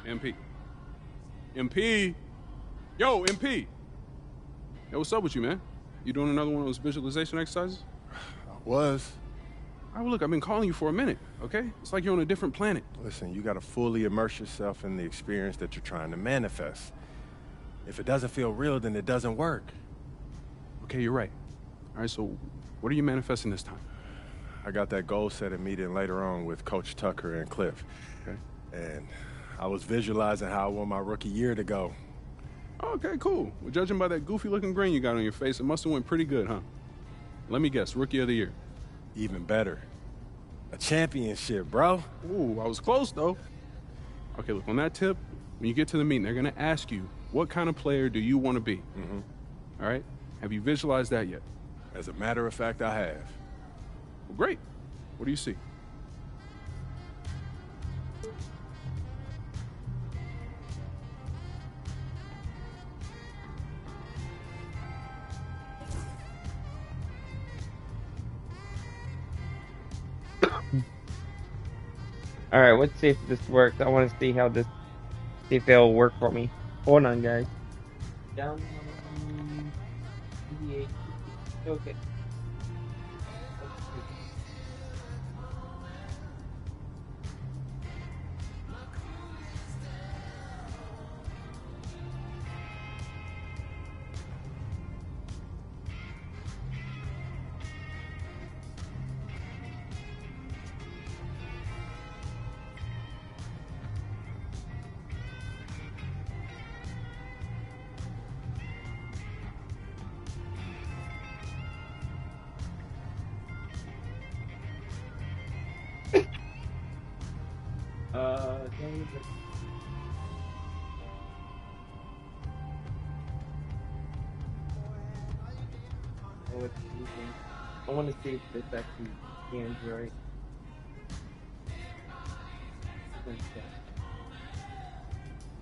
MP. MP. Yo, MP. Yo, what's up with you, man? You doing another one of those visualization exercises? I was. All right, well, look, I've been calling you for a minute, okay? It's like you're on a different planet. Listen, you got to fully immerse yourself in the experience that you're trying to manifest. If it doesn't feel real, then it doesn't work. Okay, you're right. All right, so what are you manifesting this time? I got that goal-setting meeting later on with Coach Tucker and Cliff. Okay. And I was visualizing how I want my rookie year to go. Okay, cool. Well, judging by that goofy-looking grin you got on your face, it must have went pretty good, huh? Let me guess, Rookie of the Year. Even better. A championship, bro. Ooh, I was close, though. Okay, look, on that tip, when you get to the meeting, they're going to ask you, what kind of player do you want to be? Mm-hmm. All right? Have you visualized that yet? As a matter of fact, I have. Well, great. What do you see? All right, let's see if this works. I want to see if it'll work for me. Hold on, guys. Down. Okay. I want to see if this actually scans right.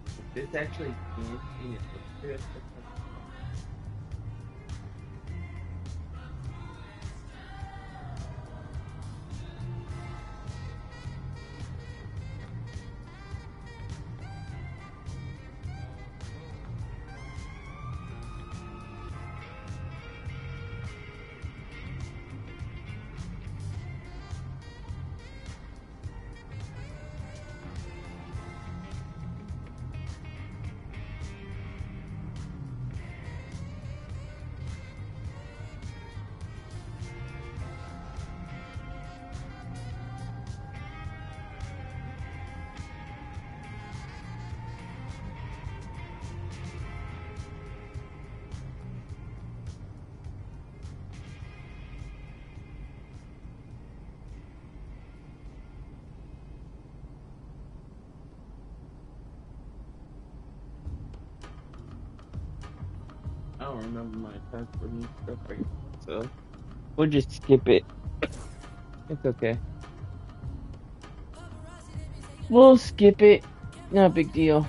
If this actually scans, it I don't remember my password and stuff right now, so we'll just skip it. It's okay. We'll skip it. No big deal.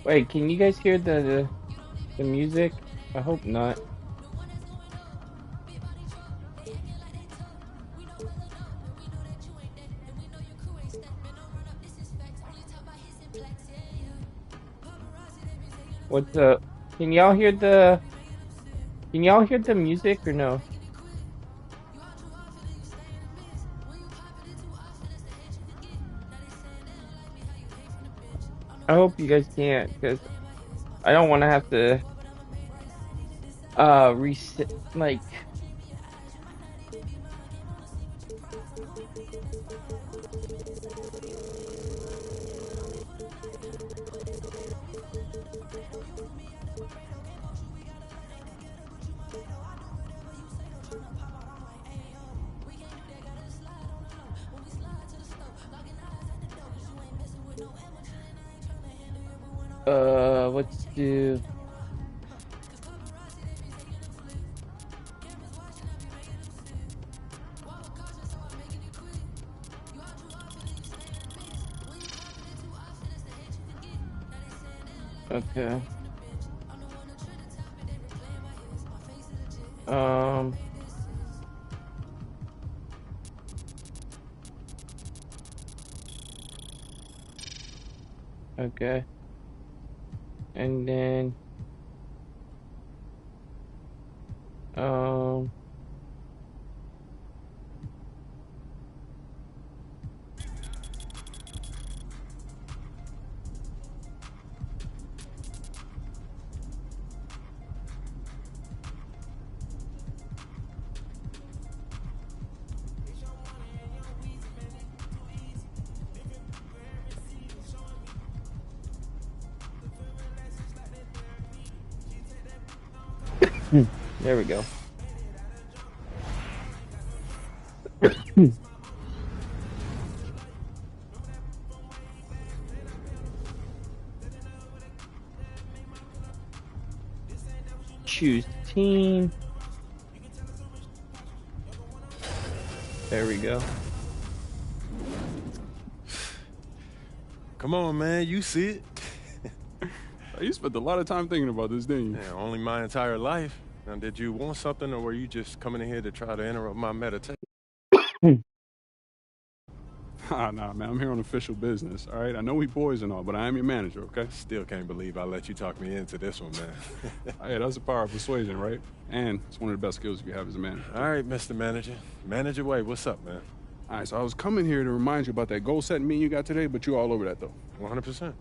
Wait, can you guys hear the music? I hope not. What's up? Can y'all hear the music or no? I hope you guys can't, because I don't want to have to reset, like, Let's do. Okay. Okay. And then, there we go. Choose team. There we go. Come on, man, you see it. You spent a lot of time thinking about this, didn't you? Yeah, only my entire life. Now, did you want something, or were you just coming in here to try to interrupt my meditation? Nah, man, I'm here on official business, all right? I know we boys and all, but I am your manager, okay? Still can't believe I let you talk me into this one, man. Hey, that's the power of persuasion, right? And it's one of the best skills you have as a manager. All right, Mr. Manager. Manager Way, what's up, man? All right, so I was coming here to remind you about that goal-setting meeting you got today, but you're all over that, though. 100%. All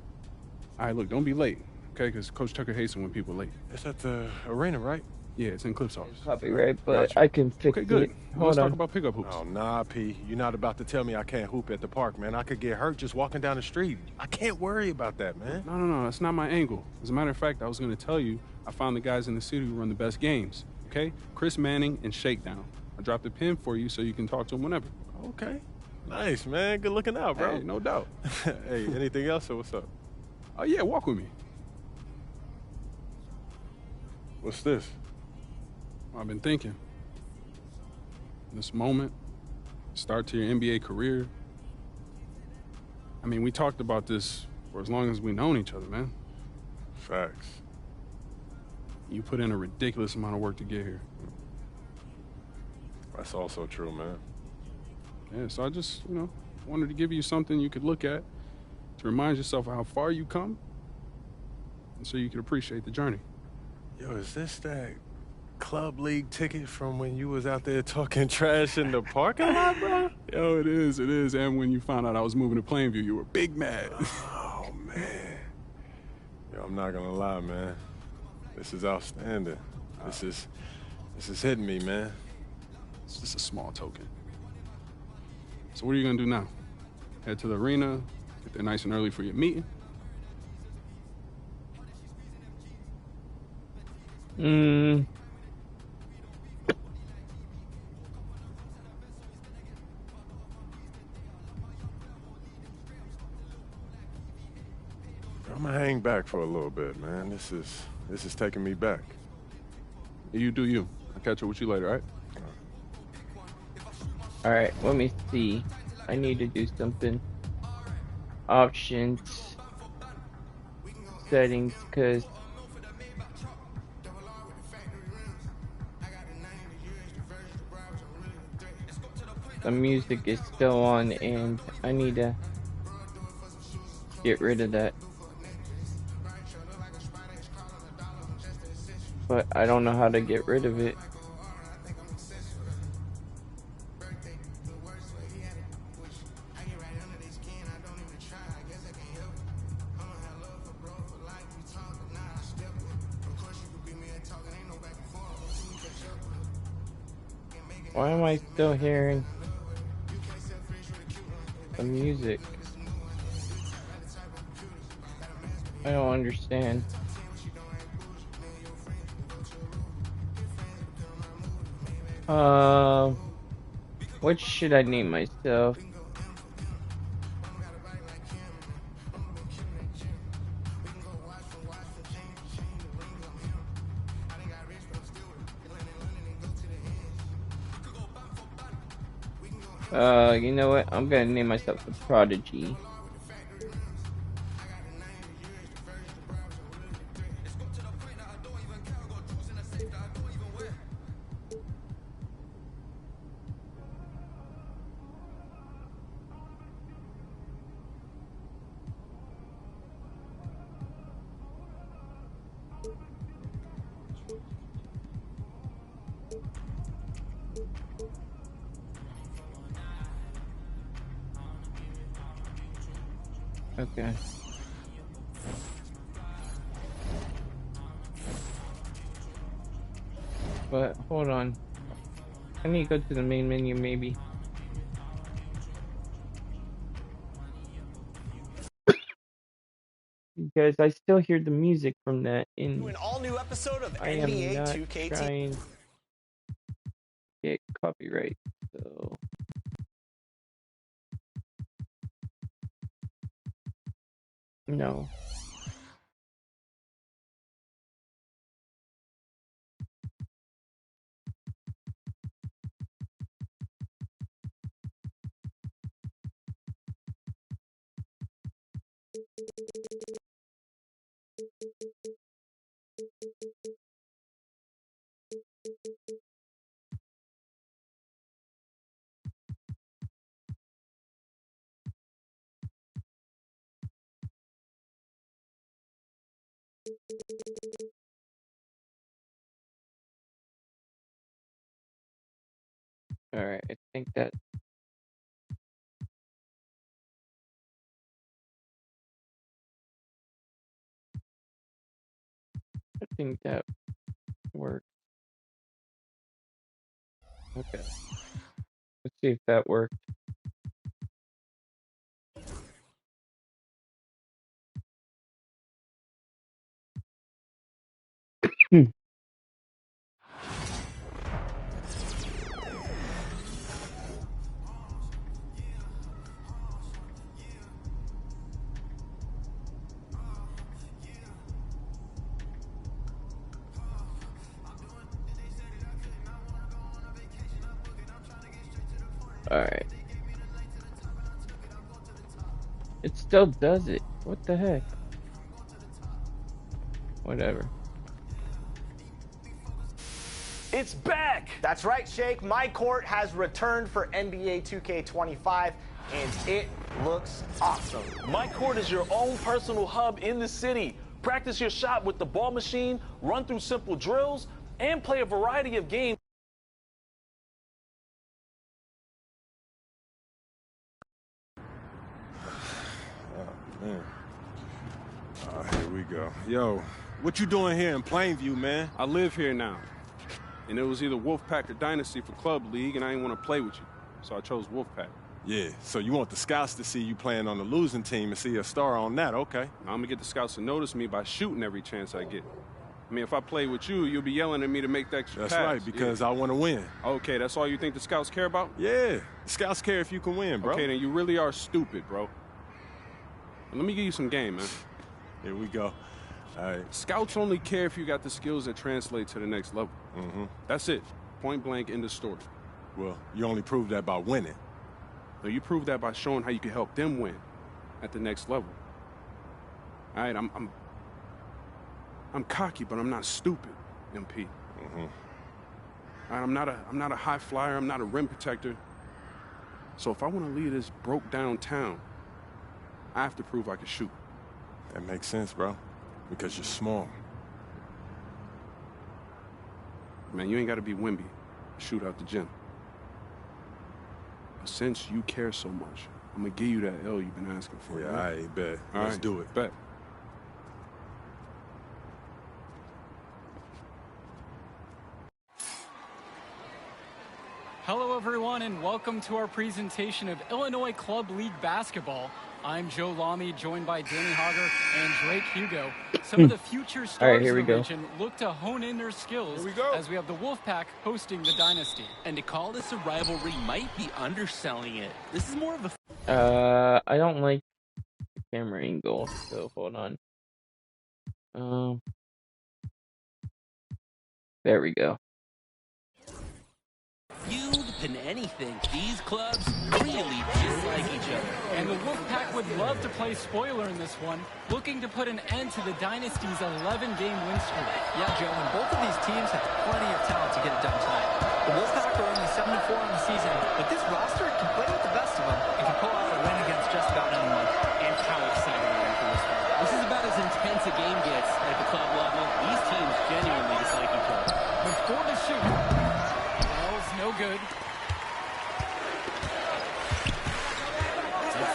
right, look, don't be late, okay? Because Coach Tucker hates it when people are late. It's at the arena, right? Yeah, it's in Cliff's office. Copyright, but Gotcha. I can fix Okay, good. it. Let's Hold talk on. about pickup hoops. Oh, nah, P. You're not about to tell me I can't hoop at the park, man. I could get hurt just walking down the street. I can't worry about that, man. No, that's not my angle. As a matter of fact, I was going to tell you I found the guys in the city who run the best games, okay? Chris Manning and Shakedown. I dropped a pin for you so you can talk to them whenever. Okay. Nice, man. Good looking out, bro. Hey, no doubt. Hey, anything else, or what's up? Oh, yeah, walk with me. What's this? I've been thinking. This moment, start to your NBA career. I mean, we talked about this for as long as we've known each other, man. Facts. You put in a ridiculous amount of work to get here. That's also true, man. Yeah, so I just, wanted to give you something you could look at to remind yourself of how far you come and so you could appreciate the journey. Yo, is this that club league ticket from when you was out there talking trash in the parking lot, bro? Yo, it is. And when you found out I was moving to Plainview, you were big mad. Oh, man. Yo, I'm not gonna lie, man. This is outstanding. This is hitting me, man. It's just a small token. So what are you gonna do now? Head to the arena, get there nice and early for your meeting? I'm gonna hang back for a little bit, man. This is taking me back. You do you. I'll catch up with you later, all right? Alright, let me see. I need to do something. Options. Settings, because the music is still on and I need to get rid of that. But I don't know how to get rid of it. Why am I still hearing the music? I don't understand. What should I name myself? You know what? I'm gonna name myself the Prodigy. Okay. But hold on. I need to go to the main menu maybe. Because I still hear the music from that in An all-new episode of I am not NBA2K25. trying to get copyright, so no. Alright, I think that works. Okay. Let's see if that worked. Alright. It still does it. What the heck? Whatever. It's back! That's right, Shake. My court has returned for NBA 2K25, and it looks awesome. My court is your own personal hub in the city. Practice your shot with the ball machine, run through simple drills, and play a variety of games. Man. Here we go. Yo, what you doing here in Plainview, man? I live here now. And it was either Wolfpack or Dynasty for Club League, and I didn't want to play with you. So I chose Wolfpack. Yeah, so you want the scouts to see you playing on the losing team and see a star on that, okay. Now, I'm going to get the scouts to notice me by shooting every chance I get. I mean, if I play with you, you'll be yelling at me to make the extra That's pass. right, because I want to win. Okay, that's all you think the scouts care about? Yeah, the scouts care if you can win, bro. Okay, then you really are stupid, bro. Let me give you some game, man. Here we go. All right. Scouts only care if you got the skills that translate to the next level. Mm-hmm. That's it. Point blank, end of story. Well, you only prove that by winning. No, you prove that by showing how you can help them win at the next level. All right, I'm cocky, but I'm not stupid, MP. Mm-hmm. All right, I'm not a high flyer. I'm not a rim protector. So if I want to lead this broke down town, I have to prove I can shoot. That makes sense, bro, because you're small. Man, you ain't got to be Wimby to shoot out the gym. But since you care so much, I'm going to give you that L you've been asking for. Yeah, right? I bet. All Let's right, do it. Bet. Hello, everyone, and welcome to our presentation of Illinois Club League Basketball. I'm Joe Lamy, joined by Danny Hogger and Drake Hugo. Some of the future stars here we of the go. region look to hone in their skills as we have the Wolfpack hosting the Dynasty. And to call this a rivalry might be underselling it. This is more of a... I don't like the camera angle, so hold on. There we go. feud than anything, these clubs really dislike each other. And the Wolfpack would love to play spoiler in this one, looking to put an end to the Dynasty's 11-game win streak. Yeah, Joe, and both of these teams have plenty of talent to get it done tonight. The Wolfpack are only 7-4 on the season, but this roster can play with the best of them and can pull out a win against just about anyone. And how excited I am for this one. This is about as intense a game gets at the club level. These teams genuinely dislike each other. With 4 to shoot. Wells, no good.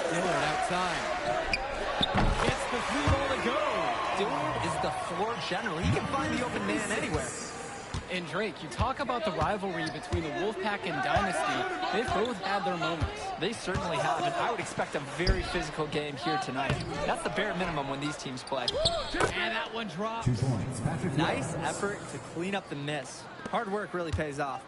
Dillard outside. Gets the 3-ball to go. Dillard is the floor general. He can find the open man anywhere. And Drake, you talk about the rivalry between the Wolfpack and Dynasty. They've both had their moments. They certainly have, and I would expect a very physical game here tonight. That's the bare minimum when these teams play. And that one drops. 2 points, Patrick. Nice effort to clean up the miss. Hard work really pays off.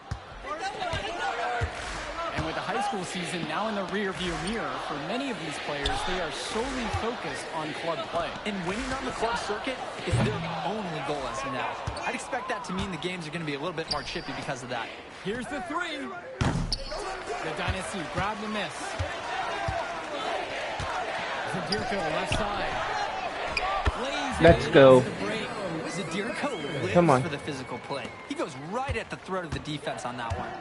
And with the high school season now in the rearview mirror, for many of these players, they are solely focused on club play. And winning on the club circuit is their only goal as of now. I'd expect that to mean the games are going to be a little bit more chippy because of that. Here's the 3. The Dynasty grabbed the miss. Zadirko left side. Let's go. Zadirko lives Come on. for the physical play. He goes right at the throat of the defense on that one.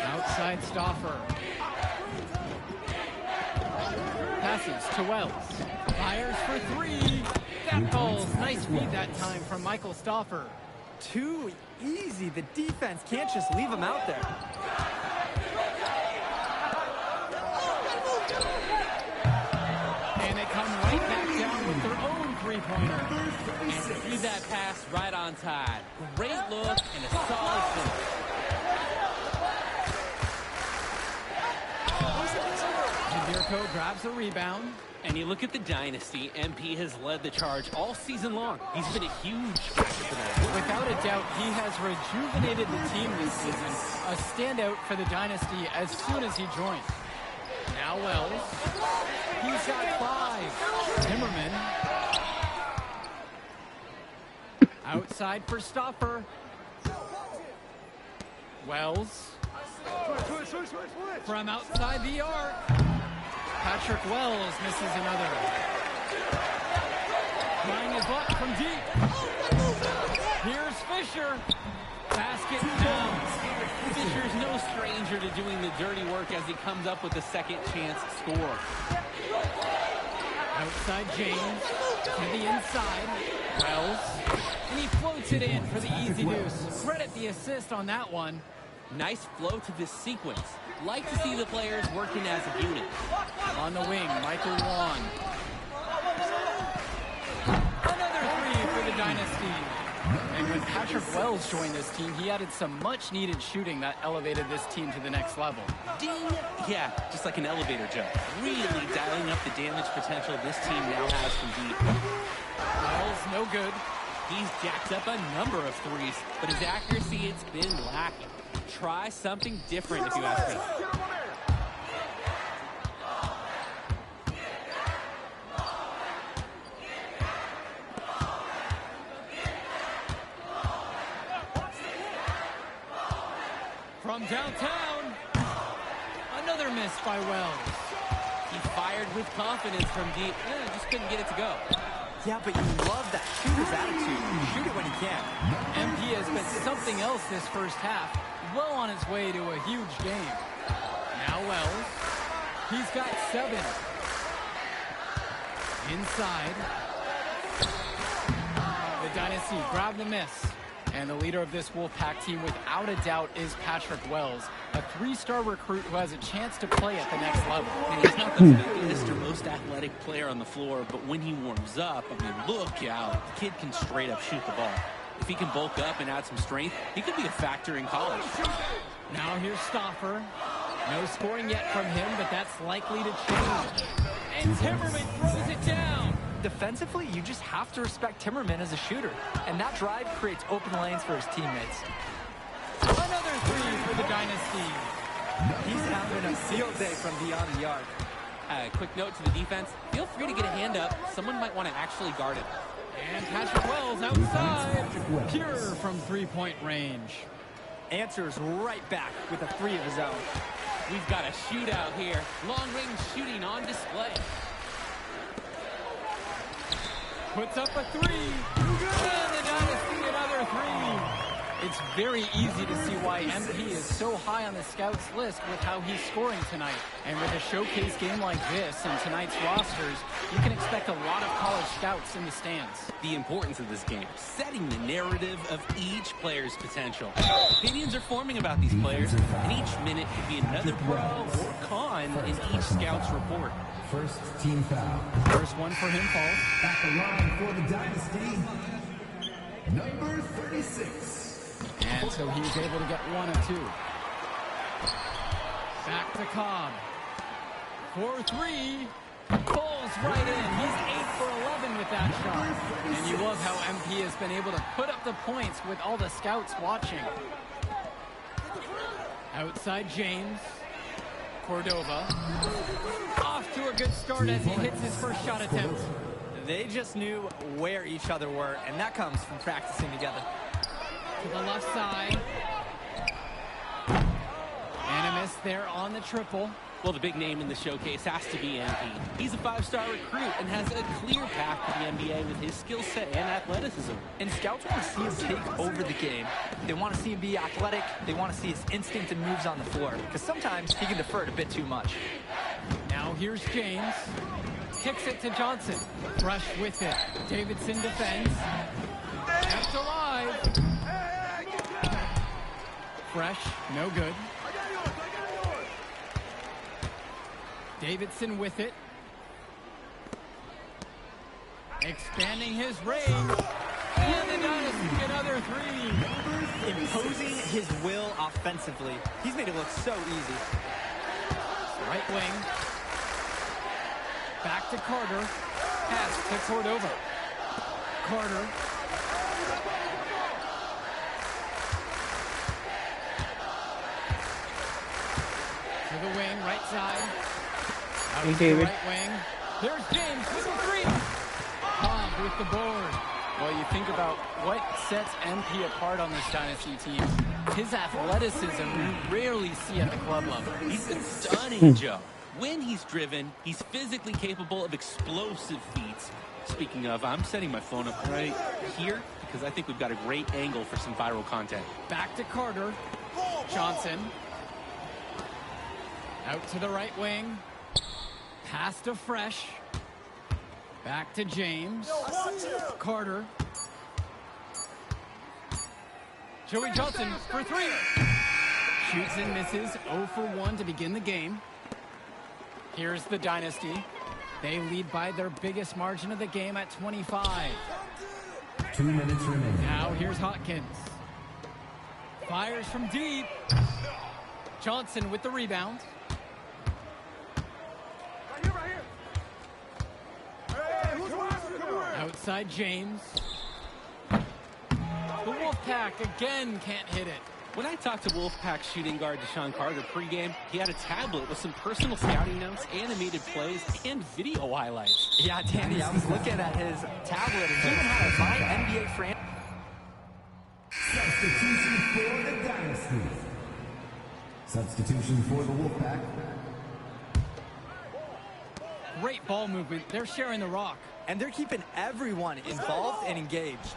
Outside Stauffer. Passes to Wells. Fires for 3. That falls. Nice feed that time from Michael Stauffer. Too easy. The defense can't just leave him out there. And they come right back down with their own 3-pointer. And feed that pass right on time. Great look and a solid finish. Zadirko grabs a rebound. And you look at the Dynasty, MP has led the charge all season long. He's been a huge factor for them. Without a doubt, he has rejuvenated the team this season. A standout for the Dynasty as soon as he joined. Now Wells. He's got 5. Timmerman. Outside for Stauffer. Wells. From outside the arc. Patrick Wells misses another. Trying his luck from deep. Here's Fisher. Basket down. Fisher's no stranger to doing the dirty work as he comes up with a second chance score. Outside James. To the inside. Wells. And he floats it in for the easy deuce. Credit the assist on that one. Nice flow to this sequence. Like to see the players working as a unit. On the wing, Michael Wan. Another 3 for the Dynasty. And when Patrick Wells joined this team, he added some much-needed shooting that elevated this team to the next level. Ding! Yeah, just like an elevator jump. Really dialing up the damage potential this team now has from deep. Wells, no good. He's jacked up a number of 3s, but his accuracy, it's been lacking. Try something different if you ask me. From downtown, another miss by Wells. He fired with confidence from deep. Just couldn't get it to go. Yeah, but you love that shooter's attitude. Shoot it when he can. MP has been something else this first half. Well on his way to a huge game. Now Wells. He's got 7. Inside. The Dynasty grab the miss. And the leader of this Wolfpack team, without a doubt, is Patrick Wells, a 3-star recruit who has a chance to play at the next level. And he's not the biggest or most athletic player on the floor, but when he warms up, I mean, look out. The kid can straight up shoot the ball. If he can bulk up and add some strength, he could be a factor in college. Now here's Stauffer. No scoring yet from him, but that's likely to change. And Timmerman throws it down. Defensively, you just have to respect Timmerman as a shooter. And that drive creates open lanes for his teammates. Another 3 for the Dynasty. He's having a field day from beyond the arc. Quick note to the defense. Feel free to get a hand up. Someone might want to actually guard it. And Patrick Wells outside. Pure from three-point range. Answers right back with a 3 of his own. We've got a shootout here. Long-range shooting on display. Puts up a 3. And the Dynasty another 3. It's very easy to see why MP is so high on the scouts list with how he's scoring tonight. And with a showcase game like this and tonight's rosters, you can expect a lot of college scouts in the stands. The importance of this game, setting the narrative of each player's potential. Opinions are forming about these players, and each minute could be another pro or con in each scout's report. First team foul. First one for him falls. Back the line for the Dynasty. Number 36. And so he was able to get 1 of 2. Back to Cobb. 4-3. Pulls right in. He's 8 for 11 with that shot. And you love how MP has been able to put up the points with all the scouts watching. Outside James. Cordova. Off to a good start as he hits his first shot attempt. They just knew where each other were, and that comes from practicing together. To the left side. And a miss there on the triple. Well, the big name in the showcase has to be MP. He's a 5-star recruit and has a clear path to the NBA with his skill set and athleticism. And scouts want to see him take over the game. They want to see him be athletic. They want to see his instinct and moves on the floor. Because sometimes he can defer it a bit too much. Now here's James. Kicks it to Johnson. Fresh with it. Davidson defends. Kept alive. Fresh, no good. Davidson with it. Expanding his range. And the Dynasty another 3. Imposing his will offensively. He's made it look so easy. Right wing. Back to Carter. Pass to Cordova. Carter. To the wing, right side. Out to the right wing. There's James with the 3. Cobb with the board. Well, you think about what sets MP apart on this Dynasty team. His athleticism you rarely see at the club level. He's been stunning, Joe. When he's driven, he's physically capable of explosive feats. Speaking of, I'm setting my phone up right here because I think we've got a great angle for some viral content. Back to Carter. Johnson. Out to the right wing. Pass to Fresh. Back to James. Carter. Joey Johnson for 3. Shoots and misses. 0 for 1 to begin the game. Here's the Dynasty. They lead by their biggest margin of the game at 25. 2 minutes remaining. Now here's Hopkins. Fires from deep. Johnson with the rebound. Outside James. The Wolfpack again can't hit it. When I talked to Wolfpack shooting guard Deshaun Carter pregame, he had a tablet with some personal scouting notes, animated plays, and video highlights. Yeah, Danny, I was looking at his tablet and even had a My NBA franchise. Substitution for the Dynasty. Substitution for the Wolfpack. Great ball movement. They're sharing the rock. And they're keeping everyone involved and engaged.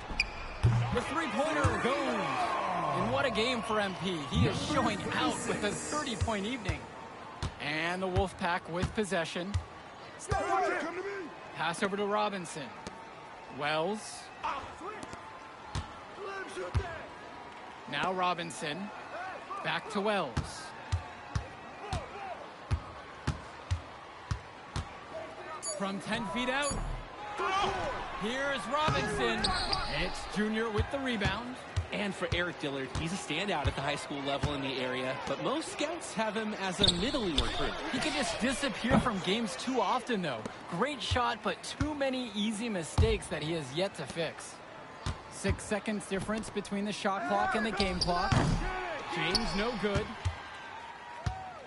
The three-pointer goes. And what a game for MP. He is showing out with a 30-point evening. And the Wolfpack with possession. Pass over to Robinson. Wells. Now Robinson. Back to Wells. From 10 feet out. Here's Robinson. It's Junior with the rebound. And for Eric Dillard, he's a standout at the high school level in the area, but most scouts have him as a middling recruit. He can just disappear from games too often, though. Great shot, but too many easy mistakes that he has yet to fix. 6 seconds difference between the shot clock and the game clock. James no good.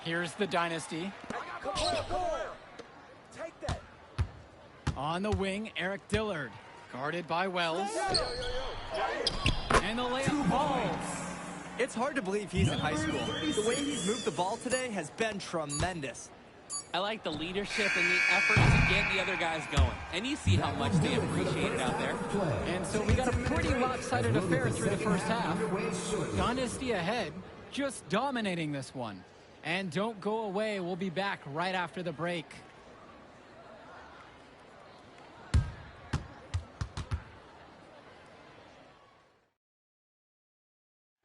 Here's the Dynasty. On the wing, Eric Dillard. Guarded by Wells. And the layup falls. It's hard to believe he's in high school. The way he's moved the ball today has been tremendous. I like the leadership and the effort to get the other guys going. And you see how much they appreciate it out there. And so we got a pretty lopsided affair through the first half. Dynasty ahead, just dominating this one. And don't go away. We'll be back right after the break.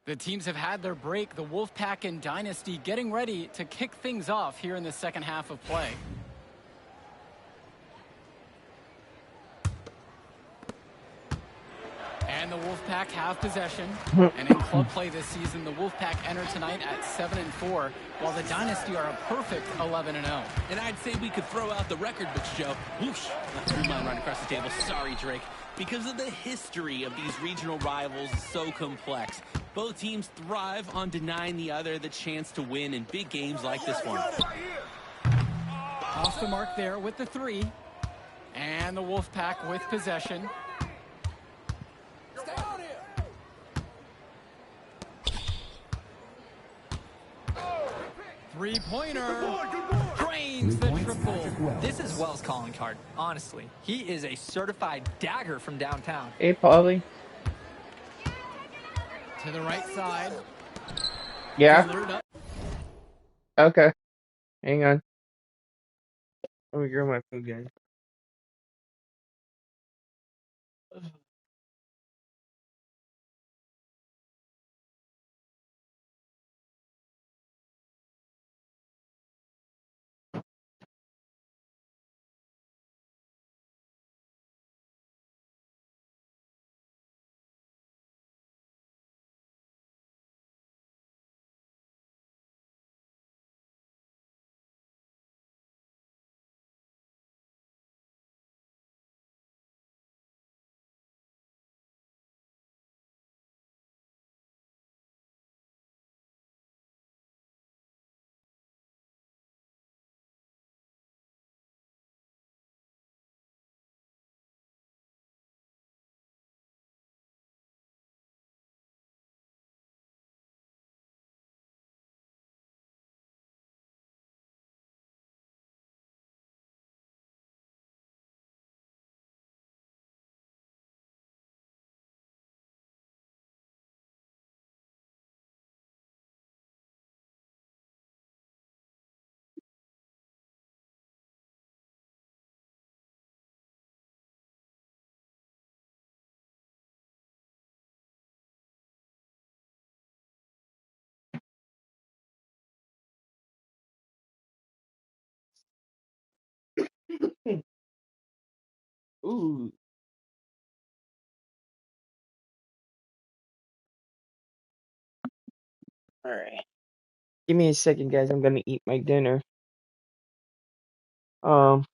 The teams have had their break. The Wolfpack and Dynasty getting ready to kick things off here in the second half of play. And the Wolfpack have possession. And in club play this season, the Wolfpack enter tonight at 7-4, while the Dynasty are a perfect 11-0. And I'd say we could throw out the record books, Joe. Whoosh! I threw mine right across the table. Sorry, Drake. Because of the history of these regional rivals is so complex. Both teams thrive on denying the other the chance to win in big games like this one. Off the mark there with the three. And the Wolfpack with possession. Three-pointer. Drains the triple. This is Wells' calling card, honestly. He is a certified dagger from downtown. Hey, Paulie. To the right side. Yeah. Okay. Hang on. Let me grab my food again. Ooh. All right. Give me a second, guys. I'm gonna eat my dinner. Um.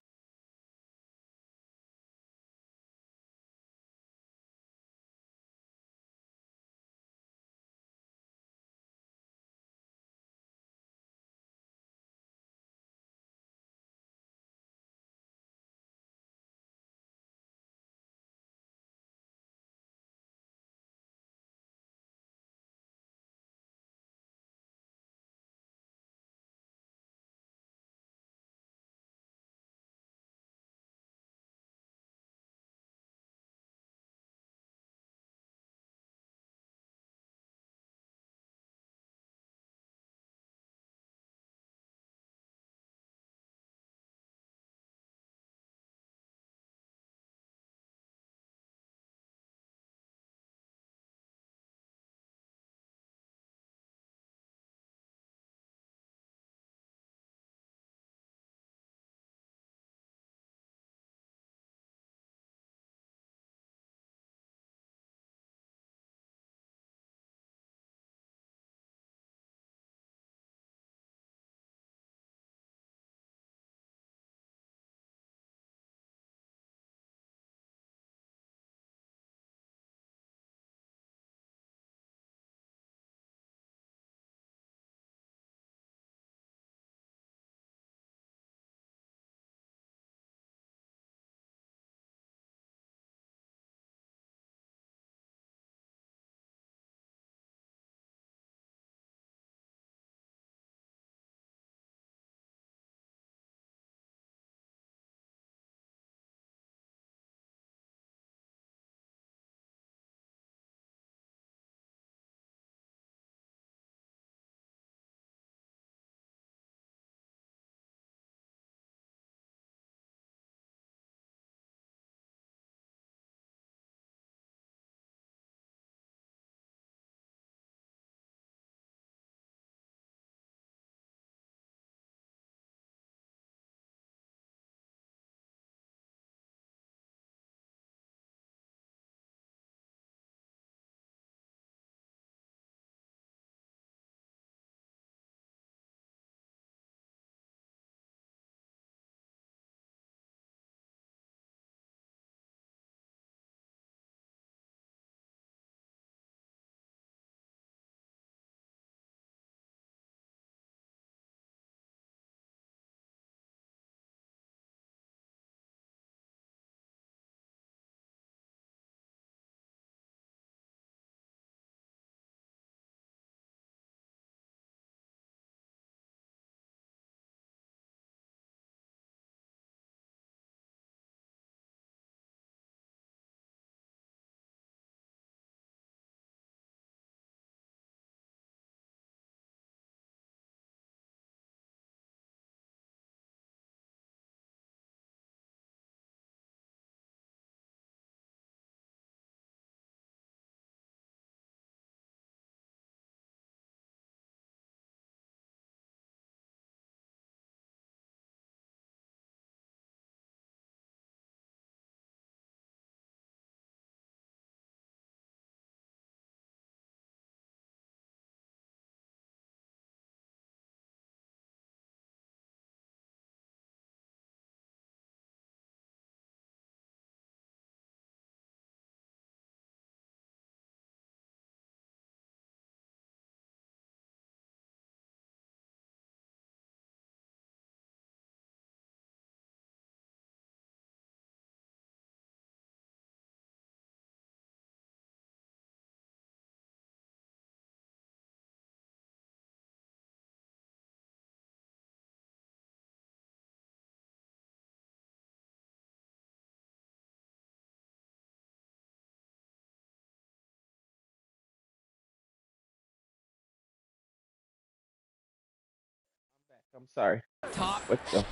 I'm sorry. Top. What the?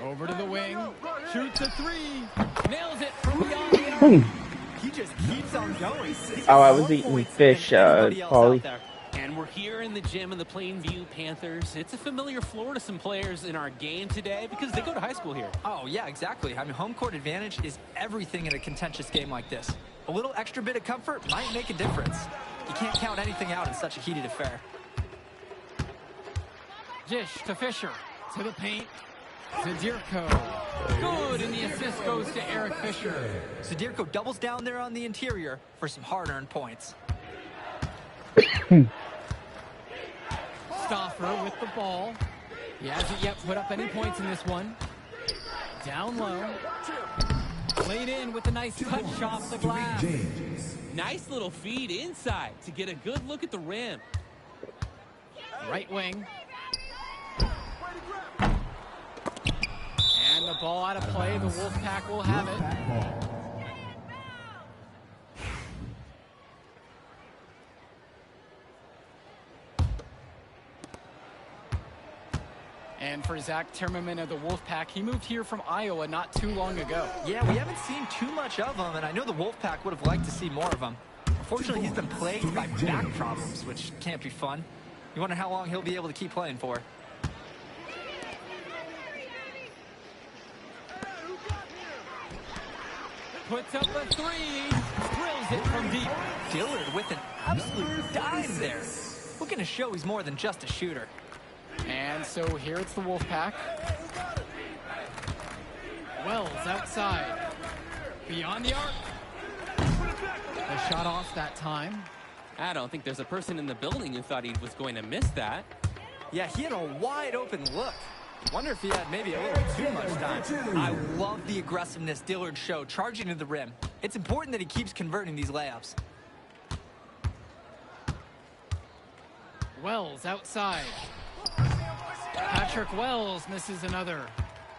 Over to the wing. Shoots a three. Nails it from beyond the arc. He just keeps on going. Oh, I was eating fish, Paulie. And we're here in the gym of the Plainview Panthers. It's a familiar floor to some players in our game today because they go to high school here. Oh, yeah, exactly. I mean, home court advantage is everything in a contentious game like this. A little extra bit of comfort might make a difference. You can't count anything out in such a heated affair. Dish to Fisher. To the paint. Zadirko. Good, and the assist goes to Eric Fisher. Zadirko doubles down there on the interior for some hard-earned points. Stauffer with the ball. He hasn't yet put up any points in this one. Down low. Played in with a nice touch off the glass. Nice little feed inside to get a good look at the rim. Right wing. And the ball out of play. The Wolfpack will have it. And for Zach Timmerman of the Wolfpack, he moved here from Iowa not too long ago. Yeah, we haven't seen too much of him, and I know the Wolfpack would have liked to see more of him. Unfortunately, he's been plagued by back problems, which can't be fun. You wonder how long he'll be able to keep playing for. Puts up a three. Drills it from deep. Dillard with an absolute dime there. Looking to show he's more than just a shooter. And so here it's the Wolfpack. Wells outside. Beyond the arc. The shot off that time. I don't think there's a person in the building who thought he was going to miss that. Yeah, he had a wide open look. Wonder if he had maybe a little too much time. I love the aggressiveness Dillard showed, charging to the rim. It's important that he keeps converting these layups. Wells outside. Patrick Wells misses another.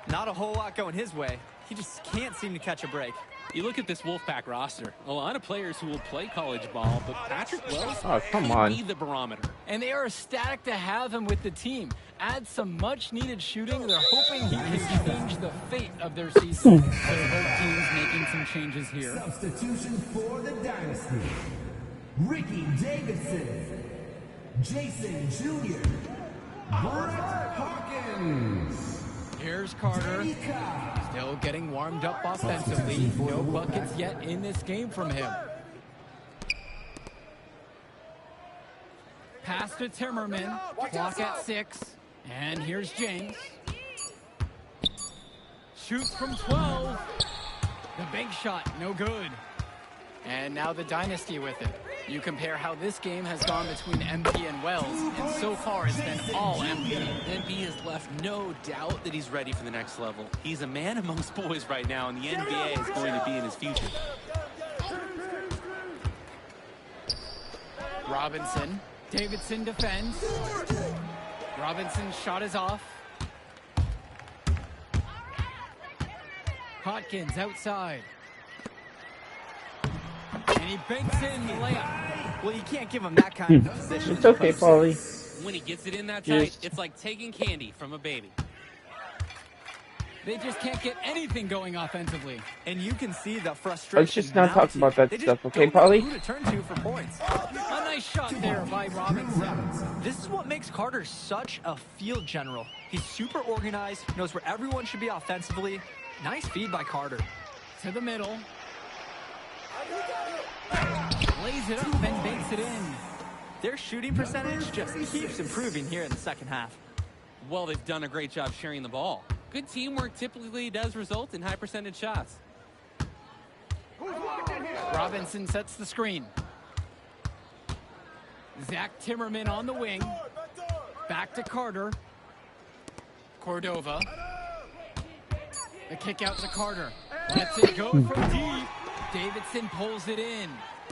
Not a whole lot going his way. He just can't seem to catch a break. You look at this Wolfpack roster, a lot of players who will play college ball, but Patrick Wells come could on. be the barometer. And they are ecstatic to have him with the team. Add some much-needed shooting. They're hoping he can change the fate of their season. Their both teams making some changes here. Substitution for the Dynasty. Ricky Davidson. Jason Jr. Brett Hawkins. Here's Carter. Still getting warmed up offensively. No buckets yet in this game from him. Pass to Timmerman. Clock at 6. And here's James. Shoots from 12. The big shot, no good. And now the Dynasty with it. You compare how this game has gone between MP and Wells, and so far it's been all MP. MP has left no doubt that he's ready for the next level. He's a man amongst boys right now, and the NBA is going to be in his future. Robinson. Davidson defends. Robinson's shot is off. Hawkins outside. And he banks in the layup. Well, you can't give him that kind of position. It's okay, Paulie. When he gets it in that tight, it's like taking candy from a baby. They just can't get anything going offensively. And you can see the frustration. Let's just not talk about that stuff, okay, Don't know Paulie? who to turn to for points. A nice shot there by Robinson. This is what makes Carter such a field general. He's super organized, knows where everyone should be offensively. Nice feed by Carter. To the middle. Lays it up and banks it in. Their shooting percentage just keeps improving here in the second half. Well, they've done a great job sharing the ball. Good teamwork typically does result in high percentage shots. Robinson sets the screen. Zach Timmerman on the wing. Back to Carter. Cordova. The kick out to Carter. Lets it go from deep. Davidson pulls it in.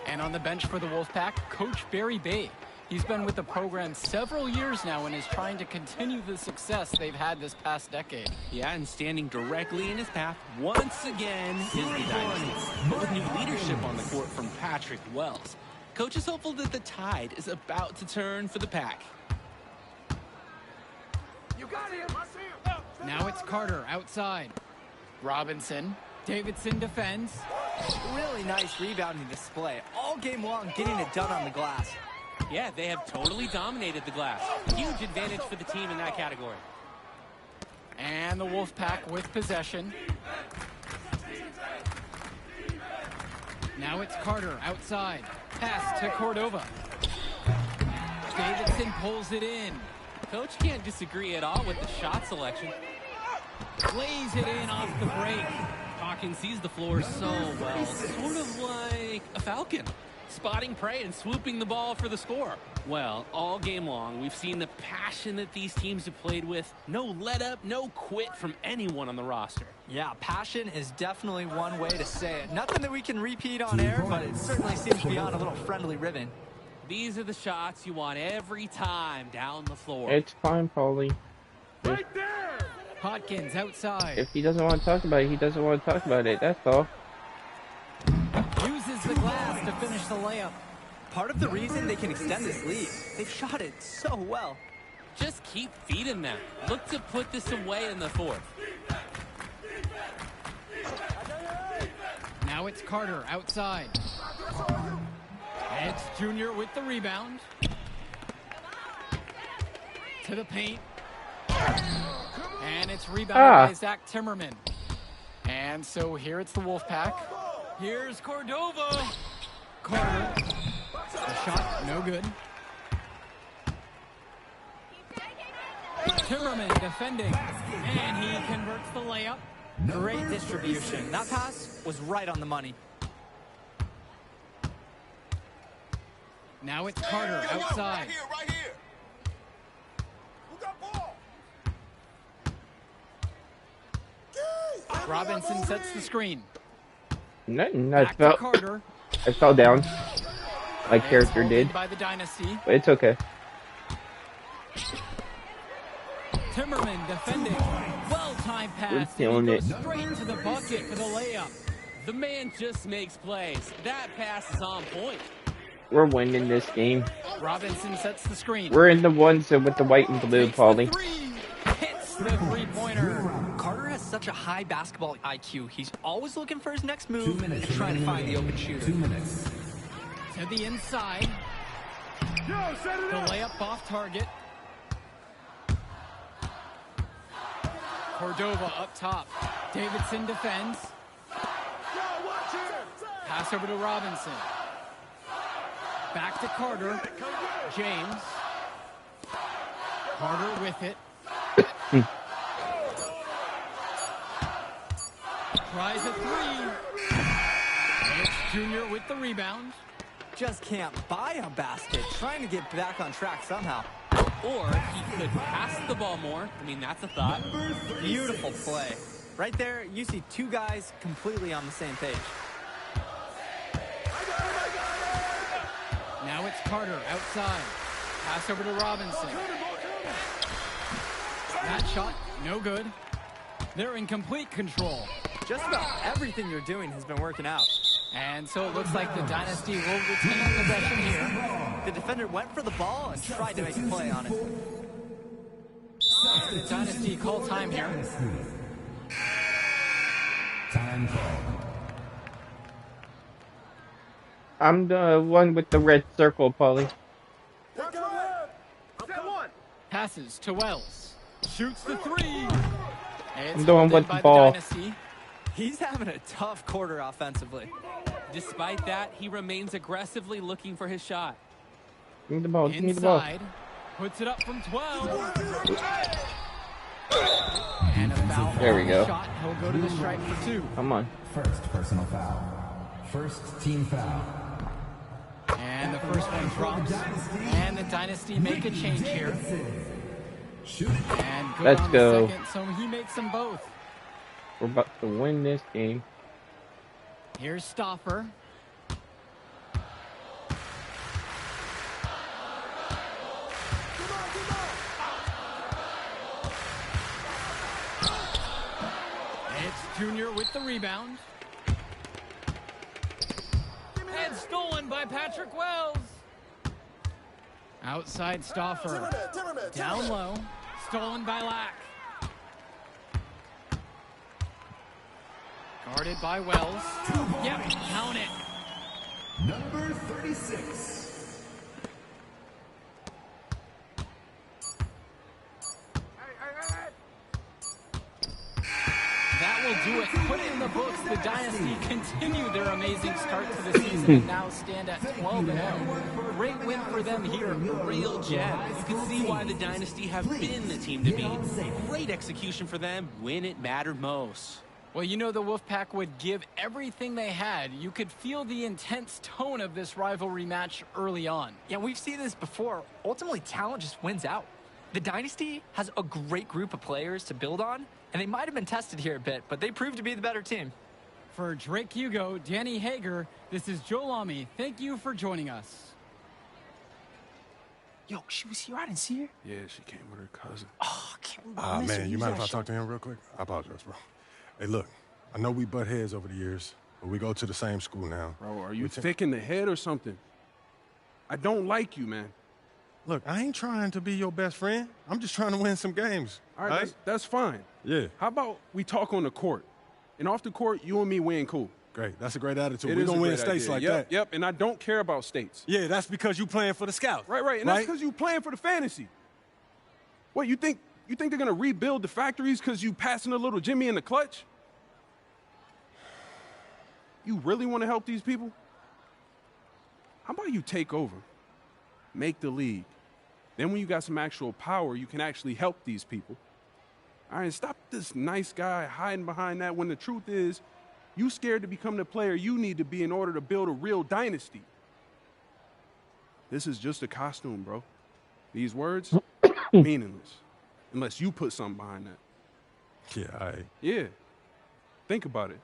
And on the bench for the Wolfpack, Coach Barry Bay. He's been with the program several years now and is trying to continue the success they've had this past decade. Yeah, and standing directly in his path once again is the Dynasty. But with new leadership on the court from Patrick Wells, Coach is hopeful that the tide is about to turn for the Pack. Now it's Carter outside. Robinson. Davidson defends. Really nice rebounding display. All game long, getting it done on the glass. Yeah, they have totally dominated the glass. Huge advantage for the team in that category. And the Wolfpack with possession. Now it's Carter outside. Pass to Cordova. Davidson pulls it in. Coach can't disagree at all with the shot selection. Lays it in off the break. Hawkins sees the floor so well, sort of like a falcon, spotting prey and swooping the ball for the score. Well, all game long, we've seen the passion that these teams have played with. No let up, no quit from anyone on the roster. Yeah, passion is definitely one way to say it. Nothing that we can repeat on air, but it certainly seems beyond a little friendly ribbon. These are the shots you want every time down the floor. It's fine, Paulie. Right there! Hawkins outside. If he doesn't want to talk about it, he doesn't want to talk about it. That's all. Uses the glass to finish the layup. Part of the reason they can extend this lead, they've shot it so well. Just keep feeding them. Look to put this away in the fourth. Now it's Carter outside. It's Junior with the rebound. To the paint. And it's rebounded by Zach Timmerman. And so here it's the Wolfpack. Here's Cordova. Carter. The shot, no good. Timmerman defending. And he converts the layup. Great distribution. That pass was right on the money. Now it's Carter outside. Right here. Who got ball? Robinson sets the screen. Nothing. I Back to fell. Carter. I fell down. My character did. By the Dynasty. But it's okay. Timmerman defending. Well-timed pass. We're killing He it. goes straight to the bucket for the layup. The man just makes plays. That pass is on point. We're winning this game. Robinson sets the screen. We're in the ones with the white and blue, Paulie. Hits the three-pointer. Carter has such a high basketball IQ. He's always looking for his next move and trying to find the open shooter. 2 minutes. To the inside. The layup off target. Cordova up top. Davidson defends. Pass over to Robinson. Back to Carter. James. Carter with it. Tries a three. It's Junior with the rebound. Just can't buy a basket. Trying to get back on track somehow. Or he could pass the ball more. I mean, that's a thought. Beautiful play. Right there, you see two guys completely on the same page. Now it's Carter outside. Pass over to Robinson. That shot, no good. They're in complete control. Just about everything you're doing has been working out. And so it looks like the Dynasty will retain possession here. The defender went for the ball and tried to make a play on it. The Dynasty call time here. Time call. I'm the one with the red circle, Paulie. Passes to Wells. Shoots the three. I'm the one with the ball. He's having a tough quarter offensively. Despite that, he remains aggressively looking for his shot. Give me the ball. Give me the ball. Inside. Puts it up from 12. And a foul. There we go. Shot. He'll go to the stripe for two. Come on. First personal foul. First team foul. And the first one drops. And the Dynasty make a change here. And good Let's on go. the second, so he makes them both. We're about to win this game. Here's Stoffer. It's Junior with the rebound. And stolen by Patrick Wells. Outside Stoffer. Down low. stolen by Lack. Guarded by Wells. Yep, count it. Number 36. That will do it. Put it in the books. The Dynasty continue their amazing start to the season and now stand at 12-0. Great win for them here. Real gem. You can see why the Dynasty have been the team to beat. Great execution for them when it mattered most. Well, you know the Wolfpack would give everything they had. You could feel the intense tone of this rivalry match early on. Yeah, we've seen this before. Ultimately, talent just wins out. The Dynasty has a great group of players to build on, and they might have been tested here a bit, but they proved to be the better team. For Drake Hugo, Danny Hager, this is Joe Lamy. Thank you for joining us. Yo, she was here. I didn't see her. Yeah, she came with her cousin. Oh, I can't believe Man, you mind if I talk to him real quick? I apologize, bro. Hey, look, I know we butt heads over the years, but we go to the same school now. Bro, are you thick in the head or something? I don't like you, man. Look, I ain't trying to be your best friend. I'm just trying to win some games. All right, that's fine. Yeah. How about we talk on the court? And off the court, you and me win cool. Great. That's a great attitude. We're going to win states like that. Yep, and I don't care about states. Yeah, that's because you playing for the Scouts. Right. And that's because you playing for the fantasy. What, you think they're going to rebuild the factories because you passing a little Jimmy in the clutch? You really want to help these people? How about you take over? Make the league. Then when you got some actual power, you can actually help these people. All right, stop this nice guy hiding behind that when the truth is you scared to become the player you need to be in order to build a real dynasty. This is just a costume, bro. These words, meaningless, unless you put something behind that. Yeah, think about it.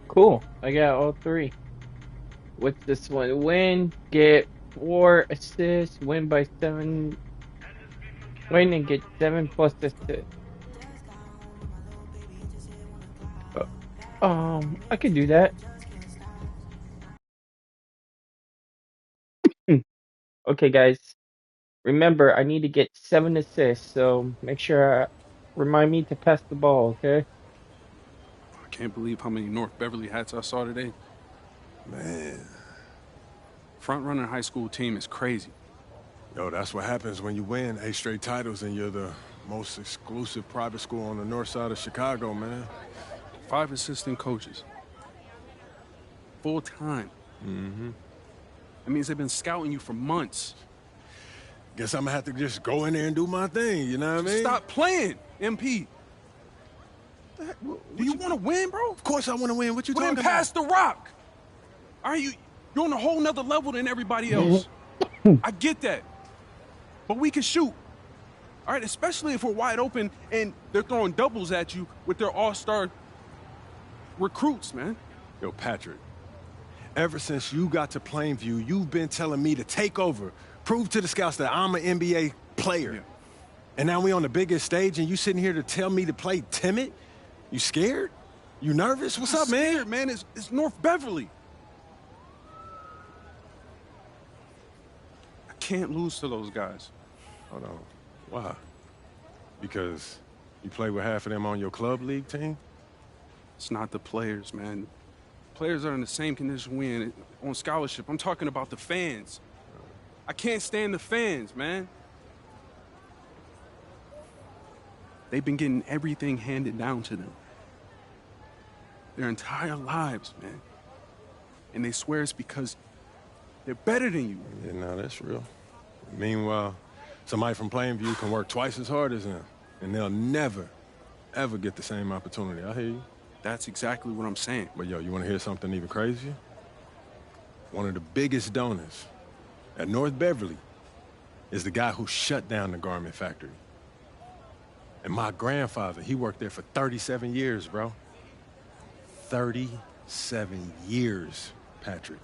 Cool. I got all three. What's this one? Win, get 4 assists, win by 7. Win and get 7 plus assists. I could do that. Okay, guys. Remember, I need to get 7 assists, so make sure remind me to pass the ball, okay? I can't believe how many North Beverly hats I saw today. Man. Front runner high school team is crazy. Yo, that's what happens when you win 8 straight titles and you're the most exclusive private school on the north side of Chicago, man. 5 assistant coaches. Full time. Mm-hmm. That means they've been scouting you for months. Guess I'm gonna have to just go in there and do my thing, you know what I mean? Stop playing, MP. Do you want to win, bro? Of course I want to win. What you talking about? about? Pass the rock. Are you're on a whole nother level than everybody else. I get that. But we can shoot. All right, especially if we're wide open and they're throwing doubles at you with their all-star recruits, man. Yo, Patrick, ever since you got to Plainview, you've been telling me to take over, prove to the scouts that I'm an NBA player. Yeah. And now we on the biggest stage and you sitting here to tell me to play timid? You scared? You nervous? What's up, man? Scared, man. It's North Beverly. I can't lose to those guys. Hold on. Why? Because you play with half of them on your club league team? It's not the players, man. Players are in the same condition we in on scholarship. I'm talking about the fans. I can't stand the fans, man. They've been getting everything handed down to them. Their entire lives, man. And they swear it's because they're better than you. Yeah, no, that's real. Meanwhile, somebody from Plainview can work twice as hard as them, and they'll never, ever get the same opportunity. I hear you. That's exactly what I'm saying. But, yo, you want to hear something even crazier? One of the biggest donors at North Beverly is the guy who shut down the garment factory. And my grandfather, he worked there for 37 years, bro. 37 years, Patrick.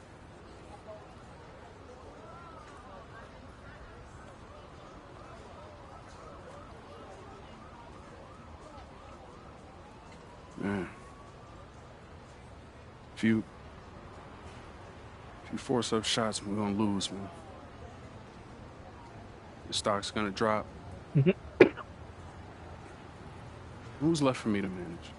Man. If you force up shots, we're gonna lose, man. The stock's gonna drop. Who's left for me to manage?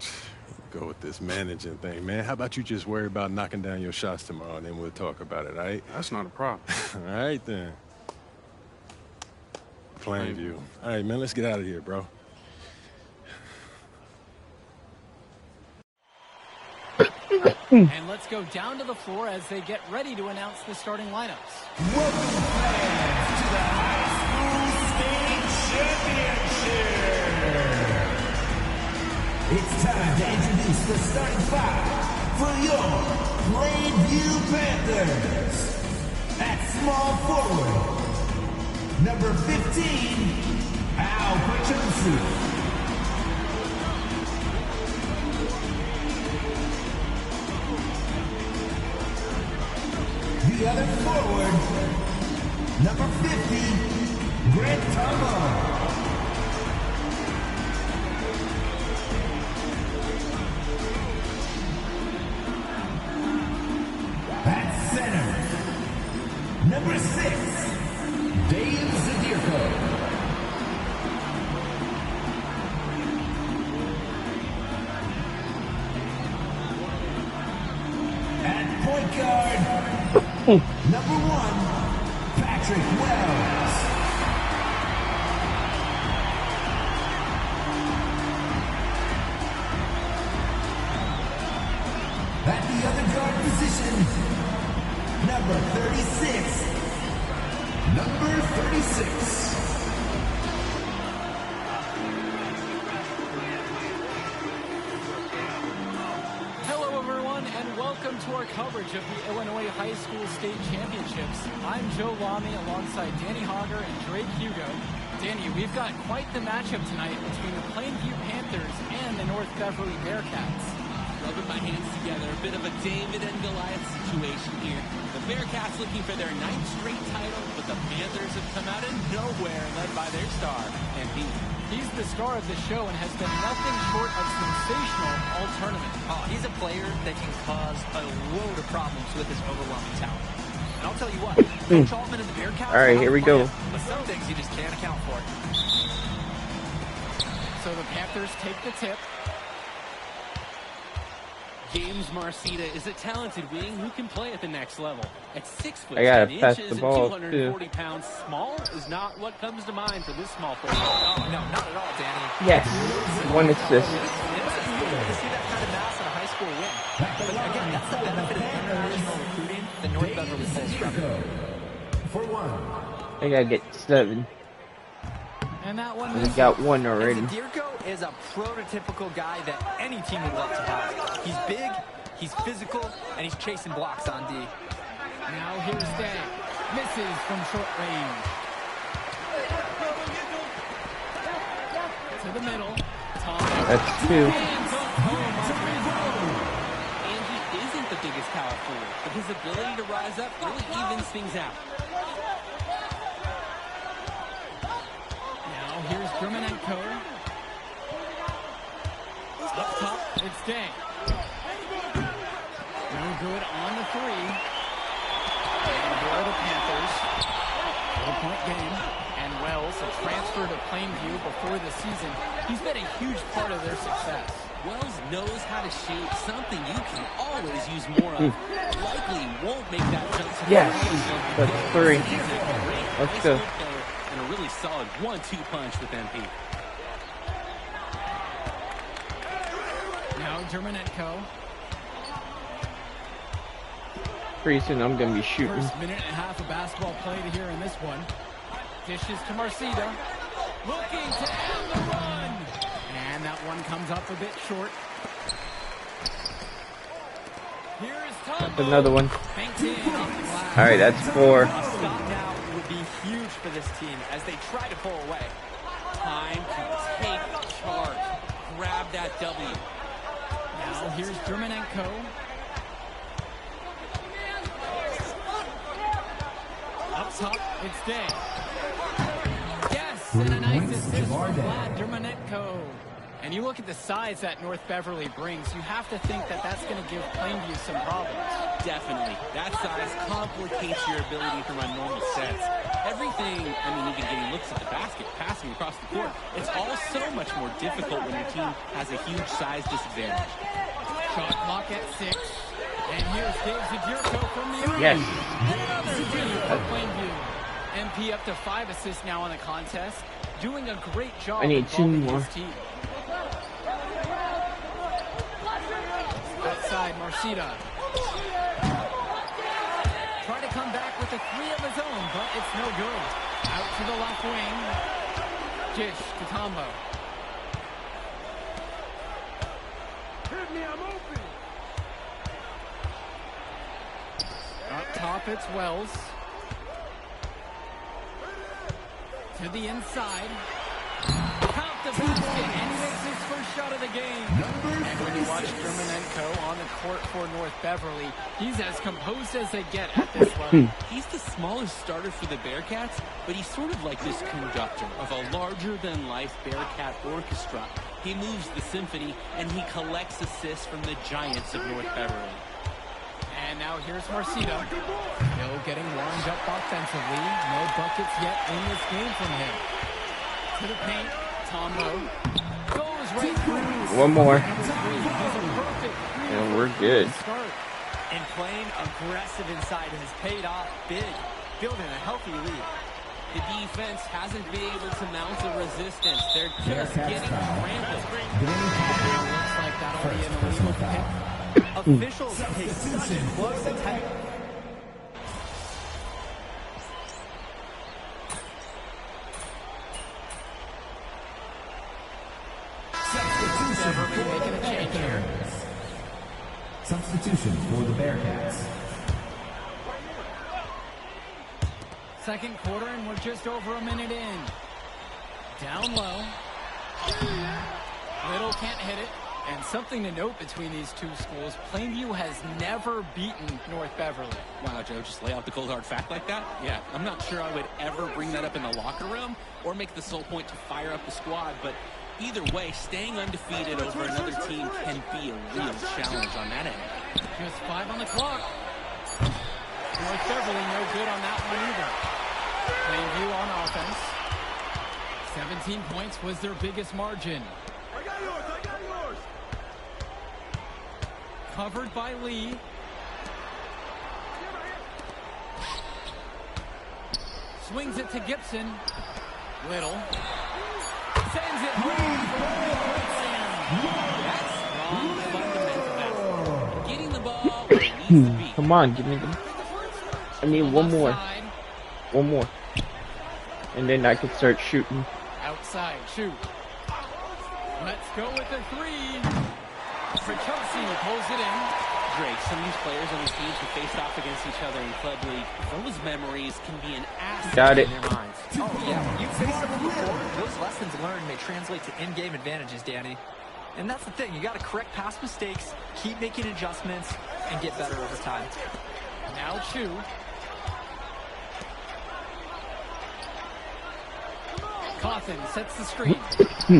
Go with this managing thing, man. How about you just worry about knocking down your shots tomorrow, and then we'll talk about it, all right? That's not a problem. All right, then. Plainview. All right, man, let's get out of here, bro. And let's go down to the floor as they get ready to announce the starting lineups. Welcome, fans, to the High School State Championship. It's time to introduce the starting five for your Plainview Panthers. At small forward, number 15, Al Pachunsu. The other forward, number 50, Grant Tomo. At center, number 6, Dave Zadirko. At point guard, number 1, Patrick Wells. At the other guard position, number 36. Number 36. Hello, everyone, and welcome to our coverage of the Illinois High School State Championships. I'm Joe Lamy alongside Danny Hogger and Drake Hugo. Danny, we've got quite the matchup tonight between the Plainview Panthers and the North Beverly Bearcats. Rubbing my hands together, a bit of a David and Goliath situation here. The Bearcats looking for their 9th straight title, but the Panthers have come out of nowhere, led by their star, MP. He's the star of the show and has been nothing short of sensational all tournament. Oh, he's a player that can cause a load of problems with his overwhelming talent. And I'll tell you what, Coach Altman and the Bearcats. All right, here we go. But some things you just can't account for. So the Panthers take the tip. James Marcita is a talented wing who can play at the next level. At 6 foot I gotta 10 pass inches the and ball, 240 pounds, small is not what comes to mind for this small forward. Oh, no, not at all, Danny. Yes, 1 assist. It's good to see that kind of mass in a high school win. But again, that's the benefit of international recruiting that North Beverly pulls from. For 1. I gotta get 7. And that one We is got 1 already. Zadirko is a prototypical guy that any team would love to have. He's big, he's physical, and he's chasing blocks on D. now here's Day. Misses from short range. To the middle. That's 2. And he isn't the biggest power forward, but his ability to rise up really evens things out. Now here's Drumanenko. Up top, it's Day. No good on the 3. And there are the Panthers. 4-point game. And Wells, a transfer to Plainview before the season. He's been a huge part of their success. Wells knows how to shoot, something you can always use more of. Likely won't make that jump. Yes, that's 3. He's a great Let's high go. school player and a really solid 1-2 punch with MP. Now Drumanenko. Pretty soon I'm gonna be shooting. First minute and a half of basketball played here in this one. Dishes to Marcita. Looking to end the run. And that one comes up a bit short. Here's Tom. That's another one. Banks in off the glass. Alright, that's 4. A stop now would be huge for this team. as they try to pull away. Time to take charge. Grab that W. Now here's Germanenko. Up top, it's Day. Yes, and a nice assist from Vlad Germanenko. And you look at the size that North Beverly brings, you have to think that that's going to give Plainview some problems. Definitely. That size complicates your ability to run normal sets. Everything, I mean, even getting looks at the basket, passing across the court, it's all so much more difficult when your team has a huge size disadvantage. Shot clock at 6. And here's Dave Zagurko from the arena. Yes. And another three for Plainview. MP up to 5 assists now in the contest. Doing a great job I need 2 involving more. his team. Outside, Marcita. Try to come back with a 3 of his own, but it's no good. Out to the left wing. Jish Katambo. Hit me, I'm open. Up top, it's Wells. To the inside. Count the basket, and he makes his first shot of the game. And when you watch Germanenko on the court for North Beverly, he's as composed as they get at this level. He's the smallest starter for the Bearcats, but he's sort of like this conductor of a larger-than-life Bearcat orchestra. He moves the symphony, and he collects assists from the giants of North Beverly. And now here's Marcita. Still getting warmed up offensively. No buckets yet in this game from him. To the paint. Tombo goes right through. One more. He's a perfect And we're good. start. And playing aggressive inside has paid off big, building a healthy lead. The defense hasn't been able to mount a resistance. They're just getting trampled. Looks like that'll be an illegal pick. Officials pay such close attention. Beverly making a change here. Substitution for the Bearcats. Second quarter, and we're just over a minute in. Down low. Little can't hit it. And something to note between these two schools, Plainview has never beaten North Beverly. Wow, Joe, just lay out the cold hard fact like that? Yeah, I'm not sure I would ever bring that up in the locker room or make the sole point to fire up the squad, but either way, staying undefeated over another team can be a real challenge on that end. Just 5 on the clock. North Beverly no good on that one either. Plainview on offense. 17 points was their biggest margin. I got yours, I got yours. Covered by Lee. Swings it to Gibson. Little. Sends it home for That's strong fundamental basketball. Getting the ball where it needs to be. Come on, give me the... I need one more. outside. One more. And then I can start shooting. Outside, shoot. Let's go with the 3. Frachowski pulls it in. Drake, some of these players on these teams who faced off against each other in Club League, those memories can be an asset Got it. in their minds. Oh, yeah. You faced them before. Those lessons learned may translate to in-game advantages, Danny. And that's the thing. You got to correct past mistakes, keep making adjustments, and get better over time. Now Chu. Cawthon sets the screen. Chu,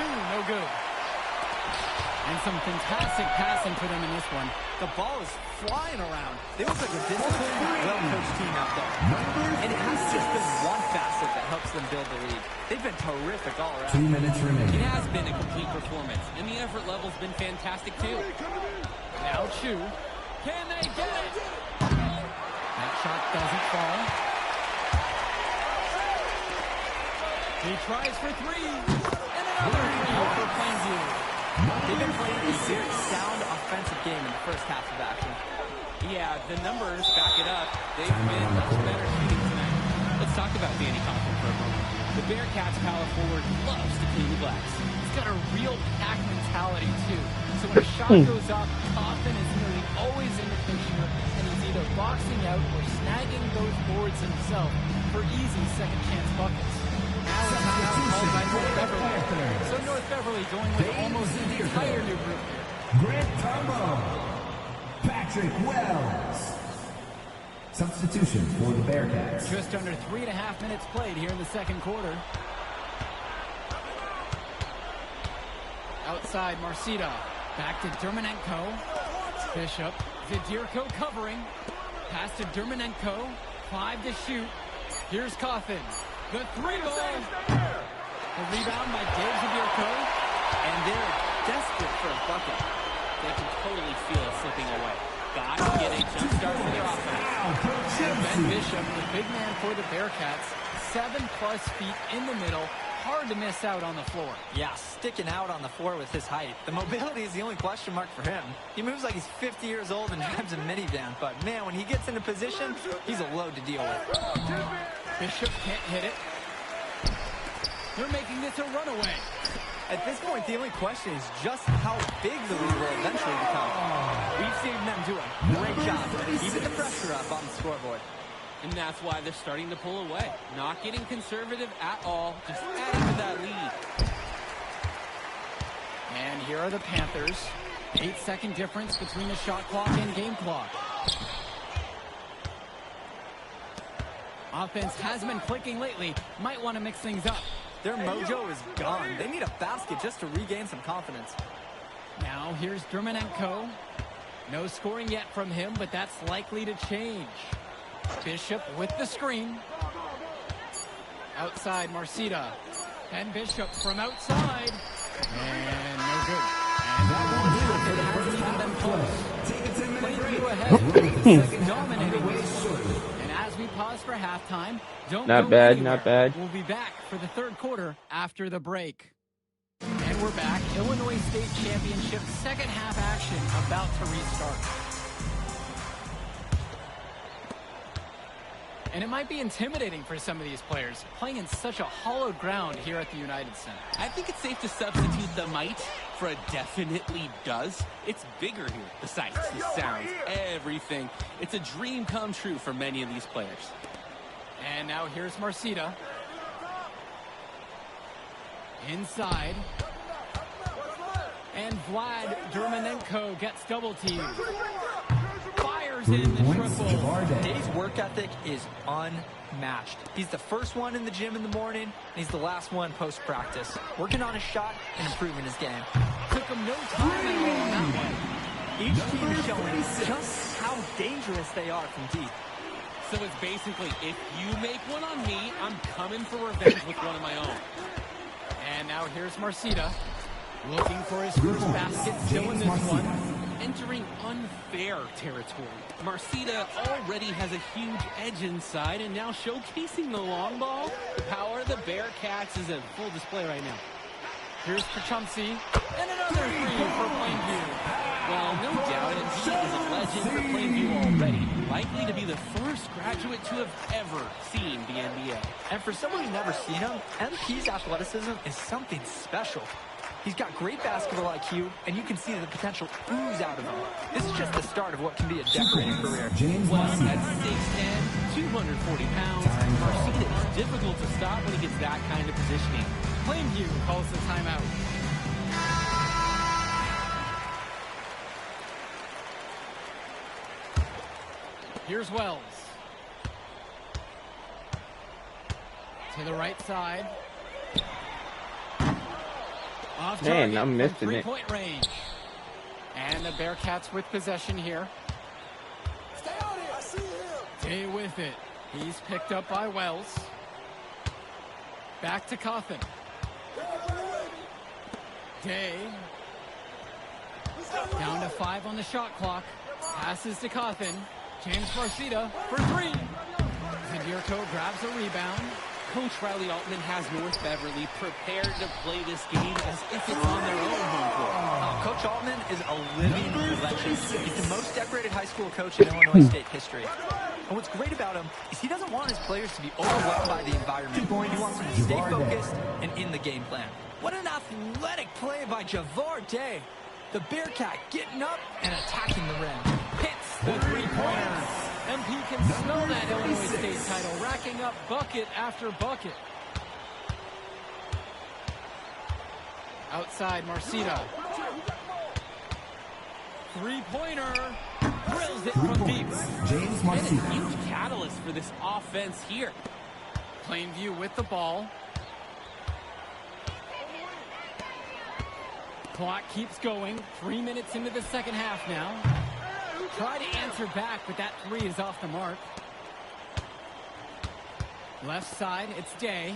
no good. And some fantastic passing for them in this one. The ball is flying around. They look like a disciplined, well-coached team out there. And it has just been one facet that helps them build the lead. They've been terrific all around. 2 minutes remaining. It has been a complete performance, and the effort level's been fantastic too. Now Chu. Can they get it? That shot doesn't fall. He tries for 3. And another 3 for Plainview. They've been playing a very sound offensive game in the first half of action. Yeah, the numbers back it up. They've been much better shooting tonight. Let's talk about Danny Cawthon for a moment. The Bearcats power forward loves to clean the glass. He's got a real pack mentality, too. So when a shot goes up, Cawthon is nearly always in the picture, and he's either boxing out or snagging those boards himself. for easy second chance buckets. Now a timeout called by North Beverly. So North Beverly going with almost the entire new group here. Grant Tombo. Patrick Wells. Substitution for the Bearcats. Just under 3.5 minutes played here in the second quarter. Outside, Marcita. Back to Dermanenko. Bishop. Zadirko covering. Pass to Dermanenko. 5 to shoot. Here's Coffin. The 3-ball. The rebound by Dave Zadirko. And they're desperate for a bucket. They can totally feel it slipping away. Got to get a jump start for their offense. Ben Bishop, the big man for the Bearcats. 7+ feet in the middle. Hard to miss out on the floor. Yeah, sticking out on the floor with his height. The mobility is the only question mark for him. He moves like he's 50 years old and drives a minivan, but man, when he gets into position, he's a load to deal with. Bishop can't hit it. They're making this a runaway. At this point, the only question is just how big the lead will eventually become. We've seen them do a great job keeping the pressure up on the scoreboard. And that's why they're starting to pull away. Not getting conservative at all, just adding to that lead. And here are the Panthers. 8-second difference between the shot clock and game clock. Offense has been clicking lately. Might want to mix things up. Their mojo is gone. They need a basket just to regain some confidence. Now here's Dermanenko. No scoring yet from him, but that's likely to change. Bishop with the screen. Outside, Marcita. And Bishop from outside. And no good. And that one hasn't even been close. Plainview ahead. Dominating this one. And as we pause for halftime, don't Not go bad, anywhere. not bad. We'll be back for the third quarter after the break. And we're back. Illinois State Championship second half action about to restart. And it might be intimidating for some of these players, playing in such a hollowed ground here at the United Center. I think it's safe to substitute the might for a definitely does. It's bigger here. The sights, the sounds, everything. It's a dream come true for many of these players. And now here's Marcita. Inside. And Vlad Dermanenko gets double teamed. Fires in the triple. Dave's work ethic is unmatched. He's the first one in the gym in the morning, and he's the last one post-practice. Working on his shot and improving his game. Took him no time at all on that one. Each team is showing just how dangerous they are from deep. So it's basically, if you make one on me, I'm coming for revenge with one of my own. And now here's Marcita. Looking for his first basket, still in this one. Entering unfair territory. Marcita already has a huge edge inside, and now showcasing the long ball. The power of the Bearcats is in full display right now. Here's Pachumsi, and another three for Plainview. Well, no doubt, and he is a legend for Plainview already. Likely to be the first graduate to have ever seen the NBA. And for someone who's never seen him, MP's athleticism is something special. He's got great basketball IQ, and you can see the potential ooze out of him. This is just the start of what can be a decorating career. Well, at 6'10", 240 pounds, Marcita is difficult to stop when he gets that kind of positioning. Plainview calls the timeout. Here's Wells. To the right side. Off Man, target I'm from missing it. three-point range. And the Bearcats with possession here. Day with it. He's picked up by Wells. Back to Coffin. Day. Down to 5 on the shot clock. Passes to Coffin. James Marcita for 3. Zadirko grabs a rebound. Coach Riley Altman has North Beverly prepared to play this game as if it's on their own home court. Coach Altman is a living legend. He's the most decorated high school coach in Illinois State history. And what's great about him is he doesn't want his players to be overwhelmed by the environment. He wants them to stay focused and in the game plan. What an athletic play by Javar Day. The Bearcat getting up and attacking the rim. Hits the three-pointer. MP can smell that Illinois State title racking up bucket after bucket. Outside, Marcita. Three-pointer. Drills it from deep. James And a Marcita. huge catalyst for this offense here. Plainview with the ball. Clock keeps going. 3 minutes into the second half now. Try to answer back, but that three is off the mark. Left side, it's Day.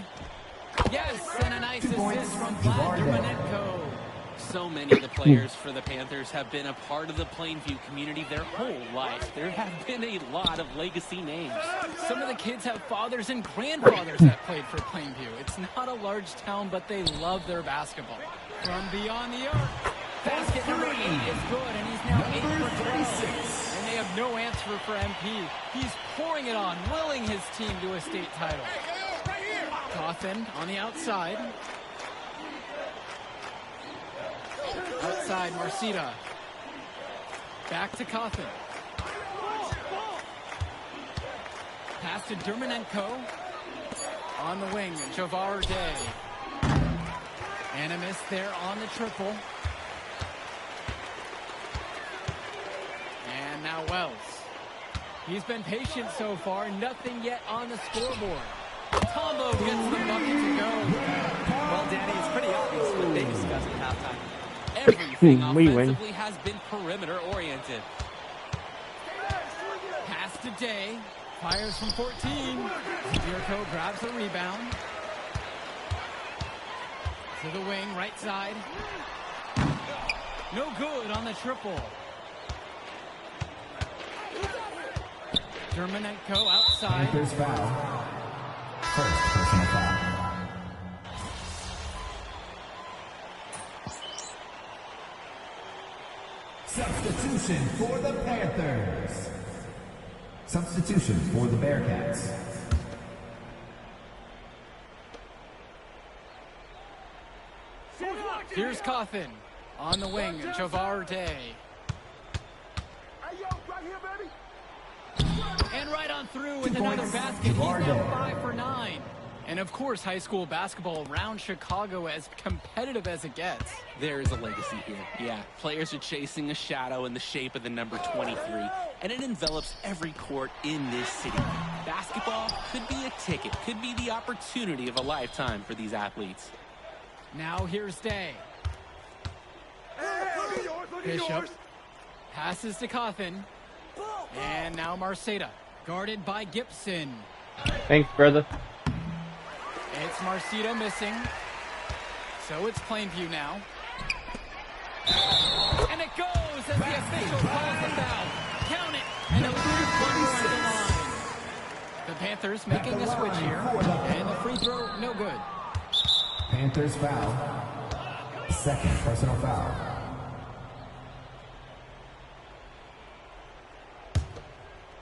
Yes, and a nice assist from Vlad Dermanenko. So many of the players for the Panthers have been a part of the Plainview community their whole life. There have been a lot of legacy names. Some of the kids have fathers and grandfathers that played for Plainview. It's not a large town, but they love their basketball. From beyond the arc, basket number 8 is good, and he's now 8 for 36. And they have no answer for MP. He's pouring it on, willing his team to a state title. Cawthon on the outside. Outside, Marcita. Back to Cawthon. Pass to Dermanenko. On the wing, Javar Day. And a miss there on the triple. And now Wells. He's been patient so far. Nothing yet on the scoreboard. Tombo gets the bucket to go. Well, Danny, it's pretty obvious what they discussed at halftime. Everything offensively has been perimeter oriented. Pass to Day. Fires from 14. Zbierko grabs the rebound. To the wing, right side. No good on the triple. Dermanenko outside. Panthers foul. First personal foul. Substitution for the Panthers. Substitution for the Bearcats. Here's Cawthon on the wing, Javar Day. And right on through with another basket. He's now 5 for 9. And of course, high school basketball around Chicago as competitive as it gets. There is a legacy here. Yeah, players are chasing a shadow in the shape of the number 23, and it envelops every court in this city. Basketball could be a ticket, could be the opportunity of a lifetime for these athletes. Now here's Day. Bishop passes to Cawthon. And now Marcita, guarded by Gibson. Thanks, brother. It's Marcita missing. So it's Plainview now. And it goes as the official calls the foul. Count it. And it was just 1 more at the line. The Panthers making a switch here. And the free throw, no good. Panthers foul. Second personal foul.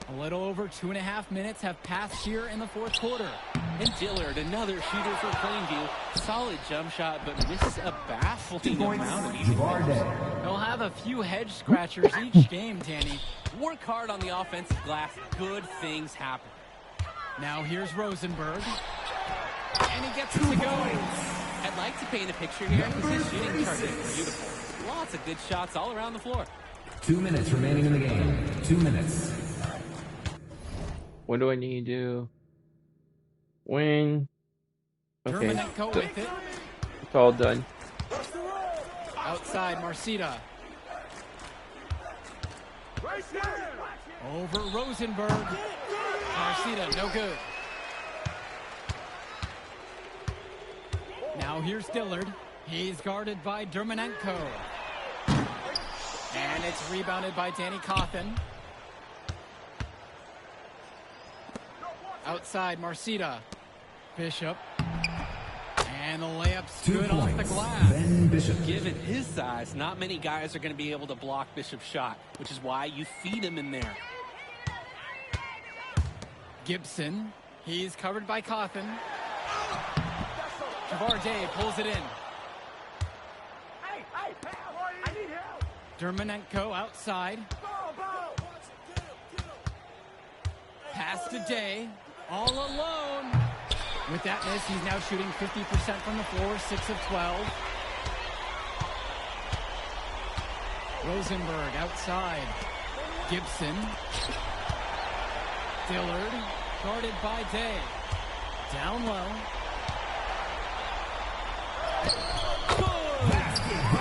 A little over 2.5 minutes have passed here in the fourth quarter. And Dillard, another shooter for Plainview. Solid jump shot, but misses a baffling amount of easy things. They'll have a few head scratchers each game, Danny. Work hard on the offensive glass. Good things happen. Now here's Rosenberg. And he gets it to go. I'd like to paint a picture here because his shooting chart is beautiful. Lots of good shots all around the floor. 2 minutes remaining in the game. 2 minutes. What do I need to do? Win. Okay. Dermanenko with it. It's all done. Outside, Marcita. Over Rosenberg. Marcita, no good. Now here's Dillard. He's guarded by Dermanenko. And it's rebounded by Danny Cawthon. Outside, Marcita. Bishop. And the layup's 2 good points. off the glass. Ben Bishop. Given his size, not many guys are going to be able to block Bishop's shot, which is why you feed him in there. Gibson. He's covered by Cawthon. Javar Day pulls it in. Dermanenko outside. Pass to Day. All alone. With that miss, he's now shooting 50% from the floor, 6 of 12. Rosenberg outside. Gibson. Dillard, guarded by Day. Down low.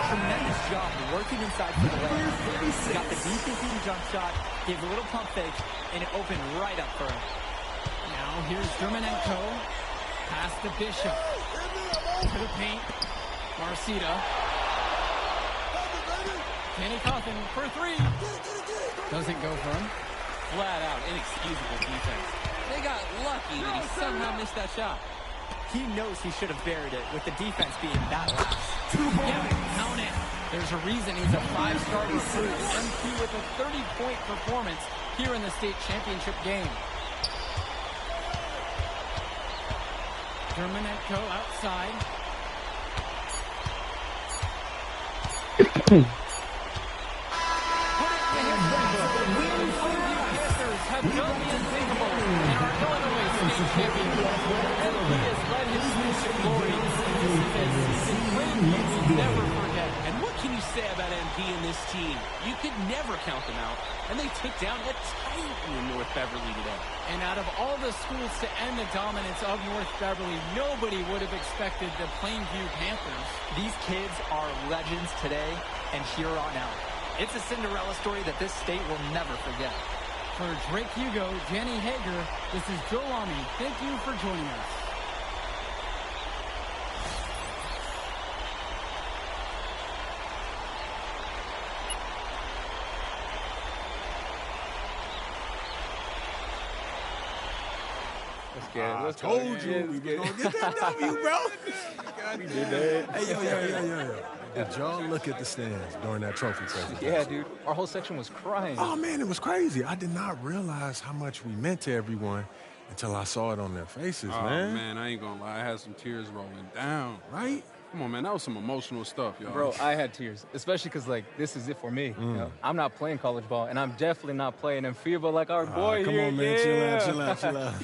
Tremendous job working inside for the layup. Got the deep jump shot, gave a little pump fake, and it opened right up for him. Now here's Dermonenko. Pass to Bishop. To the paint. Marcita. Kenny Coffin for 3. Doesn't go for him. Flat out inexcusable defense. They got lucky that he somehow missed that shot. He knows he should have buried it with the defense being that lax. Yeah, count it. There's a reason he's a 5-star recruit. MP with a 30-point performance here in the state championship game. Dermonenko outside. Have done the unthinkable and are Illinois state champions. MP has led his schools to glory. It's a great you will never forget. And what can you say about MP and this team? You could never count them out. And they took down a Titan in North Beverly today. And out of all the schools to end the dominance of North Beverly, nobody would have expected the Plainview Panthers. These kids are legends today and here on out. It's a Cinderella story that this state will never forget. For Drake Hugo, Jenny Hager, this is Joe Lamy. Thank you for joining us. Let's get it. Let's told you we were going to get that W, bro. We did that. Hey, yo. Did y'all look at the stands during that trophy presentation? Yeah, dude. Our whole section was crying. Oh, man, it was crazy. I did not realize how much we meant to everyone until I saw it on their faces, man. Oh, man, I ain't gonna lie. I had some tears rolling down. Right? Come on, man. That was some emotional stuff, y'all. Bro, I had tears, especially because, like, this is it for me. You know? I'm not playing college ball, and I'm definitely not playing in FIBA like our boy come here. on, man. Chill out.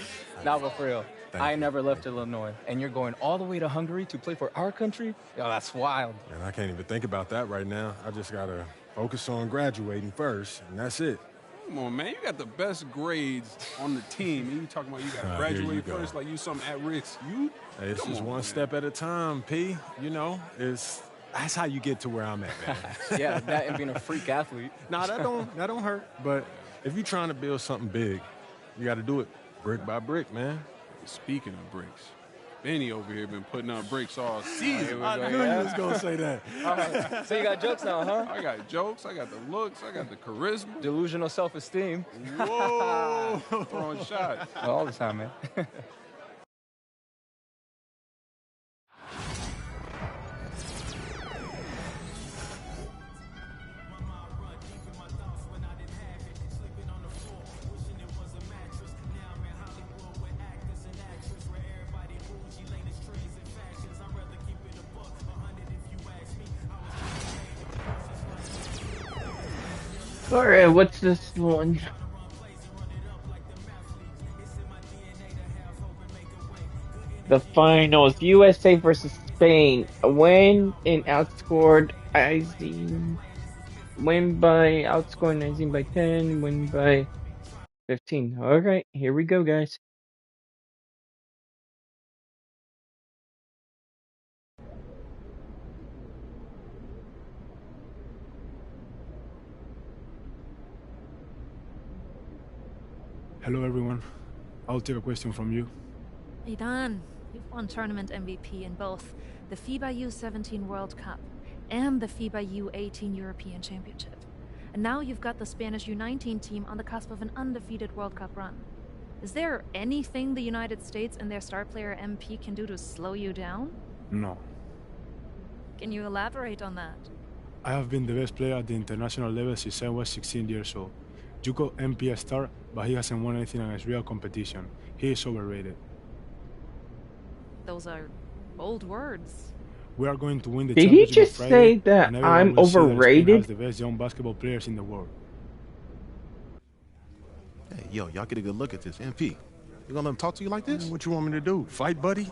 Nah, but for real. Thank I you. never left Illinois, and you're going all the way to Hungary to play for our country? Yo, that's wild. And I can't even think about that right now. I just got to focus on graduating first, and that's it. Come on, man. You got the best grades on the team, and you talking about you got to Here you graduate go. first like you something at risk. Hey, it's Come just on, one man. step at a time, P. You know, that's how you get to where I'm at, man. Yeah, that and being a freak athlete. Nah, that don't hurt. But if you're trying to build something big, you got to do it brick by brick, man. Speaking of bricks, Benny over here been putting up bricks all season. I knew you was gonna say that. All right. So you got jokes now, huh? I got jokes, I got the looks, I got the charisma. Delusional self-esteem. Whoa! Throwing shots. All the time, man. Alright, what's this one? The finals, USA versus Spain. A win and outscored Izing. Outscoring Izing by 10, win by 15. Alright, here we go, guys. Hello everyone. I'll take a question from you. Hey Dan, you've won tournament MVP in both the FIBA U17 World Cup and the FIBA U18 European Championship. And now you've got the Spanish U19 team on the cusp of an undefeated World Cup run. Is there anything the United States and their star player MP can do to slow you down? No. Can you elaborate on that? I have been the best player at the international level since I was 16 years old. You call MP a star, but he hasn't won anything against real competition. He is overrated. Those are bold words. We are going to win the Did he championship just on Friday, say that and everyone I'm will see that Spain overrated? has the best young basketball players in the world. Hey, yo, y'all get a good look at this. MP, You gonna let him talk to you like this? What you want me to do? Fight, buddy?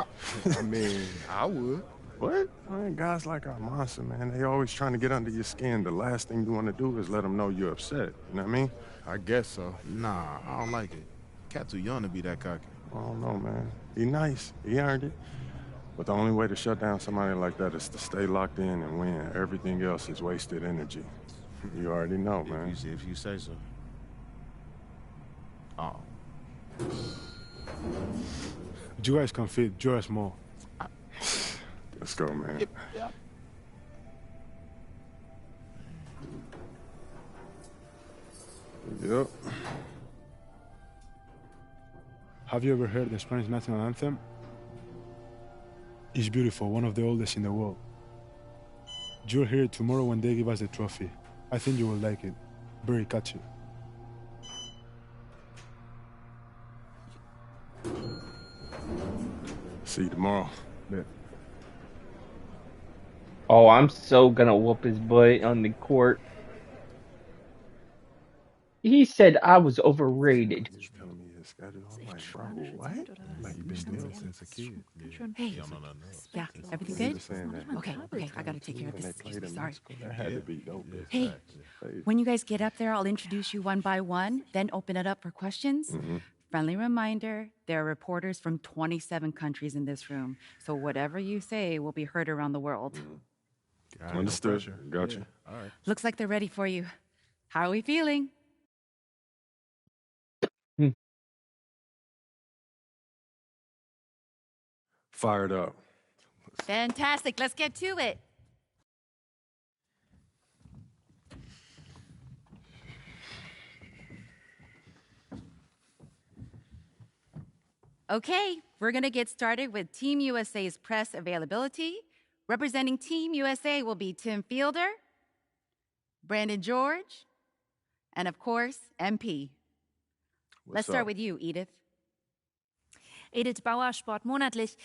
I mean, I would. What? Man, guys like Almanza, man, they always trying to get under your skin. The last thing you want to do is let them know you're upset. You know what I mean? I guess so. Nah, I don't like it. Cat too young to be that cocky. I don't know, man. He nice. He earned it. But the only way to shut down somebody like that is to stay locked in and win. Everything else is wasted energy. You already know, man. If you say so. Oh. You guys can fit Joe more. Let's go, man. Yep. Yep. Have you ever heard the Spanish national anthem? It's beautiful, one of the oldest in the world. You'll hear it tomorrow when they give us the trophy. I think you will like it. Very catchy. See you tomorrow. Yeah. Oh, I'm so gonna whoop his butt on the court. He said I was overrated. Like you've been doing since a kid. Hey. Yeah, everything good? Okay, I gotta take care of this. Excuse me, sorry. That had to be dope. Hey, when you guys get up there, I'll introduce you one by one, then open it up for questions. Friendly reminder, there are reporters from 27 countries in this room, so whatever you say will be heard around the world. Understood. Gotcha. All right. Looks like they're ready for you. How are we feeling? Fired up. Fantastic. Let's get to it. Okay, we're going to get started with Team USA's press availability. Representing Team USA will be Tim Fielder, Brandon George, and of course, MP. Let's start with you, Edith. Edith Bauer, Sport Monatlich.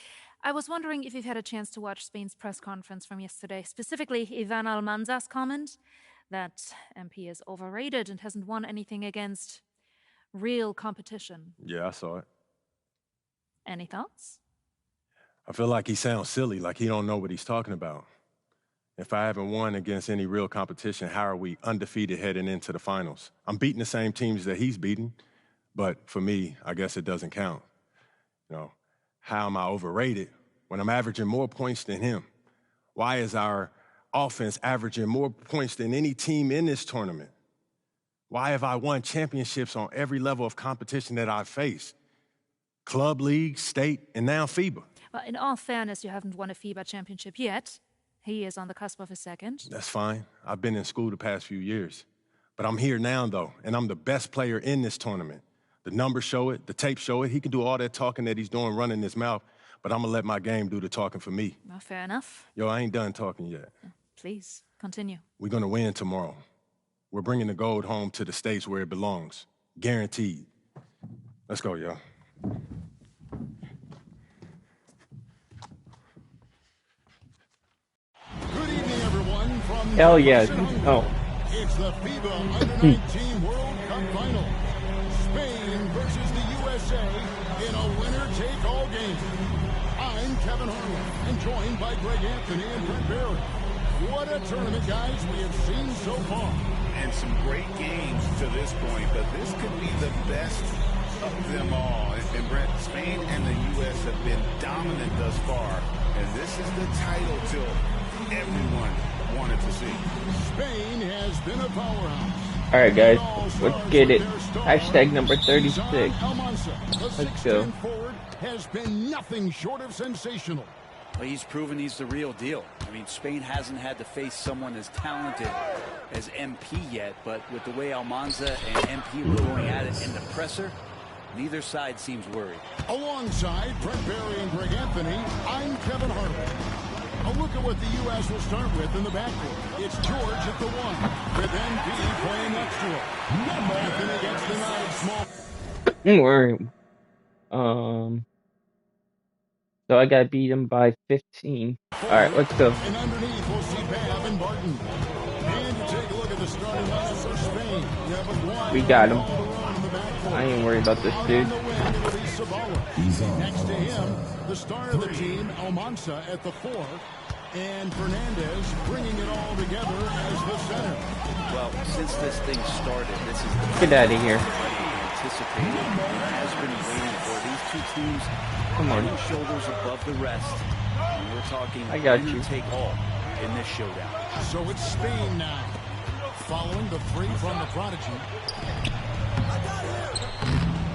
I was wondering if you've had a chance to watch Spain's press conference from yesterday, specifically Ivan Almanza's comment that MP is overrated and hasn't won anything against real competition. Yeah, I saw it. Any thoughts? I feel like he sounds silly, like he don't know what he's talking about. If I haven't won against any real competition, how are we undefeated heading into the finals? I'm beating the same teams that he's beating, but for me, I guess it doesn't count. You know, how am I overrated when I'm averaging more points than him? Why is our offense averaging more points than any team in this tournament? Why have I won championships on every level of competition that I've faced? Club, league, state, and now FIBA. Well, in all fairness, you haven't won a FIBA championship yet. He is on the cusp of a second. That's fine. I've been in school the past few years. But I'm here now, though, and I'm the best player in this tournament. The numbers show it, the tape show it. He can do all that talking that he's doing, running his mouth, but I'm gonna let my game do the talking for me. Well, fair enough. Yo, I ain't done talking yet. Please, continue. We're gonna win tomorrow. We're bringing the gold home to the States where it belongs. Guaranteed. Let's go, y'all. Good evening, everyone. From Hell yeah. Oh. It's the FIBA Under-19 World Cup Final. Spain versus the USA in a winner-take-all game. I'm Kevin Harlan, and joined by Greg Anthony and Brent Barry. What a tournament, guys, we have seen so far. And some great games to this point, but this could be the best of them all. And Brent, Spain and the U.S. have been dominant thus far, and this is the title tilt everyone wanted to see. Spain has been a powerhouse. All right, guys, let's get it. Hashtag number 36. Let's go. Forward has been nothing short of sensational. Well, he's proven he's the real deal. I mean, Spain hasn't had to face someone as talented as MP yet, but with the way Almanza and MP were going at it in the presser, neither side seems worried. Alongside Brent Barry and Greg Anthony, I'm Kevin Harlan. A look at what the U.S. will start with in the backcourt. It's George at the 1, with MP playing next to him. Anthony gets denied small. Don't worry. So I got beat him by 15. All right, let's go. And underneath, we'll see Babb and Barton. And you take a look at the starting lineup for Spain. We got him. I ain't worried about this dude. the baller. Next to him, the star of the team, Almanza at the 4. And Fernandez bringing it all together as the center. Well, since this thing started, this is the Get out of here. anticipated, has been waiting for. These two teams Come on. head and shoulders above the rest. And we're talking I got winner you. take all in this showdown. So it's Spain now, following the three from the prodigy.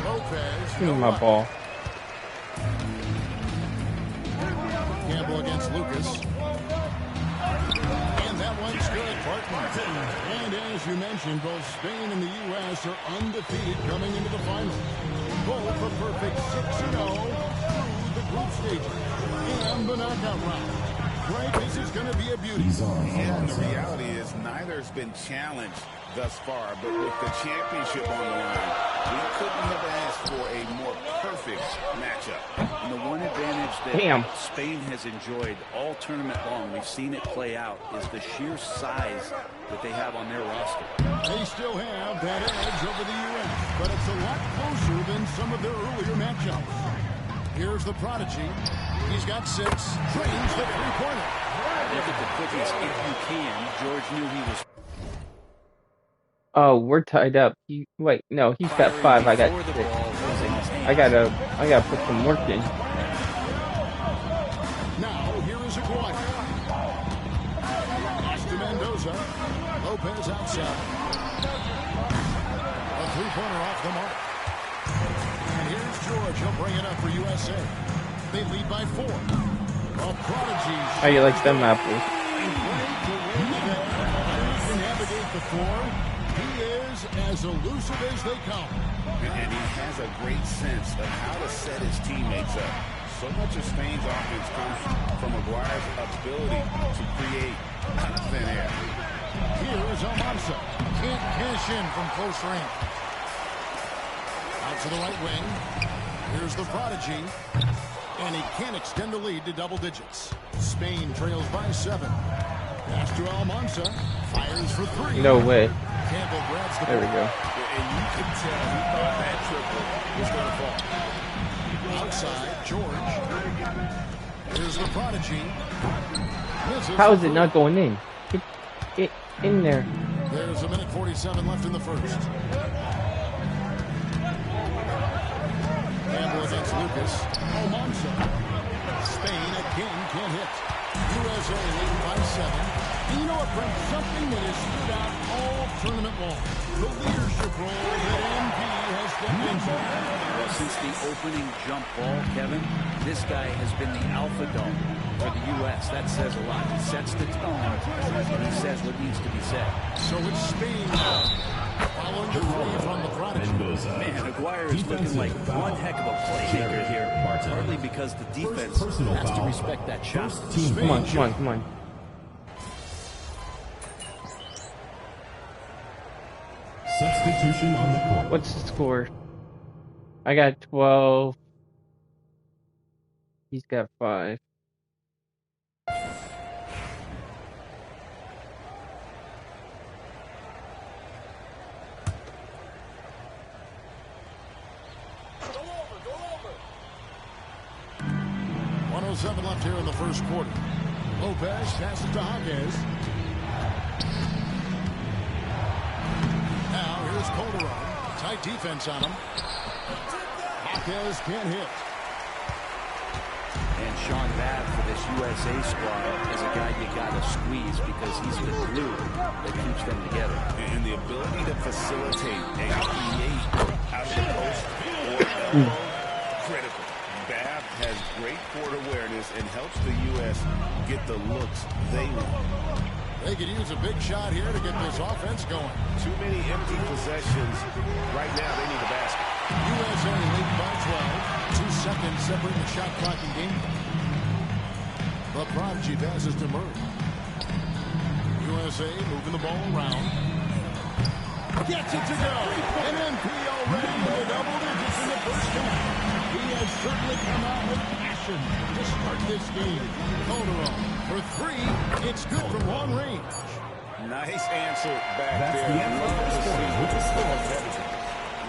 Lopez. Give me my ball. Campbell against Lucas. And that one's good. Barton. And as you mentioned, both Spain and the U.S. are undefeated coming into the final. Both a perfect 6-0 through the group stage and the knockout round. Right, this is going to be a beauty. Yeah, and the reality is neither has been challenged thus far, but with the championship on the line, we couldn't have asked for a more perfect matchup. And the one advantage that Spain has enjoyed all tournament long, we've seen it play out, is the sheer size that they have on their roster. They still have that edge over the U.S., but it's a lot closer than some of their earlier matchups. Here's the prodigy. He's got 6. Trains the three-pointer. Look at the quickness if you can. George knew he was. Oh, we're tied up. Wait, no, he's got 5. I got 6. I gotta put some work in. Now here is Aguirre. Pass to Mendoza. Lopez outside. A three-pointer off the mark. And here's George. He'll bring it up for USA. They lead by 4. A prodigy. How you like them apples? To navigate the floor. He is as elusive as they come. And he has a great sense of how to set his teammates up. So much of Spain's offense comes from Aguirre's ability to create out of thin air. Here is Almanza. Can't cash in from close range. Out to the right wing. Here's the prodigy. And he can't extend the lead to double digits. Spain trails by 7. Pass to Almanza. Fires for 3. No way. Campbell grabs the There we ball. go. And you could tell he thought that triple was going to fall. Outside, George. Here's the prodigy. Misses. How is it not going in? Get in there. There's a minute 47 left in the first. Campbell against Lucas. Almanza. Spain again can't hit. USA leading by 7. And you know what, Brent? Something that has stood out all tournament long. The leadership role that MP has stepped into. Well, since the opening jump ball, Kevin, this guy has been the alpha dog for the U.S. That says a lot. He sets the tone, and he says what needs to be said. So it's Spain now. Following the three from the prodigy. Man, Aguirre is looking like one heck of a playmaker here. Partly because the defense has to respect that shot. Come on, come on, come on. Substitution on the court. What's the score? I got 12. He's got 5. .107 left here in the first quarter. Lopez passes to Hawkes. Now here's Calderon. Tight defense on him. Hawkes can't hit. And Sean Babb for this USA squad is a guy you got to squeeze because he's the glue that keeps them together. And the ability to facilitate and create out of the post or critical. Babb has great court awareness and helps the U.S. get the looks they want. They could use a big shot here to get this offense going. Too many empty possessions. Right now, they need a basket. USA lead by 12. 2 seconds separating the shot clock and game. The prodigy passes to Murray. USA moving the ball around. Gets it to go. And MP already in the double digits in the first half. He has certainly come out with passion to start this game. Calderon for 3. It's good from long range. Nice answer back That's there. the end of the score with the score.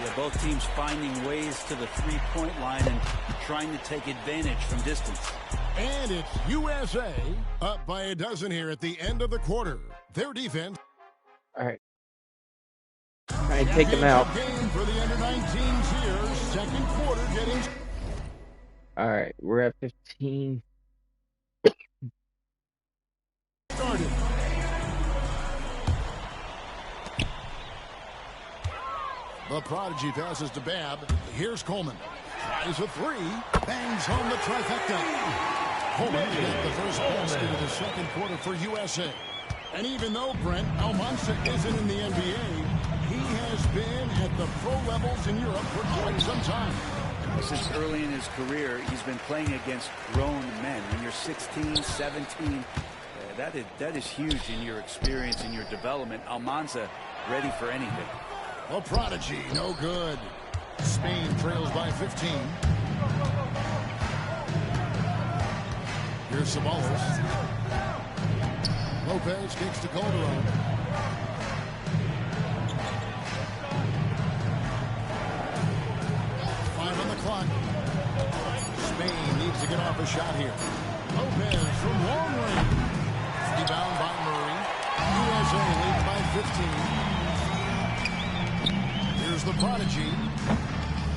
Yeah, Both teams finding ways to the three-point line and trying to take advantage from distance. And it's USA up by a dozen here at the end of the quarter. Their defense. All right. Trying to take him out. Game for the under-19s here. Second quarter getting. All right, we're at 15. Started. The Prodigy passes to Babb. Here's Coleman. Tries a three. Bangs home the trifecta. Coleman got the first basket of the second quarter for USA. And even though Brent Almanza isn't in the NBA, he has been at the pro levels in Europe for quite some time. Since early in his career, he's been playing against grown men. When you're 16, 17, that is huge in your experience, in your development. Almanza ready for anything. A Prodigy, no good. Spain trails by 15. Here's Ceballos. Lopez kicks to Calderon. On the clock. Spain needs to get off a shot here. Lopez from long range. Rebound by Murray. USA leads by 15. Here's the Prodigy.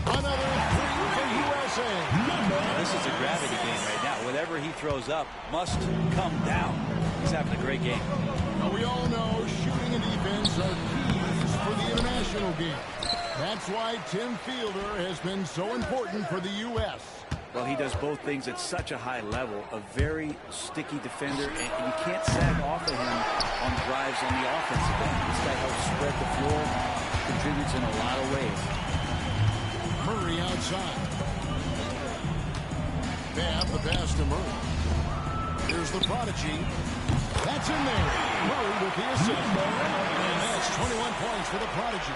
Another three for USA. This is a gravity game right now. Whatever he throws up must come down. He's having a great game. Now we all know shooting and defense are keys for the international game. That's why Tim Fielder has been so important for the U.S. Well, he does both things at such a high level. A very sticky defender, and you can't sag off of him on drives on the offensive end. This guy helps spread the floor, contributes in a lot of ways. Murray outside. Babb the pass to Murray. Here's the Prodigy. That's in there. Murray with the assist. And that's 21 points for the Prodigy.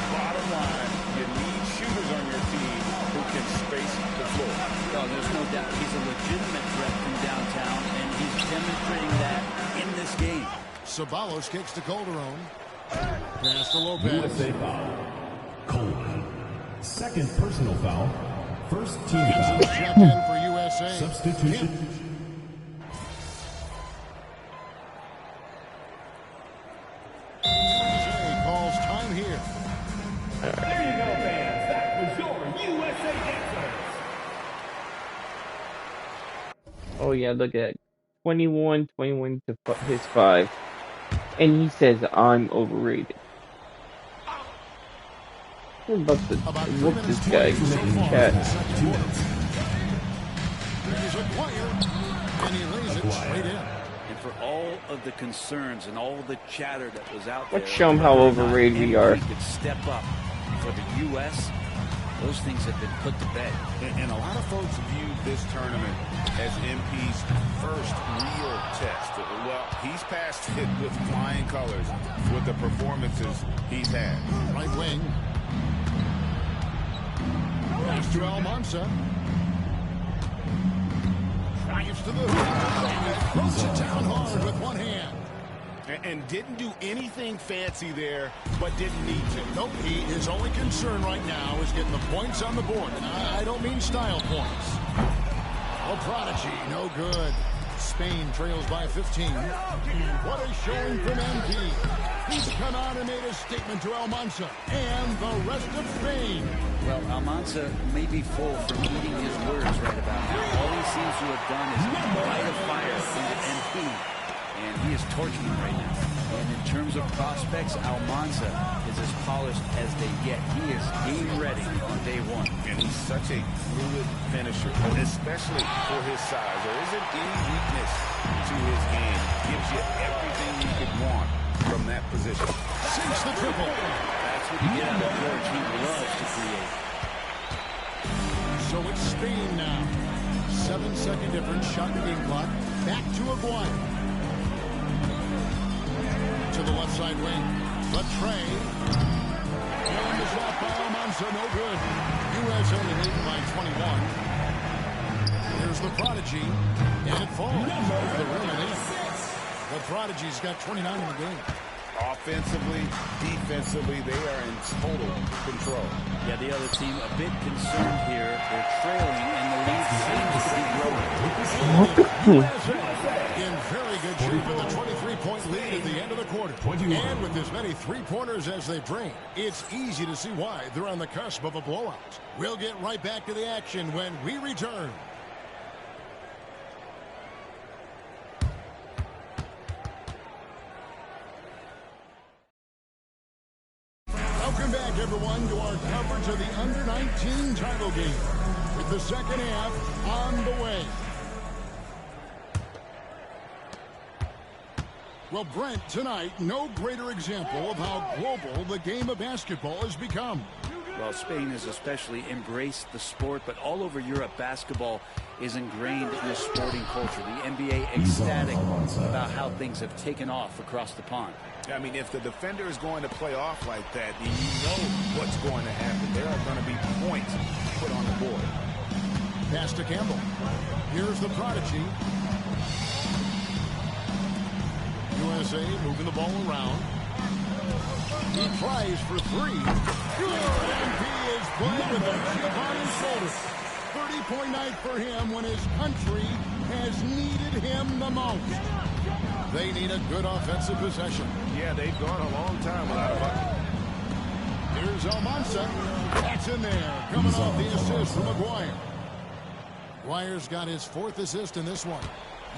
Bottom line, you need shooters on your team who can space the floor. Oh, there's no doubt he's a legitimate threat from downtown, and he's demonstrating that in this game. Ceballos kicks to Calderon. Pass to Lopez. USA foul. Coleman. Second personal foul. First team foul. Checked in for USA. Substitution. Calls time here. There you go, fans. That was your USA dancers. Oh yeah, look at that. 21 to his 5. And he says I'm overrated. I'm about to whoop this guy. Cat. And for all of the concerns and all the chatter that was out there, Let's show him how overrated we are. Could step up for the U.S. Those things have been put to bed. And a lot of folks viewed this tournament as MP's first real test. Well, he's passed it with flying colors with the performances he's had. Right wing. Pass to Almanza. Drives to the hoop. And he throws it down hard with one hand. And didn't do anything fancy there, but didn't need to. Nope, his only concern right now is getting the points on the board. And I don't mean style points. Oh, Prodigy, no good. Spain trails by 15. What a showing from MP. He's come out and made a statement to Almanza and the rest of Spain. Well, Almanza may be full from eating his words right about now. All he seems to have done is light a fire into MP. And he is torching him right now. And in terms of prospects, Almanza is as polished as they get. He is game ready on day one. And he's such a fluid finisher, especially for his size. There isn't any weakness to his game. Gives you everything you could want from that position. Sinks the triple. That's what you get out of George. He loves to create. So it's Spain now. 7-second difference, shot the game clock. Back to Aguirre. To the left side wing. Latre. And the shot by Almanza, no good. USA leading by 21. Here's the Prodigy. And it falls. The Prodigy's got 29 in the game. Offensively, defensively, they are in total control. Yeah, the other team a bit concerned here. They're trailing, and the lead seems to be growing. In very good shape with a 23-point lead at the end of the quarter. And with as many three-pointers as they bring, it's easy to see why they're on the cusp of a blowout. We'll get right back to the action when we return. Welcome back, everyone, to our coverage of the Under-19 title game, with the second half on the way. Well, Brent, tonight, no greater example of how global the game of basketball has become. Well, Spain has especially embraced the sport, but all over Europe, basketball is ingrained in the sporting culture. The NBA ecstatic about how things have taken off across the pond. I mean, if the defender is going to play off like that, then you know what's going to happen. There are going to be points put on the board. Pass to Campbell. Here's the prodigy. USA moving the ball around. He tries for three. Good. And he is playing with a chip on his shoulder. 30-point night for him when his country has needed him the most. They need a good offensive possession. Yeah, they've gone a long time without a bucket. Here's Almanza. That's in there. Coming off the assist from McGuire. McGuire's got his fourth assist in this one.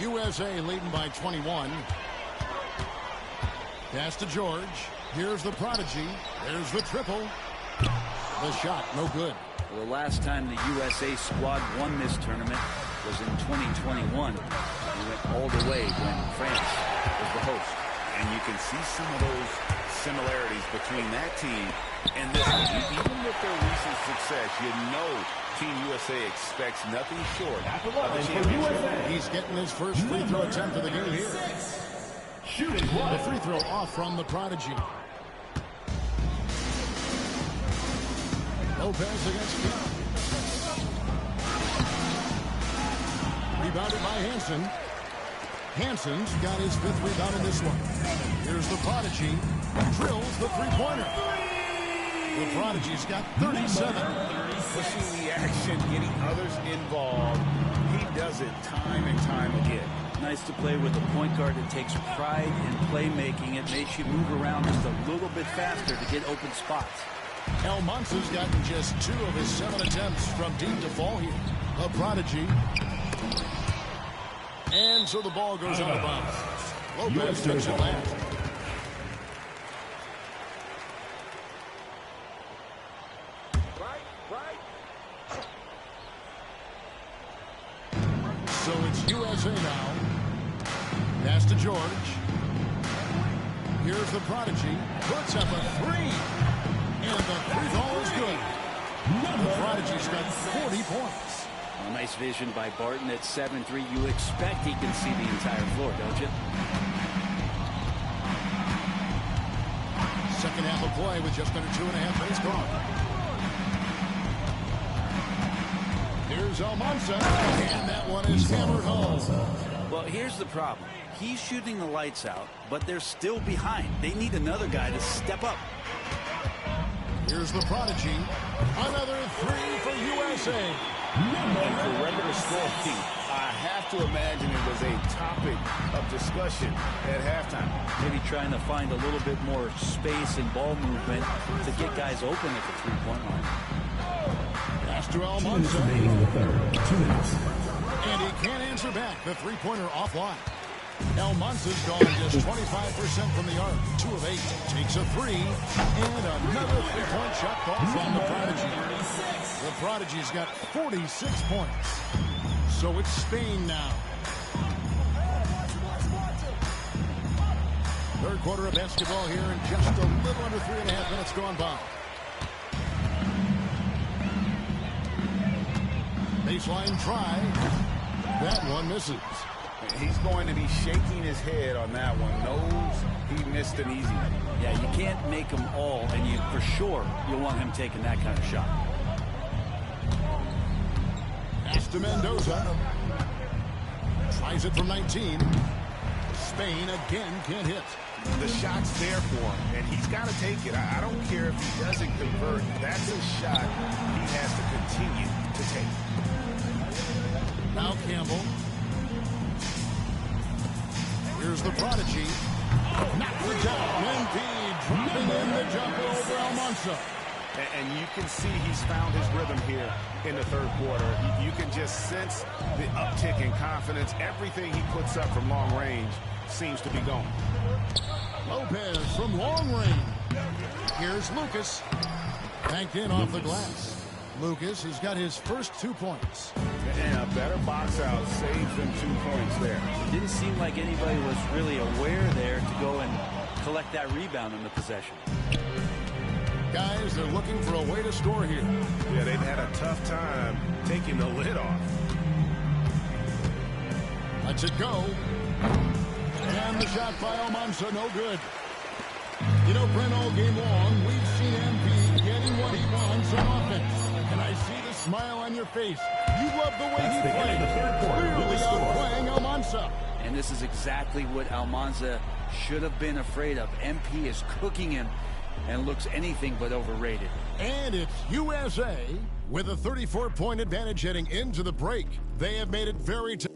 USA leading by 21. Pass to George. Here's the prodigy. There's the triple. The shot, no good. Well, the last time the USA squad won this tournament was in 2021. We went all the way when France was the host. And you can see some of those similarities between that team and this one. Even with their recent success, you know Team USA expects nothing short of the championship. He's getting his first free throw attempt of the game here. The free throw off from the prodigy. Lopez against Kim. Rebounded by Hansen. Hansen's got his fifth rebound in this one. Here's the prodigy. Drills the three-pointer. The prodigy's got 37. Pushing the action, getting others involved. He does it time and time again. Nice to play with a point guard that takes pride in playmaking. It makes you move around just a little bit faster to get open spots. Almanza's gotten just 2 of his 7 attempts from deep to fall here. A prodigy. And so the ball goes out of bounds. Lopez takes it last. So it's USA now. Pass to George. Here's the prodigy. Puts up a three. And the free throw is good. The prodigy's got 40 points. A nice vision by Barton at 7-3. You expect he can see the entire floor, don't you? Second half of play with just under 2.5 minutes gone. Here's Almanza. And that one is hammered home. Well, here's the problem. He's shooting the lights out, but they're still behind. They need another guy to step up. Here's the prodigy. Another three for USA. And for regular scoring, I have to imagine it was a topic of discussion at halftime. Maybe trying to find a little bit more space and ball movement to get guys open at the three-point line. Pass to Almanza. 2 minutes. And he can't answer back. The three-pointer offline. Almanza's gone just 25% from the arc. 2 of 8. Takes a three. And another three-point shot call from the prodigy. The prodigy's got 46 points. So it's Spain now. Third quarter of basketball here and just a little under 3.5 minutes gone by. Baseline try. That one misses. He's going to be shaking his head on that one. Knows he missed an easy one. Yeah, you can't make them all, and you for sure you'll want him taking that kind of shot. Pass to Mendoza. Tries it from 19. Spain again can't hit. The shot's there for him, and he's got to take it. I don't care if he doesn't convert. That's a shot he has to continue to take. Now Campbell. Here's the prodigy. Knocks it down. Indeed, dropping in the jumper over Almanza. And you can see he's found his rhythm here in the third quarter. You can just sense the uptick in confidence. Everything he puts up from long range seems to be going. Lopez from long range. Here's Lucas. Banked in off the glass. Lucas has got his first 2 points. And a better box out saves them 2 points there. It didn't seem like anybody was really aware there to go and collect that rebound in the possession. Guys, they're looking for a way to score here. Yeah, they've had a tough time taking the lid off. Lets it go. And the shot by Almanza, no good. You know, Brent, all game long, we've seen MP getting what he wants on offense. And I see the smile on your face. You love the way he plays. Clearly outplaying Almanza. And this is exactly what Almanza should have been afraid of. MP is cooking him and looks anything but overrated. And it's USA with a 34-point advantage heading into the break. They have made it very tough.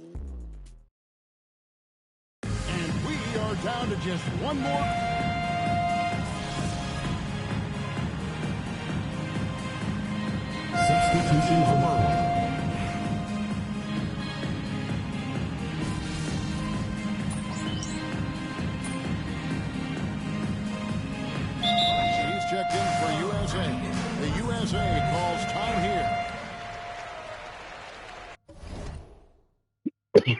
And we are down to just one more. Substitution for Merlin. She's checked in for USA. The USA calls time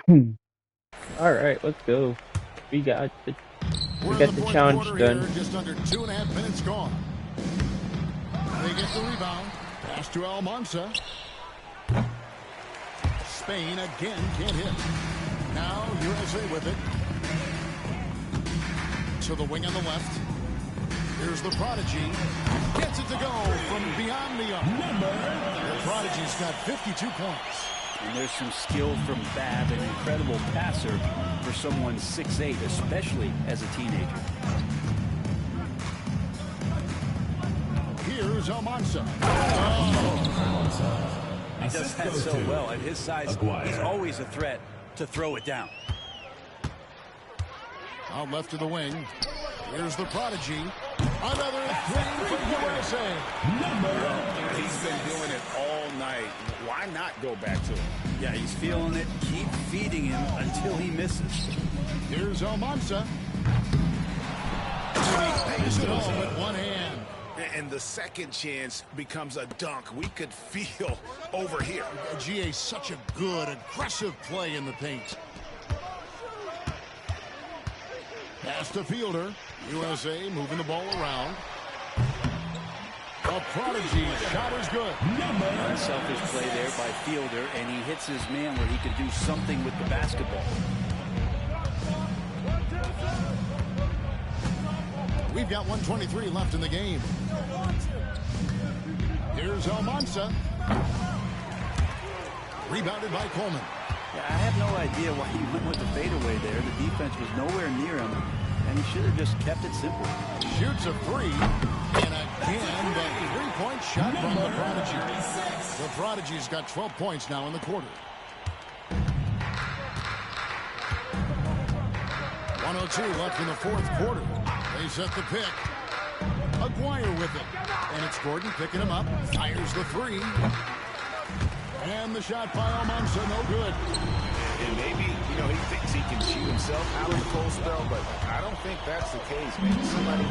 here. All right, let's go. We got the challenge done. Just under 2.5 minutes gone. They get the rebound. Pass to Almanza. Spain again can't hit. Now USA with it. To the wing on the left. Here's the prodigy. Gets it to go from beyond the arc. The prodigy's got 52 points. And there's some skill from Bab, an incredible passer for someone 6'8", especially as a teenager. Here's Almanza. He does that so well. At his size, he's always a threat to throw it down. Out left of the wing. Here's the prodigy. Another three for USA. He's been doing it all night. Why not go back to him? Yeah, he's feeling it. Keep feeding him until he misses. Here's Almanza. He pays it home with one hand. And the second chance becomes a dunk. We could feel over here. GA, such a good, aggressive play in the paint. Pass to Fielder. USA moving the ball around. A prodigy shot is good. Unselfish play there by Fielder, and he hits his man where he could do something with the basketball. We've got 1:23 left in the game. Here's Almanza. Rebounded by Coleman. Yeah, I have no idea why he went with the fadeaway there. The defense was nowhere near him, and he should have just kept it simple. Shoots a three, and again, the three-point shot from the Prodigy. The Prodigy's got 12 points now in the quarter. 1:02 left in the fourth quarter. They set the pick. Aguirre with it. And it's Gordon picking him up. Fires the three. And the shot by Almanza, no good. And maybe, he thinks he can shoot himself out of the cold spell, but I don't think that's the case. Maybe somebody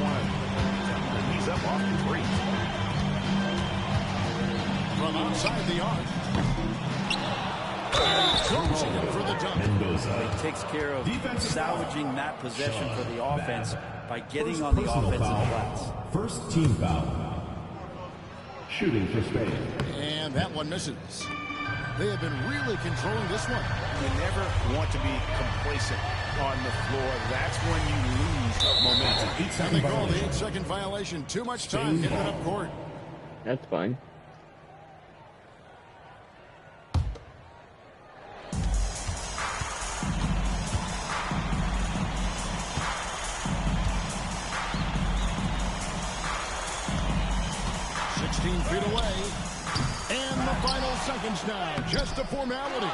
he's up off the three. From outside the arc. Closing it for the dunk. He takes care of salvaging that possession for the offense by getting on the offensive glass. First team foul. Shooting for Spain. And that one misses. They have been really controlling this one. You never want to be complacent on the floor. That's when you lose momentum. And they call the 8-second violation. Too much time getting it up court. That's fine. 16 feet away. And the final seconds now. Just a formality.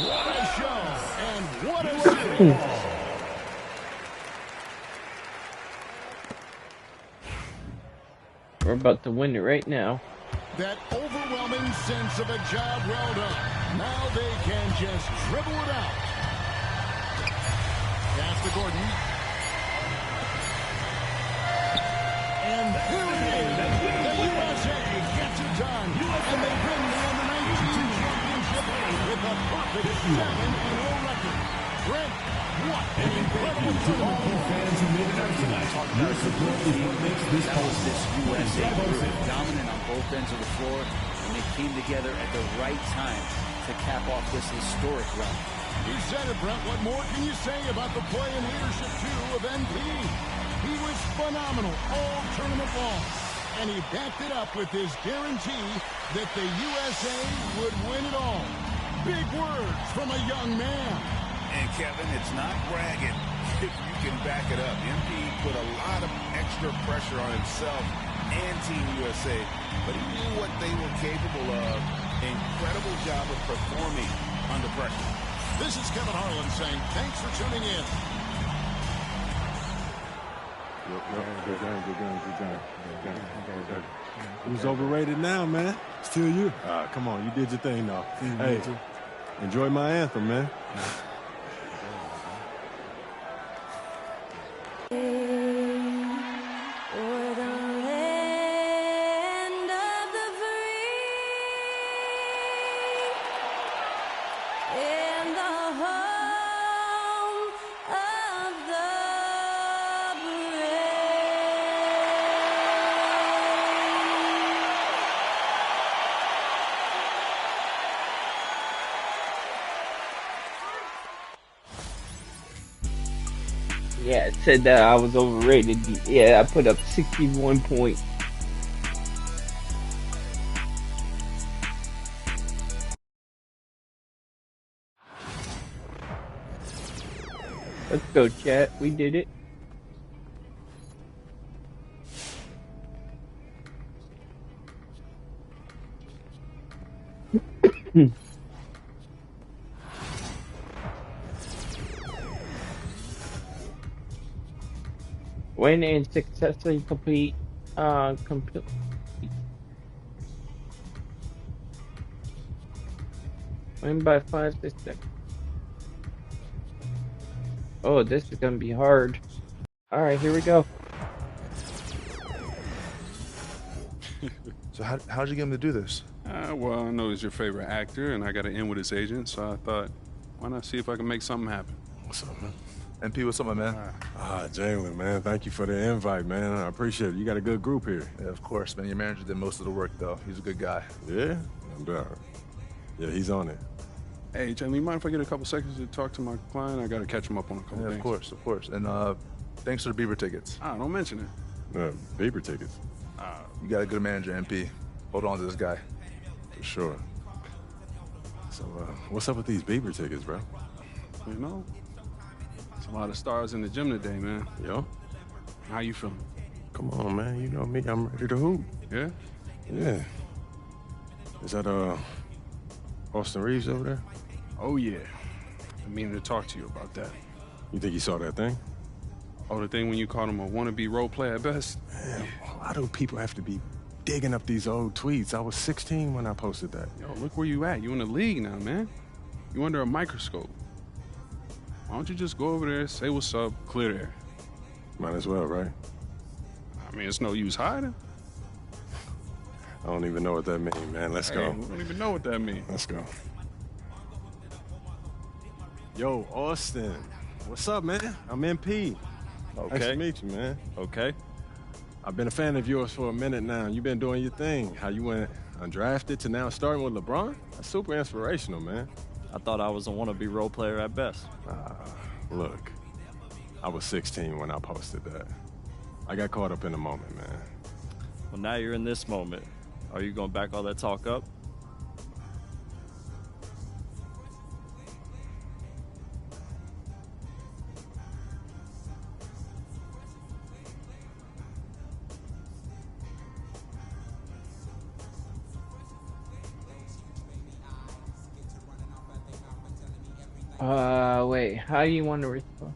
What a show. And what a series. We're about to win it right now. That overwhelming sense of a job well done. Now they can just dribble it out. Pass to Gordon. And here it is. The USA gets it done. And they win the Under-19 championship with a perfect 7-0 record. Brent, what an incredible tournament. Fans who made it out tonight. Your support is what makes this possible. This USA group dominant on both ends of the floor, and they came together at the right time to cap off this historic run. You said it, Brent. What more can you say about the play and leadership, too, of NP? He was phenomenal all tournament long, and he backed it up with his guarantee that the USA would win it all. Big words from a young man. And Kevin, it's not bragging if you can back it up. MP put a lot of extra pressure on himself and Team USA, but he knew what they were capable of. Incredible job of performing under pressure. This is Kevin Harlan saying thanks for tuning in. Who's overrated now, man? Still you. Come on, you did your thing, though. Hey, enjoy my anthem, man. Yeah, it said that I was overrated. Yeah, I put up 61 points. Let's go, chat. We did it. Win and successfully complete win by 5 to 6. Oh, this is gonna be hard. Alright, here we go. So how'd you get him to do this? Well, I know he's your favorite actor, and I got to end with his agent, so I thought, why not see if I can make something happen? What's up, man? MP, what's up, my man? Jalen, man, thank you for the invite, man. I appreciate it. You got a good group here. Yeah, of course, man. Your manager did most of the work, though. He's a good guy. Yeah? I'm down. Yeah, he's on it. Hey, Jalen, you mind if I get a couple seconds to talk to my client? I got to catch him up on a couple things. Of course. And thanks for the Bieber tickets. Don't mention it. Bieber tickets? You got a good manager, MP. Hold on to this guy. For sure. So, what's up with these Bieber tickets, bro? You know, it's a lot of stars in the gym today, man. Yo? How you feeling? Come on, man. You know me. I'm ready to hoop. Yeah? Yeah. Is that, Austin Reeves over there? Oh, yeah. I mean to talk to you about that. You think he saw that thing? Oh, the thing when you called him a wannabe role player at best? Man, why do people have to be digging up these old tweets? I was 16 when I posted that. Yo, look where you at. You in the league now, man. You under a microscope. Why don't you just go over there, say what's up, clear the air? Might as well, right? I mean, it's no use hiding. I don't even know what that means, man. Let's go. We don't even know what that means. Let's go. Yo, Austin. What's up, man? I'm MP. Okay. Nice to meet you, man. Okay. I've been a fan of yours for a minute now. You've been doing your thing. How you went undrafted to now starting with LeBron? That's super inspirational, man. I thought I was a wannabe role player at best. Look, I was 16 when I posted that. I got caught up in the moment, man. Well, now you're in this moment. Are you going to back all that talk up? Wait. How do you want to respond?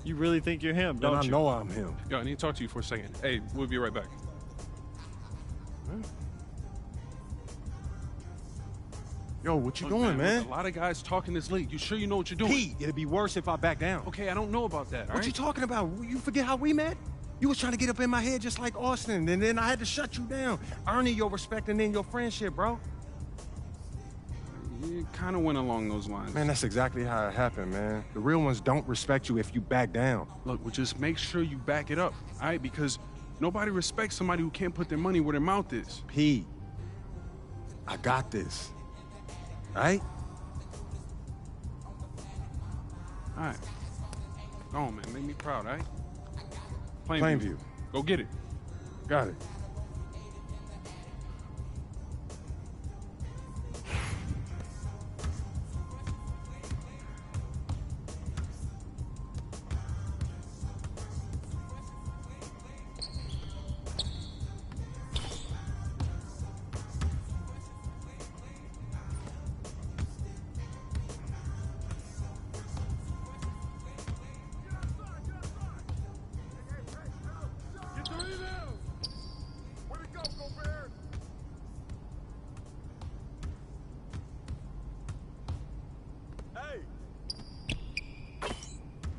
You really think you're him, don't Man, you? I know I'm him. Yo, I need to talk to you for a second. Hey, we'll be right back. Yo, what you Look, doing, man? look, a lot of guys talking this late. You sure you know what you're doing? Pete, it'd be worse if I back down. Okay, I don't know about that, all What right? you talking about? You forget how we met? You was trying to get up in my head just like Austin, and then I had to shut you down, earning your respect and then your friendship, bro. It kind of went along those lines. Man, that's exactly how it happened, man. The real ones don't respect you if you back down. Look, well, just make sure you back it up, all right? Because nobody respects somebody who can't put their money where their mouth is. Pete, I got this, right? All right. Go on, man. Make me proud, all right? Plainview. Go get it. Got it.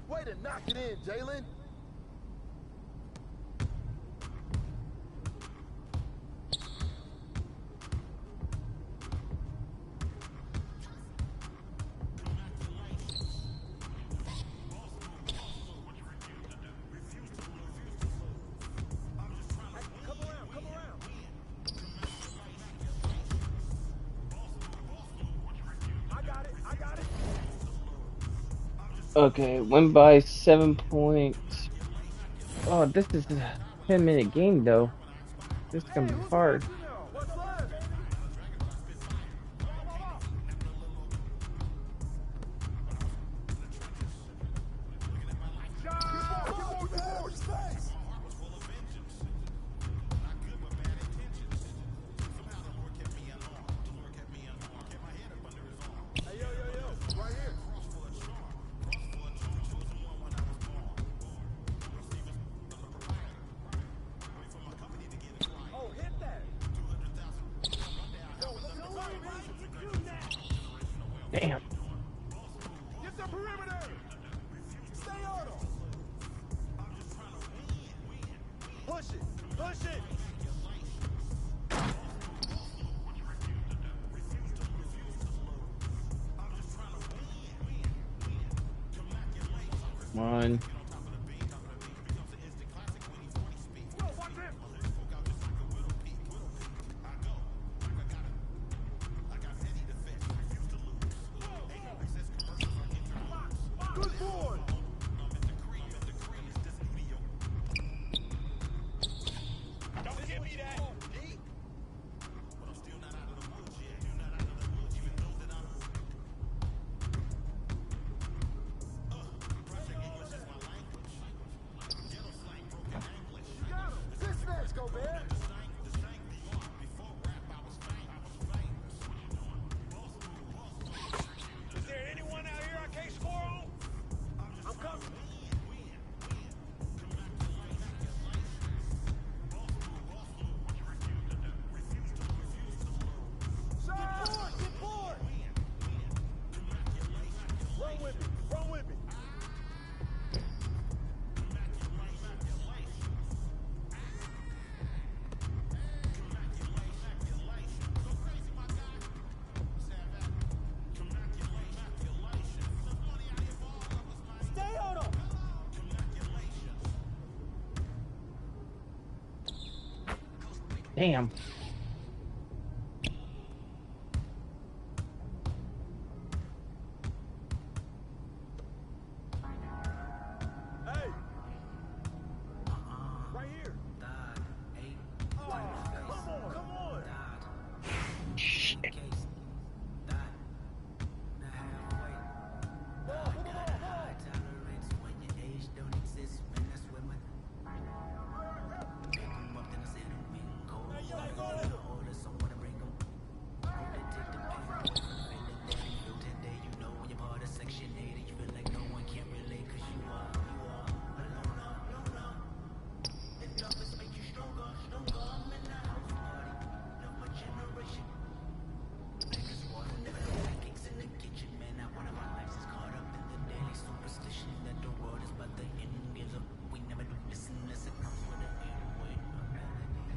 Way to knock it in, Jalen. Okay, win by 7 points. Oh, this is a 10-minute game, though. This is gonna be hard. Damn. Get the perimeter. Stay on him. Push it. Push it. Come on. Good boy. Don't give me that. This next, go, man. Is there anyone out here I can't score on? I'm coming. Get bored. Run with me. Run with me. Stay on him. Damn. Hey. Right here. Oh, come on. Shit.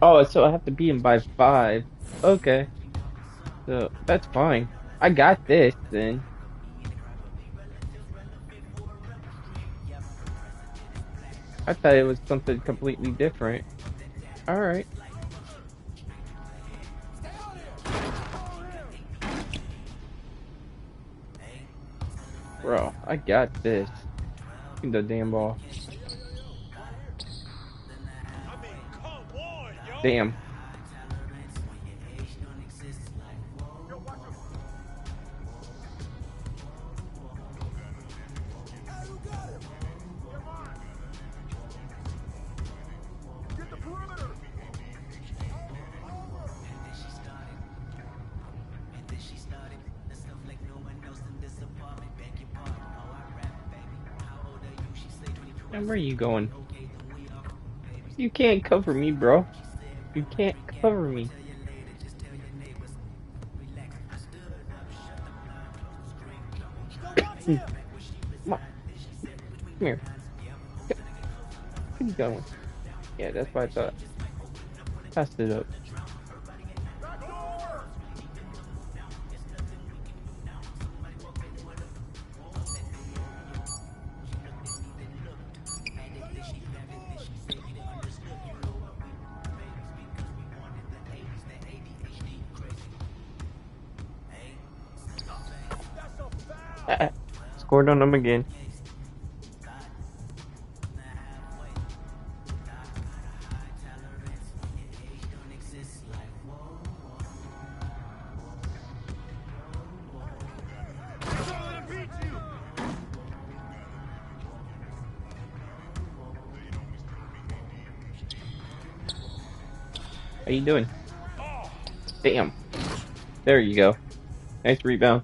Oh, so I have to beat him by 5. Okay. So, that's fine. I got this, then. I thought it was something completely different. Alright. Bro, I got this. Give me the damn ball. Damn. And where are you going? You can't cover me, bro. You can't cover me. Come on. Come here. Where you going? Yeah, that's what I thought. Pass it up. Scored on them again. How you doing? Damn. There you go. Nice rebound.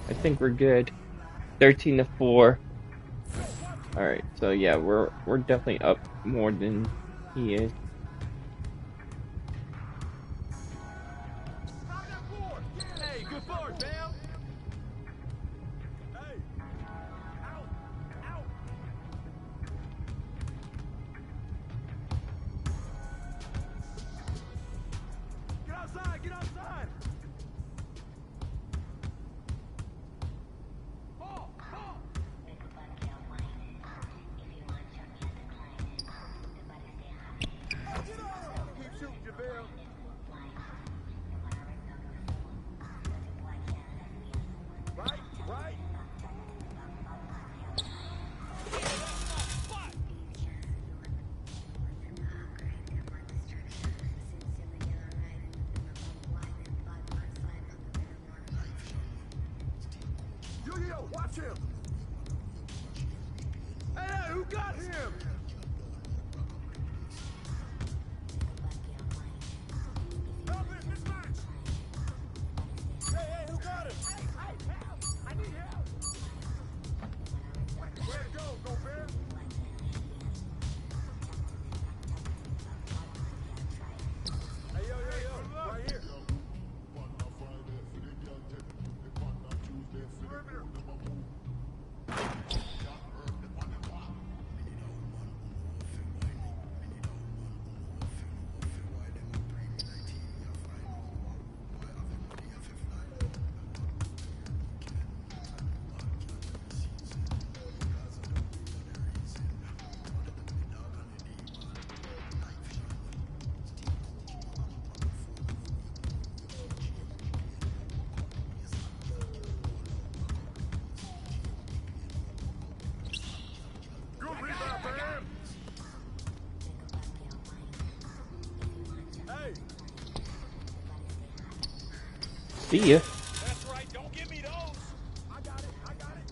I think we're good. 13-4. Alright, so yeah, we're definitely up more than he is. Hey, good forward, Bam. Hey. Out. Out. Get outside. Get outside. Ball. Ball. Keep shooting, JaVale. Right, right. Yo, watch him. Hey, who got him? Help him, mismatch. Hey, who got him? Hey, help. I need help. Where to go, Bear? Hey, yo, right here. See ya. That's right. Don't give me those. I got it. I got it.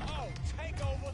Oh, take over.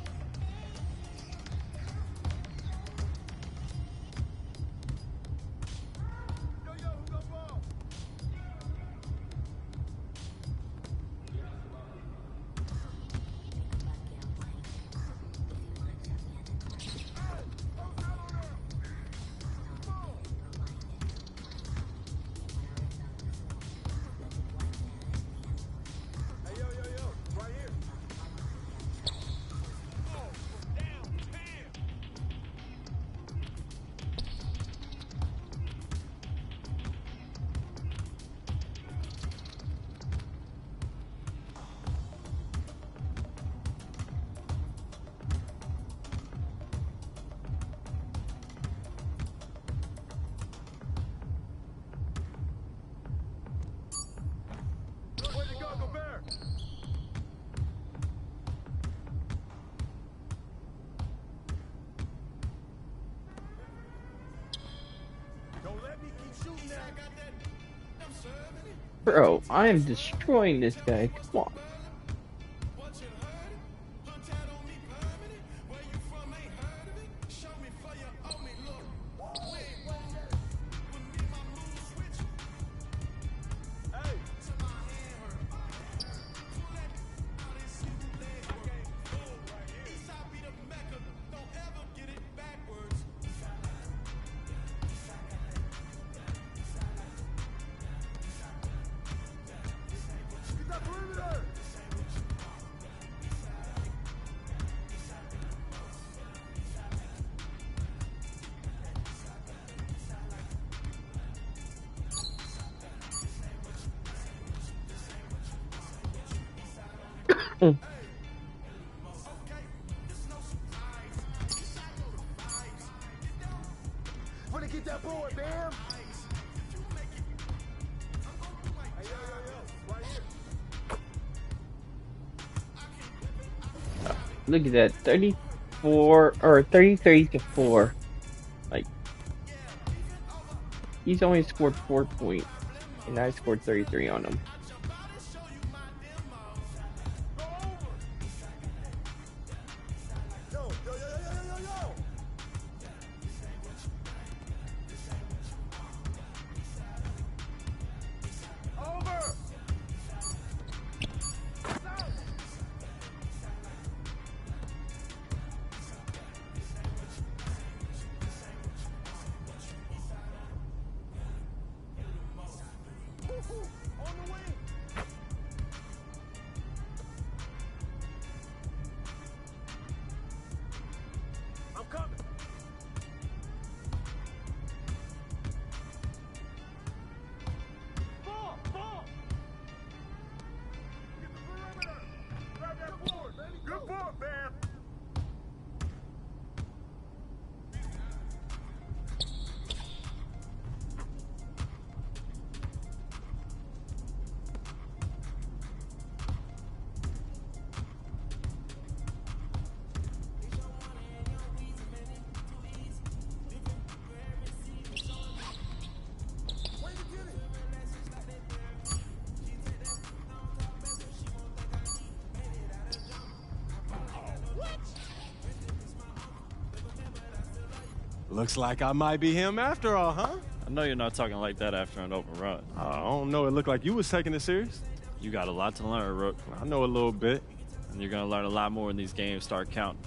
Bro, I am destroying this guy. Come on. Get that board, Bam! Look at that. 34 or 33 to 4. Like, he's only scored 4 points, and I scored 33 on him. Looks like I might be him after all, huh? I know you're not talking like that after an open run. I don't know. It looked like you was taking it serious. You got a lot to learn, Rook. I know a little bit. And you're going to learn a lot more when these games start counting.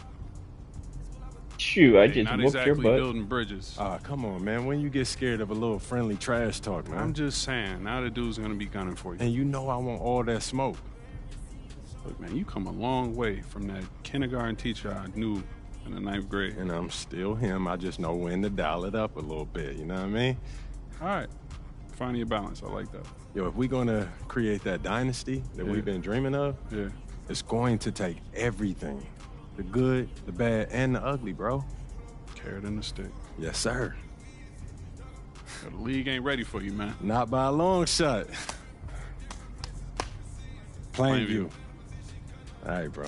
Shoot, I Hey, just not whooped exactly your butt. building bridges. Come on, man. When you get scared of a little friendly trash talk, man. I'm just saying, now the dude's gonna be gunning for you. And you know I want all that smoke. Look, man, you come a long way from that kindergarten teacher I knew in the 9th grade. And I'm still him. I just know when to dial it up a little bit. You know what I mean? All right. Finding your balance. I like that. Yo, if we're going to create that dynasty that we've been dreaming of, it's going to take everything. The good, the bad, and the ugly, bro. Carrot and the stick. Yes, sir. The league ain't ready for you, man. Not by a long shot. Plainview. All right, bro.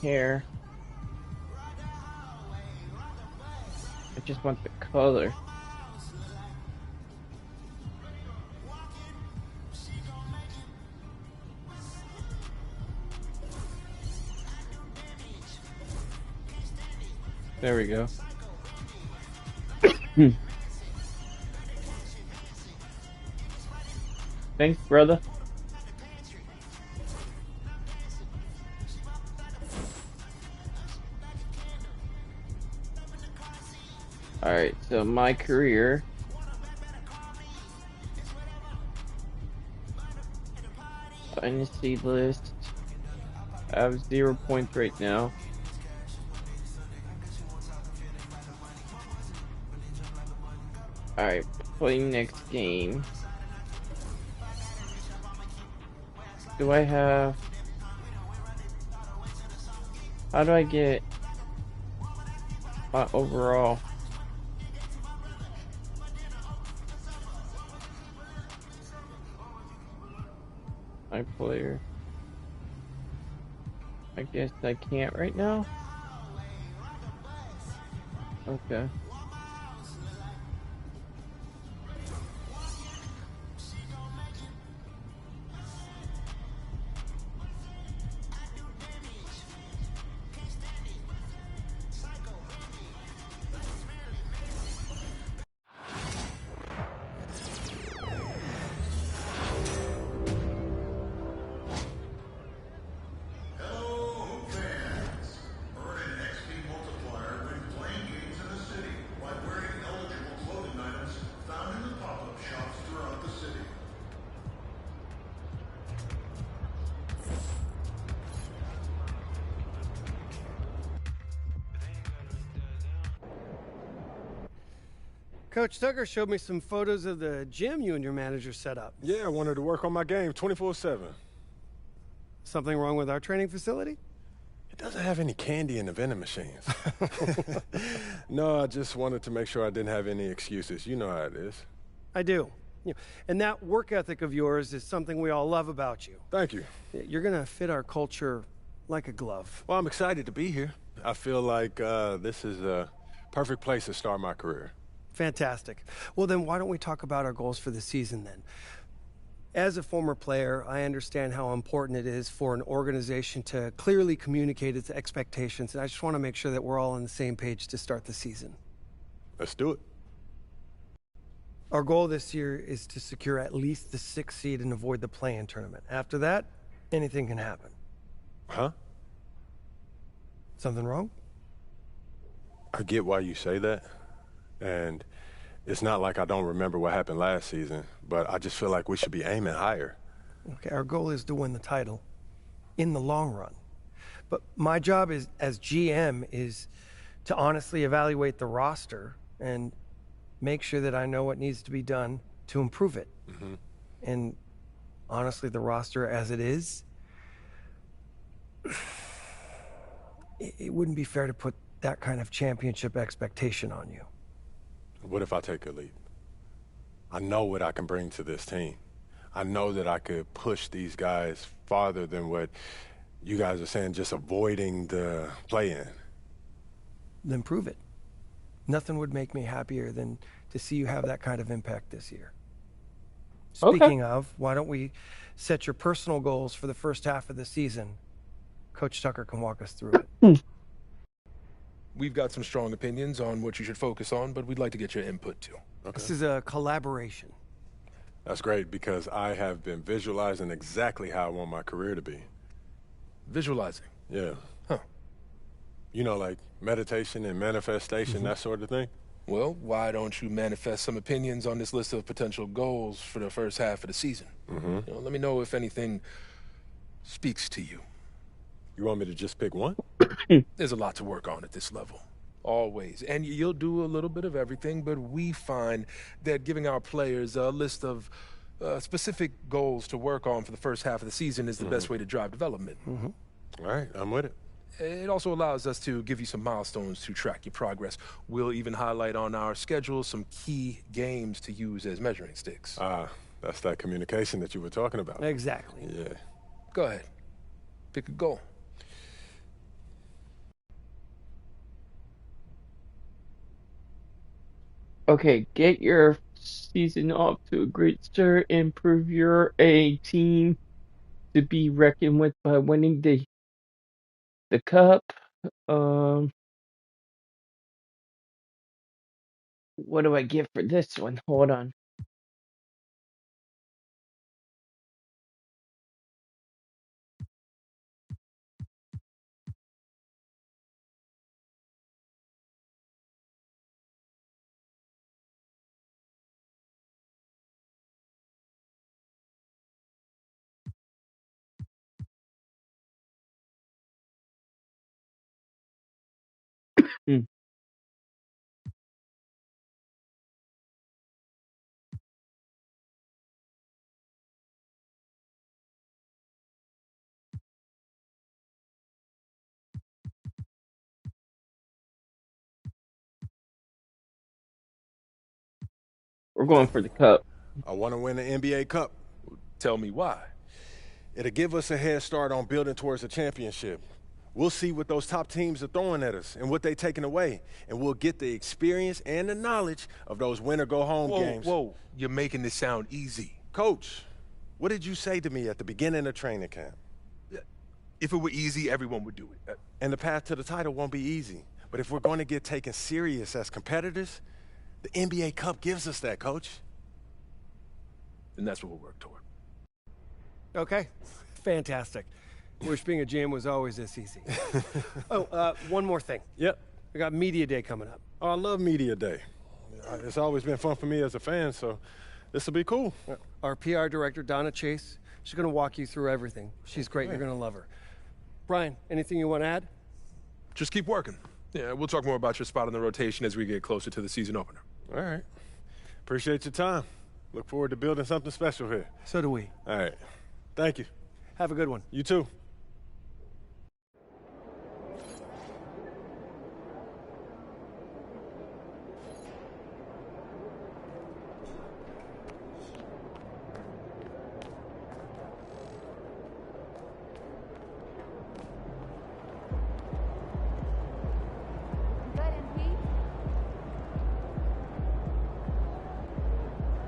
hair. I just want the color. There we go. Thanks, brother. Alright, so my career. Dynasty list. I have 0 points right now. Alright, playing next game. Do I have... How do I get my overall? My player. I guess I can't right now. Okay. Coach Tucker showed me some photos of the gym you and your manager set up. Yeah, I wanted to work on my game 24/7. Something wrong with our training facility? It doesn't have any candy in the vending machines. No, I just wanted to make sure I didn't have any excuses. You know how it is. I do. And that work ethic of yours is something we all love about you. Thank you. You're going to fit our culture like a glove. Well, I'm excited to be here. I feel like this is a perfect place to start my career. Fantastic. Well, then why don't we talk about our goals for the season then? As a former player, I understand how important it is for an organization to clearly communicate its expectations, and I just want to make sure that we're all on the same page to start the season. Let's do it. Our goal this year is to secure at least the 6th seed and avoid the play-in tournament. After that, anything can happen. Huh? Something wrong? I get why you say that. And it's not like I don't remember what happened last season, but I just feel like we should be aiming higher. Okay, our goal is to win the title in the long run. But my job is, as GM is to honestly evaluate the roster and make sure that I know what needs to be done to improve it. Mm-hmm. And honestly, the roster as it is, it wouldn't be fair to put that kind of championship expectation on you. What if I take a leap? I know what I can bring to this team. I know that I could push these guys farther than what you guys are saying, just avoiding the play-in. Then prove it. Nothing would make me happier than to see you have that kind of impact this year. Speaking of, why don't we set your personal goals for the first half of the season? Coach Tucker can walk us through it. We've got some strong opinions on what you should focus on, but we'd like to get your input too. Okay. This is a collaboration. That's great, because I have been visualizing exactly how I want my career to be. Visualizing? Yeah. Huh. You know, like meditation and manifestation, that sort of thing? Well, why don't you manifest some opinions on this list of potential goals for the first half of the season? Mm-hmm. You know, let me know if anything speaks to you. You want me to just pick one? There's a lot to work on at this level. Always. And you'll do a little bit of everything, but we find that giving our players a list of specific goals to work on for the first half of the season is the best way to drive development. All right, I'm with it. It also allows us to give you some milestones to track your progress. We'll even highlight on our schedule some key games to use as measuring sticks. That's that communication that you were talking about. Exactly. Yeah. Go ahead. Pick a goal. Okay, get your season off to a great start and prove you're a team to be reckoned with by winning the cup. What do I give for this one? Hold on. We're going for the cup. I want to win the NBA Cup. Tell me why. It'll give us a head start on building towards a championship. We'll see what those top teams are throwing at us and what they're taking away. And we'll get the experience and the knowledge of those win-or-go-home games. Whoa, you're making this sound easy. Coach, what did you say to me at the beginning of training camp? If it were easy, everyone would do it. And the path to the title won't be easy. But if we're going to get taken serious as competitors, the NBA Cup gives us that, Coach. And that's what we'll work toward. Okay, fantastic. Wish being a GM was always this easy. One more thing. Yep. We got Media Day coming up. Oh, I love Media Day. It's always been fun for me as a fan, so this will be cool. Our PR director, Donna Chase, she's going to walk you through everything. She's great. You're going to love her. Brian, anything you want to add? Just keep working. Yeah, we'll talk more about your spot in the rotation as we get closer to the season opener. All right. Appreciate your time. Look forward to building something special here. So do we. All right. Thank you. Have a good one. You too.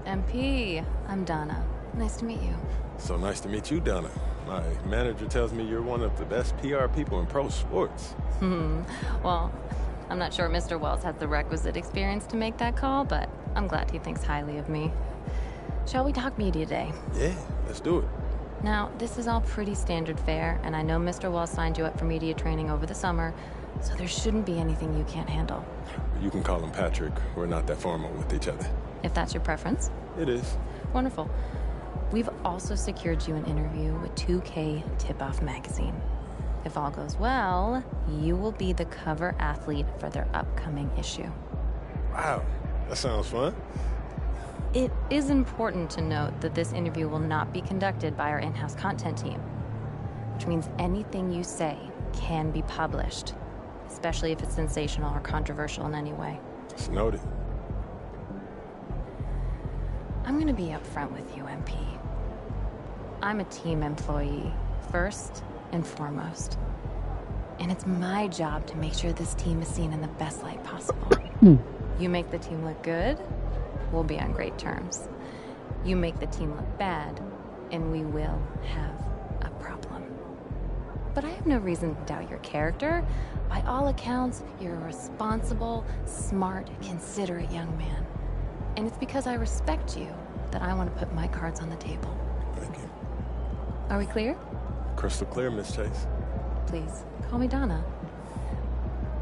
MP, I'm Donna. Nice to meet you. So nice to meet you, Donna. My manager tells me you're one of the best PR people in pro sports. Well, I'm not sure Mr. Wells has the requisite experience to make that call, but I'm glad he thinks highly of me. Shall we talk Media Day? Yeah, let's do it. Now, this is all pretty standard fare, and I know Mr. Wells signed you up for media training over the summer, so there shouldn't be anything you can't handle. You can call him Patrick. We're not that formal with each other. If that's your preference. It is. Wonderful. We've also secured you an interview with 2K Tip-Off magazine. If all goes well, you will be the cover athlete for their upcoming issue. Wow, that sounds fun. It is important to note that this interview will not be conducted by our in-house content team, which means anything you say can be published, especially if it's sensational or controversial in any way. It's noted. I'm gonna be upfront with you, MP. I'm a team employee, first and foremost. And it's my job to make sure this team is seen in the best light possible. You make the team look good, we'll be on great terms. You make the team look bad, and we will have a problem. But I have no reason to doubt your character. By all accounts, you're a responsible, smart, considerate young man. And it's because I respect you that I want to put my cards on the table. Thank you. Are we clear? Crystal clear, Miss Chase. Please, call me Donna.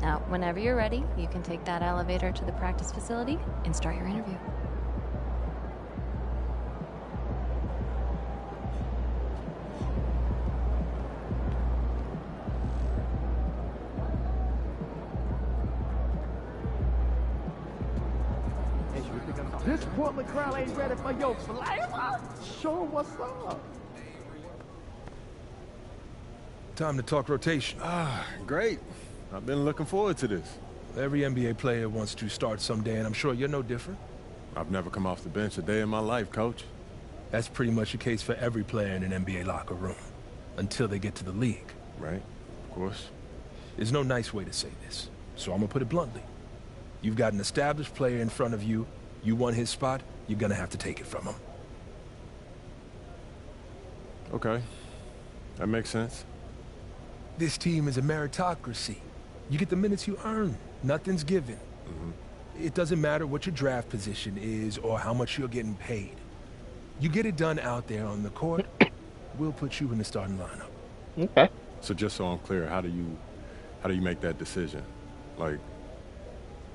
Now, whenever you're ready, you can take that elevator to the practice facility and start your interview. This Portland crowd ain't ready for your flavor. Show 'em what's up. Time to talk rotation. Great. I've been looking forward to this. Every NBA player wants to start someday, and I'm sure you're no different. I've never come off the bench a day in my life, Coach. That's pretty much the case for every player in an NBA locker room, until they get to the league. Right, of course. There's no nice way to say this, so I'm gonna put it bluntly. You've got an established player in front of you. You want his spot, you're gonna have to take it from him. Okay. That makes sense. This team is a meritocracy. You get the minutes you earn. Nothing's given. It doesn't matter what your draft position is or how much you're getting paid. You get it done out there on the court, we'll put you in the starting lineup. Okay. So just so I'm clear, how do you make that decision? Like,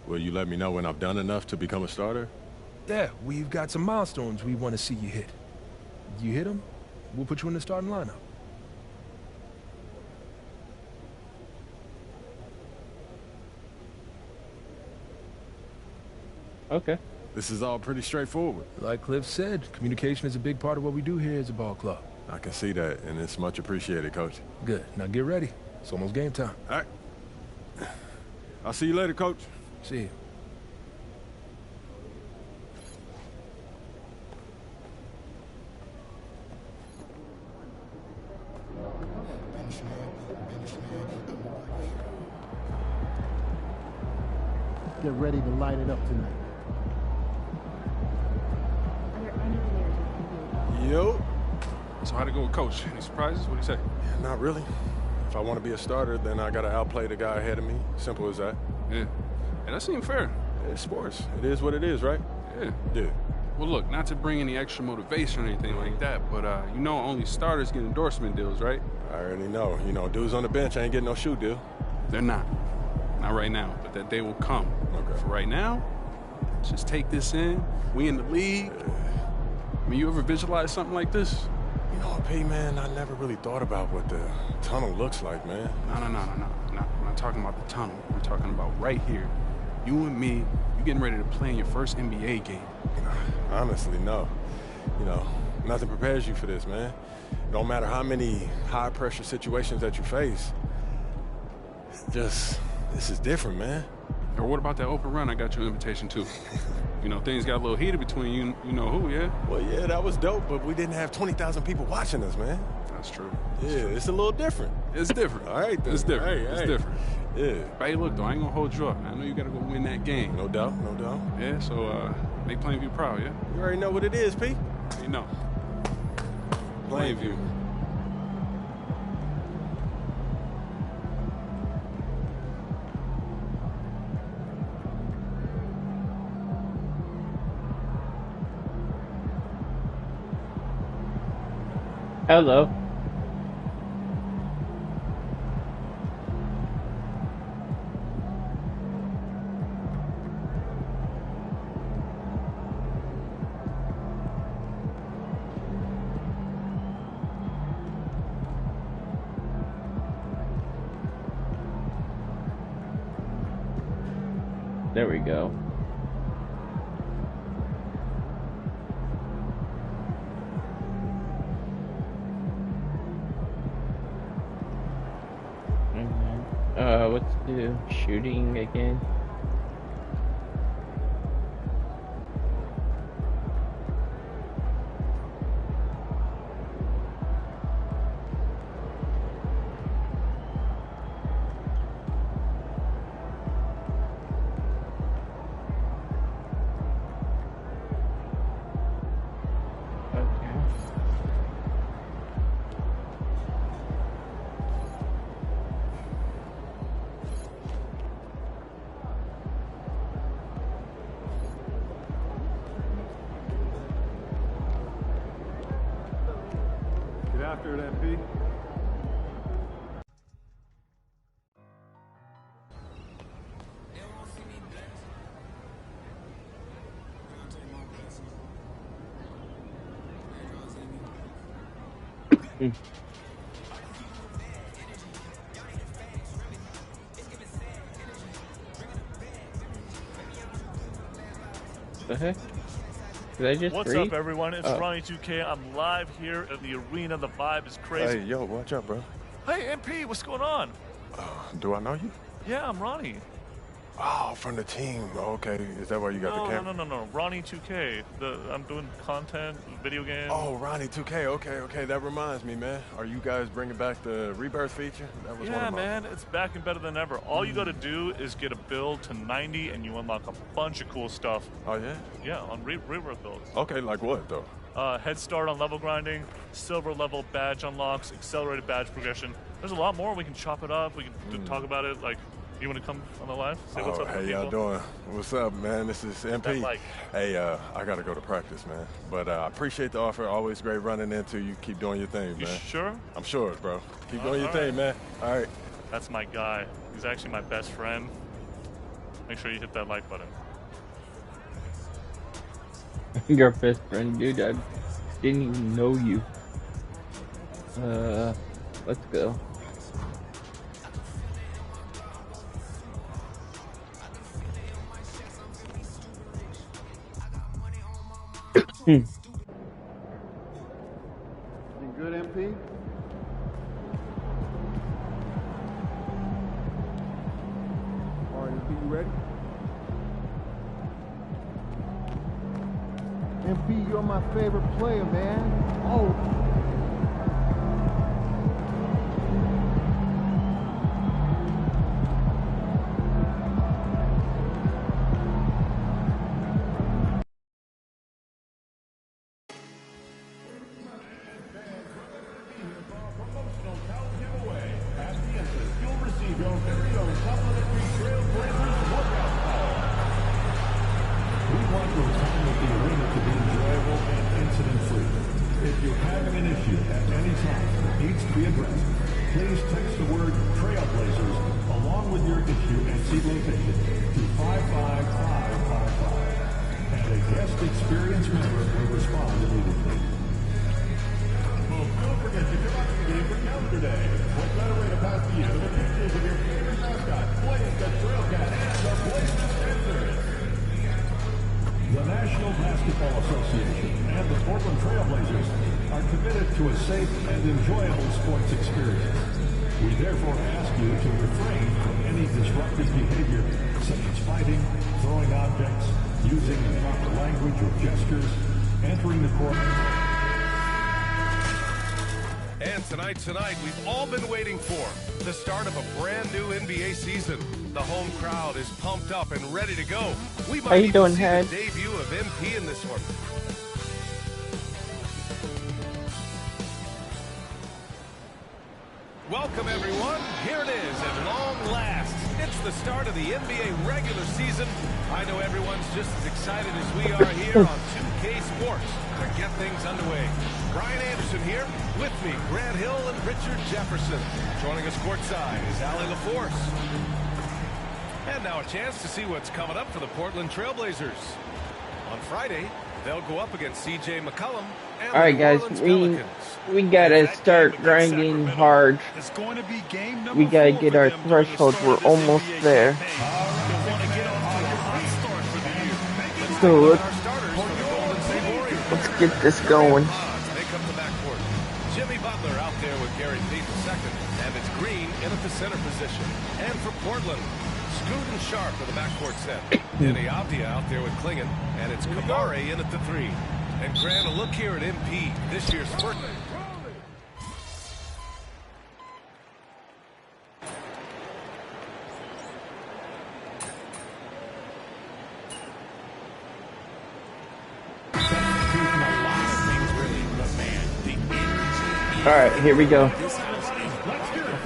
will you let me know when I've done enough to become a starter? Yeah, we've got some milestones we want to see you hit. You hit them, we'll put you in the starting lineup. Okay. This is all pretty straightforward. Like Cliff said, communication is a big part of what we do here as a ball club. I can see that, and it's much appreciated, Coach. Good. Now get ready. It's almost game time. All right. I'll see you later, Coach. See you. Get ready to light it up tonight. Yo. So how'd it go with Coach? Any surprises? What'd he say? Not really. If I want to be a starter, then I got to outplay the guy ahead of me. Simple as that. Yeah. And that seemed fair. It's sports. It is what it is, right? Yeah. Yeah. Well, look, not to bring any extra motivation or anything like that, but you know only starters get endorsement deals, right? I already know. You know, dudes on the bench ain't getting no shoe deal. They're not. Not right now, but that day will come. Okay. For right now, just take this in. We in the league. I mean, you ever visualize something like this? You know what, P, man, I never really thought about what the tunnel looks like, man. No. We're not talking about the tunnel. We're talking about right here. You and me, you getting ready to play in your first NBA game. Honestly, no. You know, nothing prepares you for this, man. No matter how many high-pressure situations that you face, this is different, man. Or what about that open run I got you an invitation to? You know, things got a little heated between you know who, yeah? Well, yeah, that was dope, but we didn't have 20,000 people watching us, man. That's true. It's a little different. It's different. All right, then. It's different. It's different. Yeah. But hey, look, though, I ain't gonna hold you up, man. I know you gotta go win that game. No doubt, no doubt. Yeah, so, make Plainview proud, yeah? You already know what it is, P. You know. Plainview. Hello. There we go. Let's do shooting again. After it, MP. The heck? Did I just What's read? up, everyone? It's Ronnie 2K. I'm live here in the arena. The vibe is crazy. Hey, yo, watch out, bro. Hey, MP, what's going on? Do I know you? Yeah, I'm Ronnie. Oh, from the team. Okay, is that why you got the camera? No. Ronnie 2K. I'm doing content, video game. Oh, Ronnie 2K. Okay. That reminds me, man. Are you guys bringing back the rebirth feature? That was one of my... man, it's back and better than ever. All you got to do is get a build to 90, and you unlock a bunch of cool stuff. Oh yeah. Yeah, on rebirth builds. Okay, like what though? Head start on level grinding, silver level badge unlocks, accelerated badge progression. There's a lot more. We can chop it up. We can talk about it. Like, you want to come on the live? Say what's up to hey, y'all doing? What's up, man? This is MP. Hey, I got to go to practice, man. But I appreciate the offer. Always great running into you. Keep doing your thing, man. You sure? I'm sure, bro. Keep doing your thing, man. All right. That's my guy. He's actually my best friend. Make sure you hit that like button. Your best friend, dude. I didn't even know you. Let's go. You good, MP? All right, MP, you ready? MP, you're my favorite player, man. Oh. Tonight, we've all been waiting for the start of a brand new NBA season. The home crowd is pumped up and ready to go. We might even see the debut of MP in this one. Welcome, everyone. Here it is at long last. It's the start of the NBA regular season. I know everyone's just as excited as we are here on 2K Sports to get things underway. Brian Anderson here. With me, Grant Hill and Richard Jefferson. Joining us courtside is Allie LaForce. And now a chance to see what's coming up for the Portland Trailblazers. On Friday, they'll go up against CJ McCollum and all right, guys, we gotta start grinding hard. We gotta get our threshold. We're almost there. So let's get this going. Jimmy Butler out there with Gary Payton second, and it's Green in at the center position. And for Portland, Scoot and Sharp are the backcourt set. Danny Avdia out there with Klingon, and it's Kamare in at the 3. And Grant, a look here at MP, this year's first. All right, here we go.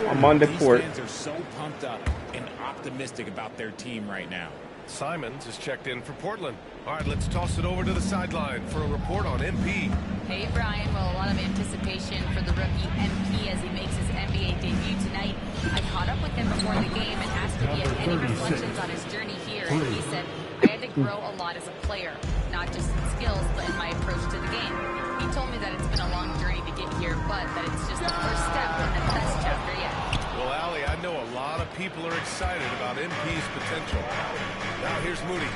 I'm on the court. These fans are so pumped up and optimistic about their team right now. Simons is checked in for Portland. All right, let's toss it over to the sideline for a report on MP. Hey, Brian. Well, a lot of anticipation for the rookie MP as he makes his NBA debut tonight. I caught up with him before the game and asked if he had any reflections on his journey here. And he said, I had to grow a lot as a player, not just in skills, but in my approach to the game. He told me that it's been a long journey to get here, but that it's just the first step in the best chapter yet. Well, Allie, I know a lot of people are excited about MP's potential. Now here's Moody.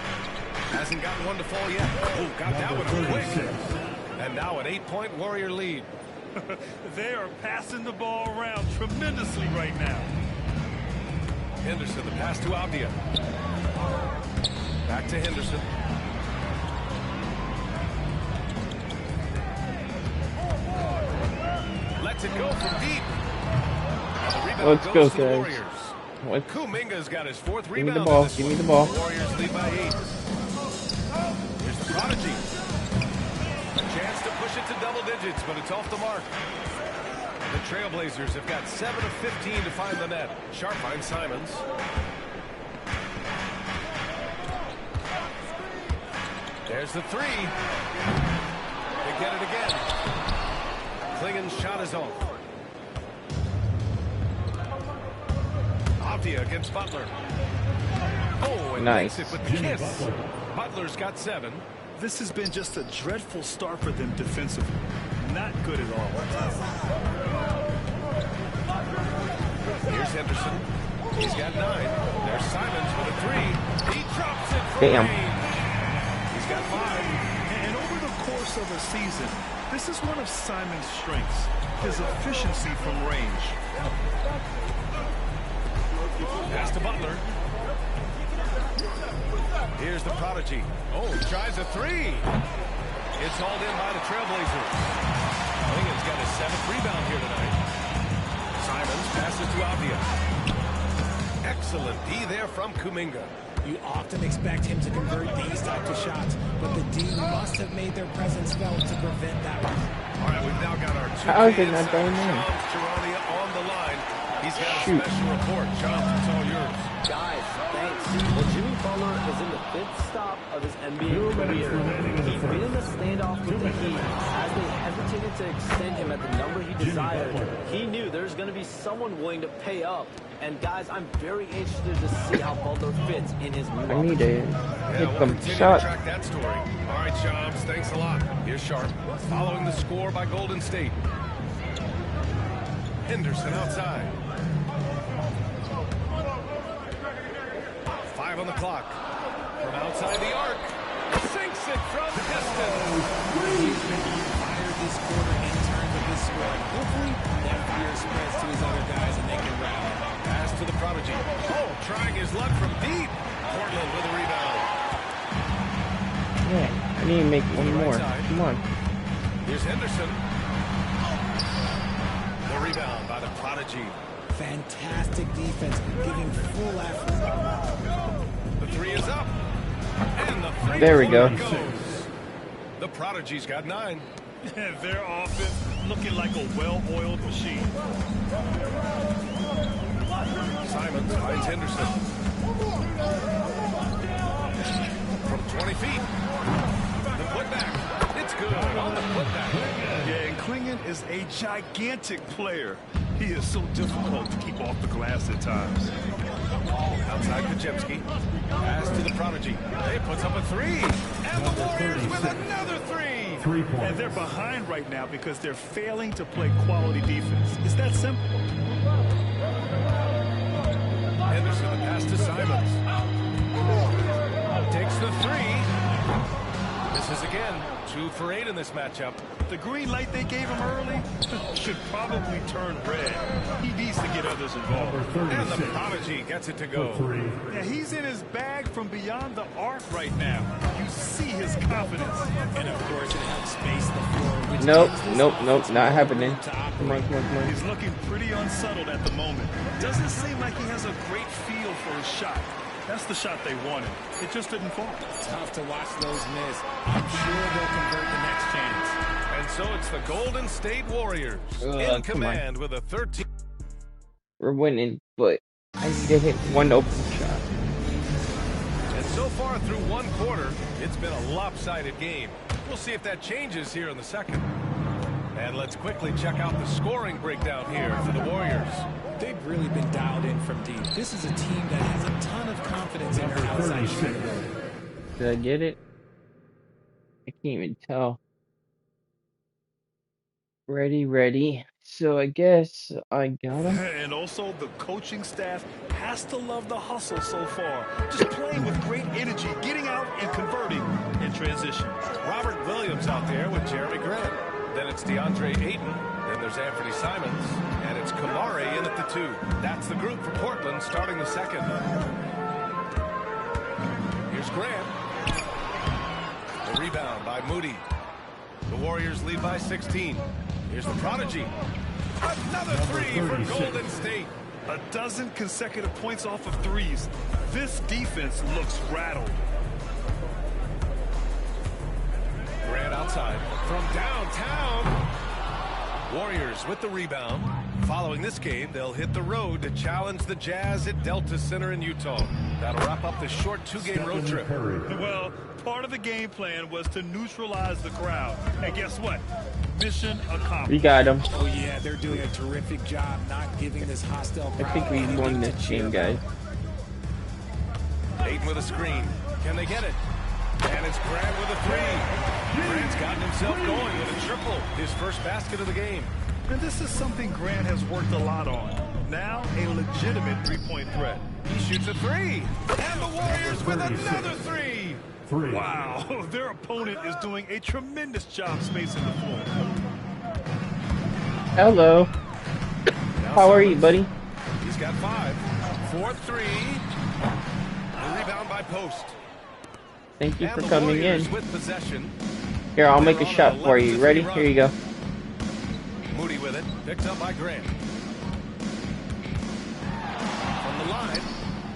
Hasn't gotten one to fall yet. Oh, got that one quick. And now an 8-point Warrior lead. They are passing the ball around tremendously right now. Henderson, the pass to Avdia. Back to Henderson. Lets it go from deep. And the rebound Let's goes go, to the guys. Warriors. Kuminga's got his 4th Give me rebound. the ball. In this Give me one. the ball. The Warriors lead by 8. Here's the Prodigy. A chance to push it to double digits, but it's off the mark. The Trailblazers have got 7 of 15 to find the net. Sharp finds Simons. There's the 3. They get it again. Klingen's shot is off. Avdia against Butler. Oh, and Nice. makes it with the kiss. Butler's got 7. This has been just a dreadful start for them defensively. Not good at all. Here's Henderson. He's got 9. There's Simons with a 3. He drops it from Damn. range. He's got 5. And over the course of a season, this is one of Simon's strengths, his efficiency from range. Pass to Butler. Here's the Prodigy. Oh, he tries a 3. It's hauled in by the Trailblazers. Klingen's got his 7th rebound here tonight. Simons passes to Avdia. Excellent D there from Kuminga. You often expect him to convert these types of shots, but the D must have made their presence felt to prevent that one. All right, we've now got our 2 How is it not going in? Charania on the line. He's got a special report. John, it's all yours. Guys, thanks. Well, Jimmy Butler is in the 5th stop of his NBA career. He's been in the standoff with the Heat as they hesitated to extend him at the number he desired. He knew there's going to be someone willing to pay up. And guys, I'm very interested to see how Butler fits in his new I need to hit we'll some continue shots. to track that story. All right, Shams, thanks a lot. Here's Sharp, following the score by Golden State. Henderson outside. 5 on the clock. From outside the arc. Sinks it from distance. He's been on fire this quarter in terms of his scoring. Hopefully, that fire spreads to his other guys and they can rally. Pass to the Prodigy. Oh, trying his luck from deep. Portland with a rebound. Yeah, I need to make one more. Come on. Here's Henderson. The rebound by the Prodigy. Fantastic defense, giving full effort. The 3 is up. And the 3 There we go. goes. The Prodigy's got 9. Their offense looking like a well-oiled machine. Simons finds Henderson. From 20 feet. The putback. It's good on the putback. Yeah, and Klingen is a gigantic player. He is so difficult to keep off the glass at times. Outside Kajemski. Pass to the Prodigy. He puts up a 3. And the Warriors with another 3. 3 points. And they're behind right now because they're failing to play quality defense. It's that simple. Henderson, the pass to Simons. Takes the 3. Misses again. 2 for 8 in this matchup. The green light they gave him early should probably turn red. He needs to get others involved. And the Prodigy gets it to go. Yeah, he's in his bag from beyond the arc right now. You see his confidence. And of course, it helps space the floor. Which Nope, not happening. Come on. He's looking pretty unsettled at the moment. Doesn't seem like he has a great feel for his shot. That's the shot they wanted. It just didn't fall. Tough to watch those miss. I'm sure they'll convert the next chance. And so it's the Golden State Warriors in command with a 13. We're winning, but I need to hit one open shot. And so far through one quarter, it's been a lopsided game. We'll see if that changes here in the second. And let's quickly check out the scoring breakdown here for the Warriors. They've really been dialed in from deep. This is a team that has a ton of confidence in their outside shooting. Did I get it? I can't even tell. Ready. So I guess I got him. And also the coaching staff has to love the hustle so far. Just playing with great energy, getting out and converting in transition. Robert Williams out there with Jeremy Grant. Then it's DeAndre Ayton. Then there's Anthony Simons. And it's Kamari in at the 2. That's the group for Portland starting the second. Here's Grant. rebound by Moody. The Warriors lead by 16. Here's the prodigy. Another three for Golden State. A dozen consecutive points off of threes. This defense looks rattled. Grant outside from downtown. Warriors with the rebound. Following this game, they'll hit the road to challenge the Jazz at Delta Center in Utah. That'll wrap up the short two-game road trip. Well, part of the game plan was to neutralize the crowd. And guess what? Mission accomplished. We got him. Oh, yeah, they're doing a terrific job not giving this hostile crowd. I think we won this game, guys. Ayton with a screen. Can they get it? And it's Grant with a three. Grant's gotten himself going with a triple. His first basket of the game. And this is something Grant has worked a lot on. Now, a legitimate three-point threat. He shoots a three. And the Warriors with another three. Wow, their opponent is doing a tremendous job spacing the floor. Hello. How are you, buddy? He's got 5. 4-3. The rebound by Post. Thank you And for the coming Warriors in. with possession. Here, I'll make a shot for you. Ready? Here you go. Moody with it. Picked up by Grant. From the line.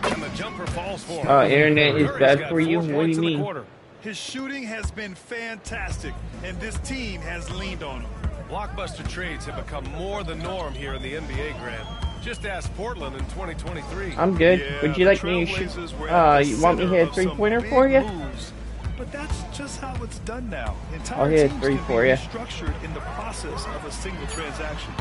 And the jumper falls for him. Internet is bad for you? What do you mean? His shooting has been fantastic, and this team has leaned on him. Blockbuster trades have become more the norm here in the NBA, Grant. Just ask Portland in 2023. I'm good. Would you like me to shoot? You want me to hit a three-pointer for you? But that's just how it's done now. I'll hit a three for you. Structured in the process of a single transaction.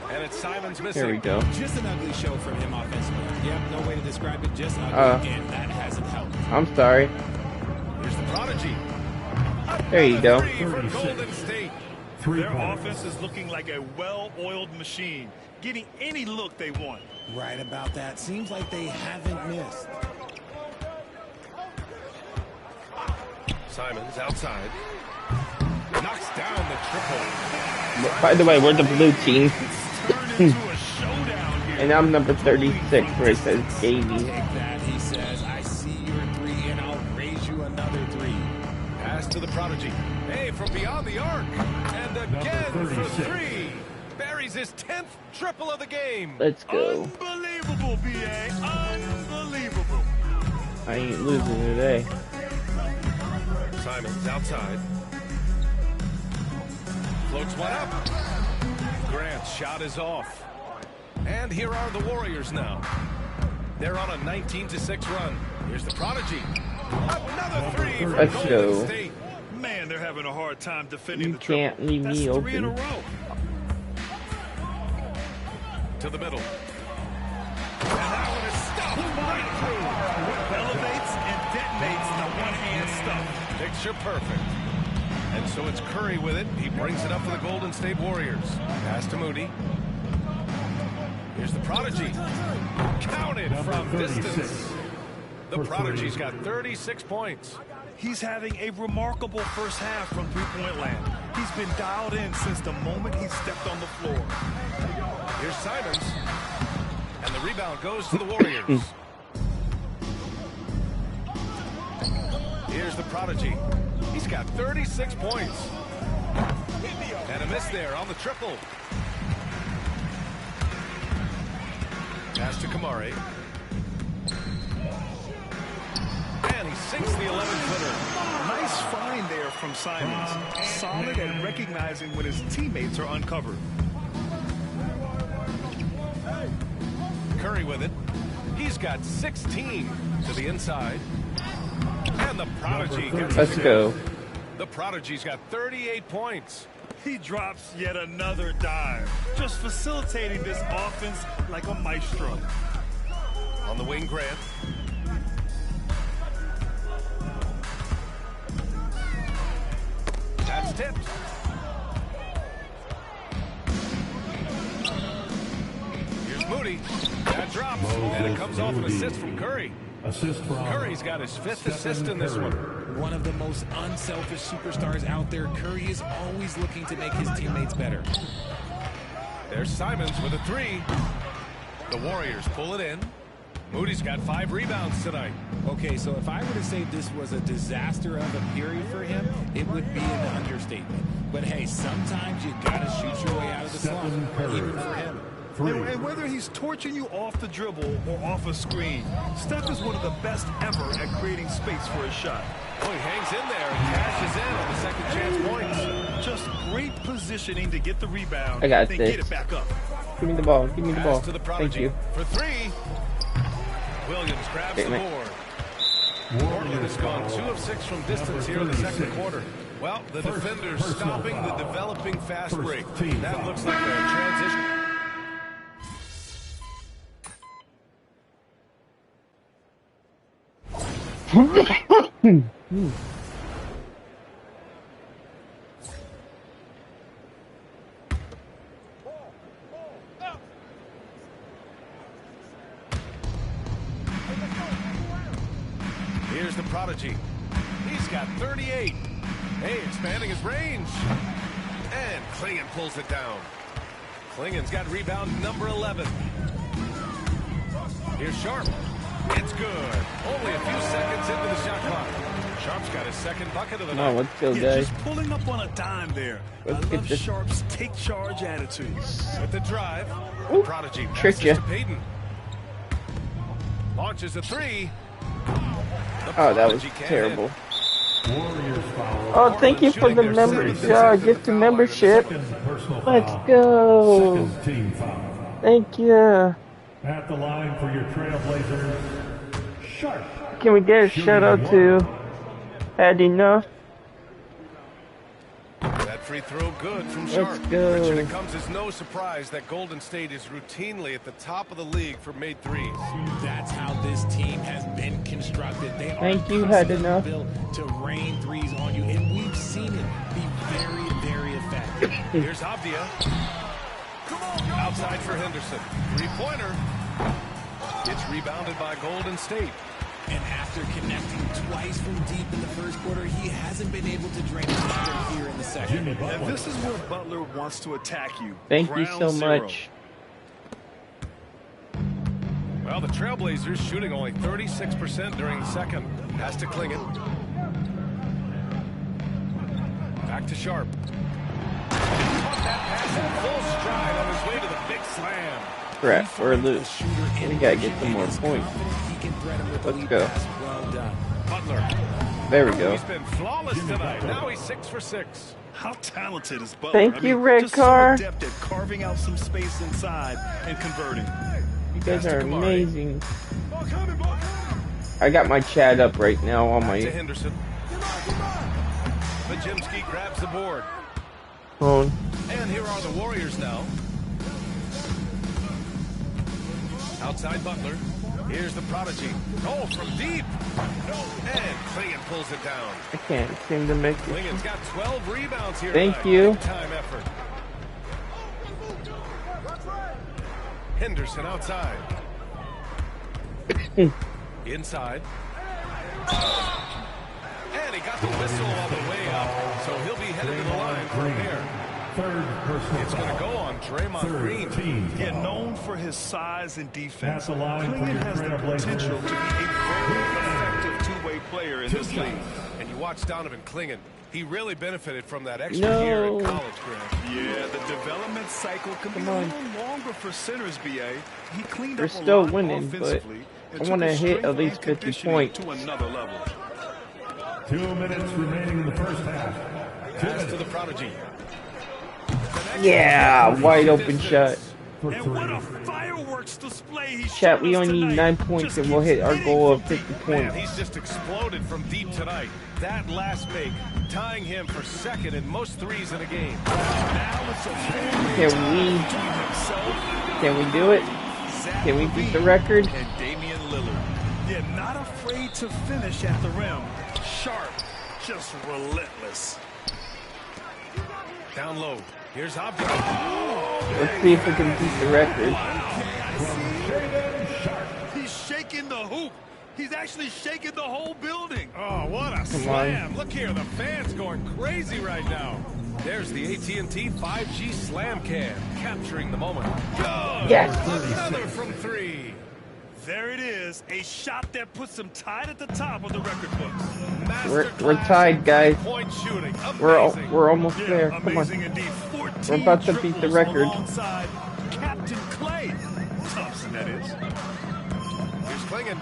And it's Simons missing. There we go. Just an ugly show from him offensively. Yep, no way to describe it. Just ugly. Again, that hasn't helped. I'm sorry. Here's the prodigy. There you go. For Golden State. Their offense is looking like a well-oiled machine, getting any look they want. Right about that. Seems like they haven't missed. Simons outside. Knocks down the triple. By the way, we're the blue team. And I'm number 36 where it says Davey. Take that, he says. I see your three, and I'll raise you another three. Pass to the prodigy. Hey, from beyond the arc. And again for three. Buries his 10th triple of the game. Let's go. Unbelievable, B.A. Unbelievable. I ain't losing today. Simons outside. Floats one up. Grant's shot is off. And here are the Warriors now. They're on a 19-6 run. Here's the prodigy. Another three from Let's Golden go. State. Man, they're having a hard time defending You the triple. can't leave That's me 3 in a open. row. To the middle. And that one is stuffed right through. Elevates and detonates the one-hand stuff. Picture perfect. And so it's Curry with it. He brings it up for the Golden State Warriors. Pass to Moody. Here's the prodigy. Counted from distance. The prodigy's got 36 points. He's having a remarkable first half from three-point land. He's been dialed in since the moment he stepped on the floor. Here's Simons. And the rebound goes to the Warriors. Here's the prodigy. He's got 36 points. And a miss there on the triple. Pass to Kamari. And he sinks the 11-footer. Nice find there from Simons. Solid at recognizing when his teammates are uncovered. Curry with it. He's got 16 to the inside. And the prodigy gets Let's go. The prodigy's got 38 points. He drops yet another dive, just facilitating this offense like a maestro. On the wing, Grant. That's tipped. Here's Moody. That drops, and it comes off an assist from Curry. Assist from Curry's got his 5th assist in this one. One of the most unselfish superstars out there. Curry is always looking to make his teammates better. There's Simons with a three. The Warriors pull it in. Moody's got 5 rebounds tonight. Okay, so if I were to say this was a disaster of a period for him, it would be an understatement. But hey, sometimes you gotta shoot your way out of the slump, even for him. And whether he's torching you off the dribble or off a screen, Steph is one of the best ever at creating space for a shot. Oh, he hangs in there and cashes in on the second chance points. Just great positioning to get the rebound I got and this. get it back up. Give me the ball. Give me the ball. To the Thank you. for three. Williams grabs the board. Portland has gone 2 of 6 from distance here in the second quarter. Well, the defenders stopping the developing fast break. That looks like a transition. Here's the prodigy. He's got 38. Hey, expanding his range. And Klingon pulls it down. Klingon's got rebound number 11. Here's Sharp. It's good. Only a few seconds into the shot clock. Sharp's got his second bucket of the night. Let's go, guys. Just pulling up on a dime there. Let's I get love this. Sharp's take charge attitude. With the drive, Ooh, prodigy tricked passes ya. to Payton. Launches a three. Oh, that was terrible. Oh, thank you for the gift membership. Let's go. Thank you. At the line for your Trailblazers, Sharp. Can we get a shout out to Had Enough? That free throw good from Sharp. Let's go. Richard, it comes as no surprise that Golden State is routinely at the top of the league for made threes. That's how this team has been constructed. They are Thank you, Had Enough. built to rain threes on you, and we've seen it be very, very effective. Here's Avdia. Outside for Henderson. Three-pointer. It's rebounded by Golden State. And after connecting twice from deep in the first quarter, he hasn't been able to drain it here in the second. And this is where Butler wants to attack you. Thank you so Ground zero. much. Well, the Trailblazers shooting only 36% during the second. Pass to Klingon. Back to Sharp. Caught that pass in full stride on his way to the big slam. Crap, or lose. We gotta get some more points. Let's go. Butler. There we go. He's been flawless tonight. Now he's 6 for 6. How talented is Butler? Thank you, Red just Car. So adept at carving out some space inside and converting. You guys are amazing. I got my chat up right now on my To Henderson. Majimski grabs the board. phone. And here are the Warriors now. Outside Butler. Here's the prodigy. Oh, from deep. And Klingon pulls it down. I can't seem to make it. Klingon's got 12 rebounds here. Thank tonight. you. Big time effort. Henderson outside. Inside. And he got the whistle on the way up, so he'll be headed to the line from here. It's going to go on Draymond Green. Yeah, known for his size and defense, At the line for Klingon your has the Trailblazers. potential to be a very effective two-way player in this league. And you watch Donovan Klingon. He really benefited from that extra year in college, Grant. Yeah, the development cycle can be a little longer for centers, BA. He cleaned We're up a still lot winning, but offensively and I took want to his hit strength at least and 50 conditioning points. to another level. 2 minutes remaining in the first half. Pass to the prodigy. Yeah, wide open shot. And what a fireworks display he Chat, showed we us only need tonight. 9 points and we'll hit our goal of 50 Man, points. he's just exploded from deep tonight. That last make, tying him for second in most threes in a game. Can we do it? Can we beat the record? And Damian Lillard. Yeah, not afraid to finish at the rim. Sharp, just relentless. Down low. Here's Abdi. Let's see if we can beat the record. He's shaking the hoop. He's actually shaking the whole building. Oh, what a slam. Look here, the fans going crazy right now. There's the AT&T 5G Slam Cam, capturing the moment. Good. Yes. Another from three. There it is, a shot that puts him tied at the top of the record books. We're tied, guys. Point shooting. We're almost there. Come on. Amazing indeed. 14 We're about to beat the record. Alongside Captain Clay Thompson, that is. Here's Klingon.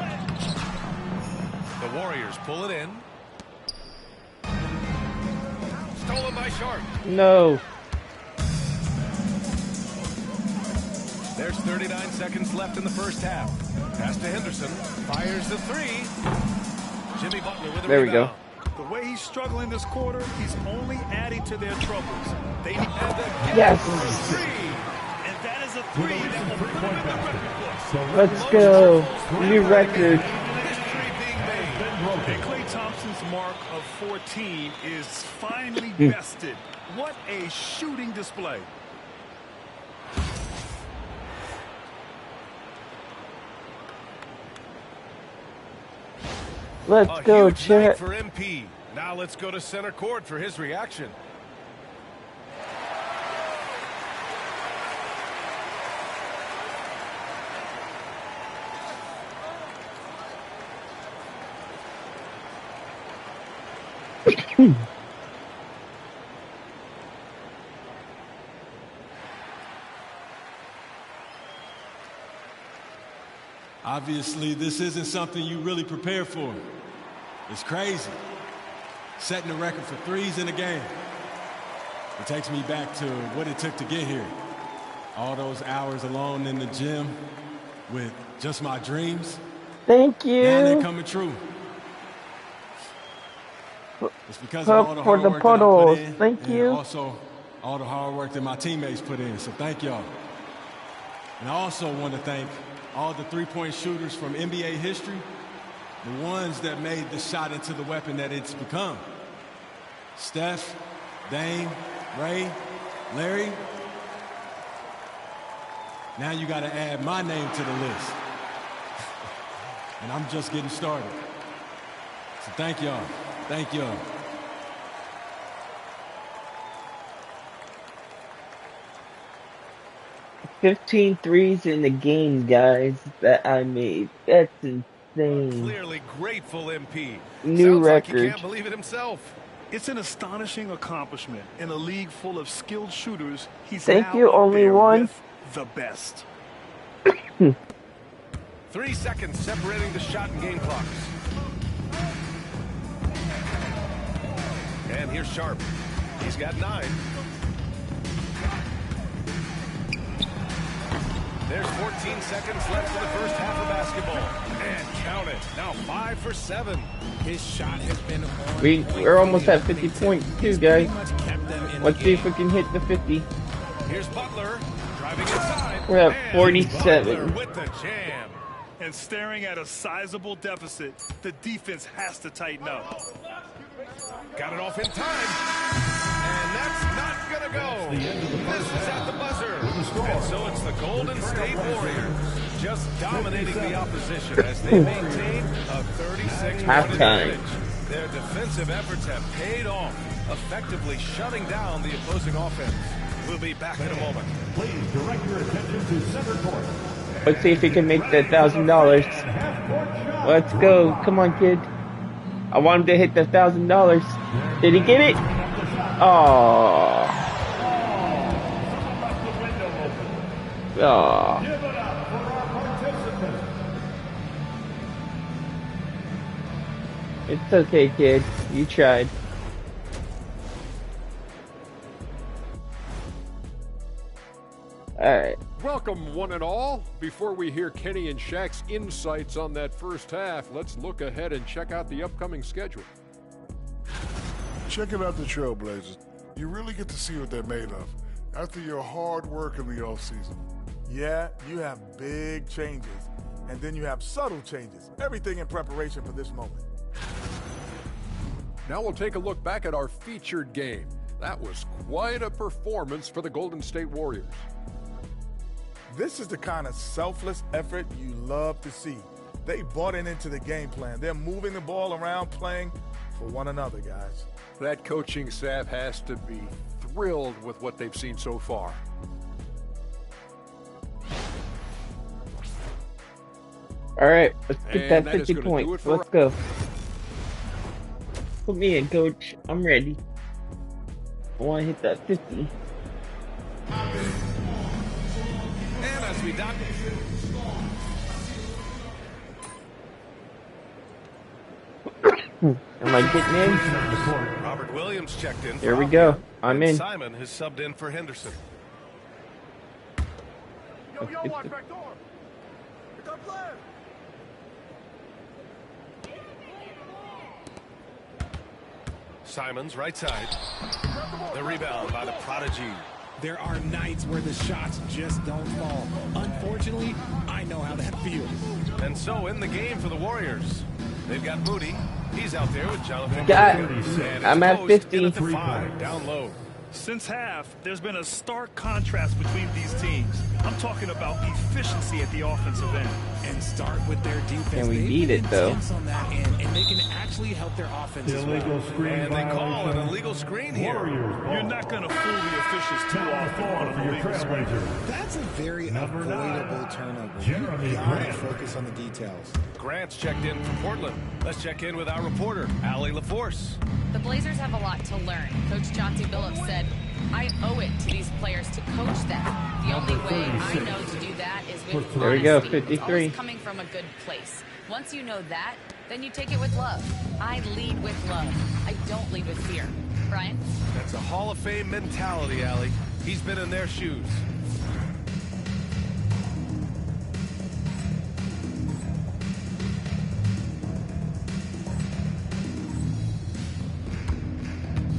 The Warriors pull it in. Stolen by Sharp. No. There's 39 seconds left in the first half. Pass to Henderson. Fires the three. Jimmy Butler with a There we go. rebound. The way he's struggling this quarter, he's only adding to their troubles. They need Yes. and that is a three that will put him in the record books. Let's go. New record. And Klay Thompson's mark of 14 is finally bested. What a shooting display. Let's go, huge night Chet. for MP. Now let's go to center court for his reaction. Obviously, this isn't something you really prepare for. It's crazy. Setting the record for threes in a game. It takes me back to what it took to get here. All those hours alone in the gym with just my dreams. Thank you. Now they're coming true. It's because of all the for hard the work puddles. that I put in, Thank and you. also all the hard work that my teammates put in. So thank y'all. And I also want to thank all the three-point shooters from NBA history, the ones that made the shot into the weapon that it's become. Steph, Dame, Ray, Larry. Now you got to add my name to the list. And I'm just getting started. So thank y'all. Thank y'all. $15 threes in the game, guys, that I made. That's insane. Clearly grateful MP. New Sounds like he record. can't believe it himself. It's an astonishing accomplishment. In a league full of skilled shooters, he's Thank now you, up only there one. with the best. 3 seconds separating the shot and game clocks. And here's Sharp. He's got 9. There's 14 seconds left in the first half of basketball. And count it. Now 5 for 7. His shot has been on. We're almost at 50 points too, guys. Let's see if we can hit the 50. Here's Butler driving inside. We're at 47. Butler with the jam. And staring at a sizable deficit, the defense has to tighten up. Got it off in time. And that's not going to go. This is at the buzzer. And so it's the Golden State Warriors just dominating the opposition as they maintain a 36-point Halftime. advantage. Their defensive efforts have paid off, effectively shutting down the opposing offense. We'll be back in a moment. Please direct your attention to center court. Let's see if he can make that $1,000. Let's go. Come on, kid. I want him to hit the $1,000. Did he get it? Oh. Oh. Give it up for our participants. It's okay, kid. You tried. All right. Welcome, one and all. Before we hear Kenny and Shaq's insights on that first half, let's look ahead and check out the upcoming schedule. Checking out the Trailblazers, you really get to see what they're made of after your hard work in the offseason. Yeah, you have big changes, and then you have subtle changes. Everything in preparation for this moment. Now we'll take a look back at our featured game. That was quite a performance for the Golden State Warriors. This is the kind of selfless effort you love to see. They bought into the game plan. They're moving the ball around, playing for one another, guys. That coaching staff has to be thrilled with what they've seen so far. All right, let's get And that that is 50 gonna do it points. for Let's go. Put me in, coach. I'm ready. I want to hit that 50. And as we dock. Am I getting in? Robert Williams checked in. There we go. I'm in. Simon has subbed in for Henderson. Simons, right side. The rebound by the prodigy. There are nights where the shots just don't fall. Unfortunately, I know how that feels. And so in the game for the Warriors, they've got Moody. He's out there with Jonathan. I'm at 50. 5 down low. Since half, there's been a stark contrast between these teams. I'm talking about efficiency at the offensive end. And start with their defense. Can we beat it, though? On that end, and they can actually help their offense as well. And they call an illegal screen here. You're not going to fool the officials too often on an illegal screen. That's a very avoidable turnover. You gotta focus on the details. Grant's checked in from Portland. Let's check in with our reporter, Allie LaForce. The Blazers have a lot to learn. Coach Chauncey Billups said, I owe it to these players to coach them. The only way I know to do that is with honesty. There we go, It's 53. always coming from a good place. Once you know that, then you take it with love. I lead with love. I don't lead with fear. Brian? That's a Hall of Fame mentality, Allie. He's been in their shoes.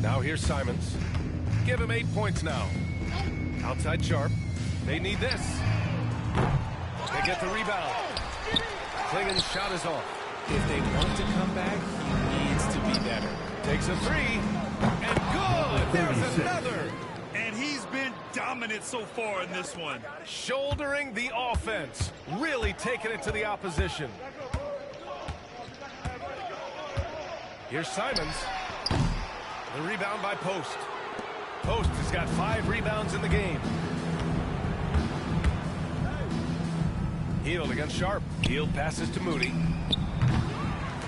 Now here's Simons. Give him 8 points now. Outside Sharp. They need this. They get the rebound. Klingen's shot is off. If they want to come back, he needs to be better. Takes a three. And good. There's another. And he's been dominant so far in this one. Shouldering the offense. Really taking it to the opposition. Here's Simons. The rebound by Post. Post has got 5 rebounds in the game. Hield against Sharp. Hield passes to Moody.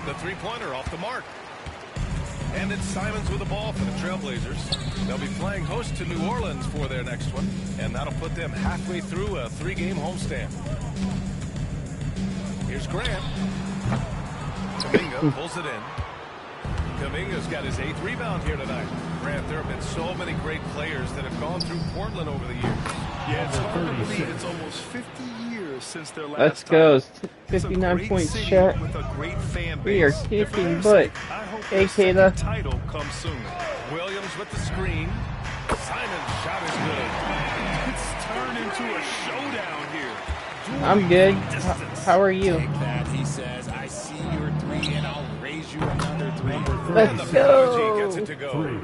The three-pointer off the mark. And it's Simons with the ball for the Trailblazers. They'll be playing host to New Orleans for their next one, and that'll put them halfway through a 3-game homestand. Here's Grant. Kuminga pulls it in. Kuminga's got his 8th rebound here tonight. Grant, there have been so many great players that have gone through Portland over the years. Yeah, it's hard to believe it's almost 50 years since their last Let's go. 59 points shot. We are kicking butt. Hey, Kayla. Title comes soon. Williams with the screen. Simon's shot is good. It's turned into a showdown here. I'm good. How are you? Take that, he says. I see your 3, and I'll raise you another 3. Let's go. Gets it to go.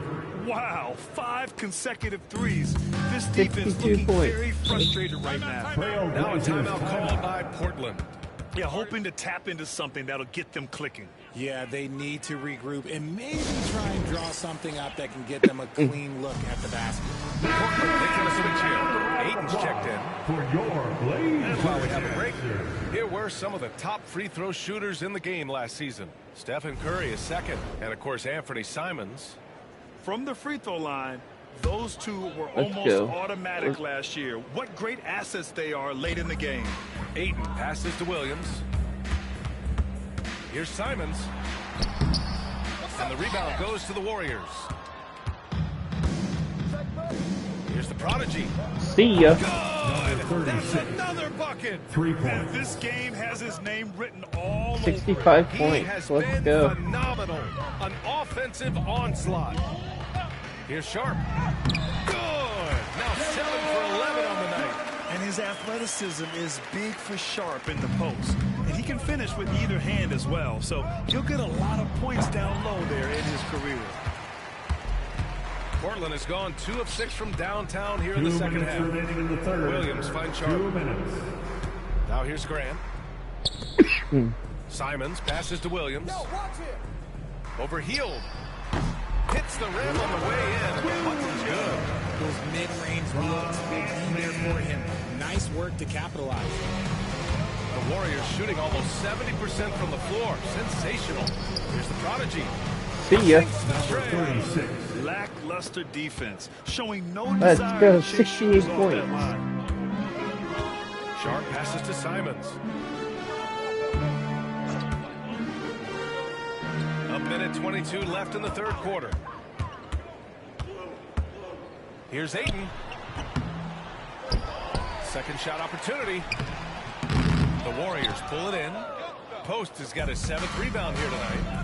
Wow, 5 consecutive threes. This defense looking very frustrated right now. Now a timeout called by Portland. Yeah, hoping to tap into something that'll get them clicking. Yeah, they need to regroup and maybe try and draw something up that can get them a clean look at the basket. Portland making a switch here. Aiden's checked in. For your Blazers. And while we have a break, here were some of the top free throw shooters in the game last season. Stephen Curry is second, and of course Anthony Simons. From the free throw line, those two were almost automatic last year. What great assets they are late in the game. Ayton passes to Williams. Here's Simons. And the rebound goes to the Warriors. Here's the prodigy. See ya. Good. That's another bucket. 3 points. This game has his name written all 65 He points. has Let's been go. phenomenal. An offensive onslaught. Here's Sharp. Good. Now 7 for 11 on the night. And his athleticism is big for Sharp in the post. And he can finish with either hand as well. So he'll get a lot of points down low there in his career. Portland has gone 2 of 6 from downtown here in the second half. In the third. Williams finds Sharp. 2 minutes. Now here's Grant. Simons passes to Williams. Over Hield. Hits the rim on the way in, and the bucket's good. Those mid-range looks will be there for him. Nice work to capitalize. The Warriors shooting almost 70% from the floor. Sensational. Here's the prodigy. See ya. Lackluster defense, showing no Let's desire go. to chase 68 shooters off that points. line. Sharp passes to Simons. A minute 22 left in the third quarter. Here's Ayton. Second shot opportunity. The Warriors pull it in. Post has got his 7th rebound here tonight.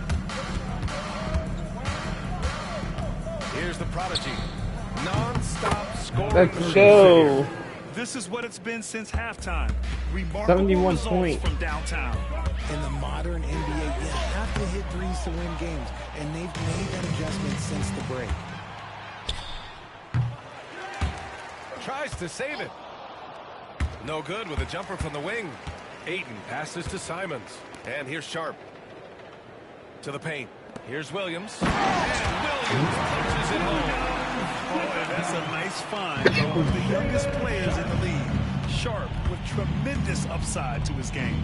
Here's the prodigy. Non-stop scoring. Let's go. This is what it's been since halftime. Remarkable 71 results points. from downtown. In the modern NBA, you have to hit threes to win games, and they've made that adjustment since the break. Tries to save it. No good with a jumper from the wing. Ayton passes to Simons. And here's Sharp. To the paint. Here's Williams. And Williams punches it home. Boy, that's a nice find for one of the youngest players in the league. Sharp with tremendous upside to his game.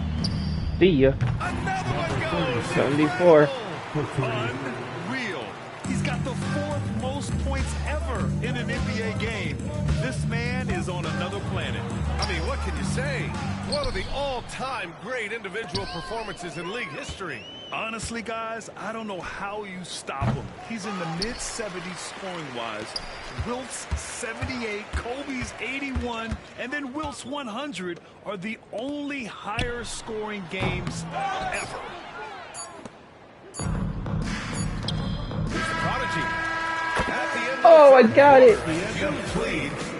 See ya. Another one goes. 74. Unreal. He's got the 4th most points ever in an NBA game. This man is on another planet. I mean, what can you say? One of the all-time great individual performances in league history. Honestly, guys, I don't know how you stop him. He's in the mid-70s scoring-wise. Wilt's 78, Kobe's 81, and then Wilt's 100 are the only higher-scoring games ever. Prodigy. At the end Oh, I got it.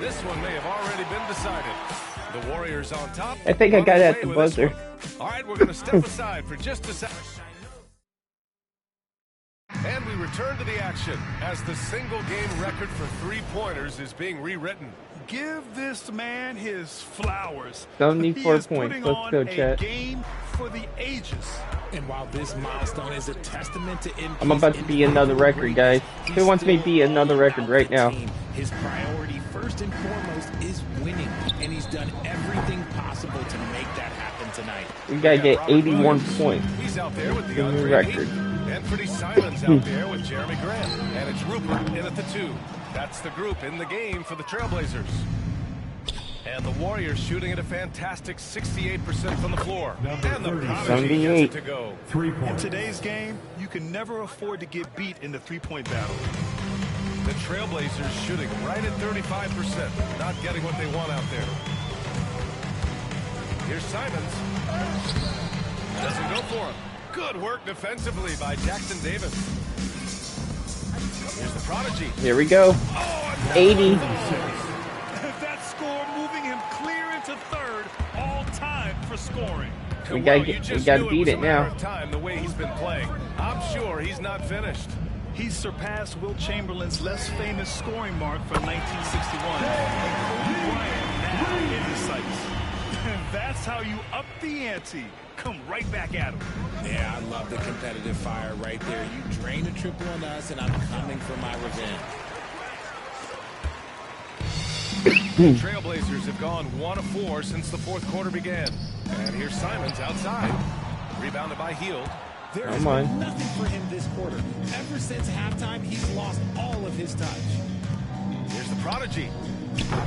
This one may have already been decided. The Warriors on top. I think I got it at the buzzer. All right, we're going to step aside for just a second. And we return to the action as the single-game record for three-pointers is being rewritten. Give this man his flowers. 74 He is points. putting Let's on go, a chat. game for the ages. And while this milestone is a testament to MP's I'm about to be another record, guys. Who wants me to be another record right now? His priority first and foremost is winning, and he's done everything possible to make that happen tonight. We gotta get 81 points. He's out there with the New Andre record. and Freddie Simons out there with Jeremy Grant. And it's Rupert in at the 2. That's the group in the game for the Trailblazers. And the Warriors shooting at a fantastic 68% from the floor. And the Prodigy gets it to go. In today's game, you can never afford to get beat in the three-point battle. The Trailblazers shooting right at 35%. Not getting what they want out there. Here's Simons. Doesn't go for him. Good work defensively by Jackson Davis. Here's the Prodigy. Here we go. 80. That score moving him clear into third, all time for scoring. We gotta beat it now. Time the way he's been playing. I'm sure he's not finished. He surpassed Wilt Chamberlain's less famous scoring mark from 1961. And Kobe Bryant now in his sights. And that's how you up the ante. Come right back at him. Yeah, I love the competitive fire right there. You drain a triple on us, and I'm coming for my revenge. The Trailblazers have gone 1 of 4 since the fourth quarter began. And here's Simons outside. Rebounded by Hield. There has been nothing for him this quarter. Ever since halftime, he's lost all of his touch. Here's the Prodigy.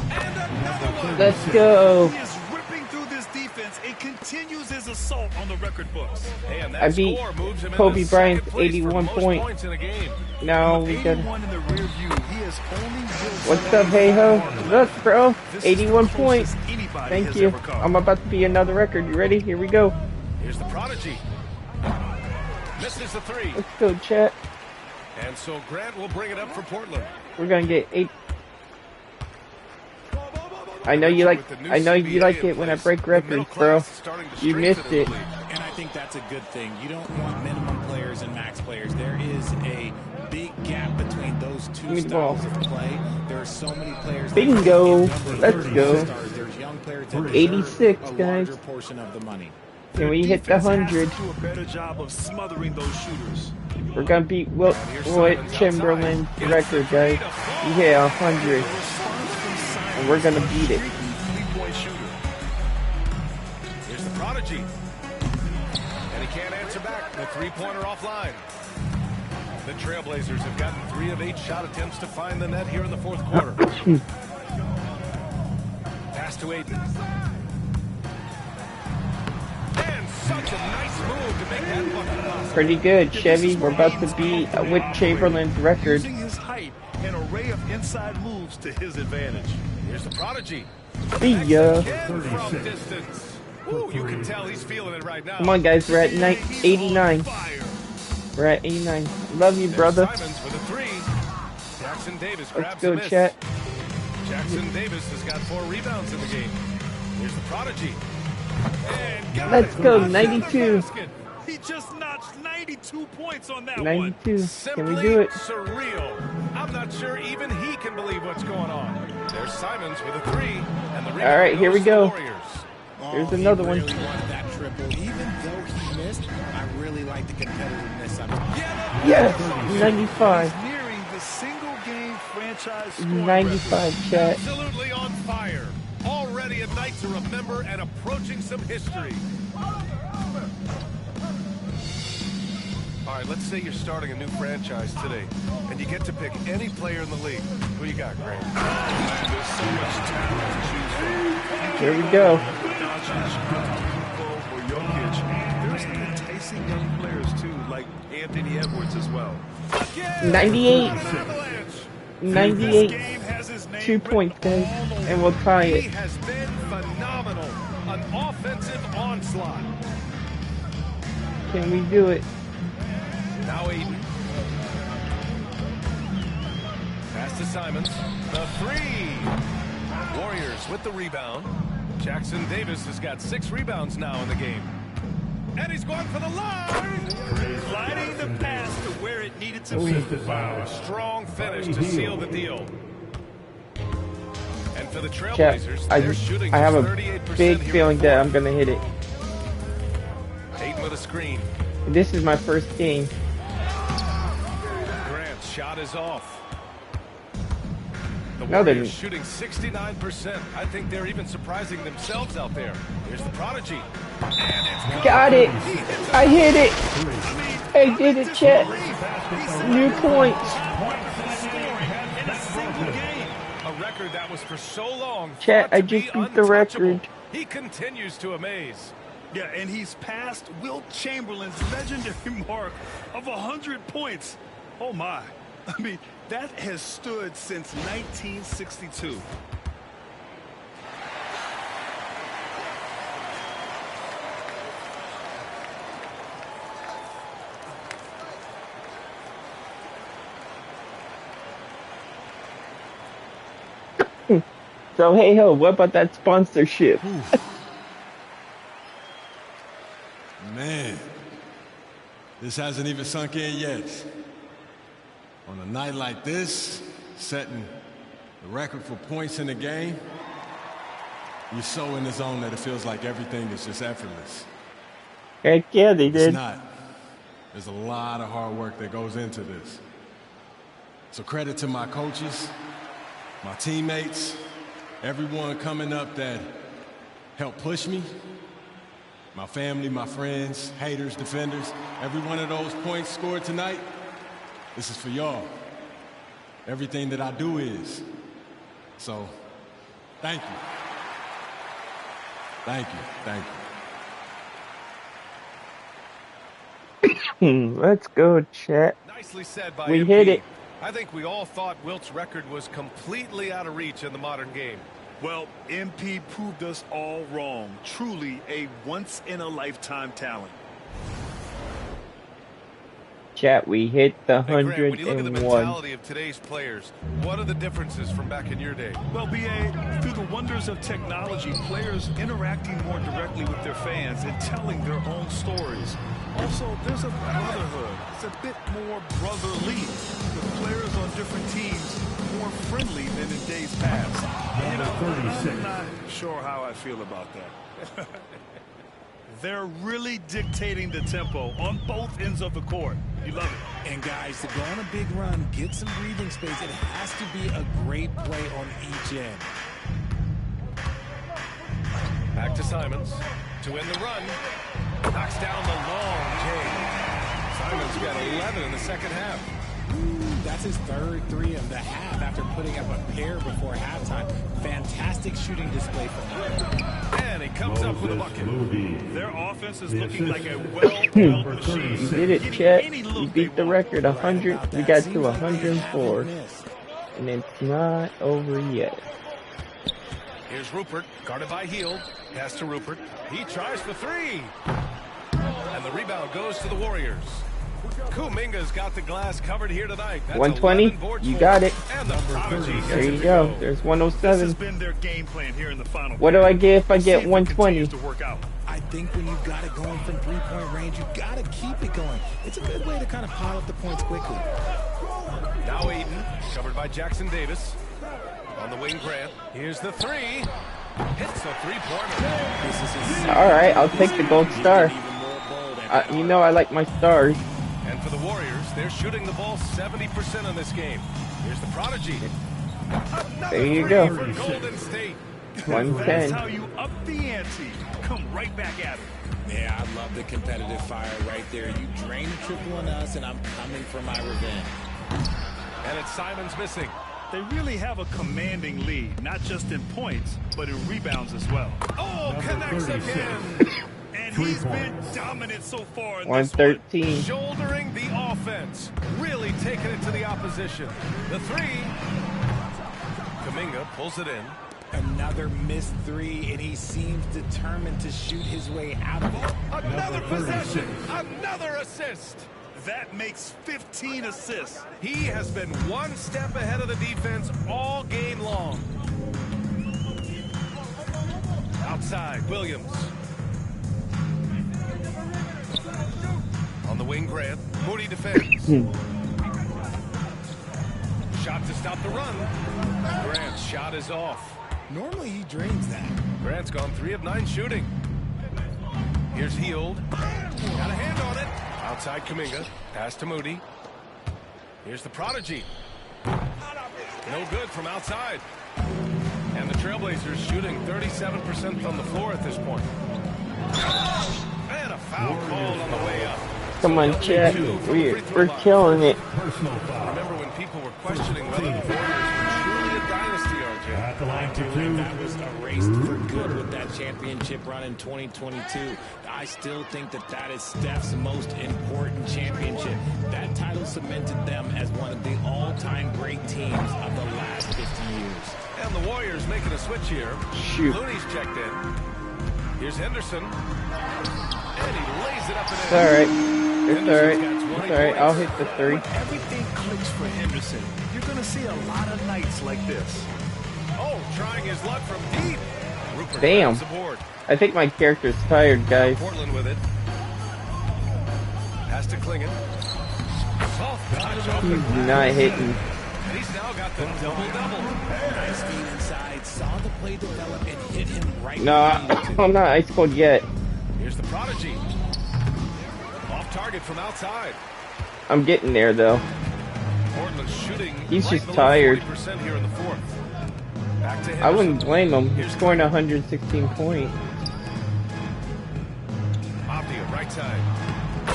And another one. Let's go. He is ripping through this defense and continues his assault on the record books. Hey, and that I beat score moves him Kobe into Bryant's second place 81 for most points. points in a game. Now we got. 81 in the rear view. He has only built What's up, hey ho? Look, bro. 81 points. Thank you. I'm about to be another record. You ready? Here we go. Here's the Prodigy. Misses the 3. Let's go, chat. And so Grant will bring it up for Portland. We're gonna get 8. I know you like it when I break records, bro. You missed it. And I think that's a good thing. You don't want minimum players and max players. There is a big gap between those two styles of play. There are so many players. Bingo. Let's go. There's young players that 86, deserve a guys. larger portion of the money. Can we hit the 100? Do a better job of smothering those shooters. We're gonna beat Wilt Chamberlain's record, guys. Yeah, 100. And we're gonna beat it. prodigy. And he can't answer back. The three-pointer offline. The Trailblazers have gotten 3 of 8 shot attempts to find the net here in the fourth quarter. Pass to Aiden. And such a nice move to make that bucket possible. Pretty good, Chevy. We're about to be with Chamberlain's record. Using his height, an array of inside moves to his advantage. Here's the prodigy. See ya. From distance. Ooh, you can tell he's feeling it right now. Come on, guys. We're at 89. We're at 89. Love you, brother. Simons with a 3. Jackson Davis grabs Let's go, a miss. chat. Jackson Davis has got 4 rebounds in the game. Here's the prodigy. And Let's go, 92. He just notched 92 points on that 92. one. Can we do it? Surreal. I'm not sure even he can believe what's going on. There's Simons with a 3. And the All right, here we go. Warriors. Here's another one. Really wanted that triple. Even though he missed, I really like the competitiveness of it. Yes, 95. Nearing the single game franchise scoring 95, chat. Absolutely on fire. Already a night to remember and approaching some history. All right, let's say you're starting a new franchise today, and you get to pick any player in the league. Who you got, Grant? There's so much talent to choose from. Here we go. Or Jokic. There's some enticing young players too, like Anthony Edwards as well. 98. 98. 2 points, guys. And we'll tie He it. has been phenomenal. An offensive onslaught. Can we do it? Now Aiden. Pass to Simons. The 3. Warriors with the rebound. Jackson Davis has got 6 rebounds now in the game. And he's going for the line. Sliding the pass to where it needed to be. A strong finish to seal the deal. And for the Chat, Trailblazers, they're shooting I have a 38% big here feeling in the that fourth. I'm going to hit it. Aiden with a screen. This is my first game. Grant's shot is off. The No, they're Warriors shooting 69%. I think they're even surprising themselves out there. Here's the prodigy. And it's Got it. I hit it. I did it, chat. New points. a record that was for so long. Chat, thought I to just be beat the untouchable. record. He continues to amaze. Yeah, and he's passed Wilt Chamberlain's legendary mark of 100 points. Oh, my. I mean, that has stood since 1962. So, hey ho, what about that sponsorship? Man, this hasn't even sunk in yet. On a night like this, setting the record for points in the game, you're so in the zone that it feels like everything is just effortless. Heck yeah, they did. It's not. There's a lot of hard work that goes into this. So credit to my coaches, my teammates, everyone coming up that helped push me, my family, my friends, haters, defenders. Every one of those points scored tonight, this is for y'all. Everything that I do is. So, thank you. Thank you. Thank you. Let's go, chat. Nicely said by We MP. hit it. I think we all thought Wilt's record was completely out of reach in the modern game. Well, MP proved us all wrong. Truly a once-in-a-lifetime talent. Chat, we hit the Hey, Grant, when you look at the 101. mentality of today's players, what are the differences from back in your day? Well, BA, through the wonders of technology, players interacting more directly with their fans and telling their own stories. Also, there's a brotherhood. It's a bit more brotherly, with players on different teams more friendly than in days past. You know, I'm not sure how I feel about that. They're really dictating the tempo on both ends of the court. You love it. And guys, to go on a big run, get some breathing space, it has to be a great play on each end. Back to Simons. To win the run. Knocks down the long J. Simon's got 11 in the second half. That's his third 3 of the half after putting up a pair before halftime. Fantastic shooting display from him. And he comes up with a bucket. Their offense is looking like a well-built machine. You did it, Chet. You beat the record 100. We got to 104. And it's not over yet. Here's Rupert, guarded by Hield. Pass to Rupert. He tries for 3. And the rebound goes to the Warriors. Kuminga's got the glass covered here tonight. That's 120. You got it. And the prodigy There you go. There's 107. This has been their game plan here in the final. What do I get if I get 120? I think when you've got it going from 3-point range, you got to keep it going. It's a good way to kind of pile up the points quickly. Now Aiden, covered by Jackson Davis. On the wing, Grant. Here's the 3. Hits a 3-pointer. All right, I'll take the gold star. You know I like my stars. And for the Warriors, they're shooting the ball 70% in this game. Here's the prodigy. There you go. For Golden State. 110. That's how you up the ante. Come right back at it. Yeah, I love the competitive fire right there. You drain the triple on us, and I'm coming for my revenge. And it's Simon's missing. They really have a commanding lead, not just in points, but in rebounds as well. Oh, connects again. And he's been dominant so far in 113. This one. Shouldering the offense. Really taking it to the opposition. The 3. Kuminga pulls it in. Another missed 3, and he seems determined to shoot his way out of it. Another possession. Another assist. That makes 15 assists. He has been one step ahead of the defense all game long. Outside, Williams. On the wing, Grant. Moody defends. Shot to stop the run. Grant's shot is off. Normally he drains that. Grant's gone 3 of 9 shooting. Here's Hield. Got a hand on it. Outside Kuminga. Pass to Moody. Here's the prodigy. No good from outside. And the Trailblazers shooting 37% on the floor at this point. And a foul called on the way up. Come on, Chet. We're killing it. Remember when people were questioning whether the Warriors were truly a dynasty, RJ? At the line to That was erased for good with that championship run in 2022. I still think that is Steph's most important championship. That title cemented them as one of the all-time great teams of the last 50 years. And the Warriors making a switch here. Shoot. Looney's checked in. Here's Henderson. And he lays it up and in. It's all right. It's all right. It's all right. I'll hit the 3. When everything clicks for Henderson, you're going to see a lot of nights like this. Oh, trying his luck from deep. Rupert Damn. grabs the board. I think my character's tired, guys. Portland with it. Pass to Klingon. Soft touch off the glass. Not hitting. And he's now got the double-double. Nice feed inside, saw the play develop, and hit him right. No, I'm not ice cold yet. Here's the prodigy. Off target from outside. I'm getting there, though. Portland's shooting. He's right just below tired. 40% here in the fourth. Back to I wouldn't Henderson. blame him. He's scoring 116 points. Optia, right side.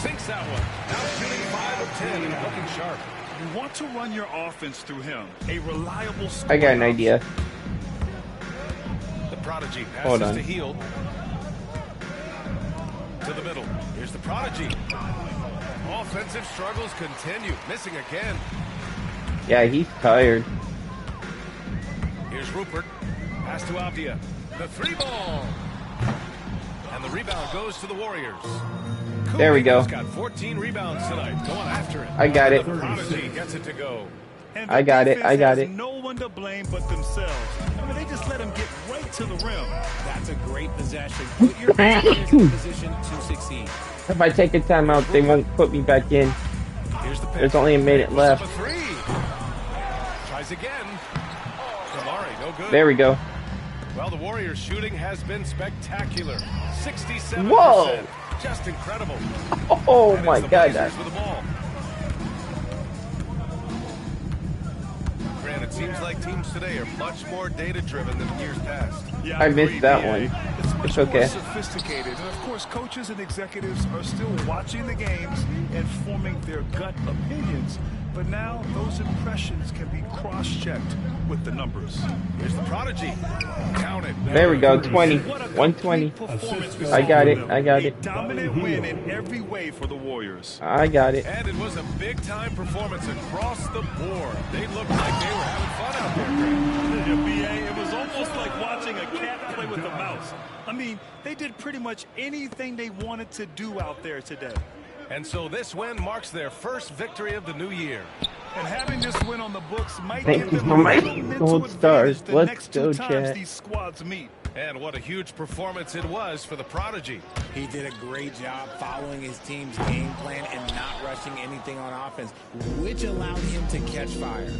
Sinks that one. Now shooting 5 of 10 and looking sharp. You want to run your offense through him. A reliable scorer. I got an idea. The prodigy Hold passes on. to Hield. To the middle. Here's the prodigy. Offensive struggles continue. Missing again. Yeah, he's tired. Here's Rupert. Pass to Avdia. The 3-ball. And the rebound goes to the Warriors. There we go. Kuminga's got 14 rebounds tonight. Going after it. I got it. The prodigy gets it to go. And I got it. I got it. no one to blame but themselves. I mean, they just let him get right to the rim. That's a great possession. Put your players in position to succeed. If I take a timeout, they won't put me back in. Here's the pitch. There's only a minute left. A 3. Tries again. Kamari, no good. There we go. Well, the Warriors' shooting has been spectacular. 67%. Whoa! Just incredible. Oh And my it's the God! Blazers with the ball. Grant, it seems like teams today are much more data-driven than years past. Yeah, I missed agree, that BA. one. It's much okay. more sophisticated. And of course, coaches and executives are still watching the games and forming their gut opinions. But now those impressions can be cross-checked with the numbers. Here's the prodigy. Count it. There we go, 20. 120. I got it. I got it. Dominant win in every way for the Warriors. I got it. And it was a big-time performance across the board. They looked like they were having fun out there, Greg. BA, it was almost like watching a cat play with a mouse. I mean, they did pretty much anything they wanted to do out there today. And so this win marks their first victory of the new year. And having this win on the books might Thank give you them for a my little mental gold stars. advantage the Let's next go, two times chat. these squads meet. And what a huge performance it was for the prodigy. He did a great job following his team's game plan and not rushing anything on offense, which allowed him to catch fire.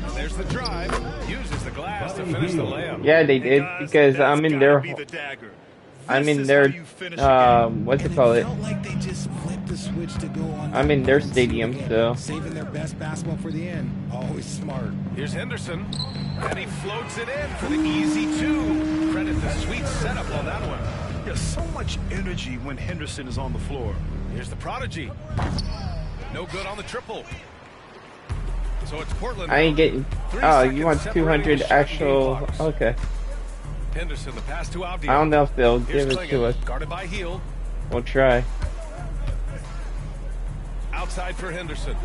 And there's the drive. Uses the glass to finish the layup. Yeah, they did, because I'm in their... I'm in their, what's it called? I'm in their stadium, so. Saving their best basketball for the end. Always smart. Here's Henderson, and he floats it in for the easy two. Credit the sweet setup on that one. There's so much energy when Henderson is on the floor. Here's the prodigy. No good on the triple. So it's Portland. I ain't getting, oh, you want 200 actual, okay. Henderson, the pass to Avdia. I don't know if they'll Here's give it to us. Guarded by Hield. We'll try. Outside for Henderson.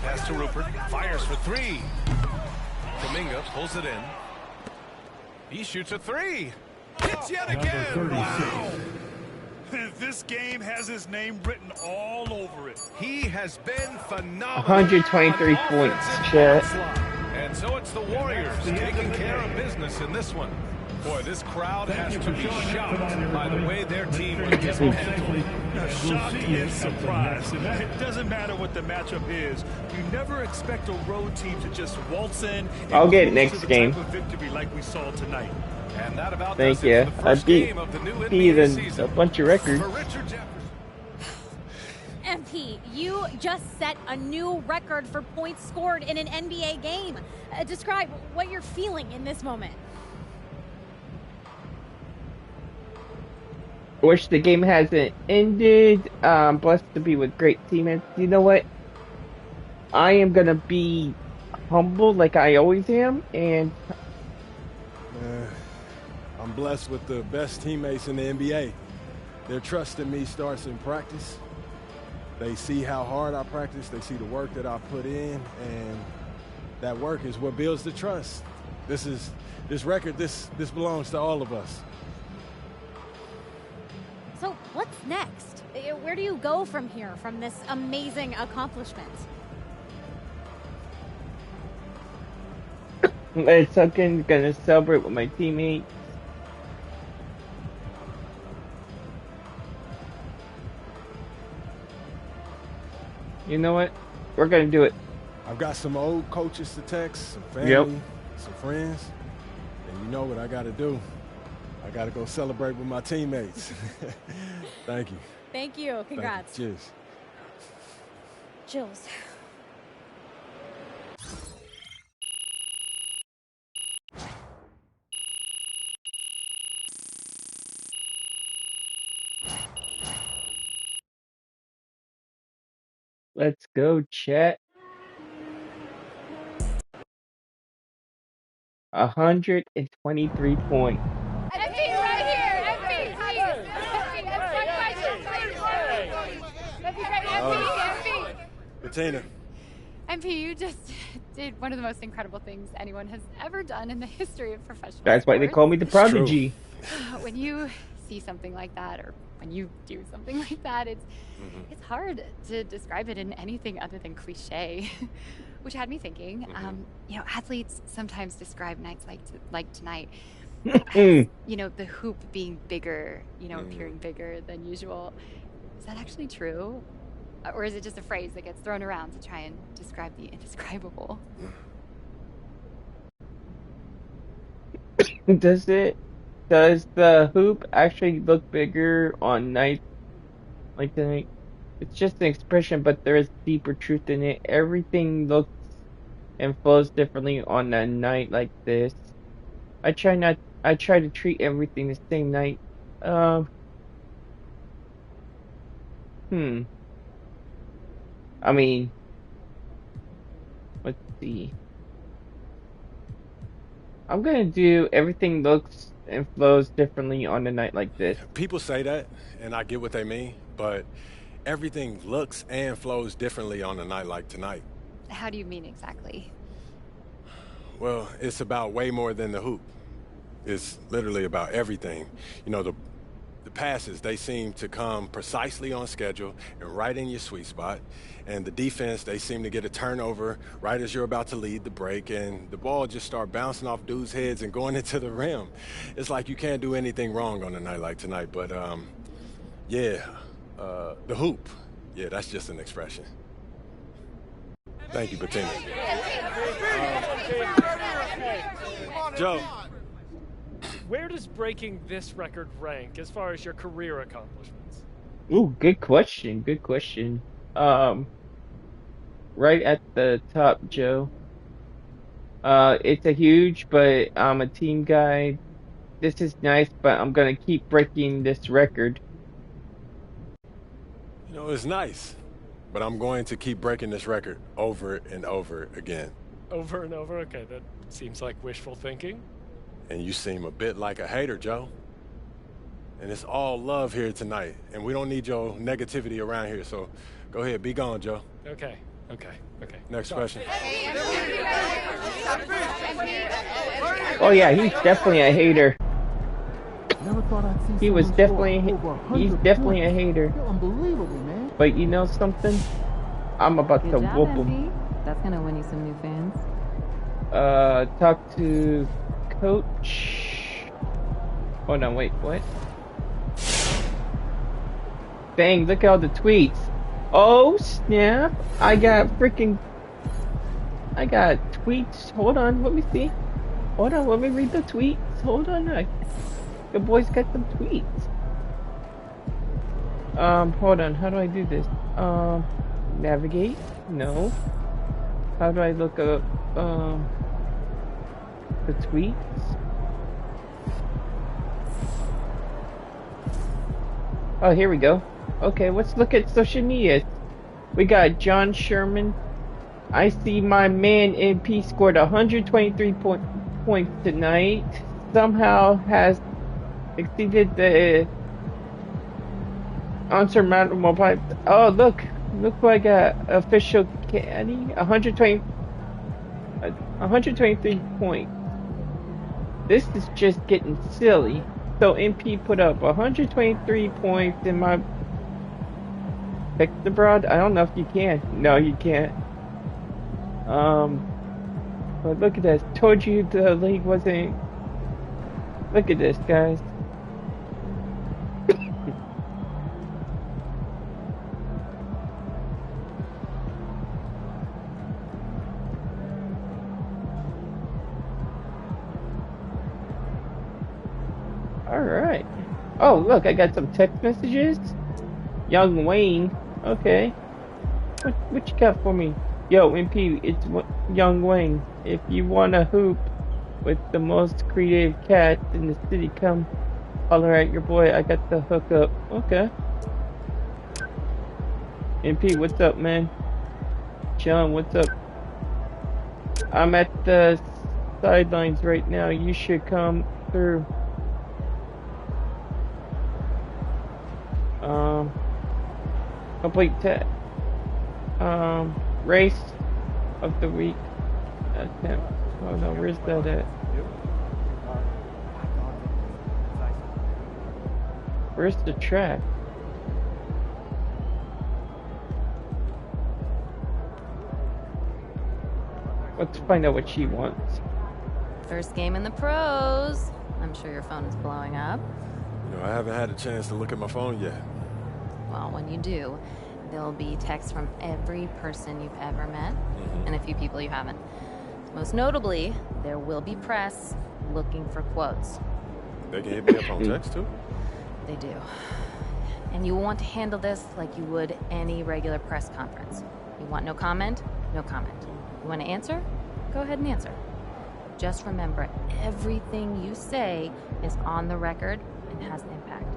Pass to Rupert. Fires for three. Kuminga pulls it in. He shoots a three. Hits yet again. Wow. This game has his name written all over it. He has been phenomenal. 123 points, chat. And so it's the Warriors taking care of business in this one. Boy, this crowd has to be shocked by the way their team was dismantled. Shocked and surprised. It doesn't matter what the matchup is. You never expect a road team to just waltz in. I'll get next game. Victory like we saw tonight. And that about Thank you. I beat a bunch of records. MP, you just set a new record for points scored in an NBA game. Describe what you're feeling in this moment. Wish the game hasn't ended. Blessed to be with great teammates. You know what? I am gonna be humble like I always am, and I'm blessed with the best teammates in the NBA. Their trust in me starts in practice. They see how hard I practice. They see the work that I put in, and that work is what builds the trust. This record belongs to all of us. So what's next? Where do you go from here, from this amazing accomplishment? it's okay. Gonna celebrate with my teammates. You know what? We're gonna do it. I've got some old coaches to text, some family, some friends, and you know what I got to do. I got to go celebrate with my teammates. Thank you. Thank you. Congrats. Thank you. Cheers. Chills. Let's go, chat. 123 points. MP right here. MP. Bettina. MP, you just did one of the most incredible things anyone has ever done in the history of professional That's why they sports. call me the prodigy. When you see something like that, or when you do something like that, it's hard to describe it in anything other than cliche. Which had me thinking, athletes sometimes describe nights like tonight as, the hoop being bigger, appearing bigger than usual. Is that actually true? Or is it just a phrase that gets thrown around to try and describe the indescribable? Does the hoop actually look bigger on nights like tonight? It's just an expression, but there is deeper truth in it. Everything looks and flows differently on a night like this. I try to treat everything the same night. I mean, let's see. I'm gonna do everything looks and flows differently on a night like this. People say that, and I get what they mean, but everything looks and flows differently on a night like tonight. How do you mean exactly? Well, it's about way more than the hoop. It's literally about everything. You know, the passes, they seem to come precisely on schedule and right in your sweet spot. And the defense, they seem to get a turnover right as you're about to lead the break, and the ball just start bouncing off dudes' heads and going into the rim. It's like you can't do anything wrong on a night like tonight. But, the hoop, yeah, that's just an expression. Thank you, Bettina. Joe, where does breaking this record rank as far as your career accomplishments? Ooh, good question. Good question. Right at the top, Joe. It's a huge, but I'm a team guy. This is nice, but I'm gonna keep breaking this record. You know, it's nice, but I'm going to keep breaking this record over and over again. Over and over? Okay, that seems like wishful thinking. And you seem a bit like a hater, Joe. And it's all love here tonight, and we don't need your negativity around here, so go ahead, be gone, Joe. Okay. Next question. Oh yeah, he's definitely a hater. He's definitely a hater. Unbelievable, man. But you know something? I'm about to whoop him. That's gonna win you some new fans. Talk to Coach. Hold on, wait, what? Dang, look at all the tweets. Oh snap! I got tweets. Hold on, let me see. Hold on, let me read the tweets. Hold on, the boys got some tweets. Hold on, how do I do this? Navigate? No. How do I look up, the tweets? Oh, here we go. Okay, let's look at social media. We got John Sherman. I see my man MP scored 123 points tonight. Somehow has exceeded the unsurmountable pipe. Oh, look who I got. Official caddy. 123 points. This is just getting silly. So MP put up 123 points in my pick the broad. I don't know if you can. No, you can't. But look at this. Told you the league wasn't. Look at this, guys. Alright. Oh, look, I got some text messages. Young Wayne. Okay. What you got for me? Yo, MP, it's Young Wayne. If you want to hoop with the most creative cats in the city, come holler at your boy. I got the hookup. Okay. MP, what's up, man? John, what's up? I'm at the sidelines right now. You should come through. Complete race of the week attempt. Oh no, where's that at? Where's the track? Let's find out what she wants. First game in the pros. I'm sure your phone is blowing up. You know, I haven't had a chance to look at my phone yet. Well, when you do, there'll be texts from every person you've ever met and a few people you haven't. Most notably, there will be press looking for quotes. They can hit me up on text too? They do. And you want to handle this like you would any regular press conference. You want no comment? No comment. You want to answer? Go ahead and answer. Just remember, everything you say is on the record and has impact.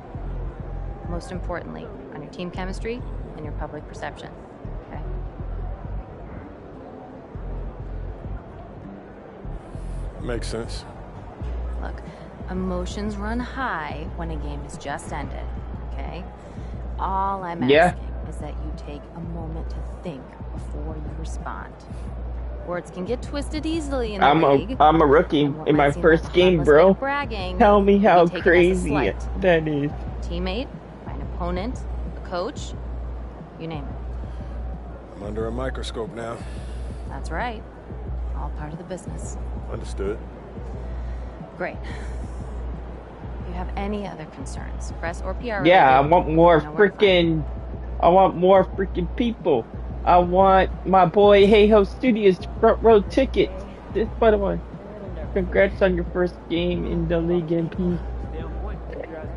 Most importantly, on your team chemistry and your public perception. Okay? Makes sense. Look, emotions run high when a game is just ended, okay? All I'm asking is that you take a moment to think before you respond. Words can get twisted easily in the league. I'm a rookie in my first game, bro. Tell me how crazy that is. Teammate, by an opponent, a coach, you name it. I'm under a microscope now. That's right. All part of the business. Understood. Great. If you have any other concerns, press or PR. Yeah, I want more freaking people. I want my boy Hey Ho Studios front row tickets. This, by the way, congrats on your first game in the league, MP.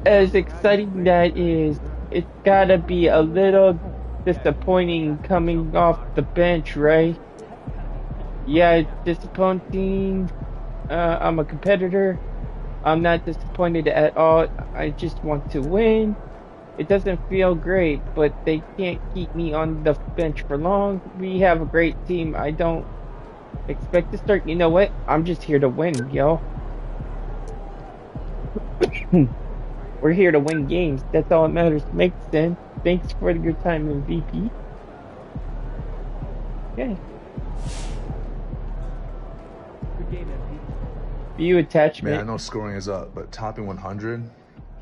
As exciting that is, it's gotta be a little disappointing coming off the bench, right? Yeah, it's disappointing. I'm a competitor. I'm not disappointed at all. I just want to win. It doesn't feel great, but they can't keep me on the bench for long. We have a great team. I don't expect to start. You know what? I'm just here to win, yo. We're here to win games. That's all that matters. Makes sense. Thanks for your time, MVP. Okay. Good game, MVP. View attachment. Man, I know scoring is up, but topping 100,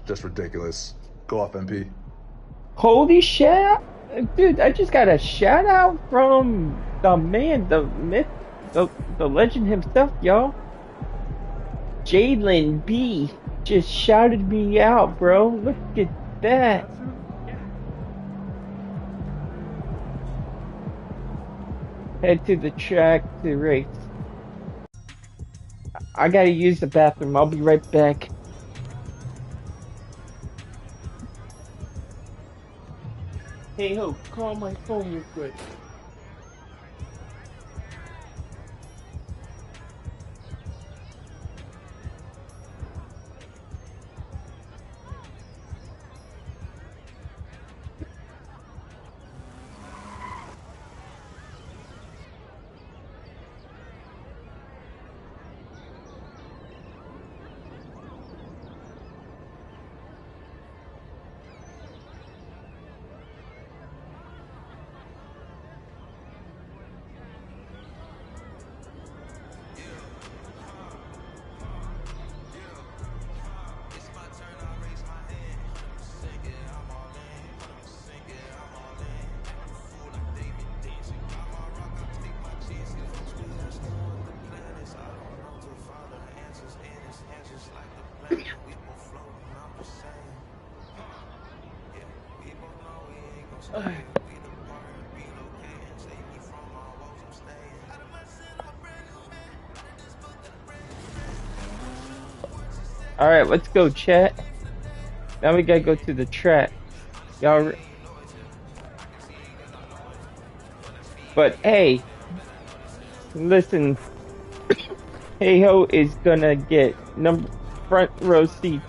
just ridiculous. Go off, MP. Holy shit! Dude, I just got a shout out from the man, the myth, the legend himself, y'all. Jalen B just shouted me out, bro. Look at that. Head to the track to race. I gotta use the bathroom. I'll be right back. Hey ho, call my phone real quick. Alright, let's go, chat. Now we gotta go to the track. Y'all. But hey, listen. Hey Ho is gonna get front row seats.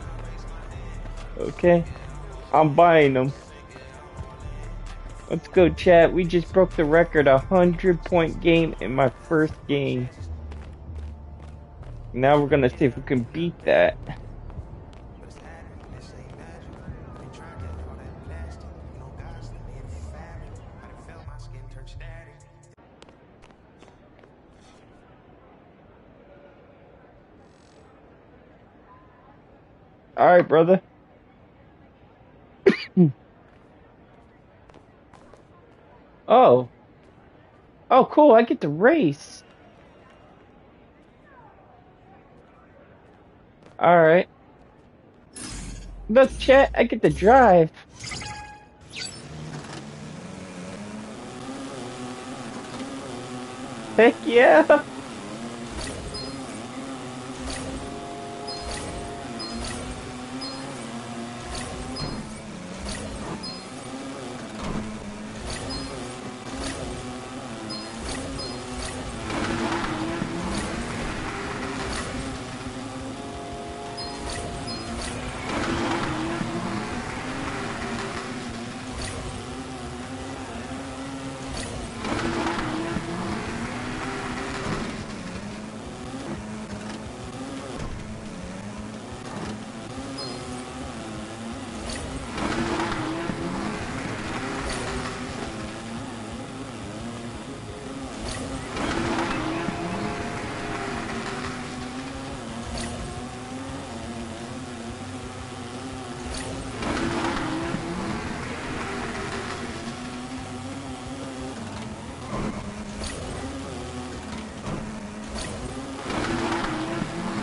Okay? I'm buying them. Let's go, chat. We just broke the record, 100-point game in my first game. Now we're gonna see if we can beat that. Alright, brother. Oh. Oh, cool. I get to race. Alright. Look, chat. I get to drive. Heck yeah.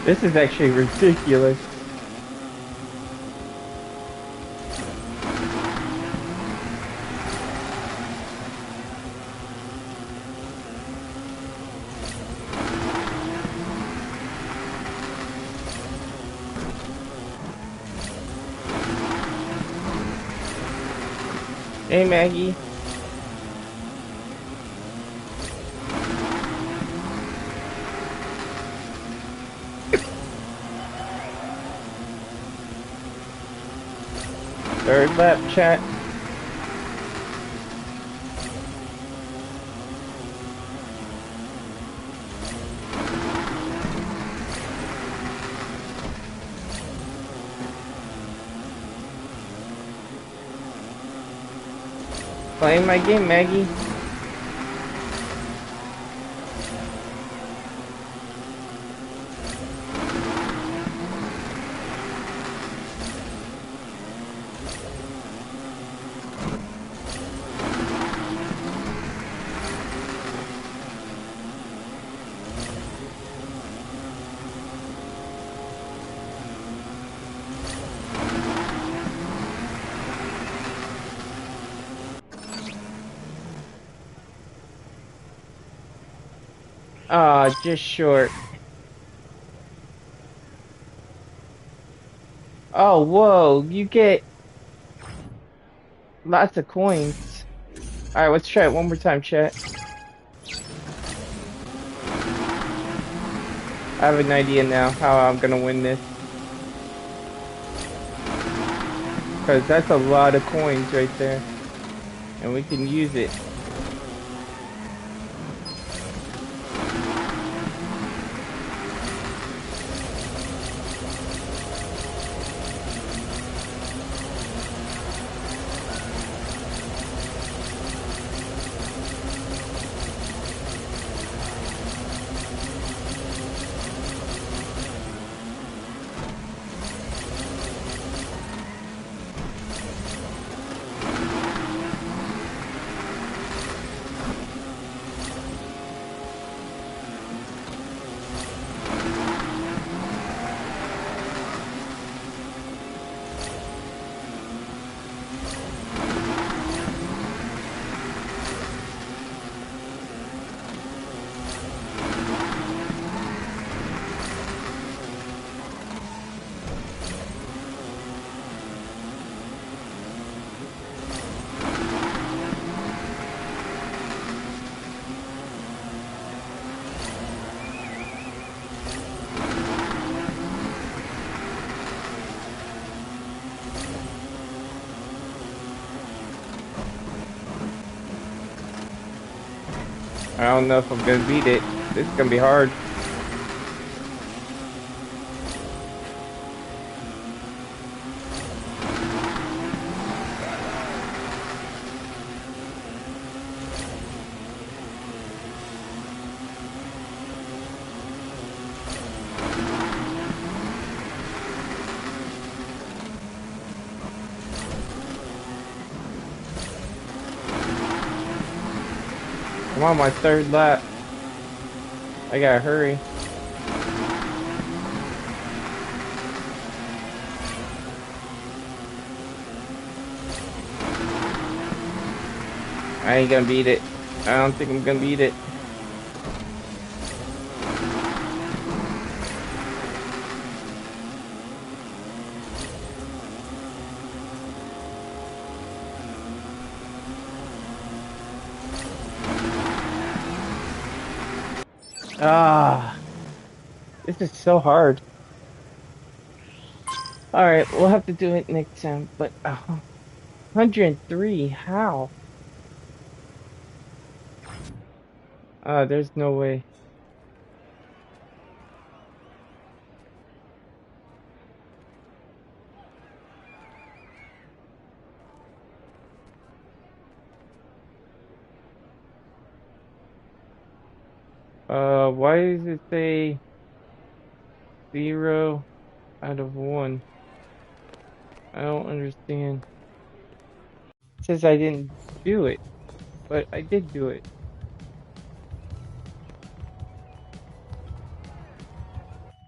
This is actually ridiculous. Hey, Maggie. Third lap, chat. Playing my game, Maggie. Ah, just short. Oh, whoa, you get lots of coins. Alright, let's try it one more time, chat. I have an idea now how I'm gonna win this. Because that's a lot of coins right there. And we can use it. I don't know if I'm gonna beat it. This is gonna be hard. I'm on my third lap. I gotta hurry. I ain't gonna beat it. I don't think I'm gonna beat it. Ah, this is so hard. Alright, we'll have to do it next time, but 103, how? There's no way. Why does it say 0 out of 1? I don't understand. It says I didn't do it, but I did do it.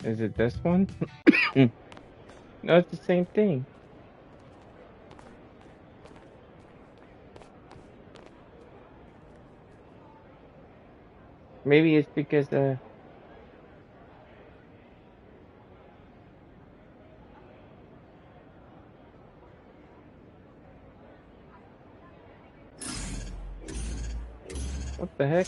Is it this one? No, it's the same thing. Maybe it's because what the heck?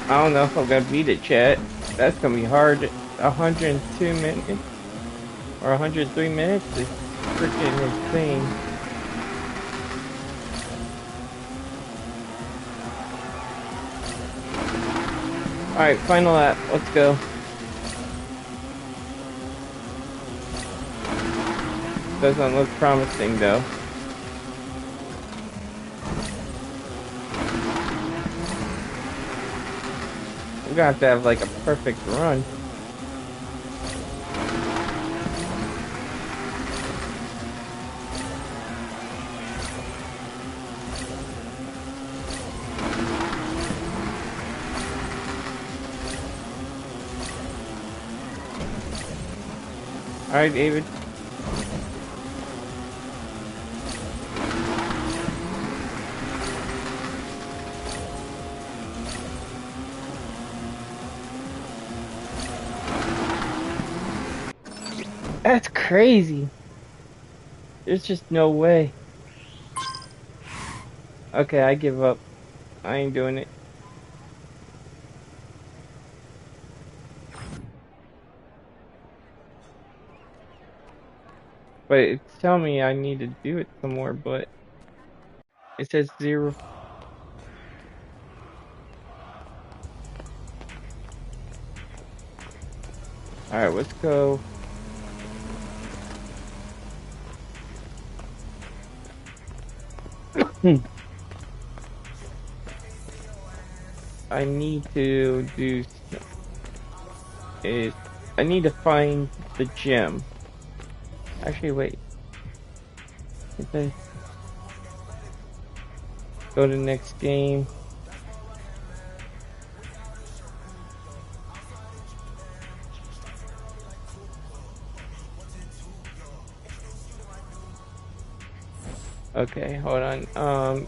I don't know if I'm gonna beat it, chat. That's gonna be hard. 102 minutes or 103 minutes is freaking insane. Alright, final lap. Let's go. Doesn't look promising though. We're gonna have to have like a perfect run. Alright, David. That's crazy. There's just no way. Okay, I give up. I ain't doing it. But it's telling me I need to do it some more, but it says 0. Alright, let's go. I need to do is I need to find the gem. Actually, wait. Okay. Go to next game. Okay, hold on.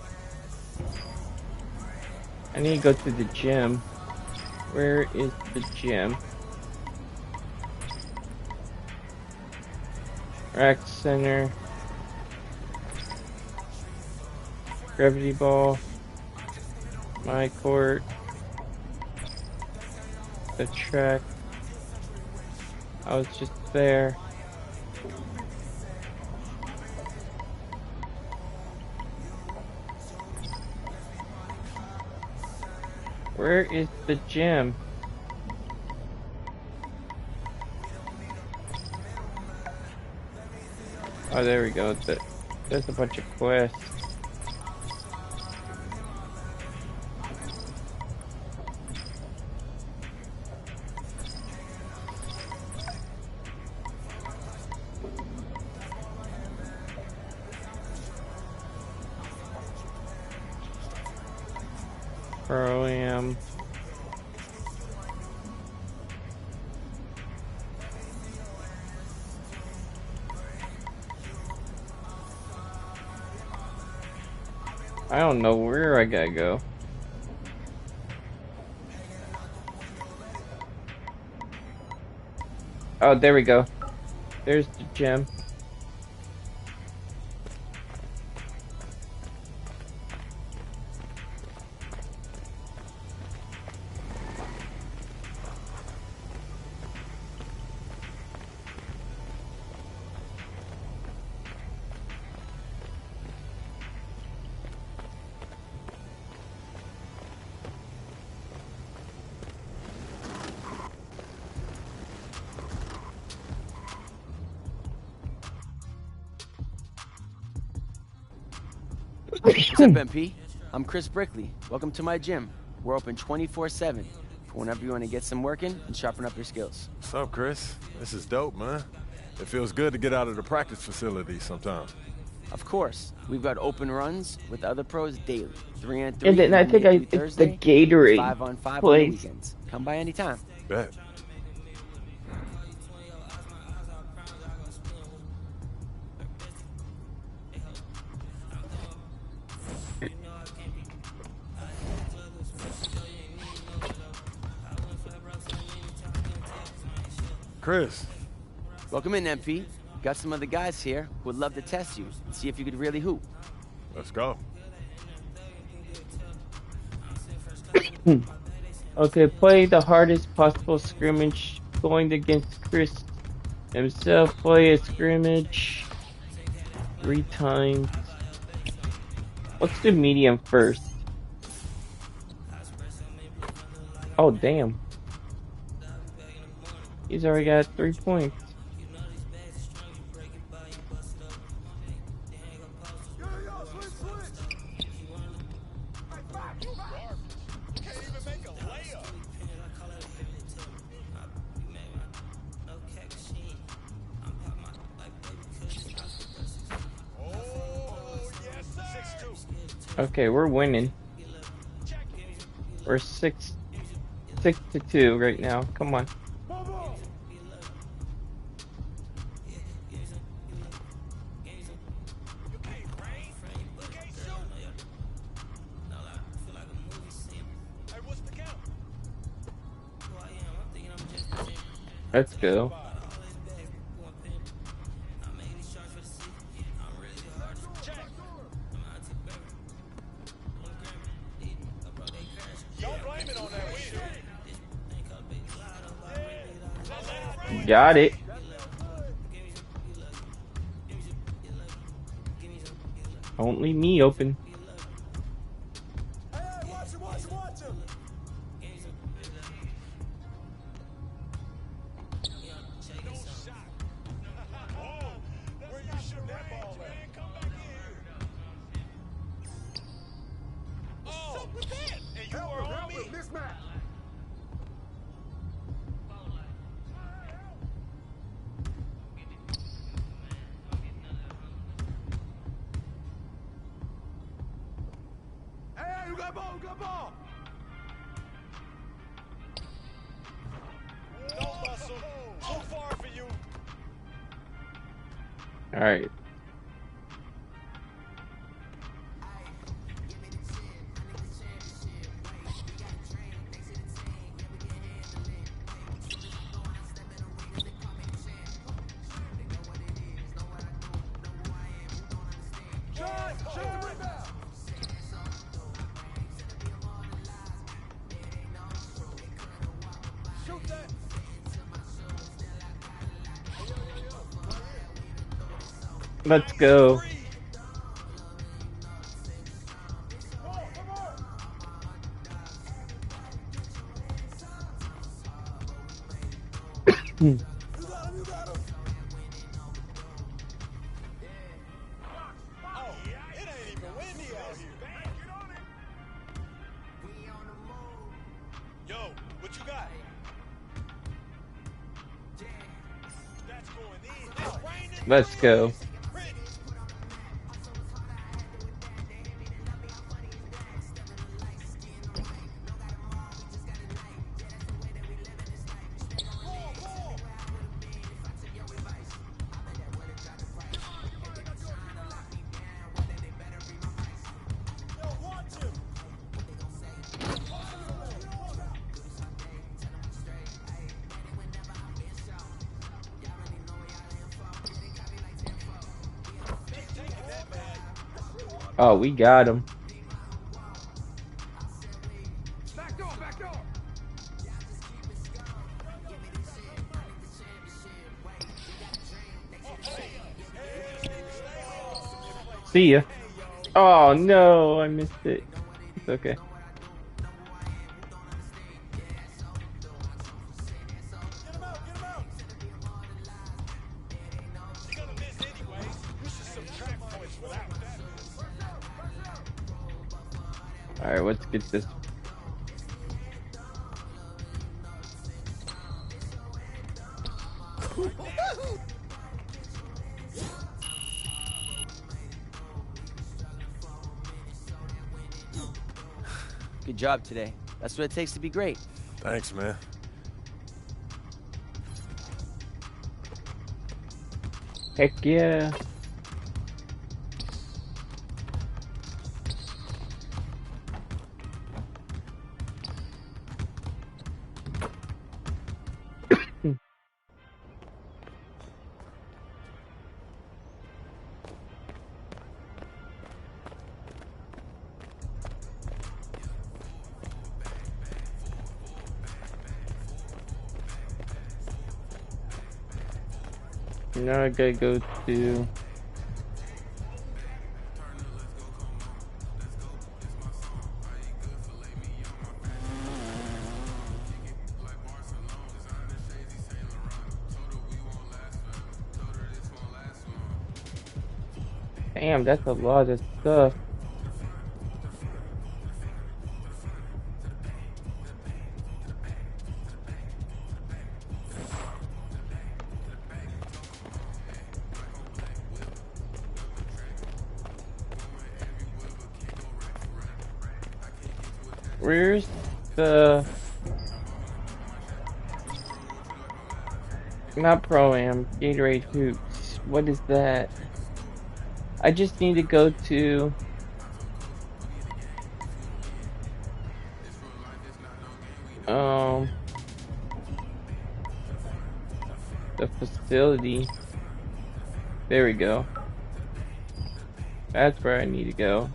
I need to go to the gym. Where is the gym? Rack center. Gravity ball. My court. The track. I was just there. Where is the gym? Oh, there we go. There's a bunch of quests. Pro-Am. I don't know where I gotta go. Oh, there we go. There's the gym. What's up, MP? I'm Chris Brickley. Welcome to my gym. We're open 24/7 for whenever you want to get some work in and sharpen up your skills. What's up, Chris? This is dope, man. It feels good to get out of the practice facility sometimes. Of course, we've got open runs with other pros daily. 3-on-3 And then I think Monday through it's the Thursday, Gatorade 5-on-5 on the place. weekends. Come by anytime. Bet. Chris. Welcome in, MP. Got some other guys here who would love to test you and see if you could really hoop. Let's go. Okay, play the hardest possible scrimmage going against Chris himself. Play a scrimmage 3 times. Let's do medium first. Oh, damn. He's already got 3 points. Okay, we're winning. We're 6-2 right now. Come on. Let's go. Got it. Don't leave me open. All right. Let's go. Let's go. Oh, we got him. Back door, back door. See ya. Oh no, I missed it. It's okay. Alright, let's get this. Good job today. That's what it takes to be great. Thanks, man. Heck yeah. Now I gotta go to... Damn, that's a lot of stuff. Where's the... Not Pro-Am, Gatorade Hoops. What is that? I just need to go to... the facility. There we go. That's where I need to go.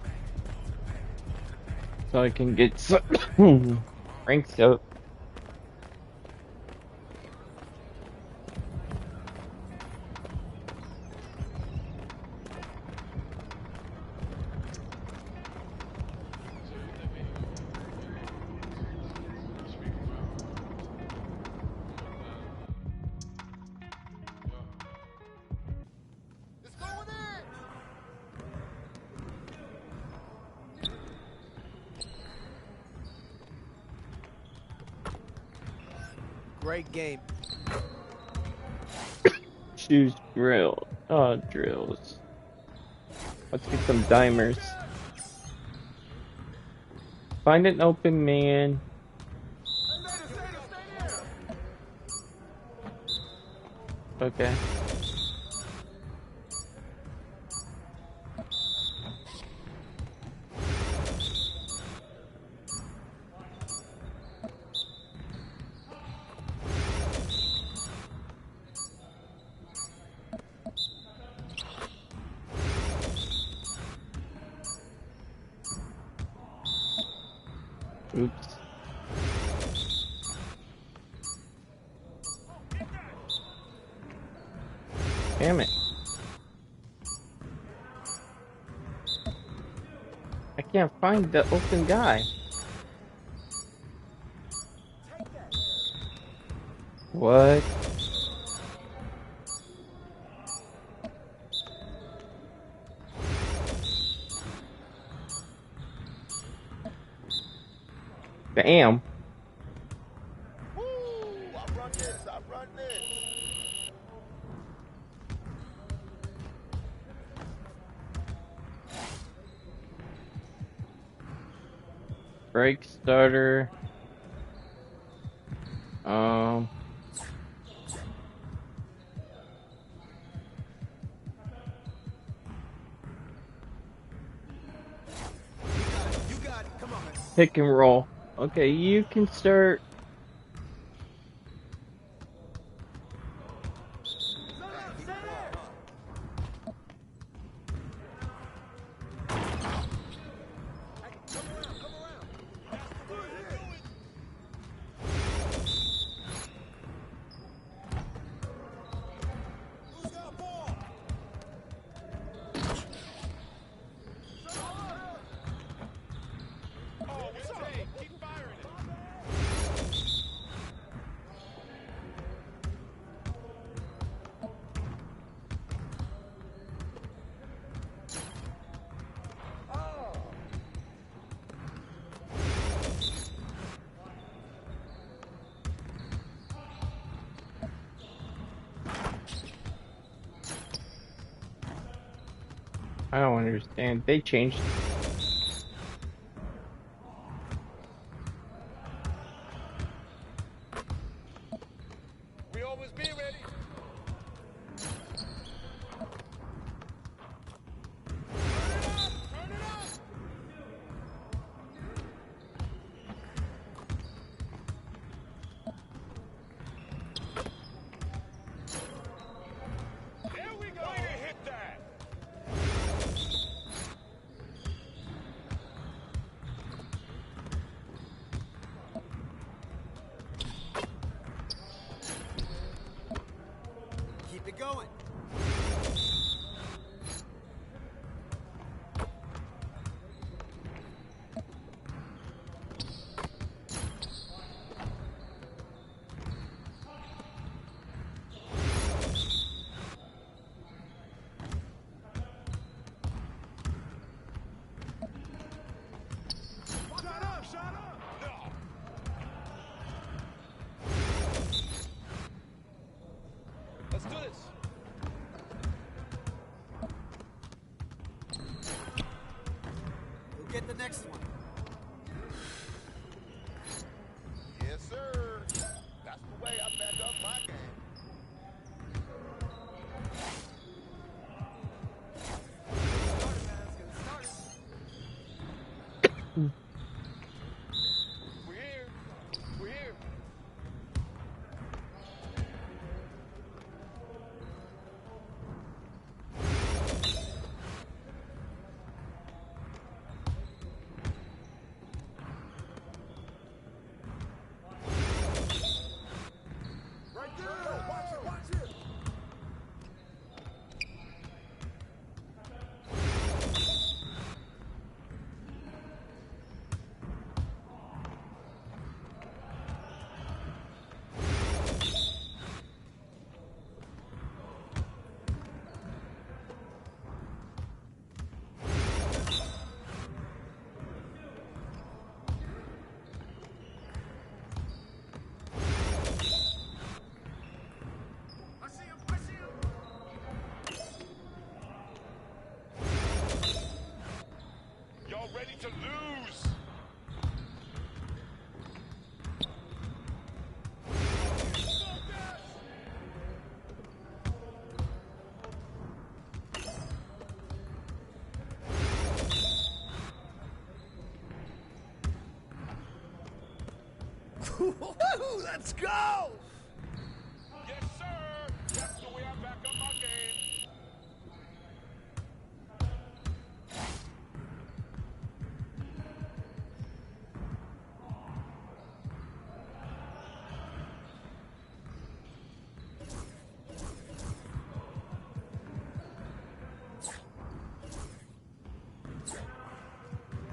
So I can get some ranks up. Great game. Choose drill. Oh, drills. Let's get some dimers. Find an open man. Okay. Oops. Damn it. I can't find the open guy. What? Damn. Brake starter. Pick and roll. Okay, you can start. I don't understand. They changed. We always be ready. Keep it going. Let's do this. We'll get the next one. Yes, sir. That's the way I back up my game. We're here. We're here. Right there. Watch it. Watch it. Y'all ready to lose? Let's go. Yes, sir. That's the way I back up my game.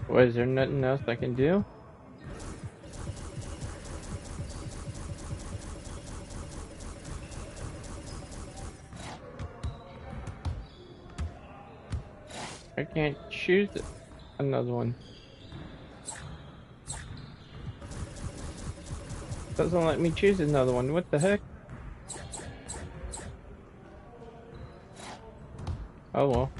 What, is there nothing else I can do? I can't choose another one. Doesn't let me choose another one. What the heck? Oh well.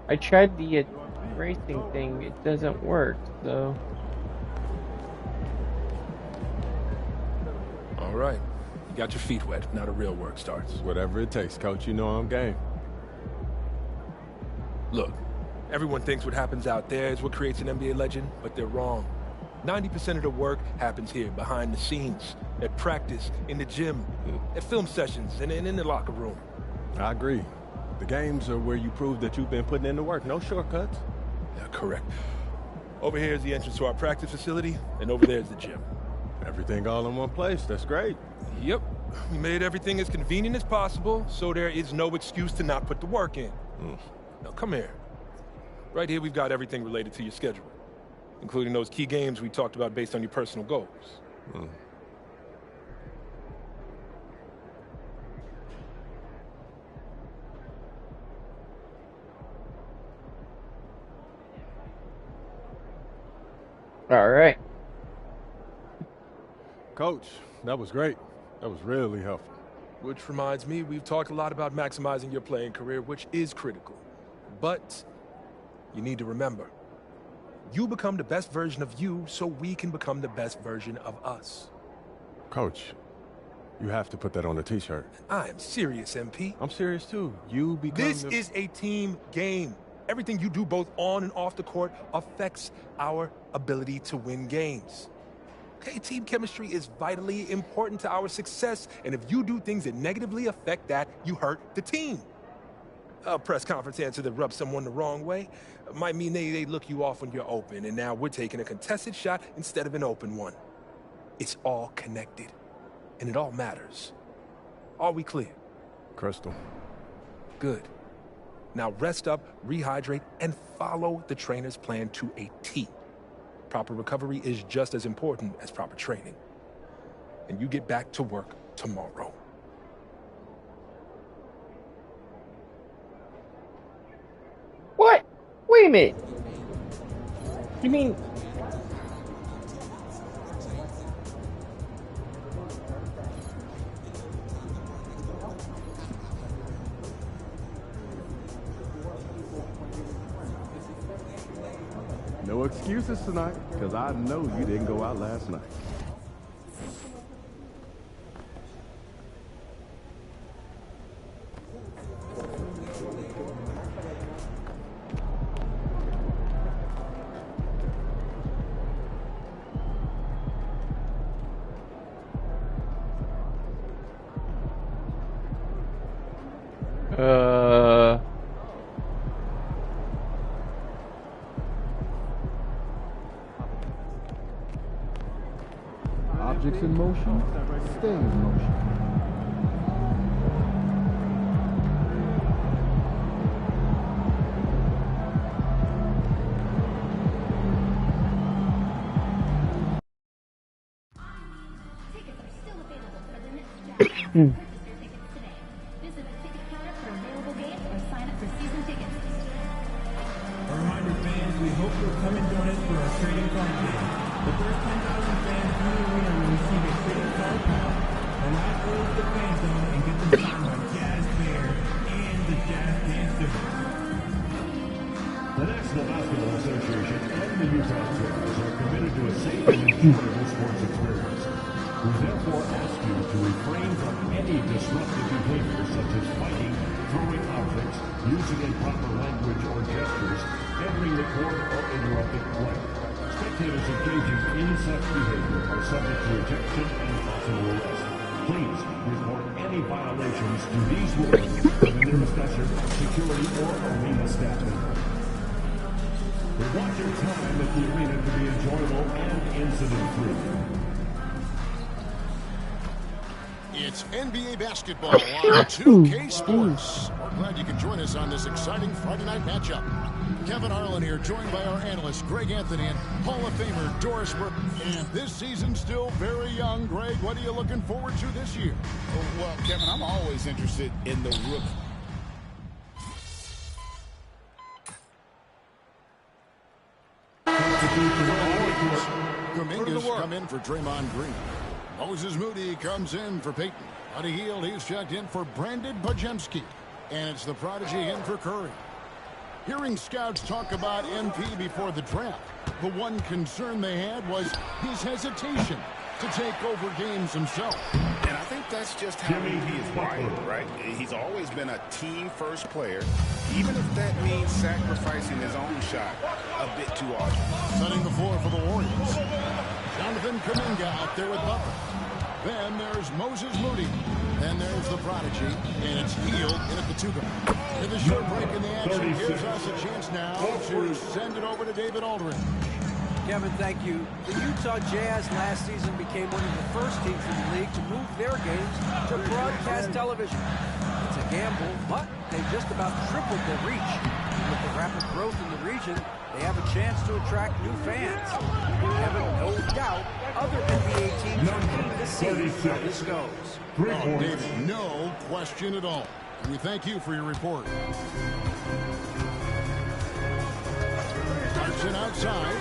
I tried the racing thing, it doesn't work, so... All right. You got your feet wet. Now the real work starts. Whatever it takes, coach. You know I'm game. Look, everyone thinks what happens out there is what creates an NBA legend, but they're wrong. 90% of the work happens here, behind the scenes, at practice, in the gym, at film sessions, and in the locker room. I agree. The games are where you prove that you've been putting in the work. No shortcuts. Yeah, correct. Over here is the entrance to our practice facility, and over there is the gym. Everything all in one place. That's great. Yep. We made everything as convenient as possible, so there is no excuse to not put the work in. Now, come here. Right here, we've got everything related to your schedule, including those key games we talked about based on your personal goals. All right. Coach, that was great. That was really helpful. Which reminds me, we've talked a lot about maximizing your playing career, which is critical. But you need to remember, you become the best version of you so we can become the best version of us. Coach, you have to put that on a t-shirt. I am serious, MP. I'm serious too. You become This is a team game. Everything you do both on and off the court affects our ability to win games. Okay, team chemistry is vitally important to our success, and if you do things that negatively affect that, you hurt the team. A press conference answer that rubs someone the wrong way might mean they look you off when you're open, and now we're taking a contested shot instead of an open one. It's all connected, and it all matters. Are we clear? Crystal. Good. Now rest up, rehydrate, and follow the trainer's plan to a T. Proper recovery is just as important as proper training. And you get back to work tomorrow. What? Wait a minute. You mean... No excuses tonight, because I know you didn't go out last night. Objects in motion, stay in motion. A reminder, fans, we hope you'll come and join us for our trading card game. The first 10,000 fans in the arena will receive a trading card pack. Arrive early to the fan zone and get them signed by Jazz Bear and the Jazz Dancers. The National Basketball Association and the Utah Jazz are committed to a safe and enjoyable sports experience. We therefore ask you to refrain from any disruptive behavior such as fighting, throwing objects, using improper language or gestures, entering the court, or interrupting play. Spectators engaging in such behavior are subject to ejection and possible arrest. Please report any violations to these rules to the nearest usher, security, or arena staff member. We want your time at the arena to be enjoyable and incident-free. It's NBA basketball on 2K Sports. We're glad you can join us on this exciting Friday night matchup. Kevin Harlan here, joined by our analyst, Greg Anthony, and Hall of Famer, Doris Burke. And this season's still very young. Greg, what are you looking forward to this year? Well, Kevin, I'm always interested in the rookie. Kuminga's come in for Draymond Green. Moses Moody comes in for Peyton. Buddy Hield, he's checked in for Brandon Pajemski. And it's the prodigy in for Curry. Hearing scouts talk about MP before the draft, the one concern they had was his hesitation to take over games himself. And I think that's just how MP is wired, right? He's always been a team-first player, even if that means sacrificing his own shot a bit too often. Setting the floor for the Warriors. Jonathan Kuminga out there with Butler. Then there's Moses Moody. Then there's the prodigy, and it's Heald in at the 2-guard. And the short break in the action gives us a chance now to send it over to David Aldridge. Kevin, thank you. The Utah Jazz last season became one of the first teams in the league to move their games to broadcast television. It's a gamble, but they've just about tripled their reach. With the rapid growth in the region, they have a chance to attract new fans. Kevin, no doubt, other NBA teams are keen to see how this goes. Oh, David, no question at all. We thank you for your report. Clarkson outside.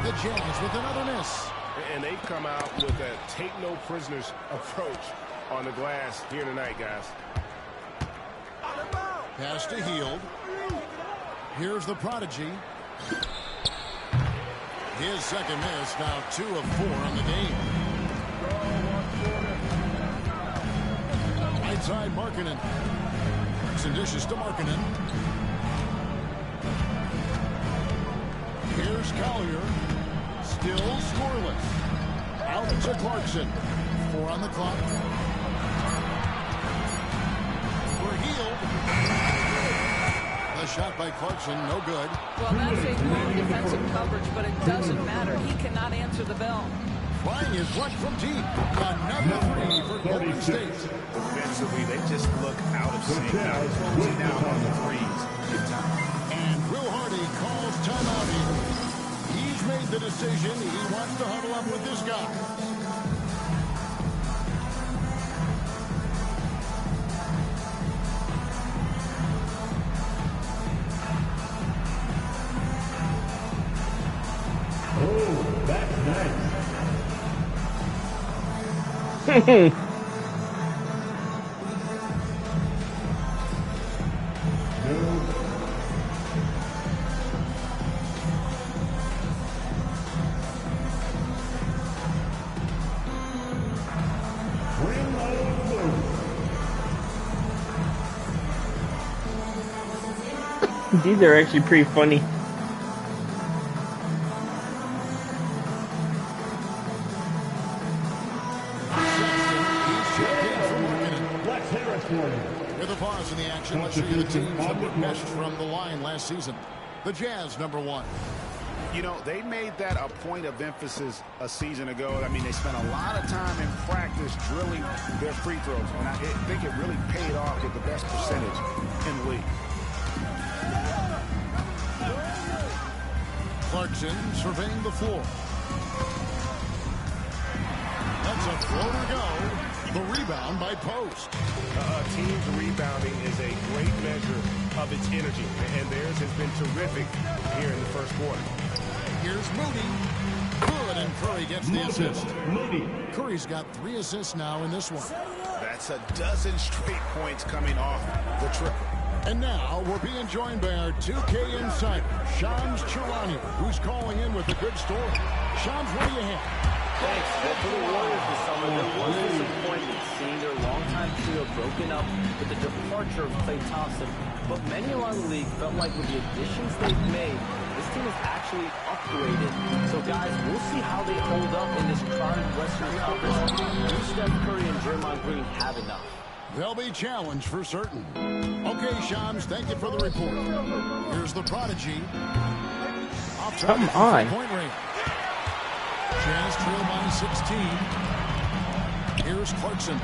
The Jazz with another miss. And they've come out with a take-no-prisoners approach on the glass here tonight, guys. Pass to Heald. Here's the prodigy. His second miss, now 2 of 4 on the game. Right side, Markkanen. Some dishes to Markkanen. Here's Collier. Still scoreless. Out to Clarkson. 4 on the clock. For Heald. The shot by Clarkson, no good. Well, that's a long defensive coverage, but it doesn't matter. He cannot answer the bell. Flying is flush from deep. Another 3 for Golden State. Defensively, they just look out of sync. Closing down on the threes. And Will Hardy calls timeout here. He's made the decision. He wants to huddle up with this guy. Oh, that's nice. These are actually pretty funny. With a pause in the action, let's show you the teams that were meshed from the line last season. The Jazz, number 1. You know, they made that a point of emphasis a season ago. I mean, they spent a lot of time in practice drilling their free throws, and I think it really paid off with the best percentage in the league. Clarkson surveying the floor. That's a floater go. The rebound by Post. A team's rebounding is a great measure of its energy, and theirs has been terrific here in the first quarter. Here's Moody. Good, and Curry gets the assist. Curry's got 3 assists now in this one. That's a dozen straight points coming off the triple. And now we're being joined by our 2K insider, Shams Charania, who's calling in with a good story. Shams, what do you have? Thanks. Well, for the Warriors this summer, there was disappointment seeing their longtime trio broken up with the departure of Klay Thompson. But many around the league felt like with the additions they've made, this team is actually upgraded. So, guys, we'll see how they hold up in this crowded Western Conference. Do Steph Curry and Draymond Green have enough? They'll be challenged for certain. Okay, Shams, thank you for the report. Here's the prodigy. Come on. Point range. Jazz trail by 16. Here's Clarkson.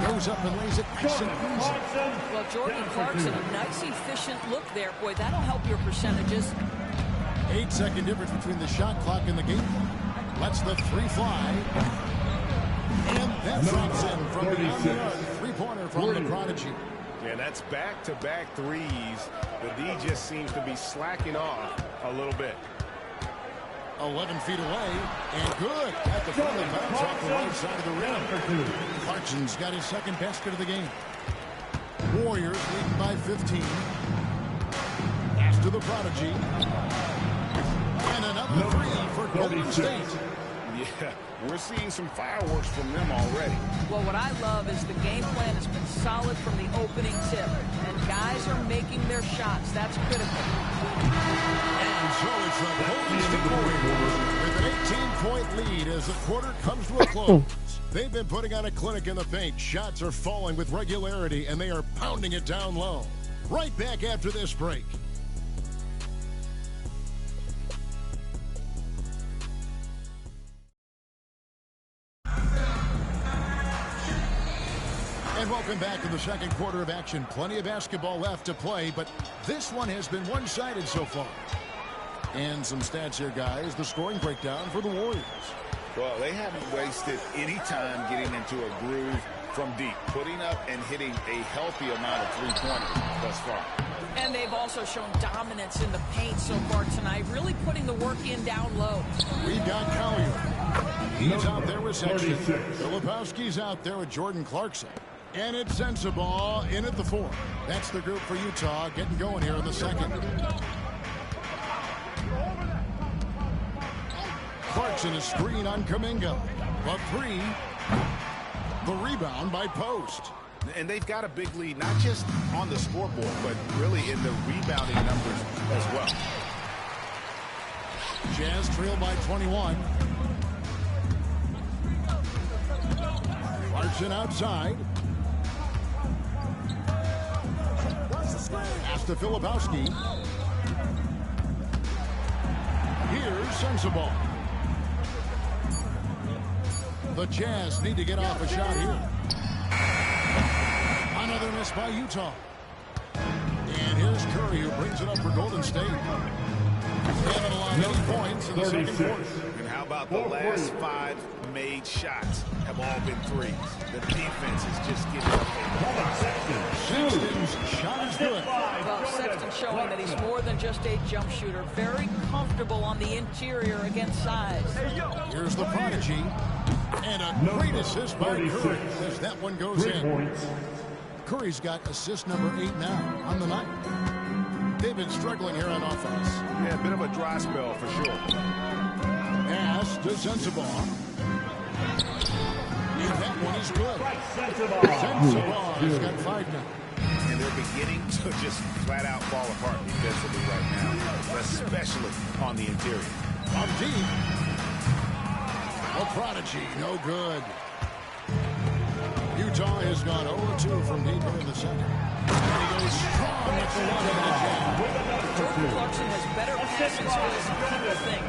Goes up and lays it nice and easy. Well, Jordan Clarkson, a nice, efficient look there. Boy, that'll help your percentages. 8-second difference between the shot clock and the game clock. Lets the 3 fly. And that drops in from beyond the arc. 3-pointer from the prodigy. Yeah, that's back-to-back threes. The D just seems to be slacking off a little bit. 11 feet away, and good at the front of the bounce off the right side of the rim. Clarkson's got his second basket of the game. Warriors leading by 15. Pass to the prodigy. And another 3 for Golden State. Yeah, we're seeing some fireworks from them already. Well, what I love is the game plan has been solid from the opening tip, and guys are making their shots. That's critical. And so it's the Golden State Warriors with an 18-point lead as the quarter comes to a close. They've been putting on a clinic in the paint. Shots are falling with regularity, and they are pounding it down low. Right back after this break. And welcome back to the second quarter of action. Plenty of basketball left to play, but this one has been one-sided so far. And some stats here, guys. The scoring breakdown for the Warriors. Well, they haven't wasted any time getting into a groove from deep, putting up and hitting a healthy amount of three-pointers thus far. And they've also shown dominance in the paint so far tonight, really putting the work in down low. We've got Collier. He's out there with Sexton. Filipowski's out there with Jordan Clarkson. And it's Sensabaugh in at the 4. That's the group for Utah getting going here in the second. Clarkson is screen on Kuminga. The 3. The rebound by Post. And they've got a big lead, not just on the scoreboard, but really in the rebounding numbers as well. Jazz trail by 21. Clarkson outside. Pass to Filipowski. Here's Sensabaugh. The Jazz need to get off a shot here. Another miss by Utah. And here's Curry, who brings it up for Golden State. Haven't allowed any points in the second quarter. And how about the last 5 made shots have all been threes? The defense is just getting up. Sexton's shot is good. Well, Sexton showing that he's more than just a jump shooter. Very comfortable on the interior against size. Here's the prodigy. And a great assist by Curry as that one goes in. Curry's got assist number 8 now on the night. They've been struggling here on offense. Yeah, a bit of a dry spell for sure. Pass to Sensabaugh. And that one is good. Sensabaugh has got 5 now. And they're beginning to just flat out fall apart defensively right now, especially on the interior. From deep. A prodigy, no good. Utah has gone 0-2 from deep here in the second. And he goes strong at the line of the jam. Jordan Clarkson has better passing skills than people think.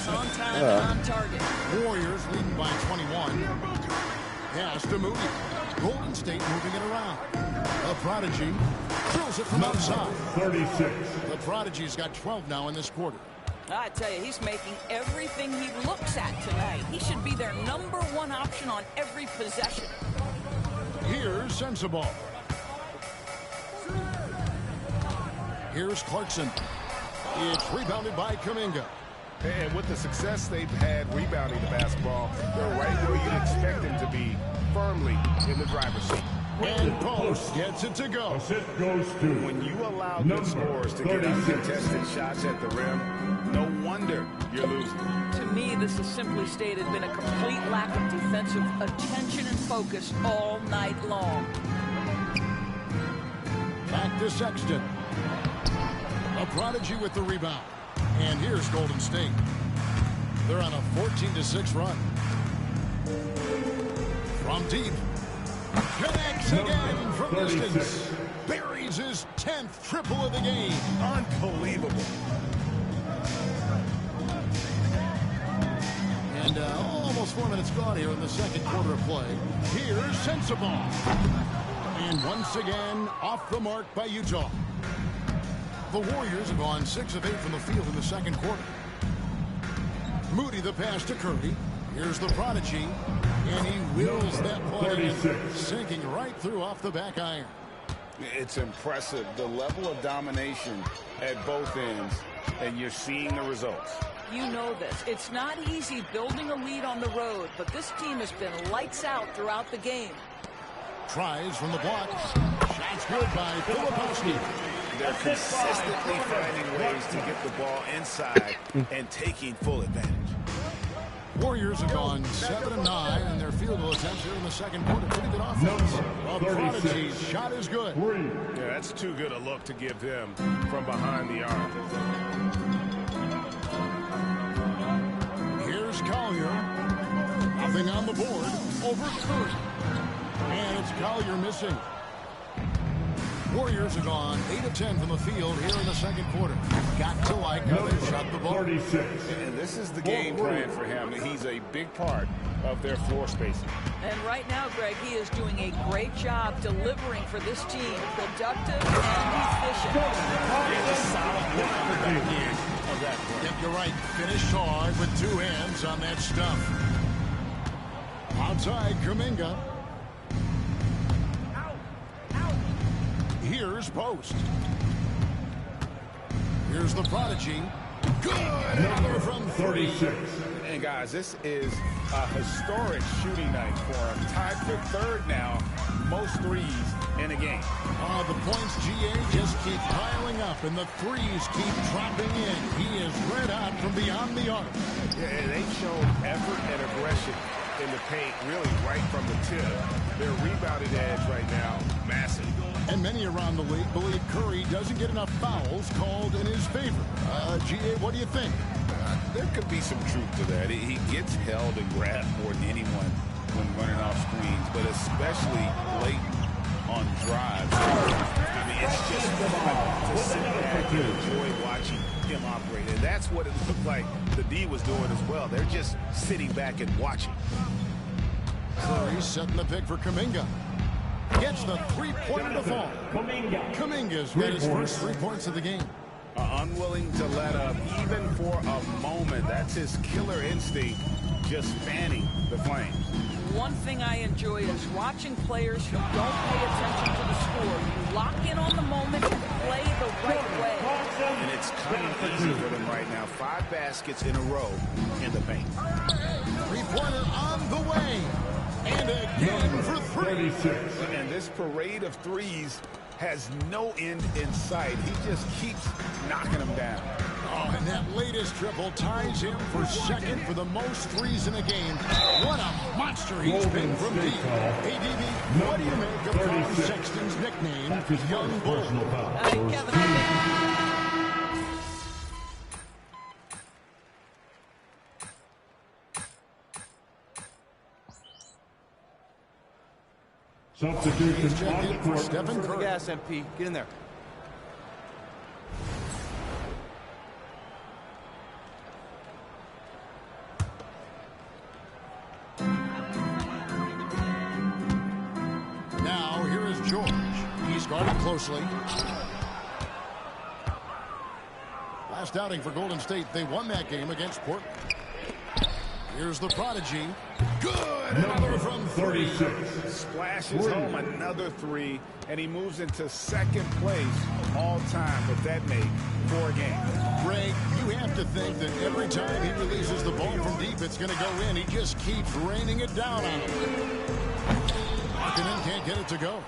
On time and on target. Warriors leading by 21. Pass to Moody. Golden State moving it around. The prodigy drills it from outside. 36. The prodigy's got 12 now in this quarter. I tell you, he's making everything he looks at tonight. He should be their #1 option on every possession. Here's Sensabaugh. Here's Clarkson. It's rebounded by Kuminga. And with the success they've had rebounding the basketball, they're right where you'd expect them to be, firmly in the driver's seat. And Post gets it to go. Assist goes to When you allow good scorers to get uncontested shots at the rim, no wonder you're losing. To me, this has simply stated been a complete lack of defensive attention and focus all night long. Back to Sexton. A prodigy with the rebound. And here's Golden State. They're on a 14-6 run. From deep. Connects again from distance. Buries his 10th triple of the game. Unbelievable. And almost 4 minutes gone here in the second quarter of play. Here's Sensabaugh. And once again, off the mark by Utah. The Warriors have gone 6 of 8 from the field in the second quarter. Moody the pass to Curry. Here's the prodigy. And he wills that play, sinking right through off the back iron. It's impressive, the level of domination at both ends, and you're seeing the results. You know this. It's not easy building a lead on the road, but this team has been lights out throughout the game. Tries from the block. Shots good by Filipowski. They're consistently finding ways to get the ball inside and taking full advantage. Warriors have gone 7-9 in their field goal attempts here in the second quarter. Pretty good offense. Well, Prodigy's shot is good. Yeah, that's too good a look to give them from behind the arc. Here's Collier. Nothing on the board. Over Curry. And it's Collier missing. Warriors have gone 8 of 10 from the field here in the second quarter. Got to like how they shot the ball. 36. And this is the game plan for him. He's a big part of their floor spacing. And right now, Greg, he is doing a great job delivering for this team. Productive and efficient. Here's a solid look on the back end of that play. Yep, you're right. Finished hard with 2 hands on that stuff. Outside, Kuminga. Here's Post. Here's the Prodigy. Good! Another from 36. And guys, this is a historic shooting night for him. Tied for third now, most threes in a game. The points, GA, just keep piling up, and the threes keep dropping in. He is red hot from beyond the arc. Yeah, they've shown effort and aggression in the paint, really right from the tip. Their rebounding edge right now, massive. And many around the league believe Curry doesn't get enough fouls called in his favor. GA, what do you think? There could be some truth to that. He gets held and grabbed more than anyone when running off screens, but especially late on drives. I mean, it's just fun to sit back and enjoy watching him operate. And that's what it looked like the D was doing as well. They're just sitting back and watching. Curry setting the pick for Kuminga. Gets the three-pointer to fall. Kuminga's got his first 3 points of the game. Unwilling to let up even for a moment. That's his killer instinct, just fanning the flames. One thing I enjoy is watching players who don't pay attention to the score. You lock in on the moment and play the right way. And it's kind of easy for them right now. 5 baskets in a row in the paint. Three-pointer on the way. And again for 36. And this parade of threes has no end in sight. He just keeps knocking them down. Oh, and that latest triple ties him for second for the most threes in a game. What a monster he's been from deep. Hey, DB, what do you make of Colin Sexton's nickname, Young Bull? Substitution on the court. Stephen Curry. Gas, MP. Get in there. Now, here is George. He's guarded closely. Last outing for Golden State, they won that game against Portland. Here's the Prodigy. Good! Another from 36. Splashes home another 3, and he moves into second place all time with that make for a game. Greg, you have to think that every time he releases the ball from deep, it's going to go in. He just keeps raining it down on him. Markkanen can't get it to go.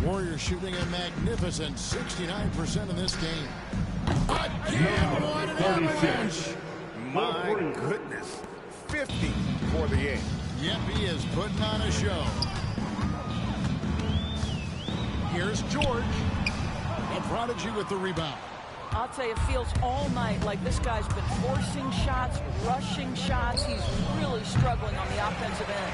Warriors shooting a magnificent 69% in this game. Again, what an avalanche! My goodness. 50 for the game. Yep, he is putting on a show. Here's George. The Prodigy with the rebound. I'll tell you, it feels all night like this guy's been forcing shots, rushing shots. He's really struggling on the offensive end.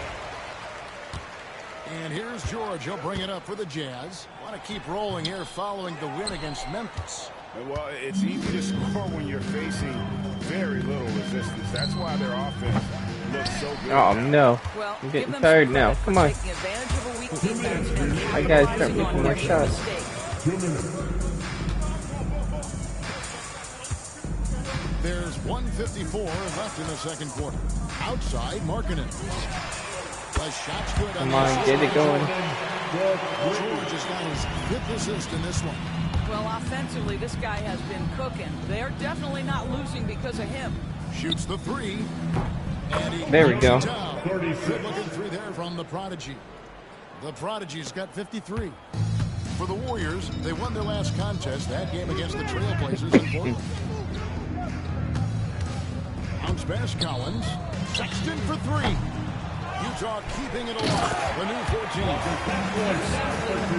And here's George. He'll bring it up for the Jazz. Want to keep rolling here following the win against Memphis. Well, it's easy to score when you're facing very little resistance. That's why their offense looks so good. Oh, no. Well, I'm getting tired now. Come on. I gotta start making more shots. There's 1:54 left in the second quarter. Outside, Markkanen. The shot's good. Come on, get it going. George has got his 5th assist in this one. Well, offensively, this guy has been cooking. They're definitely not losing because of him. Shoots the 3. And he there we go. Good looking 3 there from the Prodigy. The Prodigy's got 53. For the Warriors, they won their last contest, that game against the Trailblazers in Portland. Bounce pass, Collins. Sexton for three. Utah keeping it alive. The new 14.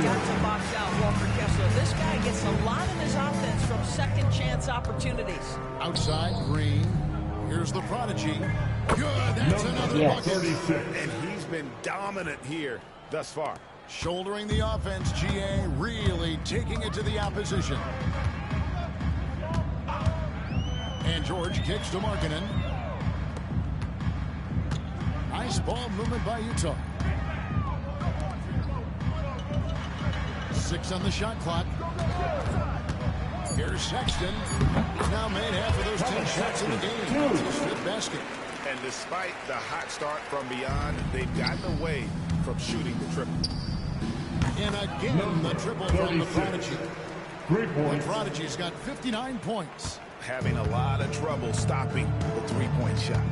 Got to box out Walker Kessler. This guy gets a lot of his offense from second chance opportunities. Outside, Green. Here's the Prodigy. Good. That's another bucket. And he's been dominant here thus far. Shouldering the offense, GA really taking it to the opposition. And George kicks to Markkanen. Nice ball movement by Utah. 6 on the shot clock. Here's Sexton. He's now made half of those 10 shots in the game. It's his fifth basket. And despite the hot start from beyond, they've gotten away from shooting the triple. And again, the triple from the Prodigy. 3 points. The Prodigy's got 59 points. Having a lot of trouble stopping the three-point shot.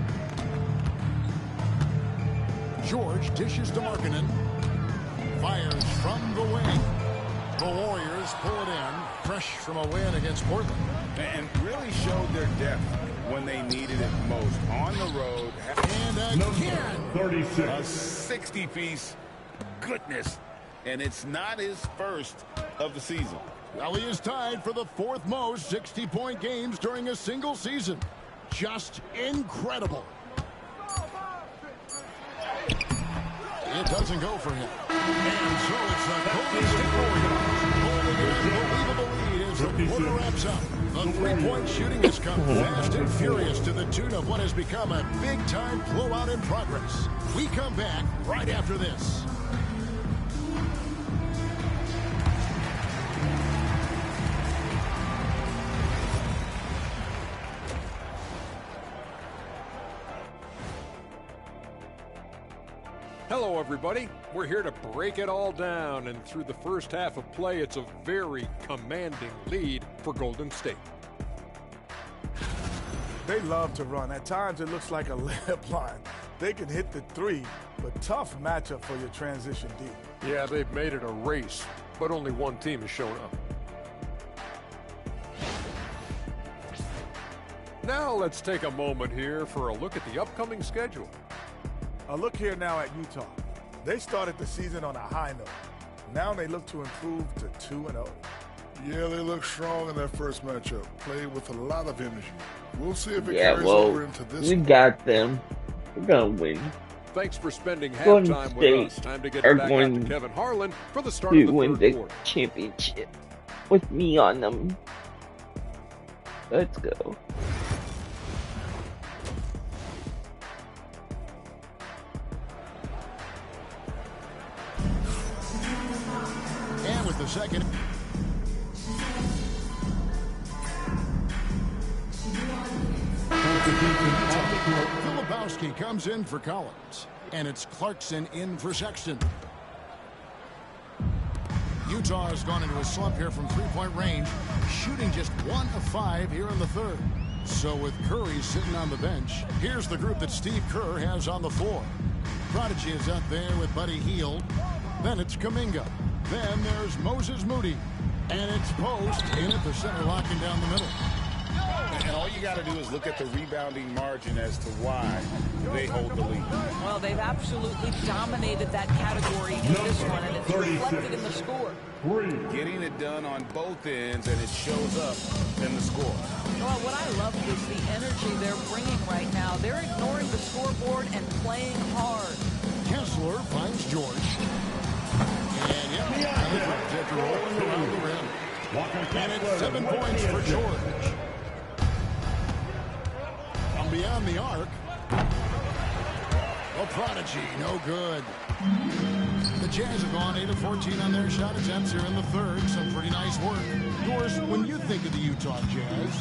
George dishes to Markkanen. Fires from the wing. The Warriors pull it in. Fresh from a win against Portland. And really showed their depth when they needed it most. On the road. And again. 36. A 60-piece. Goodness. And it's not his first of the season. Well, he is tied for the 4th most 60-point games during a single season. Just incredible. It doesn't go for him. And so it's the Golden State Warriors holding an unbelievable lead as the quarter wraps up. The three-point shooting has come fast and furious to the tune of what has become a big-time blowout in progress. We come back right after this. Hello, everybody. We're here to break it all down, and through the first half of play, it's a very commanding lead for Golden State. They love to run. At times, it looks like a layup line. They can hit the three, but tough matchup for your transition D. Yeah, they've made it a race, but only one team has shown up. Now let's take a moment here for a look at the upcoming schedule. A look here now at Utah. They started the season on a high note. Now they look to improve to 2-0. Yeah, they look strong in that first matchup. Played with a lot of energy. We'll see if it carries over into this we one. got them. We're gonna win. Thanks for spending Golden halftime State with us. Time to get are back out going to Kevin Harlan for the start to of the win third the quarter. championship with me on them. Let's go. And with the second. Filipowski comes in for Collins. And it's Clarkson in for Sexton. Utah has gone into a slump here from three-point range, shooting just 1 of 5 here in the third. So with Curry sitting on the bench, here's the group that Steve Kerr has on the floor. Prodigy is up there with Buddy Hield. Then it's Kuminga. Then there's Moses Moody. And it's Post in at the center, locking down the middle. And all you got to do is look at the rebounding margin as to why they hold the lead. Well, they've absolutely dominated that category in this one, and it's reflected in the score. Getting it done on both ends, and it shows up in the score. Well, what I love is the energy they're bringing right now. They're ignoring the scoreboard and playing hard. Kessler finds George. And after rolling around the rim. And it's 7 points for George. From beyond the arc. A Prodigy, no good. The Jazz have gone 8 of 14 on their shot attempts here in the third. Some pretty nice work. Yours, when you think of the Utah Jazz,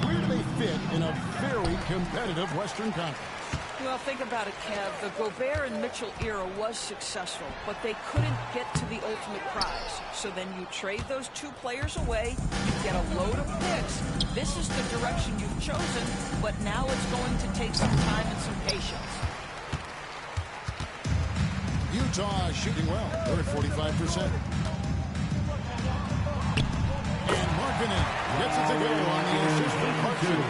where do they fit in a very competitive Western Conference? Well, think about it, Kev. The Gobert and Mitchell era was successful, but they couldn't get to the ultimate prize. So then you trade those two players away, you get a load of picks. This is the direction you've chosen, but now it's going to take some time and some patience. Utah shooting well. They're at 45%. And Markkanen gets it to go on the assist from Clarkson.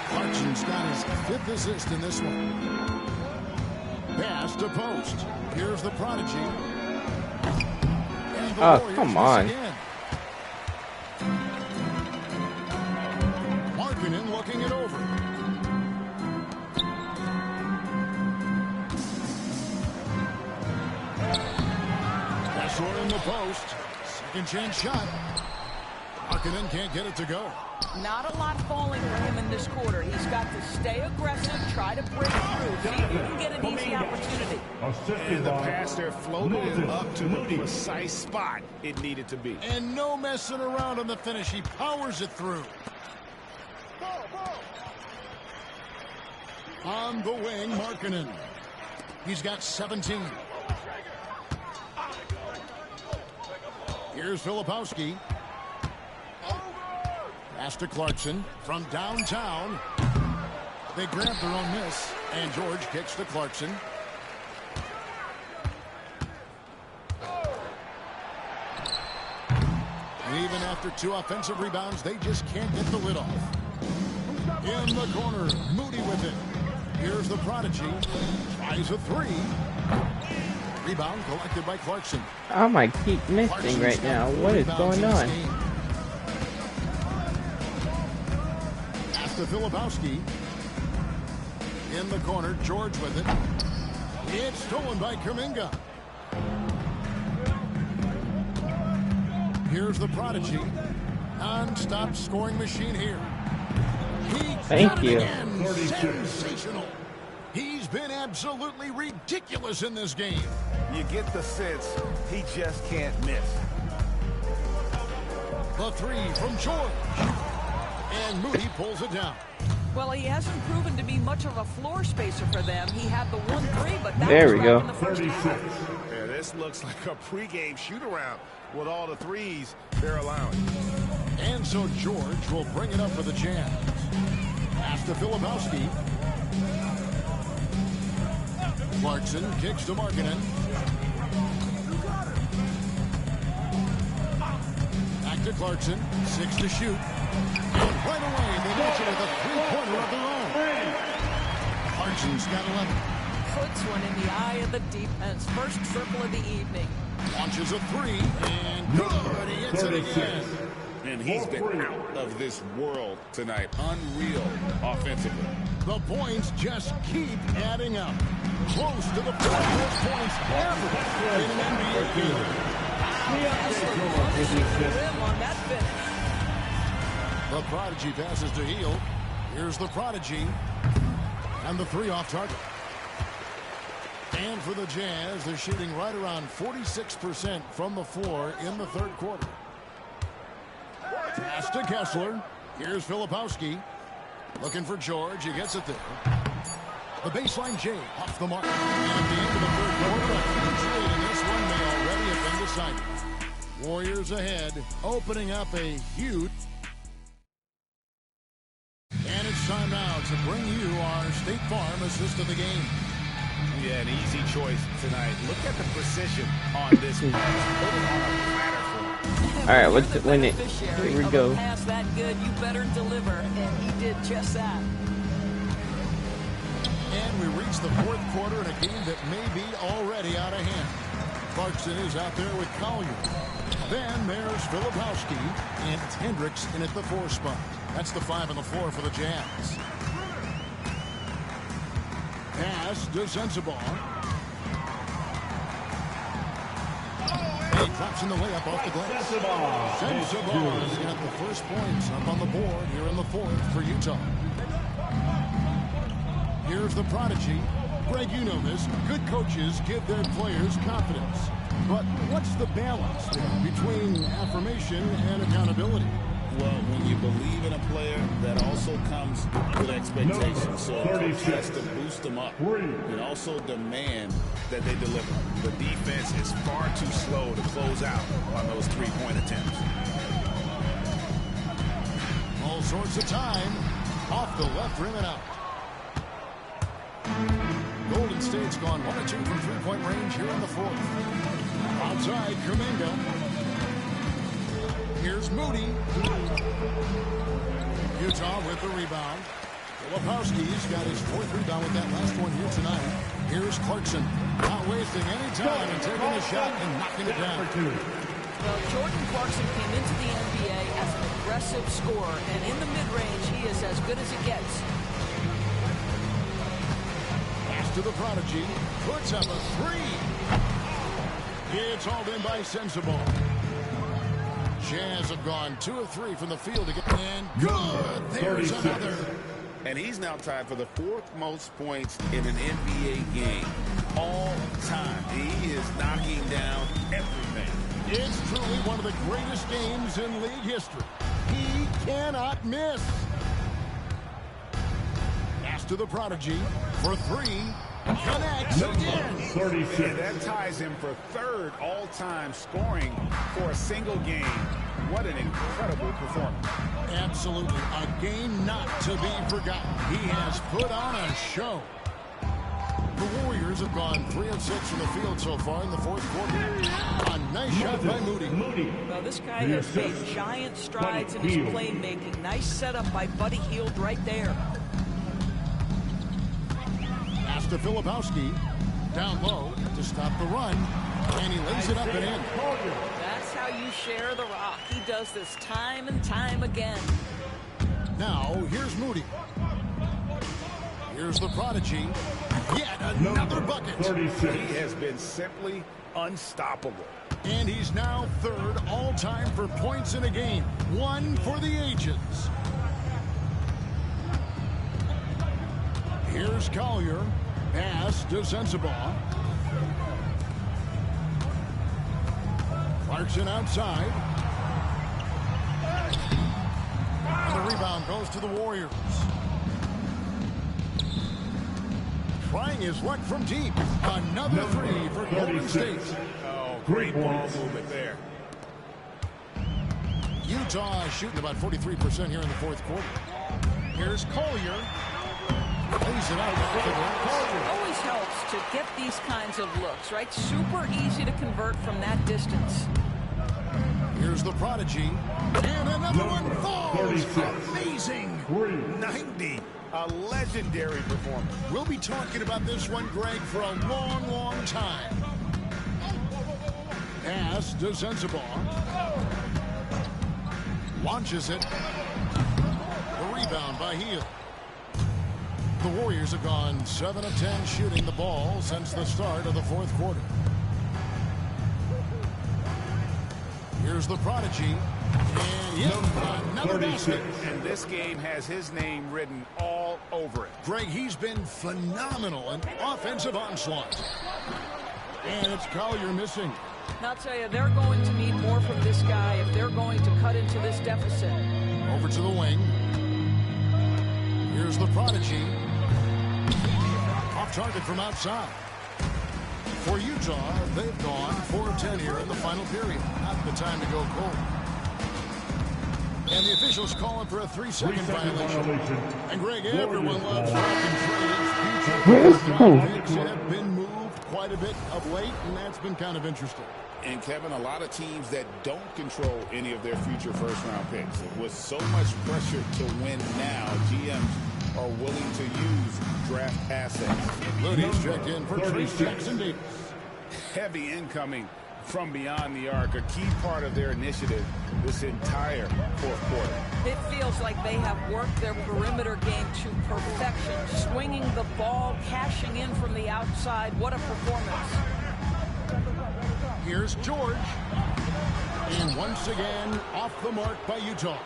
Clarkson's got his 5th assist in this one. Pass to post. Here's the prodigy. And the Warriors come miss on. again. Markkanen looking it over. Kessler in the post. Second chance shot. Markkanen can't get it to go. Not a lot falling for him in this quarter. He's got to stay aggressive, try to break through, see if he can get an easy opportunity. And the pass there floated it up to the precise spot it needed to be. And no messing around on the finish. He powers it through. On the wing, Markkanen. He's got 17. Here's Filipowski. Pass to Clarkson from downtown. They grab their own miss, and George kicks to Clarkson. And even after 2 offensive rebounds, they just can't get the lid off. In the corner, Moody with it. Here's the prodigy. Tries a 3. Rebound collected by Clarkson. I might keep missing right now. What is going on? Pass to Filipowski. In the corner, George with it. It's stolen by Kuminga. Here's the prodigy. Non-stop scoring machine here. Thank you. Sensational. He's been absolutely ridiculous in this game. You get the sense he just can't miss. The 3 from George. And Moody pulls it down. Well, he hasn't proven to be much of a floor spacer for them. He had the 1-3, but that there was we right go. in the first half. Yeah, this looks like a pregame shoot-around with all the threes they're allowing. And so George will bring it up for the Jazz. Pass to Filipowski. Clarkson kicks to Markkanen. Back to Clarkson. 6 to shoot. And right away, they match it with a 3-pointer of their own. Clarkson's got 11. Puts one in the eye of the defense. First triple of the evening. Launches a 3, and good. He hits it again. And he's been out of this world tonight. Unreal offensively. The points just keep adding up. Close to the 4th points ever in an NBA game. On that finish. The prodigy passes to Hield. Here's the prodigy. And the 3 off target. And for the Jazz, they're shooting right around 46% from the floor in the 3rd quarter. Pass to Kessler. Here's Filipowski. Looking for George. He gets it there. The baseline J off the mark. And at the end of the 3rd quarter, a huge lead in this one may already have been decided. Warriors ahead, opening up a huge. And it's time now to bring you our State Farm assist of the game. Yeah, an easy choice tonight. Look at the precision on this pass. Put it on a platter for him. All right, let's win it. Here we go. Pass that good, you better deliver, and he did just that. And we reach the 4th quarter in a game that may be already out of hand. Clarkson is out there with Collier. Then there's Filipowski, and it's Hendricks in at the 4 spot. That's the 5 on the floor for the Jazz. Pass to Sensabaugh. He drops in the layup off the glass. Sensabaugh's got the first points up on the board here in the 4th for Utah. Here's the prodigy. Greg, you know this. Good coaches give their players confidence. But what's the balance between affirmation and accountability? Well, when you believe in a player, that also comes with expectations. So a coach has to boost them up and also demand that they deliver. The defense is far too slow to close out on those 3-point attempts. All sorts of time. Off the left rim and out. Golden State's gone 1 of 2 from three-point range here in the fourth. Outside, Kuminga. Here's Moody. Utah with the rebound. Filipowski's got his fourth rebound with that last one here tonight. Here's Clarkson. Not wasting any time and taking a shot and knocking it down. Well, Jordan Clarkson came into the NBA as an aggressive scorer, and in the mid-range, he is as good as it gets. Pass to the prodigy. Puts up a three. It's hauled in by Sensible. Jazz have gone 2 of 3 from the field again. And good. There's another. And he's now tied for the 4th most points in an NBA game all time. He is knocking down everything. It's truly one of the greatest games in league history. He cannot miss. Pass to the prodigy for 3. Connects again. 36. And that ties him for 3rd all-time scoring for a single game. What an incredible performance. Absolutely. A game not to be forgotten. He has put on a show. The Warriors have gone 3 of 6 from the field so far in the fourth quarter. A nice shot by Moody. Well, this guy has made giant strides in his playmaking. Nice setup by Buddy Hield right there. Pass to Filipowski. Down low to stop the run. And he lays it up and in. That's how you share the rock. He does this time and time again. Now, here's Moody. Here's the prodigy. Yet another bucket. 36. He has been simply unstoppable. And he's now 3rd all-time for points in a game. 1 for the ages. Here's Collier. Pass to Sensabaugh. Clarkson outside. And the rebound goes to the Warriors. Trying his luck from deep. Another 3 for Golden State. Oh, great ball movement there. Utah shooting about 43% here in the fourth quarter. Here's Collier. Lays it out. It always helps to get these kinds of looks, right? Super easy to convert from that distance. Here's the prodigy. And another one falls. Amazing. 90. A legendary performance. We'll be talking about this one, Greg, for a long, long time. Pass to Sensabaugh. Launches it. The rebound by Hield. The Warriors have gone 7 of 10 shooting the ball since the start of the fourth quarter. Here's the prodigy. And yet another basket. And this game has his name written all over it. Greg, he's been phenomenal. An offensive onslaught. And it's Collier missing. And I'll tell you, they're going to need more from this guy if they're going to cut into this deficit. Over to the wing. Here's the prodigy. Off target from outside. For Utah, they've gone 4 of 10 here in the final period. Not the time to go cold. And the officials calling for a 3-second violation. And Greg, everyone loves dropping trades. Future picks have been moved quite a bit of late, and that's been kind of interesting. And Kevin, a lot of teams that don't control any of their future first-round picks. With so much pressure to win now, GMs are willing to use draft assets. Moody's checked in for Trace Jackson-Davis. Heavy incoming from beyond the arc, a key part of their initiative this entire fourth quarter. It feels like they have worked their perimeter game to perfection, swinging the ball, cashing in from the outside. What a performance. Here's George. And once again, off the mark by Utah.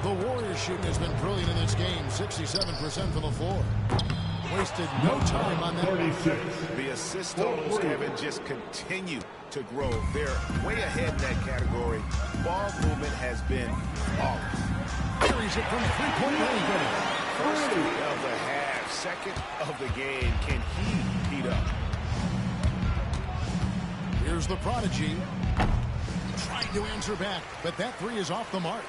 The Warriors shooting has been brilliant in this game, 67% from the floor. Wasted no time on that. 36. The assist totals, Kevin, just continue to grow. They're way ahead in that category. Ball movement has been flawless. Carries it from three-point range. First 3 of the half, second of the game. Can he heat up? Here's the prodigy. Trying to answer back, but that 3 is off the mark.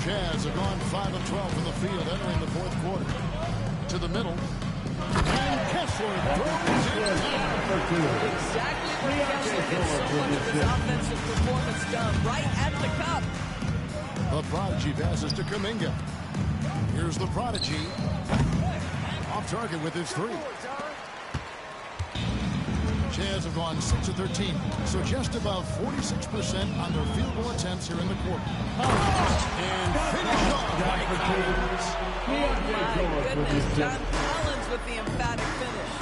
Jazz have gone 5 of 12 from the field entering the fourth quarter. To the middle. And Kessler throws it down. Exactly where Kessler gets so much of his offensive performance done, right at the cup. The Prodigy passes to Kuminga. Here's the Prodigy. Off target with his 3. Jazz have gone 6 of 13, so just above 46% on their field goal attempts here in the quarter. And finish off by Collins. Oh my goodness, John Collins with the emphatic finish.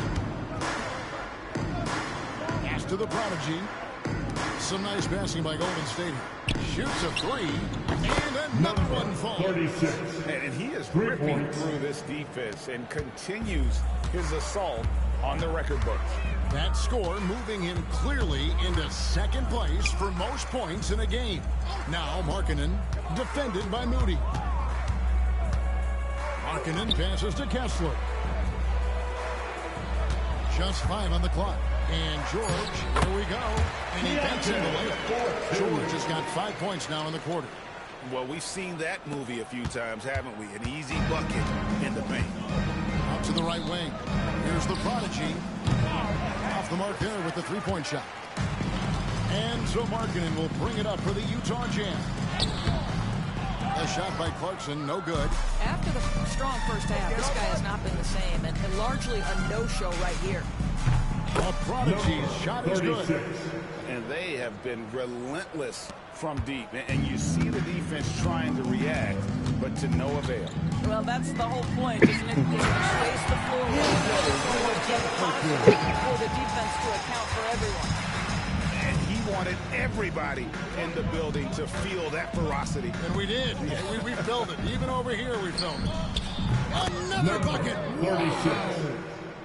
Pass to the Prodigy. Some nice passing by Golden State. Shoots a 3, and another one falls. 36. And he is 3 ripping points. through this defense and continues his assault on the record books. That score moving him clearly into second place for most points in a game. Now Markkanen defended by Moody. Markkanen passes to Kessler. Just 5 on the clock. And George, here we go. And he banks in the layup. George has got 5 points now in the quarter. Well, we've seen that movie a few times, haven't we? An easy bucket in the paint. Out to the right wing. Here's the Prodigy. Off the mark there with the 3-point shot. And so Markkanen will bring it up for the Utah Jazz. A shot by Clarkson, no good. After the strong first half, this guy has not been the same, and largely a no-show right here. The Prodigy's shot is good. And they have been relentless from deep. And you see the defense trying to react, but to no avail. Well, that's the whole point, isn't it? Is to space the floor for the defense to account for everyone. And he wanted everybody in the building to feel that ferocity. And we did. We felt it. Even over here, we felt it. Another bucket. 36.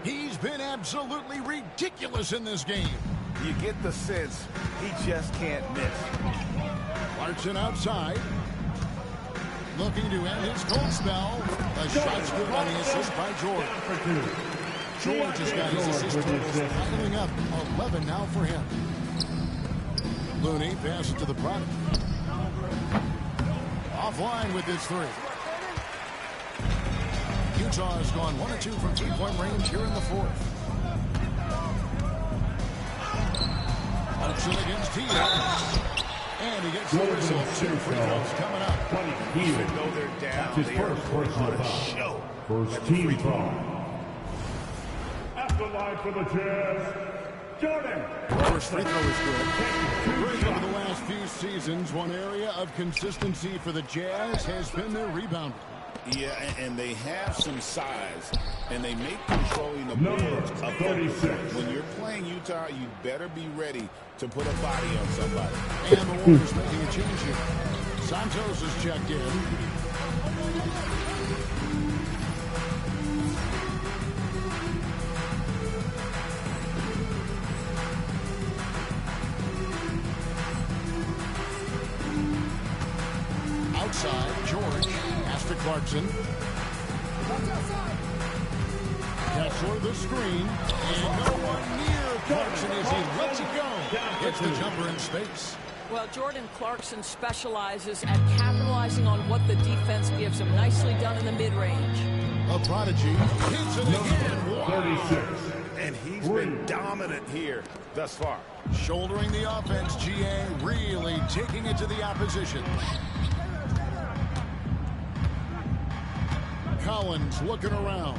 He's been absolutely ridiculous in this game. You get the sense he just can't miss. Clarkson outside. Looking to end his cold spell. A shot's good on the assist by George. George has got his assist totals piling up. 11 now for him. Looney passes to the product. Offline with his 3. Utah has gone 1 of 2 from 3-point range here in the 4th. Hudson against Tia. And he gets the whistle. 2 free throws coming up. Even though they're down, His they are first putting on personal a foul. show. First team foul. At the line for the Jazz, Jordan. First free throw is good. Right over the last few seasons, one area of consistency for the Jazz has been their rebounding. Yeah, and they have some size, and they make controlling the boards a 36. When you're playing Utah, you better be ready to put a body on somebody. And the Warriors making a change here. Santos is checked in. Outside, George. To Clarkson. Kessler the screen. And no one near Clarkson as he lets it go. Hits the jumper in space. Well, Jordan Clarkson specializes at capitalizing on what the defense gives him. Nicely done in the mid-range. A Prodigy hits it again. Wow. 36. And he's been dominant here thus far. Shouldering the offense, GA really taking it to the opposition. Collins looking around.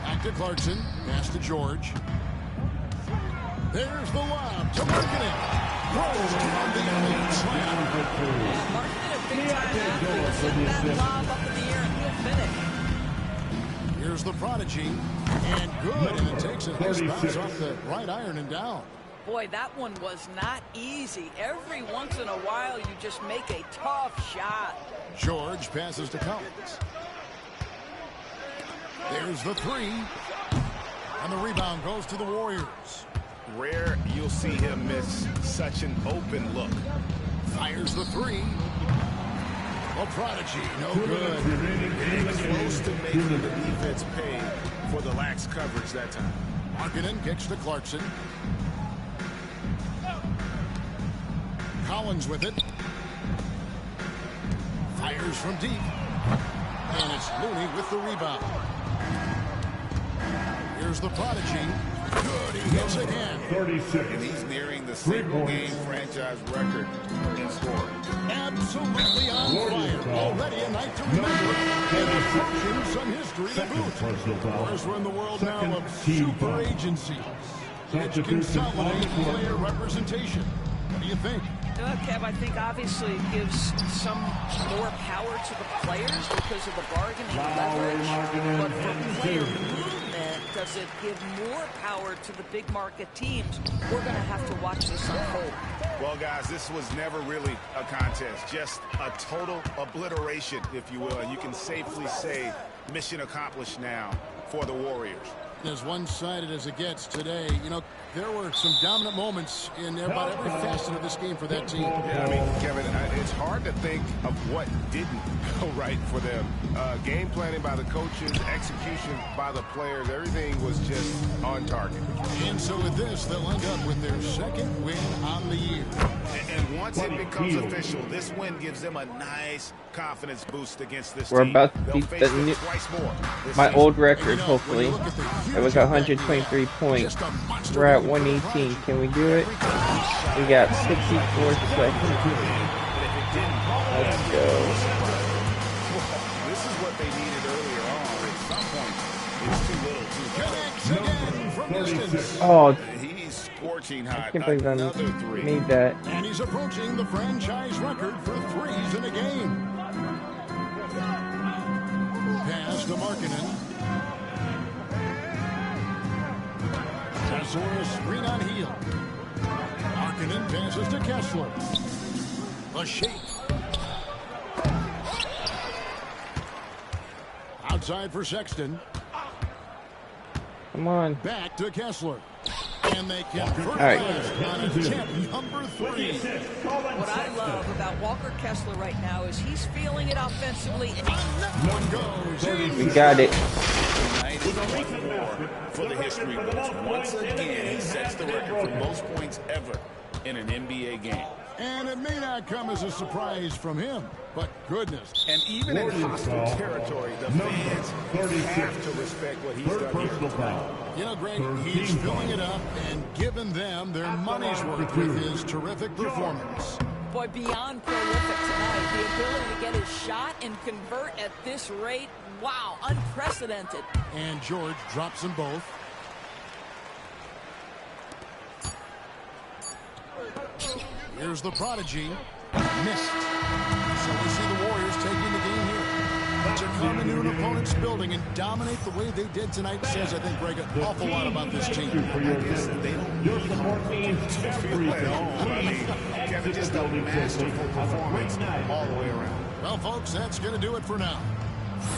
Back to Clarkson. Pass to George. There's the lob to Markkanen. Throws down the elite slam. Markkanen, a big-time athlete. Send that lob up in the air and he'll finish. Here's the Prodigy. And good. And it takes a nice bounce off the right iron and down. Boy, that one was not easy. Every once in a while, you just make a tough shot. George passes to Collins. There's the 3. And the rebound goes to the Warriors. Rare you'll see him miss such an open look. Fires the 3. A Prodigy, no good. And close to making the defense pay for the lax coverage that time. Markkanen kicks to Clarkson. Collins with it. Fires from deep. And it's Looney with the rebound. Here's the prodigy. Good, he hits again. 36. And he's nearing the single-game franchise record in scoring. Absolutely on fire. Already a night to remember. And approaching some history to boot. Whereas we're in the world now of super agencies, which consolidate player representation. What do you think? Kev, I think obviously it gives some more power to the players because of the bargaining leverage. But for player movement, does it give more power to the big market teams? We're going to have to watch this unfold. Well, guys, this was never really a contest. Just a total obliteration, if you will. And you can safely say mission accomplished now for the Warriors. As one-sided as it gets today, you know, there were some dominant moments in about every facet of this game for that team. Yeah, I mean, Kevin, it's hard to think of what didn't go right for them. Game planning by the coaches, execution by the players, everything was just on target. And so with this, they'll end up with their second win on the year. And once it becomes official, this win gives them a nice confidence boost against this We're team. about to beat the new, my old record, hopefully. It was 123 points. We're at 118. Can we do it? We got 64 seconds. Let's go. This is what they needed earlier on. At some point, it's too little, too late. Oh, he's scorching hot. I can't believe I made that. And he's approaching the franchise record for threes in a game. Pass to Markkanen. Kessler, screen on heel. Markkanen passes to Kessler. A shake. Outside for Sexton. Come on. Back to Kessler. And they convert on attempt number 3. What I love about Walker Kessler right now is he's feeling it offensively. And one goes. We got it. For the history books. Once again, he sets the record for most points ever in an NBA game. And it may not come as a surprise from him, but goodness. And even in hostile territory, the fans have to respect what he's done here. You know, Greg, he's filling it up and giving them their money's worth with his terrific performance. Boy, beyond prolific tonight, the ability to get his shot and convert at this rate, wow, unprecedented. And George drops them both. Here's the prodigy. Missed. So we see the Warriors taking the game here. To come into an opponent's building and dominate the way they did tonight says, I think, Greg, an awful lot about this team. I guess they don't need to feel at home. I mean, Kevin, just a masterful performance all the way around. Well, folks, that's going to do it for now.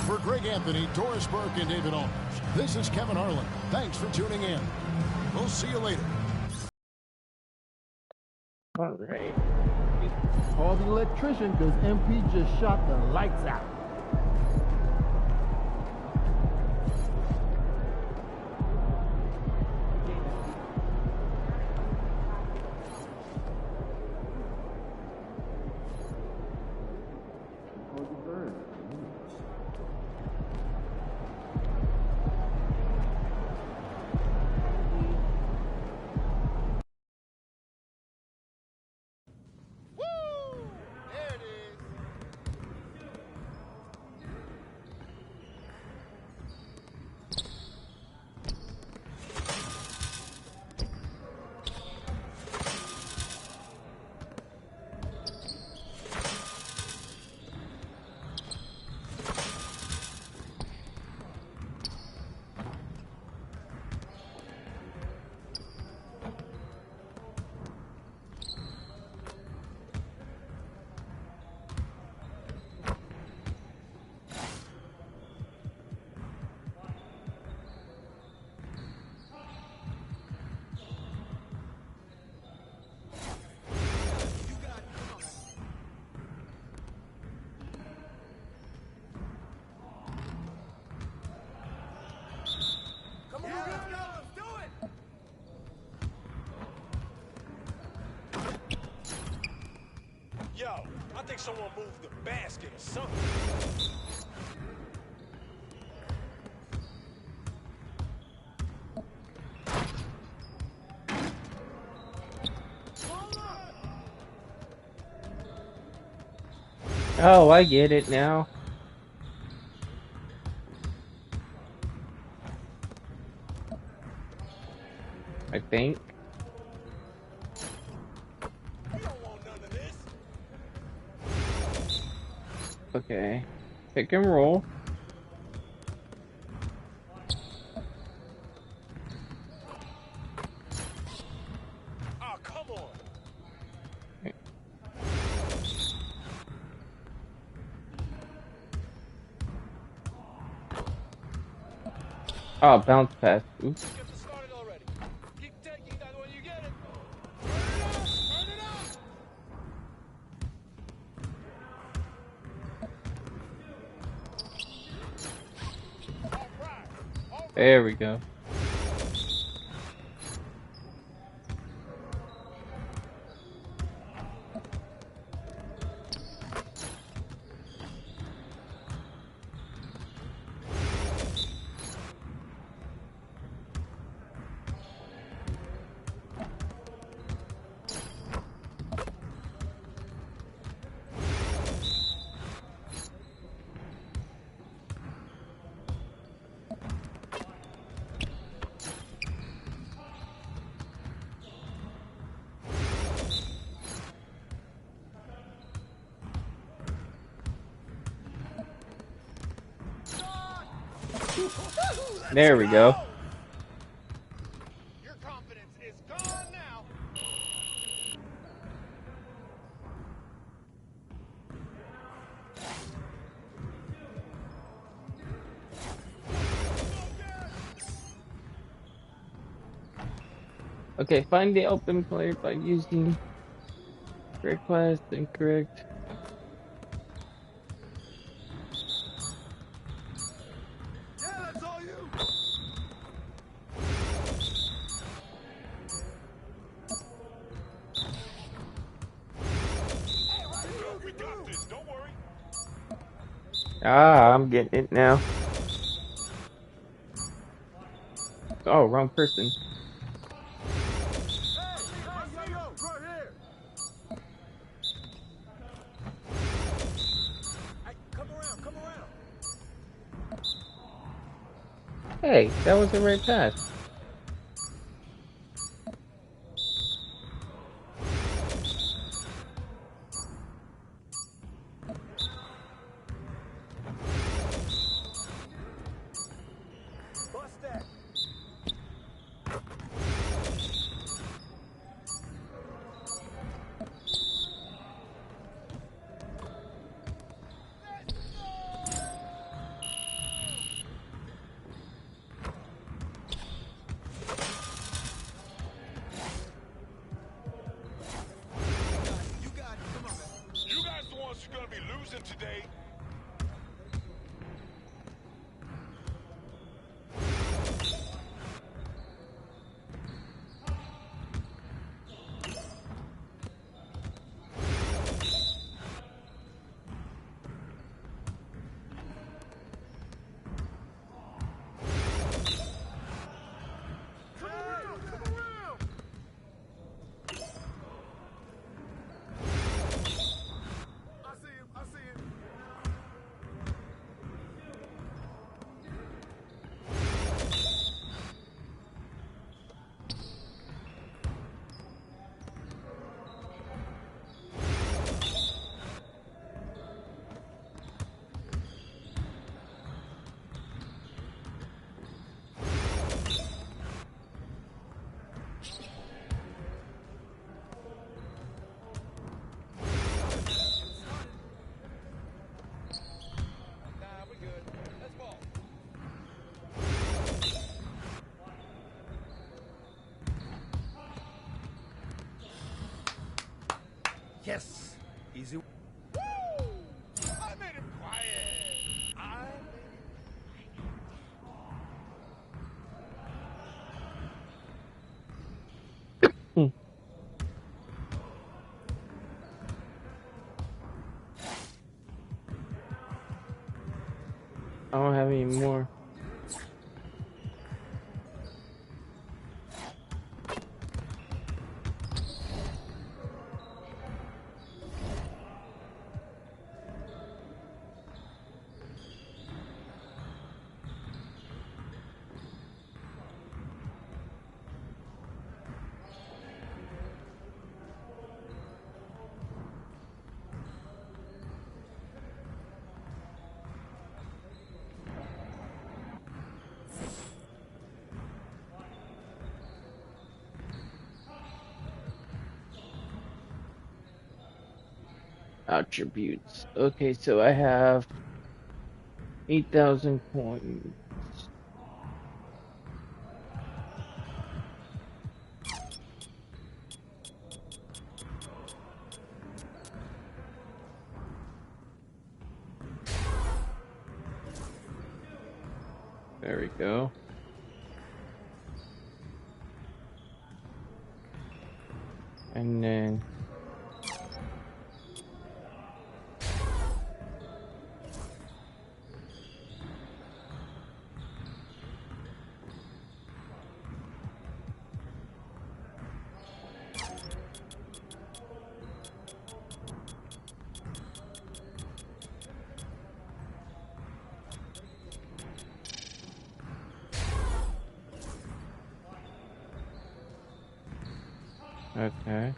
For Greg Anthony, Doris Burke, and David Aldridge, this is Kevin Harlan. Thanks for tuning in. We'll see you later. All right. Call the electrician because MP just shot the lights out. I think someone moved the basket or something. Oh, I get it now. I think. Okay. Pick and roll. Oh, come on. Oh, bounce pass. Oops. There we go. There we go. Your confidence is gone now. Okay, find the open player by using correct class and correct. Ah, I'm getting it now. Oh, wrong person. Hey, that was the right pass. You guys the ones who are gonna be losing today. Yes. Easy. I made it quiet. I don't have any more. Attributes. Okay, so I have 8,000 coins. There we go. And then okay.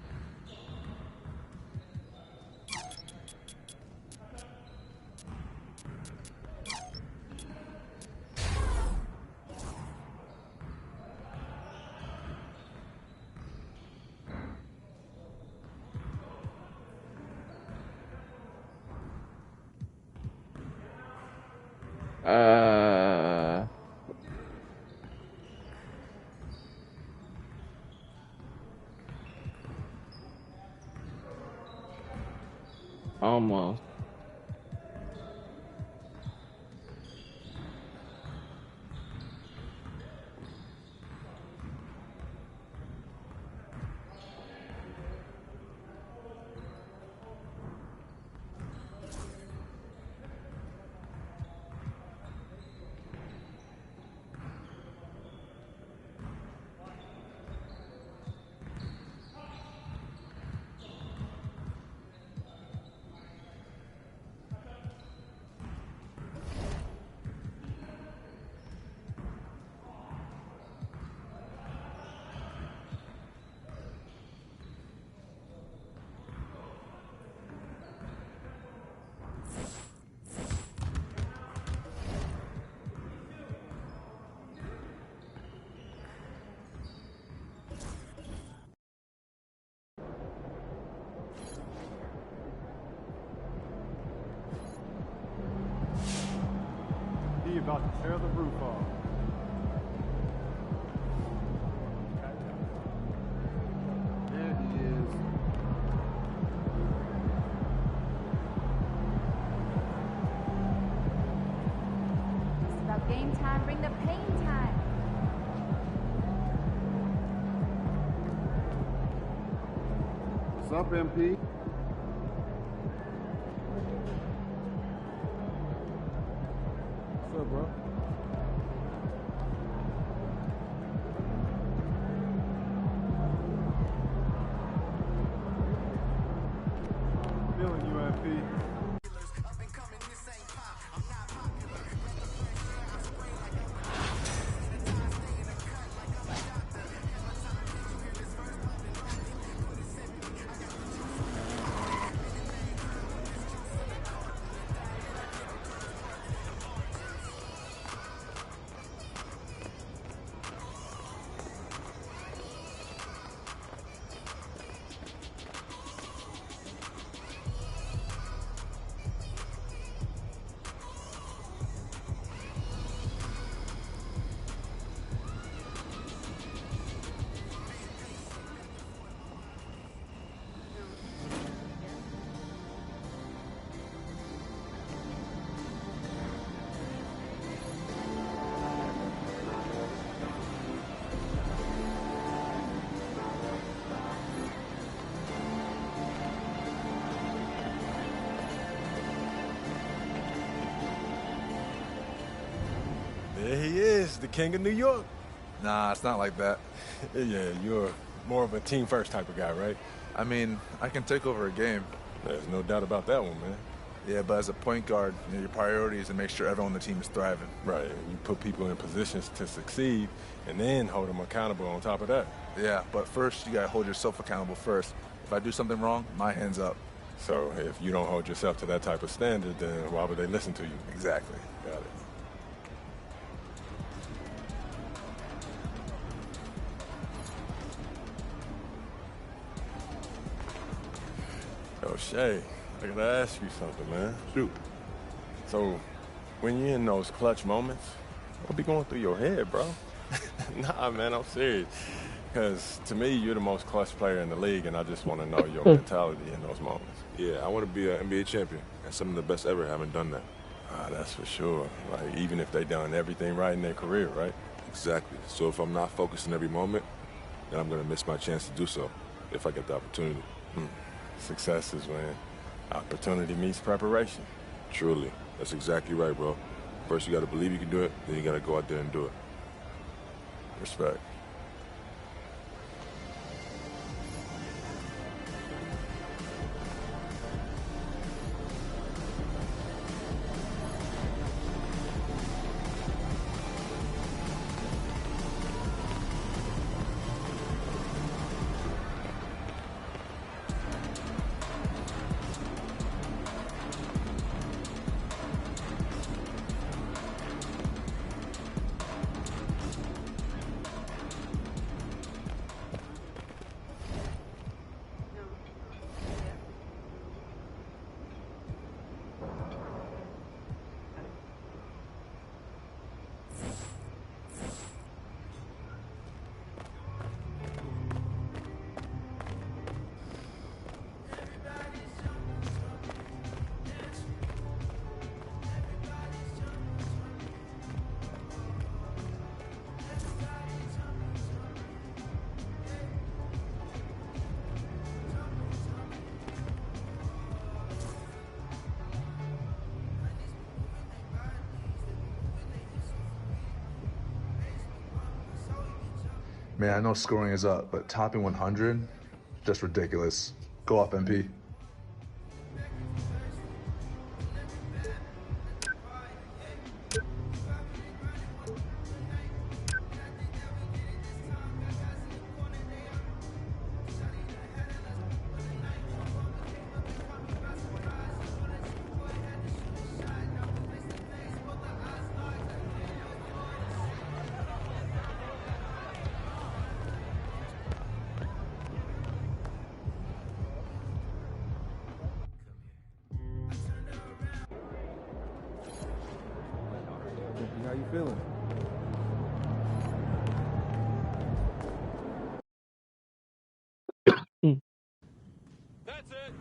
Almost. He about to tear the roof off. There he is. It's about game time, bring the pain time. What's up, MP? What's up, bro? Feeling you, MP. There he is, the king of New York. Nah, it's not like that. Yeah, you're more of a team first type of guy, right? I mean, I can take over a game. There's no doubt about that one, man. Yeah, but as a point guard, your priority is to make sure everyone on the team is thriving. Right, you put people in positions to succeed and then hold them accountable on top of that. Yeah, but first you got to hold yourself accountable first. If I do something wrong, my hand's up. So if you don't hold yourself to that type of standard, then why would they listen to you? Exactly. Got it. O'Shea, I gotta ask you something, man. Shoot. So, when you're in those clutch moments, what be going through your head, bro? Nah, man, I'm serious. Because to me, you're the most clutch player in the league, and I just want to know your mentality in those moments. Yeah, I want to be an NBA champion, and some of the best ever haven't done that. That's for sure. Like, even if they done everything right in their career, right? Exactly. So if I'm not focused in every moment, then I'm going to miss my chance to do so, if I get the opportunity. Success is when opportunity meets preparation. Truly. That's exactly right, bro. First, you got to believe you can do it, then you got to go out there and do it. Respect. Man, I know scoring is up, but topping 100, just ridiculous. Go off, MP. How you feeling? That's it.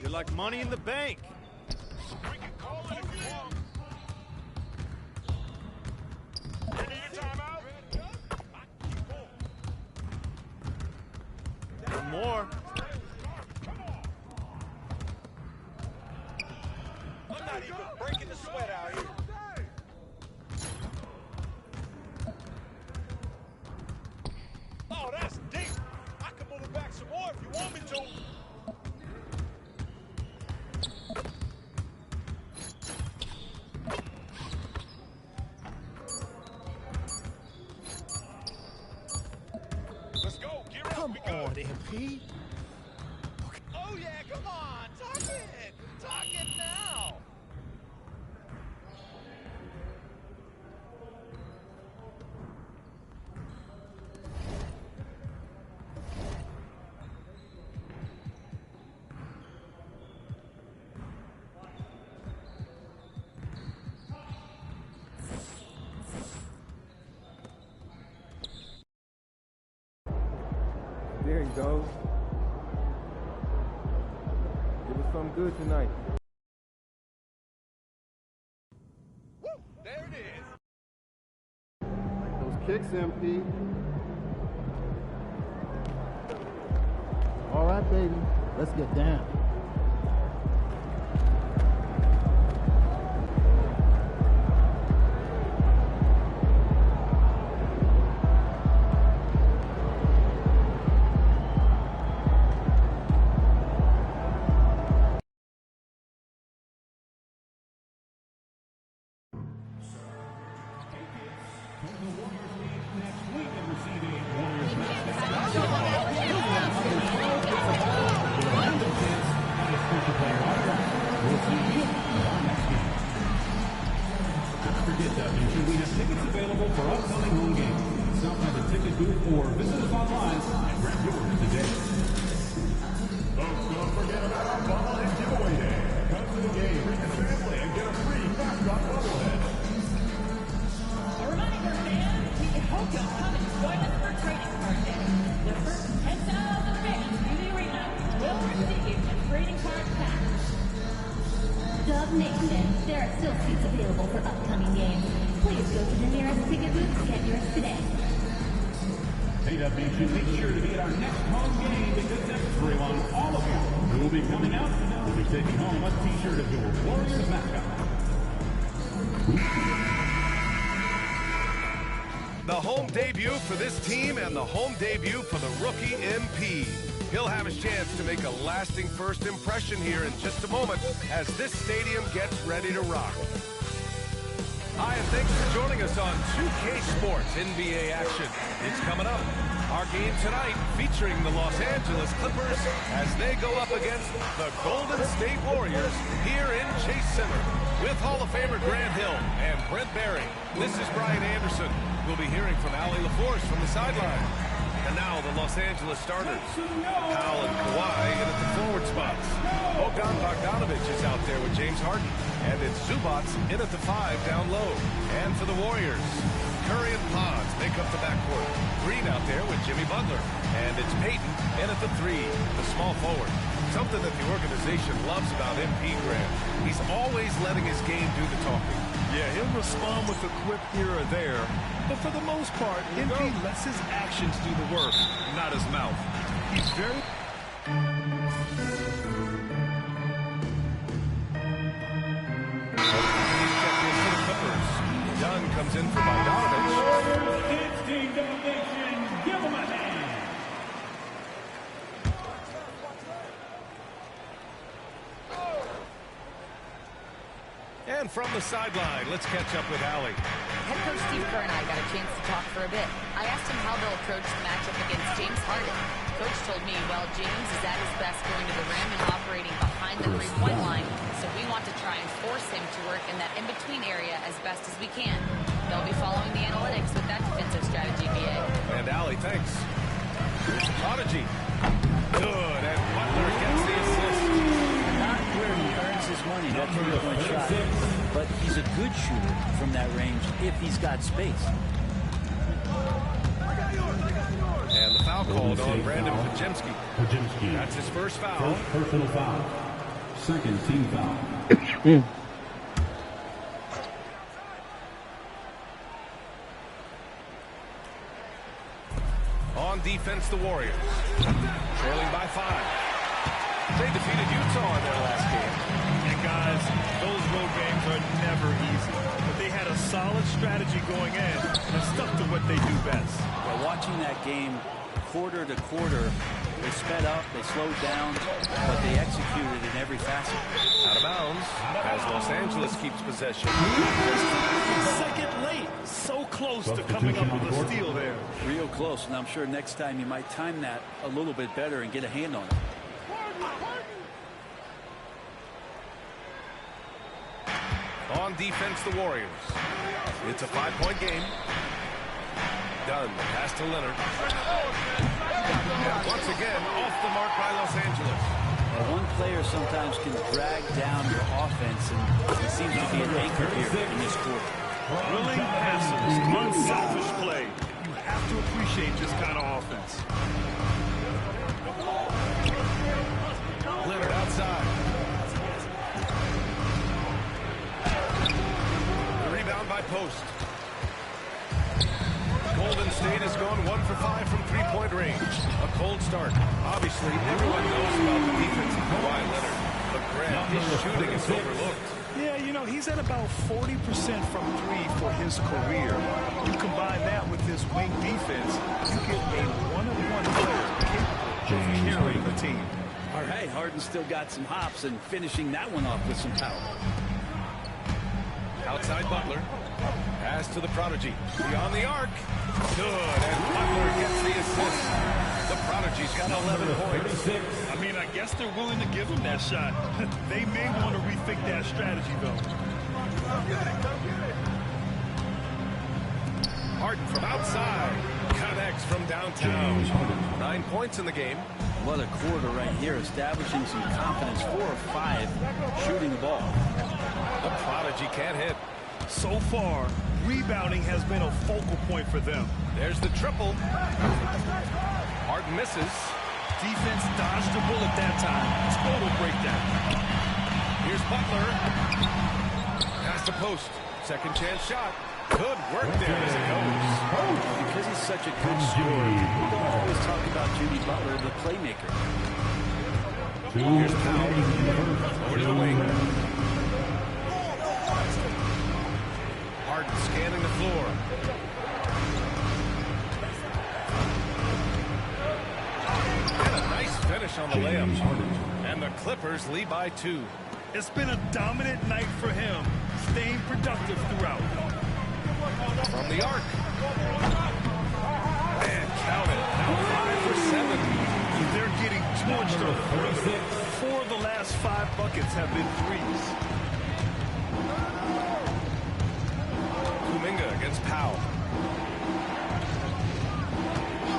You're like money in the bank. We can call it if you want. You need a timeout? One more. I'm not even breaking the sweat out here. Oh, that's deep. I can move it back some more if you want me to. Let's go. Get ready. Come on, MP. Oh, yeah, come on. Talk it. Talk it now. There you go. Give us something good tonight. Woo, there it is. Those kicks, MP. All right, baby. Let's get down. or visit us online and grab yours today. Folks, don't forget about our ball and giveaway day. Come to the game, bring your family, and get a free mascot bobblehead. A reminder, fans, we hope you'll come and join us for Trading Card Day. The first 10,000 fans in the arena will receive a trading card pack. Dub Nation, there are still seats available for upcoming games. Please go to the nearest ticket booth to get yours today. Hey, Dub Nation, make sure to be at our next home game because everyone, all of you, who will be coming out, will be taking home a t-shirt of your Warriors mascot. The home debut for this team and the home debut for the rookie MP. He'll have his chance to make a lasting first impression here in just a moment as this stadium gets ready to rock. Hi, and thanks for joining us on 2K Sports NBA action. It's coming up. Our game tonight featuring the Los Angeles Clippers as they go up against the Golden State Warriors here in Chase Center with Hall of Famer Grant Hill and Brent Barry. This is Brian Anderson. We'll be hearing from Allie LaForce from the sideline. And now the Los Angeles starters. Powell and Kawhi in at the forward spots. Bogdan Bogdanovic is out there with James Harden. And it's Zubats in at the 5 down low. And for the Warriors, Curry and Pons make up the backcourt. Green out there with Jimmy Butler. And it's Payton in at the 3, the small forward. Something that the organization loves about MP Grant. He's always letting his game do the talking. Yeah, he'll respond with a quip here or there, but for the most part, MP lets his actions do the work, not his mouth. He's very... Dunn comes in for Bogdanovic. It's Team Domination. Give him a hand. And from the sideline, let's catch up with Allie. Head coach Steve Kerr and I got a chance to talk for a bit. I asked him how they'll approach the matchup against James Harden. Coach told me, well, James is at his best going to the rim and operating behind the three-point line, so we want to try and force him to work in that in-between area as best as we can. They'll be following the analytics with that defensive strategy, BA. And Allie, thanks. Here's Prodigy. Good, and Butler gets the assist. Not where he earns his money, that three-point shot, but he's a good shooter from that range if he's got space. And the foul called on Brandon Pajemski. That's his first foul. First personal foul. Second team foul. On defense, the Warriors. Trailing by 5. They defeated Utah in their last game. And guys, those road games are never easy. But they had a solid strategy going in and stuck to what they do best. Well, watching that game quarter to quarter, they sped up, they slowed down, but they executed in every facet. Out of bounds as Los Angeles keeps possession. Second late. So close to coming up with a steal there. Real close, and I'm sure next time you might time that a little bit better and get a hand on it. On defense, the Warriors. It's a 5-point game. Dunn, pass to Leonard. And once again, off the mark by Los Angeles. Well, one player sometimes can drag down your offense, and he seems to be an anchor here in this quarter. Willing passes, unselfish play. You have to appreciate this kind of offense. Leonard outside. The rebound by Post. Golden State has gone 1 for 5 from three-point range. A cold start. Obviously, everyone knows about the defense of Kawhi Leonard, but Grant, his shooting is overlooked. Yeah, you know, he's at about 40% from 3 for his career. You combine that with his wing defense, you get a one-on-one player capable of carrying the team. All right, Harden still got some hops and finishing that one off with some power. Outside Butler. Pass to the Prodigy. Beyond the arc. Good, and Butler gets the assist. The Prodigy's got 11 points. I mean, I guess they're willing to give him that shot. They may want to rethink that strategy, though. Harden from outside. Connects from downtown. 9 points in the game. What a quarter right here, establishing some confidence. 4 of 5 shooting the ball. The prodigy can't hit. So far, rebounding has been a focal point for them. There's the triple. Harden misses. Defense dodged the bullet that time. Total breakdown. Here's Butler. Past the post. Second chance shot. Good work there as it goes. Because he's such a good scorer, we don't always talk about Jimmy Butler, the playmaker. Here's Powell. Over to the wing. Harden scanning the floor. And a nice finish on the layup. And the Clippers lead by 2. It's been a dominant night for him, staying productive throughout. From the arc. And count it. Now 5 for 7. They're getting torched on the perimeter. 4 of the last 5 buckets have been threes. Kuminga against Powell.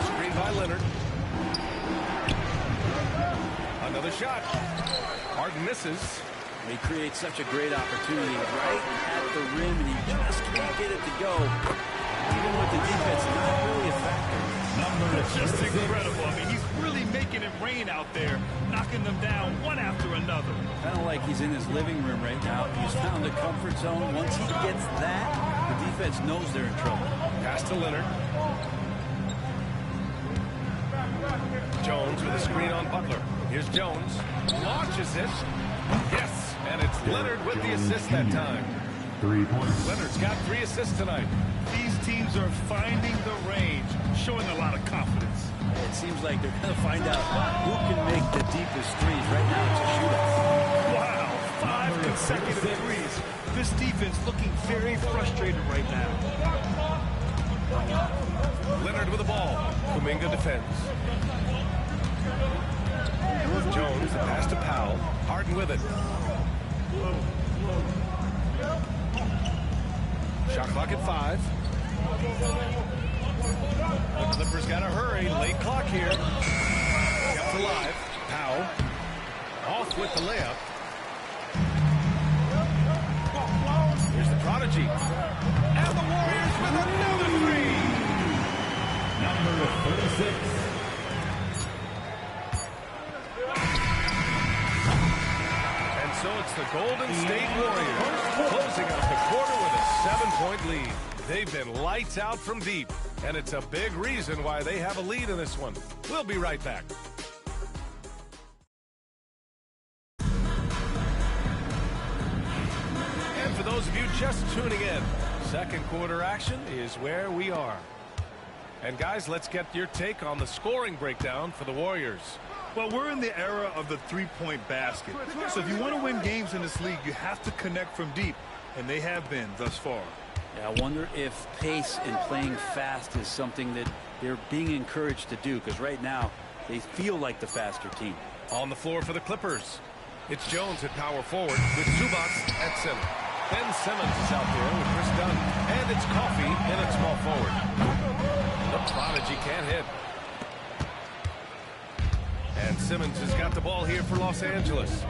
Screen by Leonard. Another shot. Harden misses. He creates such a great opportunity right at the rim, and he just can't get it to go. Even with the defense, not really a factor. It's just incredible. I mean, he's really making it rain out there, knocking them down one after another. Kind of like he's in his living room right now. He's found a comfort zone. Once he gets that, the defense knows they're in trouble. Pass to Leonard. Jones with a screen on Butler. Here's Jones. Launches it. Yes. And it's Leonard with the assist that time. 3 points. Leonard's got 3 assists tonight. These teams are finding the range, showing a lot of confidence. It seems like they're going to find out who can make the deepest threes. Right now, it's a shootout. Wow, 5 consecutive threes. This defense looking very frustrated right now. Leonard with the ball. Kuminga defends. Jones, the pass to Powell. Harden with it. Shot clock at 5. The Clippers got to hurry. Late clock here. Kept alive. Powell. Off with the layup. Here's the prodigy. And the Warriors with another 3. Number 36. So it's the Golden State Warriors closing out the quarter with a 7-point lead. They've been lights out from deep, and it's a big reason why they have a lead in this one. We'll be right back. And for those of you just tuning in, second quarter action is where we are. And guys, let's get your take on the scoring breakdown for the Warriors. Well, we're in the era of the three-point basket. So if you want to win games in this league, you have to connect from deep, and they have been thus far. Yeah, I wonder if pace and playing fast is something that they're being encouraged to do, because right now they feel like the faster team. On the floor for the Clippers, it's Jones at power forward with Zubac at center. Ben Simmons is out there with Chris Dunn, and it's Coffey in at small forward. The prodigy can't hit. And Simmons has got the ball here for Los Angeles.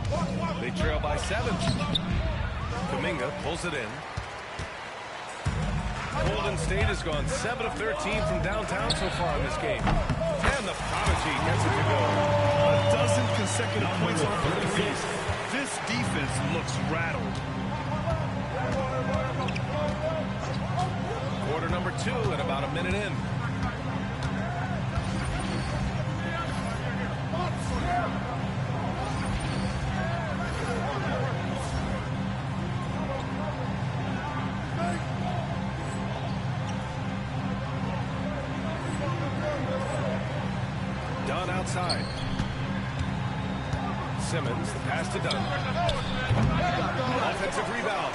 They trail by 7. Kuminga pulls it in. Golden State has gone 7 of 13 from downtown so far in this game. And the prodigy gets it to go. A dozen consecutive points off the threes. This defense looks rattled. Quarter number 2 and about a minute in. Dunn outside. Simmons, the pass to Dunn. Offensive rebound.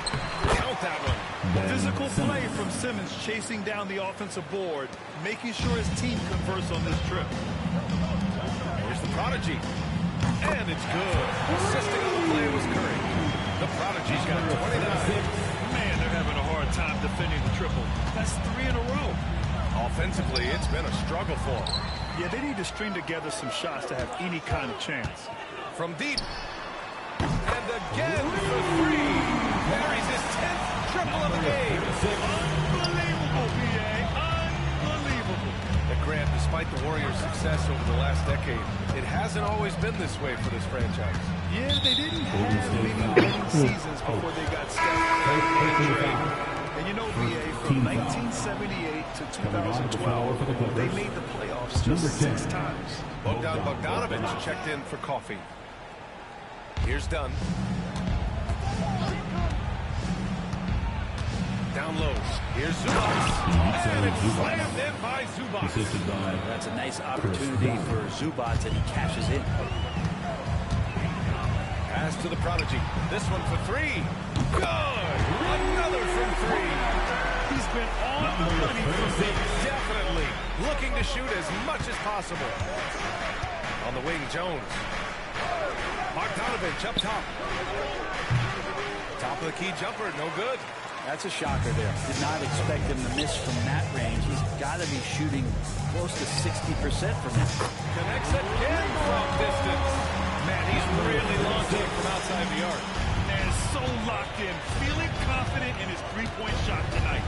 Count that one. Physical play from Simmons, chasing down the offensive board, making sure his team converts on this trip. Here's the prodigy. And it's good. Assisting on the play was Curry. The prodigy's got 29. Man, they're having a hard time defending the triple. That's 3 in a row. Offensively, it's been a struggle for them. Yeah, they need to string together some shots to have any kind of chance. From deep. And again for three. Buries his 10th triple of the game. Unbelievable, PA. Unbelievable. But Grant, despite the Warriors' success over the last decade, it hasn't always been this way for this franchise. Yeah, they didn't have many winning seasons before they got Steph. And you know, BA, from 1978 to 2012, they made the playoffs just 6 times. Bogdan Bogdanović checked in for coffee. Here's Dunn. Down low. Here's Zubac. And it's slammed in by Zubac. That's a nice opportunity for Zubac, and he cashes in. Pass to the prodigy. This one for three. Good. Another from three. He's been on the money for me. Definitely looking to shoot as much as possible. On the wing, Jones. Bogdanović up top. Top of the key jumper, no good. That's a shocker there. Did not expect him to miss from that range. He's got to be shooting close to 60% from that. Connects again from distance. Man, he's really launching from outside the arc. And so locked in, feeling confident in his three-point shot tonight.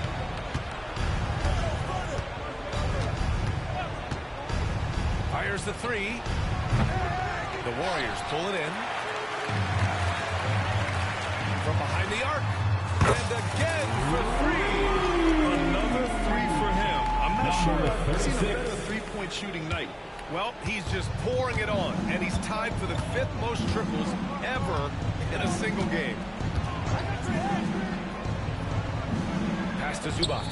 Fires the three. The Warriors pull it in. From behind the arc. And again for three. Another three for him. I'm not sure I've seen a better three-point shooting night. Well, he's just pouring it on, and he's tied for the 5th most triples ever in a single game. Pass to Zubac.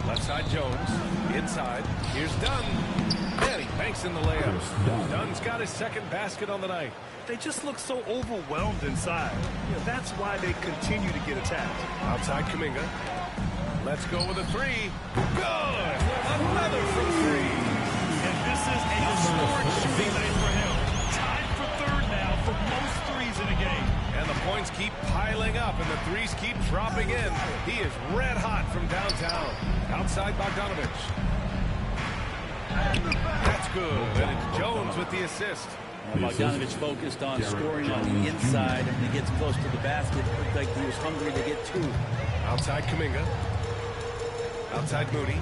Left side Jones. Inside. Here's Dunn. And he banks in the layup. Dunn's got his 2nd basket on the night. They just look so overwhelmed inside. Yeah, that's why they continue to get attacked. Outside Kuminga. Let's go with a three. Good. Another from three. And this is a historic shooting night for him. Tied for 3rd now for most threes in a game. And the points keep piling up, and the threes keep dropping in. He is red hot from downtown. Outside Bogdanović. That's good. And it's Jones with the assist. Bogdanović focused on scoring on the inside, and he gets close to the basket. Looked like he was hungry to get 2. Outside Kuminga. Outside Moody.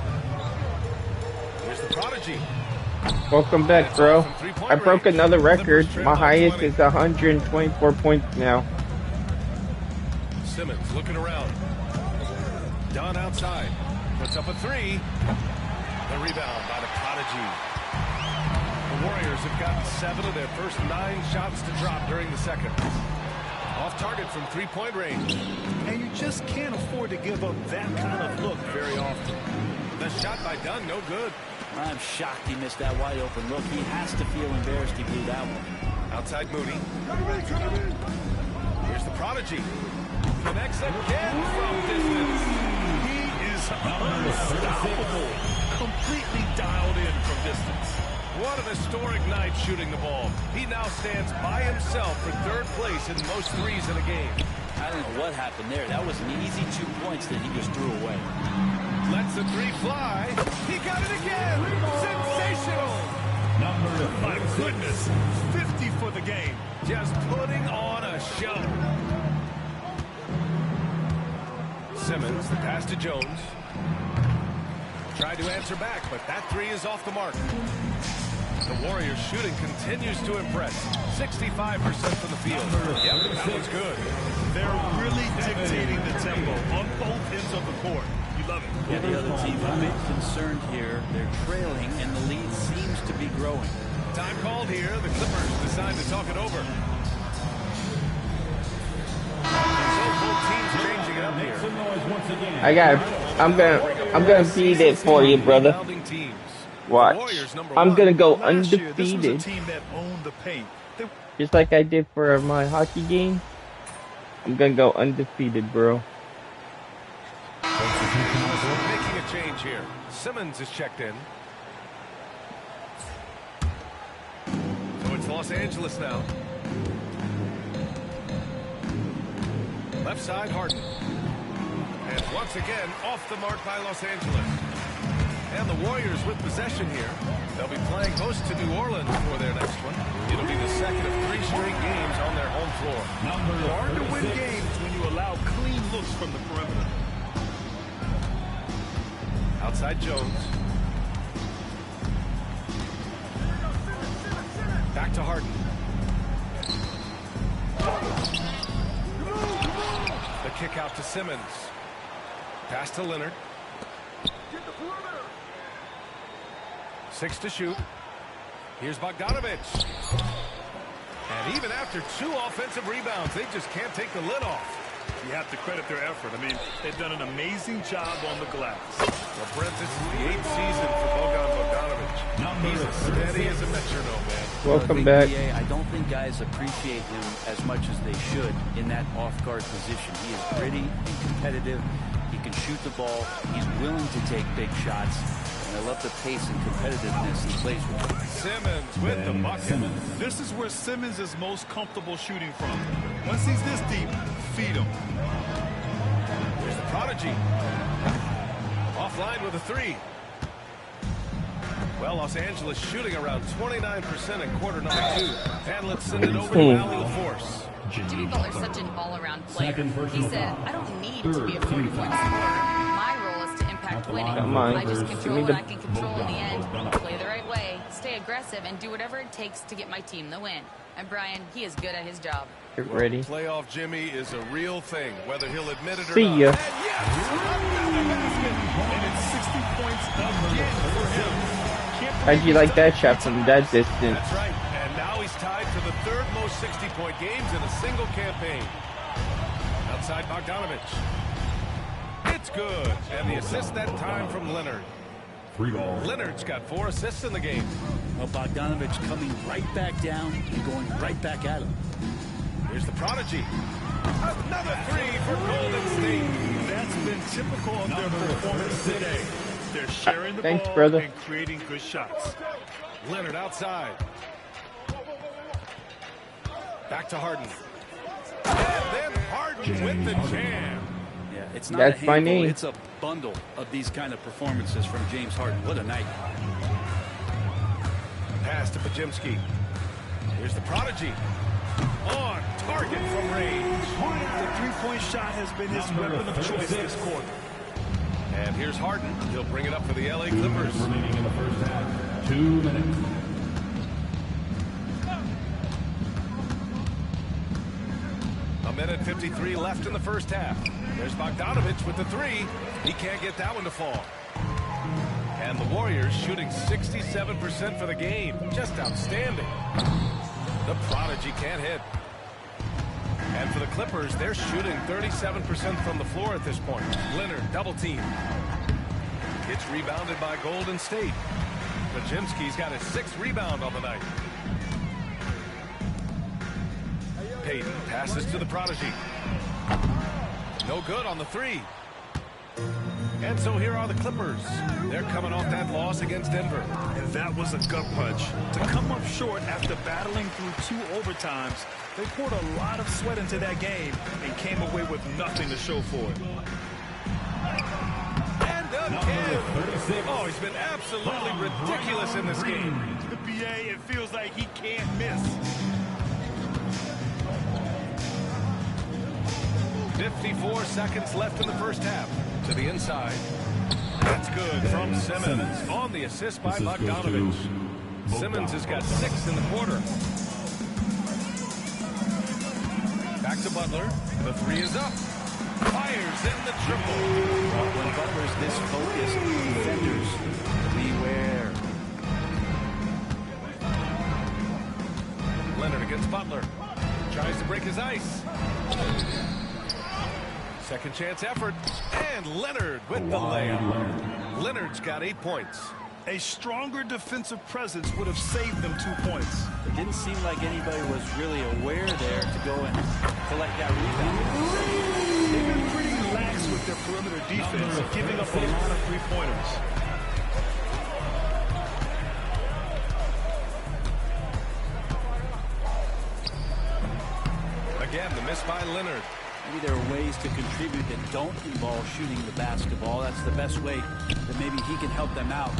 Here's the prodigy. Welcome back, bro. I broke another record. My highest is 124 points now. Simmons looking around. Dunn outside. Puts up a three. The rebound by the prodigy. The Warriors have gotten 7 of their first 9 shots to drop during the second. Off target from 3-point range. And you just can't afford to give up that kind of look very often. The shot by Dunn, no good. I'm shocked he missed that wide open look. He has to feel embarrassed he blew that one. Outside Moody. Here's the prodigy. Connects again from distance. He is unstoppable. Completely dialed in from distance. What an historic night shooting the ball. He now stands by himself for 3rd place in most threes in a game. I don't know what happened there. That was an easy 2 points that he just threw away. Lets the three fly. He got it again. Sensational. My goodness. 50 for the game. Just putting on a show. Simmons, the pass to Jones. Tried to answer back, but that three is off the mark. The Warriors shooting continues to impress. 65% from the field. Yep, that was good. They're really dictating the tempo on both ends of the court. You love it. Yeah, the other team a bit concerned here. They're trailing, and the lead seems to be growing. Time called here. The Clippers decide to talk it over. So both teams changing it up here. I'm gonna feed it for you, brother. Watch. I'm gonna go undefeated. Just like I did for my hockey game. I'm gonna go undefeated, bro. Making a change here. Simmons is checked in. So it's Los Angeles now. Left side, Harden. And once again, off the mark by Los Angeles. And the Warriors with possession here. They'll be playing host to New Orleans for their next one. It'll be the second of 3 straight games on their home floor. Hard to win games when you allow clean looks from the perimeter. Outside Jones. Back to Harden. The kick out to Simmons. Pass to Leonard. 6 to shoot. Here's Bogdanovich. And even after 2 offensive rebounds, they just can't take the lid off. You have to credit their effort. I mean, they've done an amazing job on the glass. Well, Brent, this is the 8th season for Bogdanovich. He's as steady as a metronome, man. Welcome back. NBA, I don't think guys appreciate him as much as they should in that off-guard position. He is gritty and competitive. He can shoot the ball. He's willing to take big shots. And I love the pace and competitiveness he plays with. Simmons with the bucket. This is where Simmons is most comfortable shooting from. Once he's this deep, feed him. Here's the prodigy. Offline with a 3. Well, Los Angeles shooting around 29% in quarter number 2. And let's send it over to Valley LaForce. Jimmy Butler's such an all-around player. He said, I don't need to be a 40-point scorer. My role is to impact winning. I just control what I can control in the end. Play the right way, stay aggressive, and do whatever it takes to get my team the win. And Brian, he is good at his job. Get ready. Playoff Jimmy is a real thing, whether he'll admit it or See not. ya. And yes, another basket, And it's 60 points again for him. How'd you like that shot from that distance? That's right. And now he's tied for the 3rd most 60-point games in a single campaign. Outside Bogdanovich. It's good. And the assist that time from Leonard. 3 ball. Leonard's got 4 assists in the game. Well, Bogdanovich coming right back down and going right back at him. Here's the prodigy. Another 3 for Golden State. That's been typical of their performance today. They're sharing the Thanks, ball brother. and creating good shots. Leonard outside. Back to Harden. And then Harden with the jam. Yeah, it's not That's a my handful, name. it's a bundle of these kind of performances from James Harden. What a night. Pass to Pajemski. Here's the prodigy. On target from range. The three-point shot has been his weapon of choice this quarter. And here's Harden. He'll bring it up for the LA Clippers. Remaining in the first half. 2 minutes. A minute 53 left in the first half. There's Bogdanovich with the 3. He can't get that one to fall. And the Warriors shooting 67% for the game. Just outstanding. The prodigy can't hit. And for the Clippers, they're shooting 37% from the floor at this point. Leonard double team. It's rebounded by Golden State. Pajemski's got his 6th rebound on the night. Payton passes to the prodigy. No good on the 3. And so here are the Clippers. They're coming off that loss against Denver. And that was a gut punch. To come up short after battling through 2 overtimes, they poured a lot of sweat into that game and came away with nothing to show for it. And again. Oh, he's been absolutely ridiculous in this game. The BA, it feels like he can't miss. 54 seconds left in the first half. To the inside. That's good from Simmons. On the assist by Bogdanovich. Simmons has got 6 in the quarter. Back to Butler. The 3 is up. Fires in the triple. When Butler's this focused, defenders beware. Leonard against Butler. Tries to break his ice. Second chance effort. And Leonard with the layup. Leonard's got 8 points. A stronger defensive presence would have saved them 2 points. It didn't seem like anybody was really aware there to go and collect that rebound. They've been pretty lax with their perimeter defense, giving up a lot of three-pointers. Again, the miss by Leonard. Maybe there are ways to contribute that don't involve shooting the basketball. That's the best way that maybe he can help them out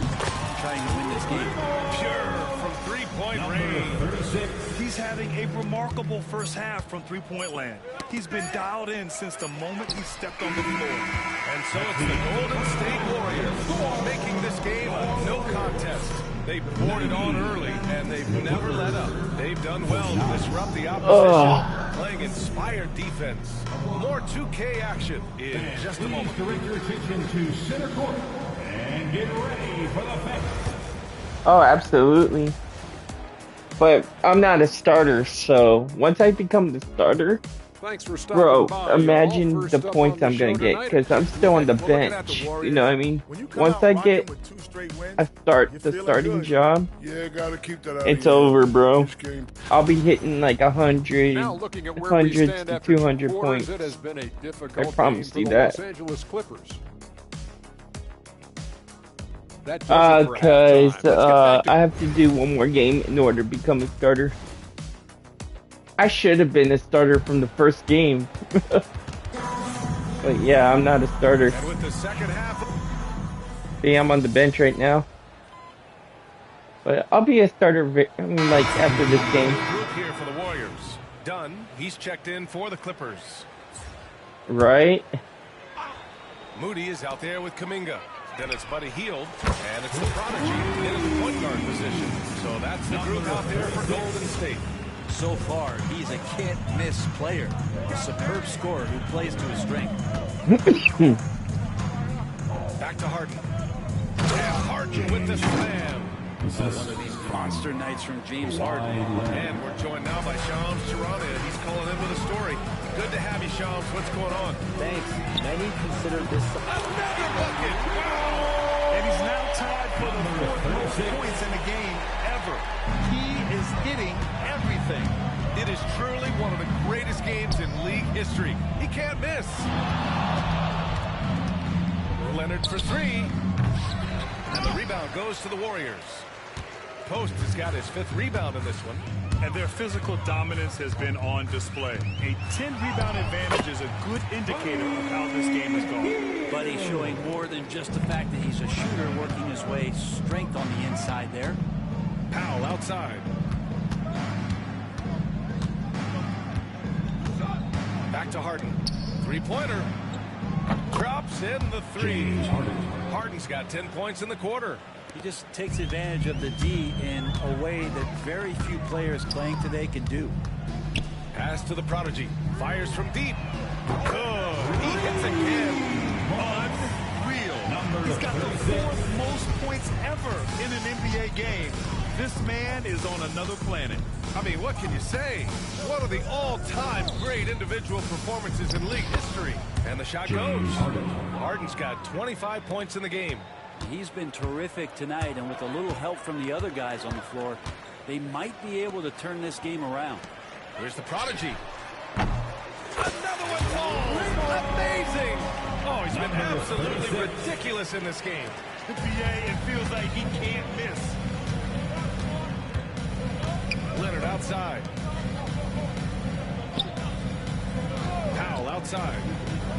trying to win this game. Pure from three-point range. He's having a remarkable first half from three-point land. He's been dialed in since the moment he stepped on the floor. And so it's the Golden State Warriors making this game a no contest. They poured it on early, and they've never let up. They've done well to disrupt the opposition, playing inspired defense. More 2K action in just a moment. Direct your attention to center court and get ready for the fence. Oh, absolutely. But I'm not a starter, so once I become the starter, Thanks for stopping bro, by, imagine y'all. the First up points on I'm the gonna show get, tonight, because I'm still on the looking at bench. the Warriors. You know what I mean? Once I get a starting job, Yeah, gotta keep that out it's of your over, bro. this game. I'll be hitting like 100, Now looking at where we 100 stand to after 200 two quarters, points. it has been a difficult I promise game you for the that. Los Angeles Clippers. That does it for Because halftime. Let's get back to I have to do one more game in order to become a starter. I should have been a starter from the first game. But yeah, I'm not a starter. And with the second half, See, I'm on the bench right now. But I'll be a starter, like, after this game. group here for the Warriors. Dunn, he's checked in for the Clippers. Right? Moody is out there with Kuminga. Then it's Buddy Hield, and it's the Prodigy in the point guard position. So that's the group out there for Golden State. So far, he's a can't-miss player. A superb scorer who plays to his strength. Back to Harden. And Harden with the slam. One of these monster nights from James Harden. And we're joined now by Shams Charania. He's calling in with a story. Good to have you, Shams. What's going on? Thanks. Many consider this another bucket. And he's now tied for the fourth most points in the game ever. He is hitting everything. It is truly one of the greatest games in league history. He can't miss. Leonard for three. And the rebound goes to the Warriors. Post has got his 5th rebound in this one. And their physical dominance has been on display. A 10-rebound advantage is a good indicator of how this game is going. But he's showing more than just the fact that he's a shooter, working his way strength on the inside there. Powell outside. Back to Harden. Three-pointer. Drops in the three. Harden's got 10 points in the quarter. He just takes advantage of the D in a way that very few players playing today can do. Pass to the Prodigy. Fires from deep. Good. He hits again. Unreal. He's got the 4th most points ever in an NBA game. This man is on another planet. I mean, what can you say? One of the all-time great individual performances in league history. And the shot goes. Harden's got 25 points in the game. He's been terrific tonight, and with a little help from the other guys on the floor, they might be able to turn this game around. Here's the Prodigy. Another one falls. Amazing. Oh, he's been absolutely ridiculous in this game. NBA, it feels like he can't miss. Leonard outside. Powell outside.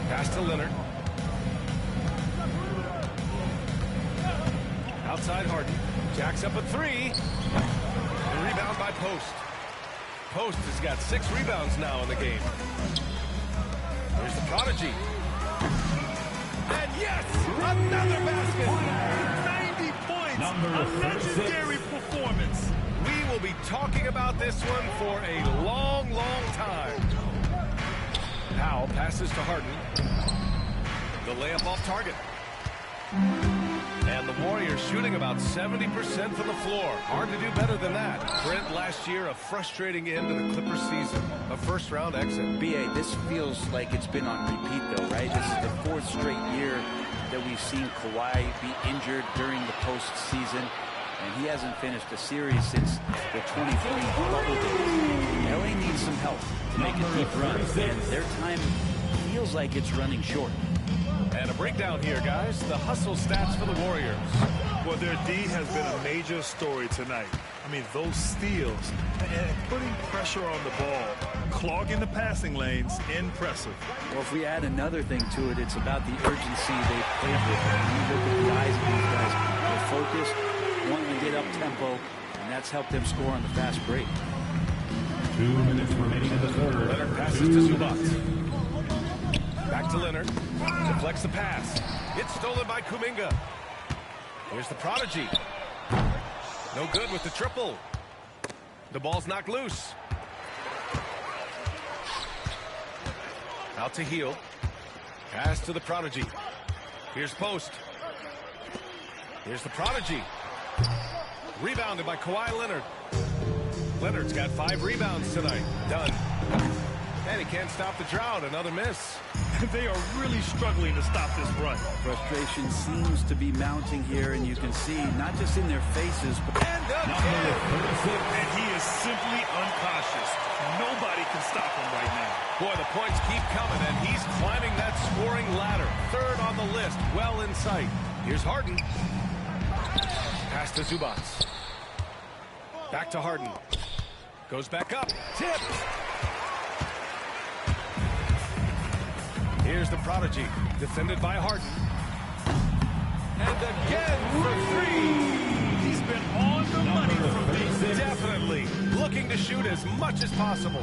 Pass to Leonard. Outside Harden. Jacks up a three. And rebound by Post. Post has got 6 rebounds now in the game. There's the Prodigy. And yes, another basket. 90 points. A legendary performance. We will be talking about this one for a long, long time. Powell passes to Harden. The layup off target. And the Warriors shooting about 70% from the floor. Hard to do better than that. Brent, last year, a frustrating end to the Clippers season. A first-round exit. B.A., this feels like it's been on repeat, though, right? This is the 4th straight year that we've seen Kawhi be injured during the postseason. And he hasn't finished a series since the 2020 bubble days. LA needs some help to make a deep run, and their time feels like it's running short. And a breakdown here, guys. The hustle stats for the Warriors. Well, their D has been a major story tonight. I mean, those steals and putting pressure on the ball, clogging the passing lanes, impressive. Well, if we add another thing to it, it's about the urgency they played with. When you look at the eyes of these guys, they're focused, wanting to get up tempo, and that's helped them score on the fast break. 2 minutes remaining in the third. Leonard passes to Zubac. Back to Leonard. Deflects the pass. It's stolen by Kuminga. Here's the prodigy. No good with the triple. The ball's knocked loose. Out to Heel. Pass to the prodigy. Here's Post. Here's the prodigy. Rebounded by Kawhi Leonard. Leonard's got 5 rebounds tonight. Done. And he can't stop the drought. Another miss. They are really struggling to stop this run. Frustration seems to be mounting here, and you can see not just in their faces, but and he is simply uncautious. Nobody can stop him right now. Boy, the points keep coming, and he's climbing that scoring ladder. 3rd on the list, well in sight. Here's Harden. Pass to Zubac. Back to Harden. Goes back up. Tip. Here's the prodigy. Defended by Harden. And again for 3. He's been on the money from these. Definitely looking to shoot as much as possible.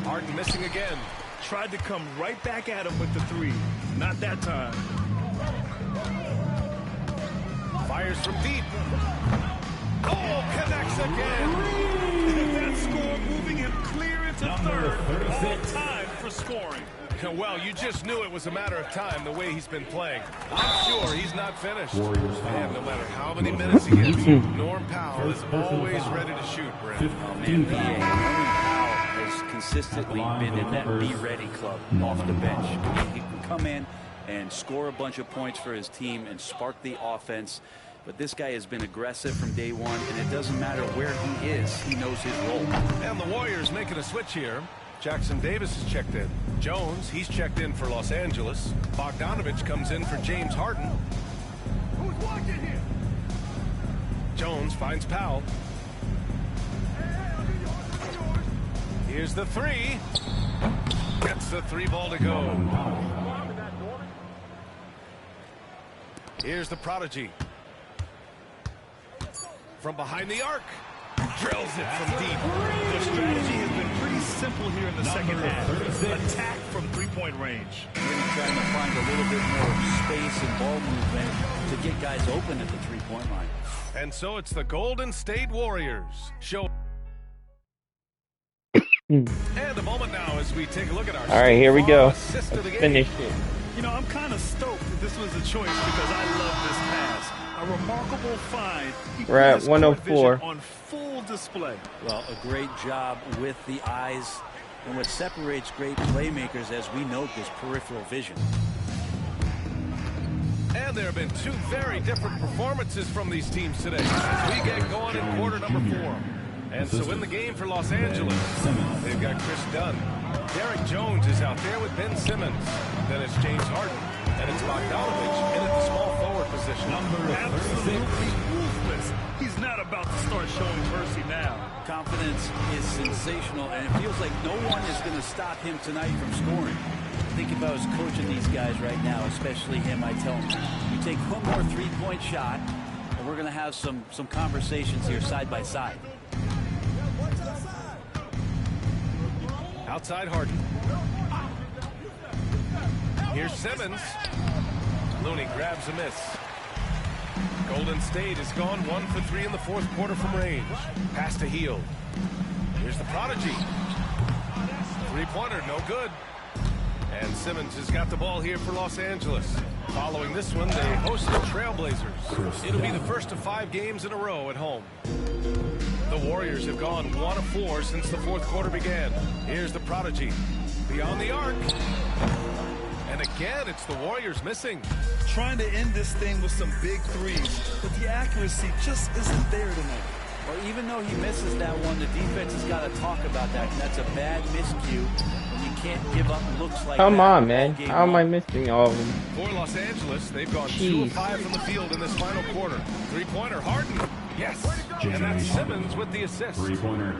Harden missing again. Tried to come right back at him with the 3. Not that time. Fires from deep. Oh, connects again. That score moving him clear into 3rd. All time for scoring. Well, you just knew it was a matter of time the way he's been playing. I'm sure he's not finished. And no matter how many minutes he gets, Norm Powell is always ready to shoot, Brent. Norm Powell has consistently been in that be-ready club off the bench. He can come in and score a bunch of points for his team and spark the offense. But this guy has been aggressive from day one, and it doesn't matter where he is. He knows his role. And the Warriors making a switch here. Jackson Davis is checked in. Jones, he's checked in for Los Angeles. Bogdanovich comes in for James Harden. Who's walking here? Jones finds Powell. Here's the 3. Gets the 3 ball to go. Here's the prodigy. From behind the arc. Drills it from deep. The strategy has been pretty simple here in the second half. Attack from 3-point range. Really trying to find a little bit more space and ball movement to get guys open at the 3-point line. And so it's the Golden State Warriors. And a moment now as we take a look at our all right, here we go. Let's finish it. You know, I'm kind of stoked that this was a choice because I love this pass. A remarkable find. We're at 104. On full display. Well, a great job with the eyes. And what separates great playmakers, as we note, is peripheral vision. And there have been 2 very different performances from these teams today as we get going in quarter number 4. And so in the game for Los Angeles, they've got Chris Dunn. Derek Jones is out there with Ben Simmons. Then it's James Harden. And it's Bogdanovich in at the small forward position. Absolutely ruthless. He's not about to start showing mercy now. Confidence is sensational, and it feels like no one is going to stop him tonight from scoring. I think if I was coaching these guys right now, especially him, I'd tell him, you take one more 3-point shot, and we're going to have some conversations here side by side. Outside Harden. Here's Simmons. Looney grabs a miss. Golden State has gone 1 for 3 in the 4th quarter from range. Pass to Heel. Here's the prodigy. 3-pointer, no good. And Simmons has got the ball here for Los Angeles. Following this one, they host the Trailblazers. It'll be the first of 5 games in a row at home. The Warriors have gone 1 of 4 since the 4th quarter began. Here's the prodigy. Beyond the arc. And again, it's the Warriors missing. Trying to end this thing with some big 3s, but the accuracy just isn't there tonight. Well, even though he misses that one, the defense has got to talk about that. And that's a bad miscue when you can't give up looks like Come that on, all man. game How am I long. missing all of them? For Los Angeles, they've gone 2 of 5 from the field in this final quarter. Three-pointer, Harden. Yes. And that's Simmons with the assist. Three-pointer.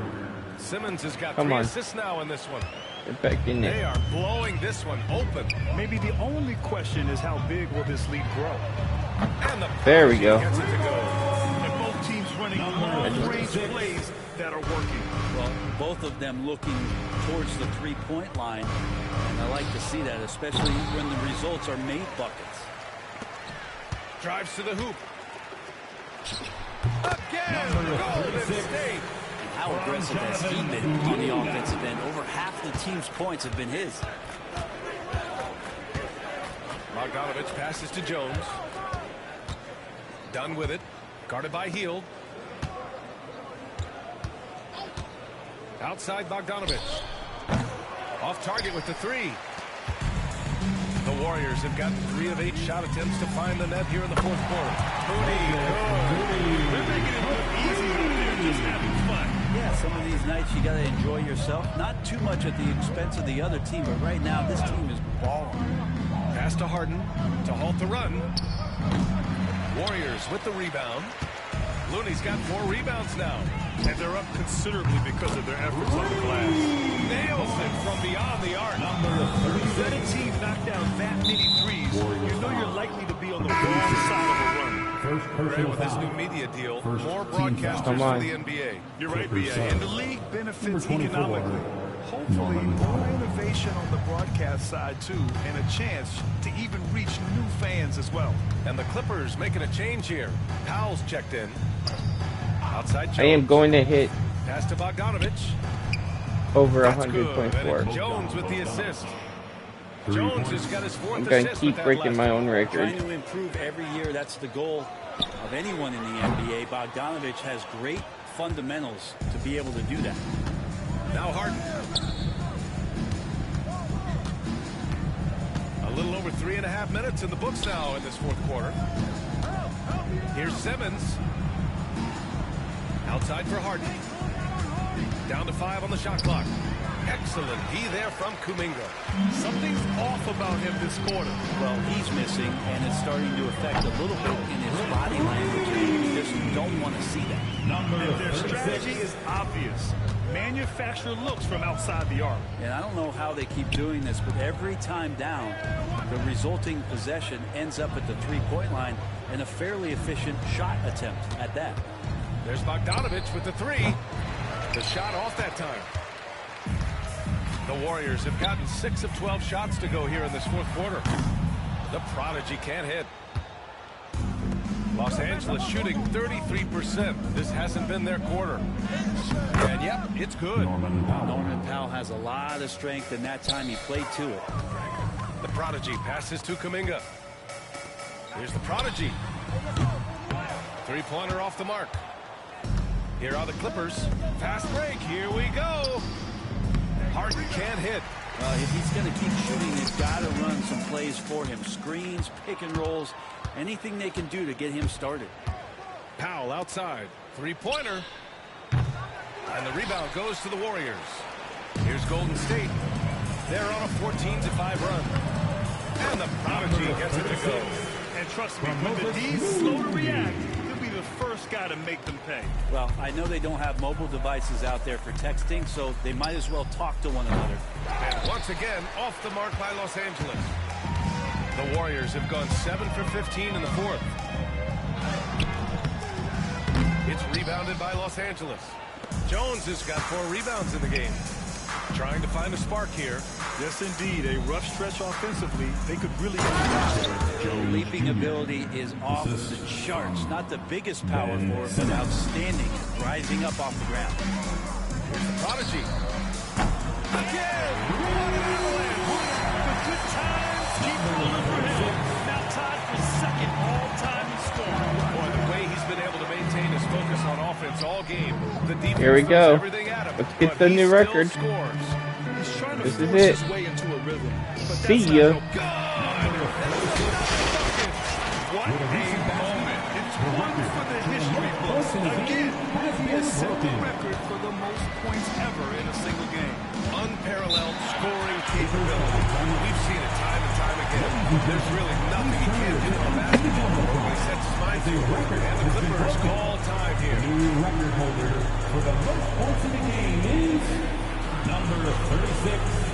Simmons has got Come 3 on. assists now in this one. Get back in They there. are blowing this one open. Maybe the only question is how big will this lead grow? And the There we go. gets it to go. And both teams running long-range plays that are working. Well, both of them looking towards the three-point line, and I like to see that, especially when the results are made buckets. Drives to the hoop. Again, Golden State. And how aggressive has he been on the offensive end? Over half the team's points have been his. Bogdanovich passes to Jones. Done with it. Guarded by Hield. Outside Bogdanovich. Off target with the 3. The Warriors have gotten 3 of 8 shot attempts to find the net here in the fourth quarter. Moody, They're making it look easy out there, just having fun. Yeah, some of these nights you got to enjoy yourself. Not too much at the expense of the other team, but right now this team is balling. pass to Harden to halt the run. Warriors with the rebound. Looney's got 4 rebounds now. And they're up considerably because of their efforts on the glass. Nails it from beyond the arc. When a team knock down that many threes, you know you're likely to be on the wrong side of a run. Ray, with this new media deal, more broadcasters for the NBA. You're right, BA. And the league benefits economically. Hopefully, more innovation on the broadcast side, too, and a chance to even reach new fans as well. And the Clippers making a change here. Powell's checked in. Outside Jones. I am going to hit Pass to Bogdanovich. over That's good. And 100.4. it's Jones with the assist. Jones has got his 4th I'm going to assist keep with that breaking last my own record. Trying to improve every year. That's the goal of anyone in the NBA. Bogdanovich has great fundamentals to be able to do that. Now Harden. A little over 3.5 minutes in the books now in this fourth quarter. Here's Simmons. Outside for Harden. Down to 5 on the shot clock. Excellent D there from Kuminga. Something's off about him this quarter. Well, he's missing, and it's starting to affect a little bit in his body language. You just don't want to see that. And their strategy is obvious. Manufacture looks from outside the arc. And I don't know how they keep doing this, but every time down, the resulting possession ends up at the three-point line and a fairly efficient shot attempt at that. There's Bogdanovich with the 3. The shot off that time. The Warriors have gotten 6 of 12 shots to go here in this fourth quarter. The prodigy can't hit. Los Angeles shooting 33%. This hasn't been their quarter. And yep, it's good. Norman Powell has a lot of strength, and that time he played to it. The prodigy passes to Kuminga. Here's the prodigy. 3-pointer off the mark. Here are the Clippers. Fast break. Here we go. Harden can't hit. If he's going to keep shooting, they've got to run some plays for him. Screens, pick and rolls, anything they can do to get him started. Powell outside. 3-pointer. And the rebound goes to the Warriors. Here's Golden State. They're on a 14-5 run. And the prodigy gets it to go. And trust me, when the D's slow to react, he'll be the first guy to make them pay. Well, I know they don't have mobile devices out there for texting, so they might as well talk to one another. And once again, off the mark by Los Angeles. The Warriors have gone 7 for 15 in the fourth. It's rebounded by Los Angeles. Jones has got 4 rebounds in the game. Trying to find a spark here. Yes, indeed. A rough stretch offensively. They could really get The leaping ability is off the charts. Not the biggest power forward, but outstanding. Rising up off the ground. Here's the prodigy. Again! What an avalanche! The good times keep rolling for him. Now tied for second all-time in scoring. Boy, the way he's been able to maintain his focus on offense all game. The defense Here we go. throws everything at him, Let's get but the he new still record. scores. This is it. See ya. What a moment. It's 1 for the history books. Again, he has set the record for the most points ever in a single game. Unparalleled scoring capability. We've seen it time and time again. There's really nothing he can't do on basketball when he sets his mind to it. And the Clippers call time here. The new record holder for the most points in the game is number 36.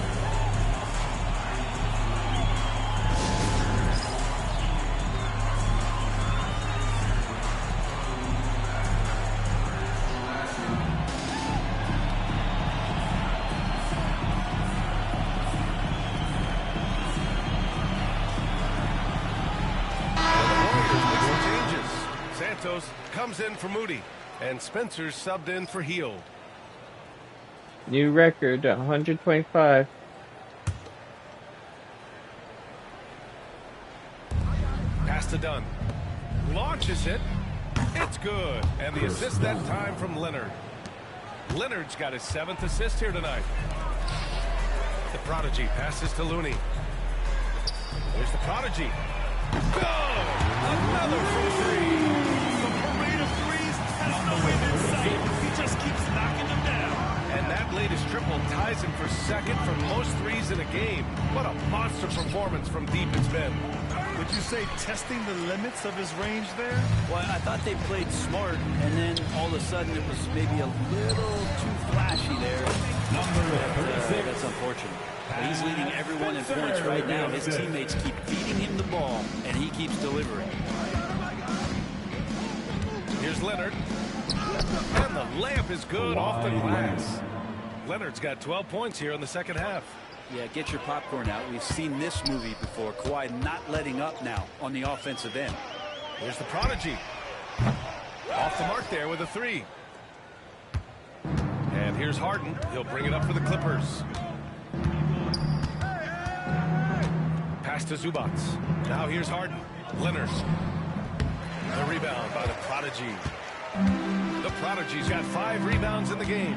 Comes in for Moody, and Spencer's subbed in for Heald. New record, 125. Pass to Dunn. Launches it. It's good. And the assist that time from Leonard. Leonard's got his 7th assist here tonight. The Prodigy passes to Looney. Here's the Prodigy. Go! Another from 3. He just keeps knocking them down. And that latest triple ties him for 2nd for most threes in a game. What a monster performance from deep it's been. Would you say testing the limits of his range there? Well, I thought they played smart, and then all of a sudden it was maybe a little too flashy there. That's unfortunate. But he's leading everyone in points right now. His teammates keep feeding him the ball, and he keeps delivering. Here's Leonard. And the layup is good off the glass. Leonard's got 12 points here in the second half. Yeah, get your popcorn out. We've seen this movie before. Kawhi not letting up now on the offensive end. Here's the Prodigy. Off the mark there with a 3. And here's Harden. He'll bring it up for the Clippers. Pass to Zubats. Now here's Harden. Leonard. The rebound by the Prodigy. The Prodigy's got 5 rebounds in the game.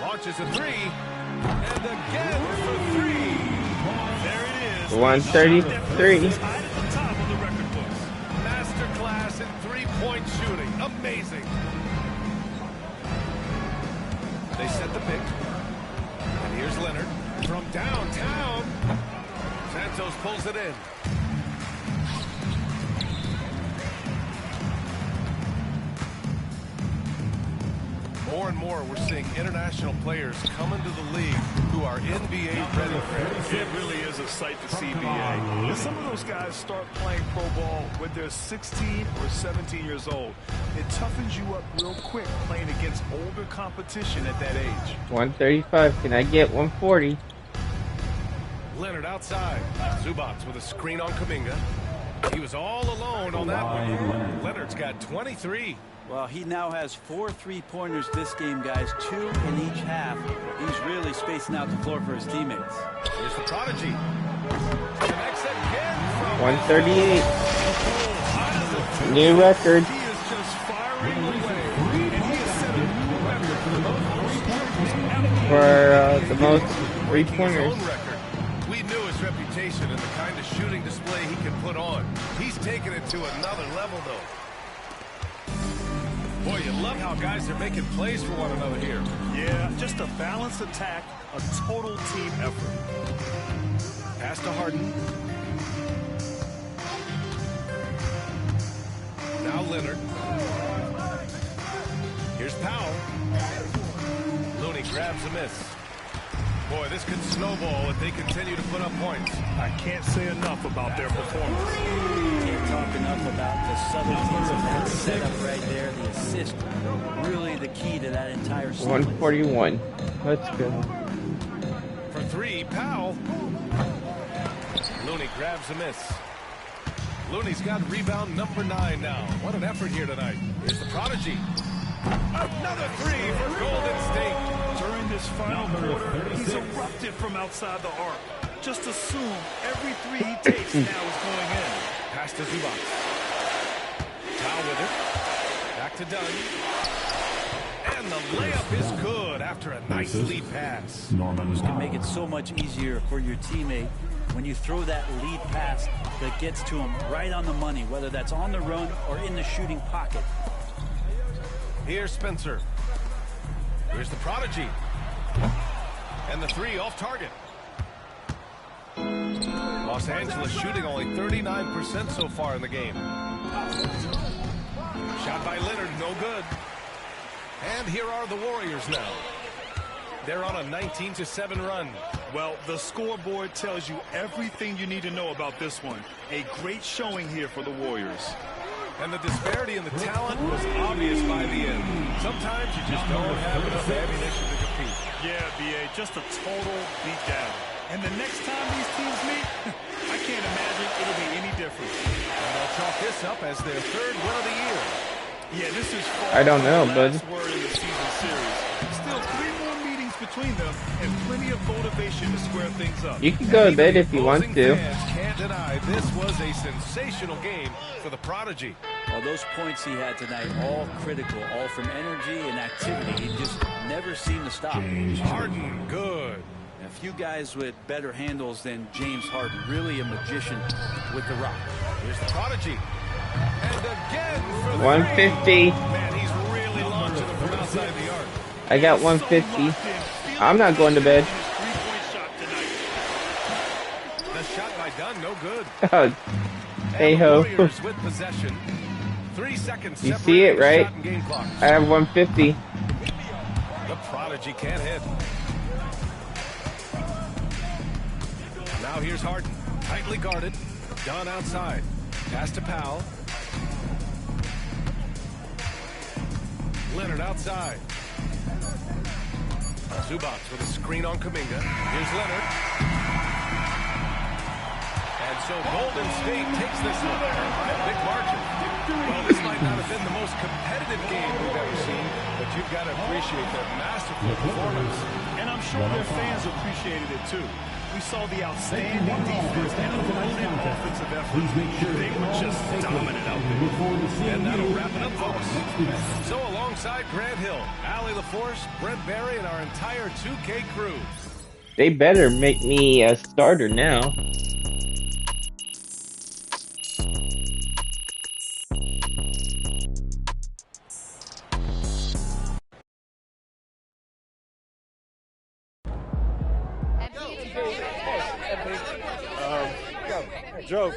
Launches a 3. And again for 3. There it is. 133. Masterclass in 3-point shooting. Amazing. They set the pick. And here's Leonard from downtown. Santos pulls it in. More and more, we're seeing international players come into the league who are NBA ready. It really is a sight to see, BA. And some of those guys start playing pro ball when they're 16 or 17 years old. It toughens you up real quick playing against older competition at that age. 135. Can I get 140? Leonard outside. Zubats with a screen on Kuminga. He was all alone on that one. Leonard's got 23. Well, he now has 4 3-pointers this game, guys. 2 in each half. He's really spacing out the floor for his teammates. Here's the Prodigy. Connects again from 138. New record. He is just firing away. And he has set a new record for the most 3-pointers. We knew his reputation and the kind of shooting display he can put on. He's taken it to another level, though. Boy, you love how guys are making plays for one another here. Yeah, just a balanced attack, a total team effort. Pass to Harden. Now Leonard. Here's Powell. Looney grabs a miss. Boy, this could snowball if they continue to put up points. I can't say enough about their performance. Can't talk enough about the subtleties of that setup right there. The assist, really the key to that entire sequence. 141. Let's go. For 3, Powell. Looney grabs a miss. Looney's got rebound number 9 now. What an effort here tonight. Here's the Prodigy. Another 3 for Golden State. During this final quarter, he's erupted from outside the arc. Just assume every 3 he takes now is going in. Pass to Zubats. Powell with it. Back to Dunn. And the layup is good after a nice lead pass. Norman can make it so much easier for your teammate when you throw that lead pass that gets to him right on the money, whether that's on the run or in the shooting pocket. Here's Spencer. Here's the prodigy. And the three off target. Los Angeles shooting only 39% so far in the game. Shot by Leonard, no good. And here are the Warriors now. They're on a 19-7 run. Well, the scoreboard tells you everything you need to know about this one. A great showing here for the Warriors. And the disparity in the talent was obvious by the end. Sometimes you just don't have enough ammunition to compete. Yeah, B.A., just a total beatdown. And the next time these teams meet, I can't imagine it'll be any different. And they'll chalk this up as their third win of the year. Yeah, this is I don't know, bud. word in the season series. Still 3 more meetings between them and plenty of motivation to square things up. You can go to bed if you want to. Fans can't deny this was a sensational game for the prodigy. Well, those points he had tonight, all critical, all from energy and activity. He just never seemed to stop. Harden, good. A few guys with better handles than James Harden. Really a magician with the rock. Here's the prodigy. And again for the 150. Man, he's really launching them from outside the arc. I got 150. I'm not going to bed. The shot by Dunn, no good. Oh, hey ho. Warriors with possession. 3 seconds. You see it, right? Shot and game clock. I have 150. The prodigy can't hit. Now here's Harden, tightly guarded. Dunn outside. Pass to Powell. Leonard outside. Zubac with a screen on Kuminga. Here's Leonard. And so Golden State takes this one by a big margin. Well, this might not have been the most competitive game we've ever seen, but you've got to appreciate their masterful performance. And I'm sure their fans appreciated it too. We saw the outstanding defense and brilliant offensive effort. They were just dominant out there. And that'll wrap it up, folks. So alongside Grant Hill, Allie LaForce, Brent Barry, and our entire 2K crew. They better make me a starter now. Joe,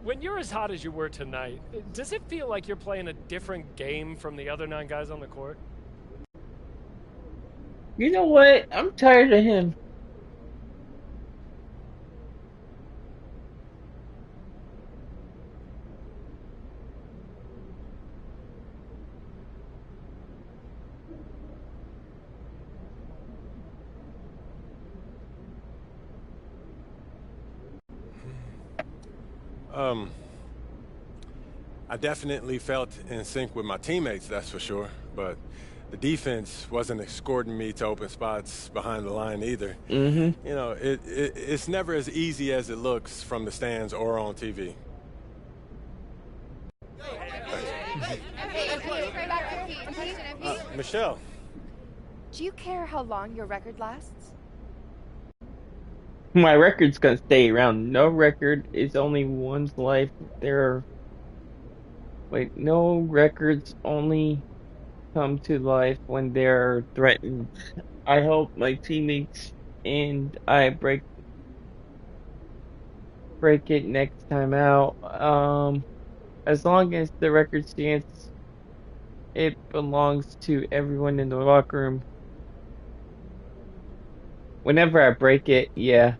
when you're as hot as you were tonight, does it feel like you're playing a different game from the other 9 guys on the court? You know what? I'm tired of him. I definitely felt in sync with my teammates, that's for sure. But the defense wasn't escorting me to open spots behind the line either. Mm-hmm. You know, it's never as easy as it looks from the stands or on TV. Michelle. Do you care how long your record lasts? My record's gonna stay around. No record is only one's life. No records only come to life when they're threatened. I hope my teammates and I break it next time out. As long as the record stands, it belongs to everyone in the locker room. Whenever I break it, yeah.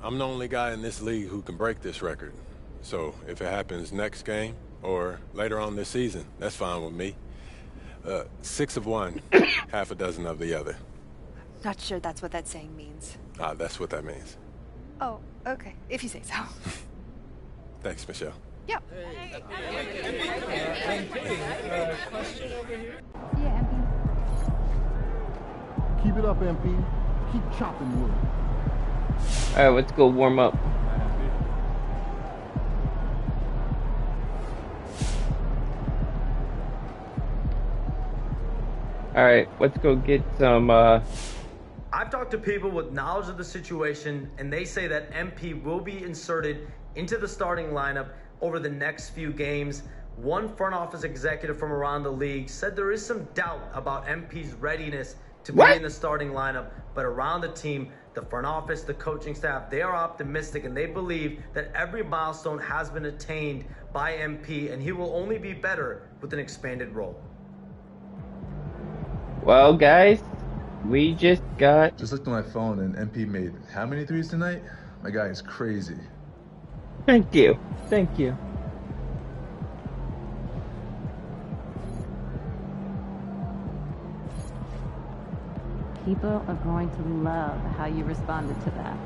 I'm the only guy in this league who can break this record. So if it happens next game or later on this season, that's fine with me. 6 of one, half a dozen of the other. Not sure that's what that saying means. That's what that means. Oh, okay. If you say so. Thanks, Michelle. Yeah. Question over here? Yeah, MP. Keep it up, MP. Keep chopping wood. Alright, let's go warm up. Alright, let's go get some, I've talked to people with knowledge of the situation, and they say that MP will be inserted into the starting lineup over the next few games. One front office executive from around the league said there is some doubt about MP's readiness to be in the starting lineup, but around the team, the front office, the coaching staff, they are optimistic and they believe that every milestone has been attained by MP and he will only be better with an expanded role. Well, guys, we just looked at my phone and MP made how many threes tonight? My guy is crazy. Thank you. Thank you. People are going to love how you responded to that.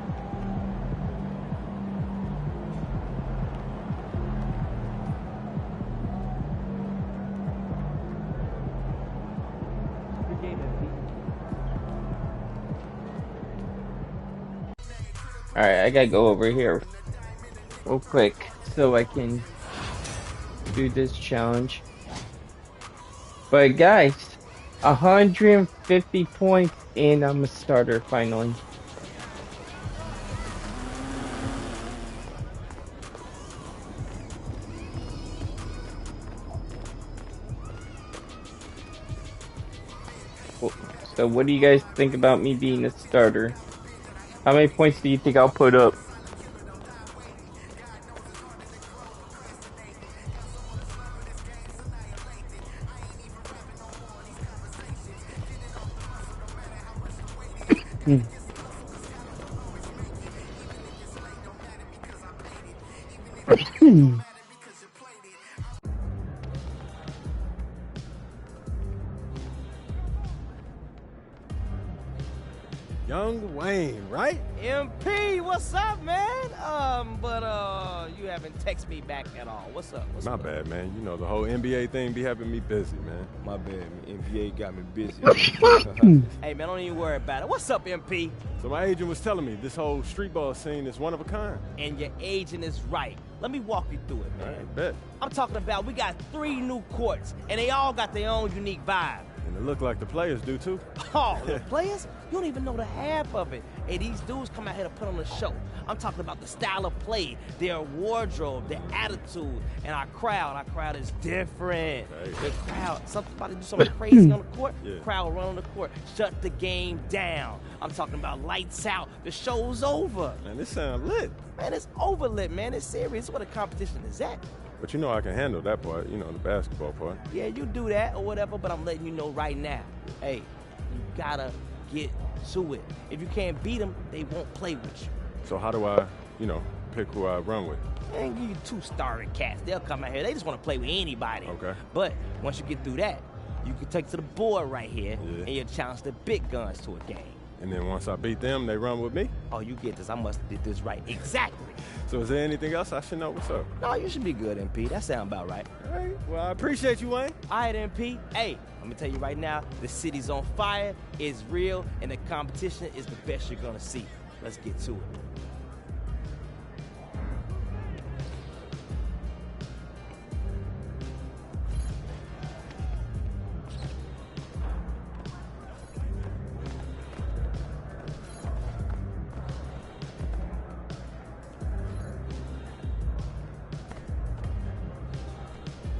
Alright, I gotta go over here real quick so I can do this challenge. But guys, 150 points and I'm a starter finally. So what do you guys think about me being a starter? How many points do you think I'll put up? Young Wayne, right? MP, what's up, man? You haven't texted me back at all. What's up? My bad, man. You know, the whole NBA thing be having me busy, man. My bad, man. NBA got me busy. Hey, man, don't even worry about it. What's up, MP? So my agent was telling me this whole street ball scene is one of a kind. And your agent is right. Let me walk you through it, man. All right, bet. I'm talking about we got 3 new courts, and they all got their own unique vibe. And it look like the players do, too. Oh, the players? You don't even know the half of it. Hey, these dudes come out here to put on a show. I'm talking about the style of play, their wardrobe, their attitude, and our crowd. Our crowd is different. Hey. The crowd, somebody do something crazy on the court, Yeah. crowd will run on the court, shut the game down. I'm talking about lights out. The show's over. Man, this sound lit. Man, it's over lit, man. It's serious. It's what a competition is at. But you know I can handle that part, you know, the basketball part. Yeah, you do that or whatever, but I'm letting you know right now. Hey, you gotta get to it. If you can't beat them, they won't play with you. So how do I, you know, pick who I run with? I ain't give you 2 starring cats. They'll come out here. They just want to play with anybody. Okay. But once you get through that, you can take to the board right here, Yeah. and you challenge the big guns to a game. And then once I beat them, they run with me? Oh, you get this. I must have did this right. Exactly. So is there anything else I should know? What's up? No, you should be good, MP. That sound about right. All right. Well, I appreciate you, Wayne. All right, MP. Hey, let me tell you right now, the city's on fire, it's real, and the competition is the best you're gonna see. Let's get to it.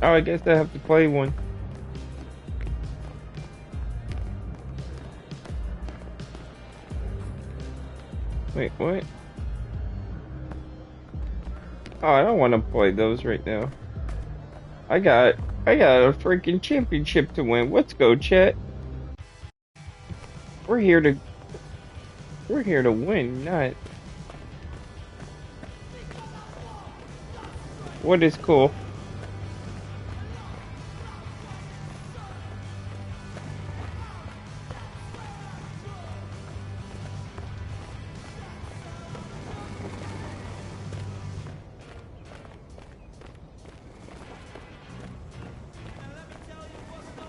Oh, I guess I have to play one. Wait, what? Oh, I don't want to play those right now. I got a freaking championship to win. Let's go, chat. We're here to win, not. What is cool?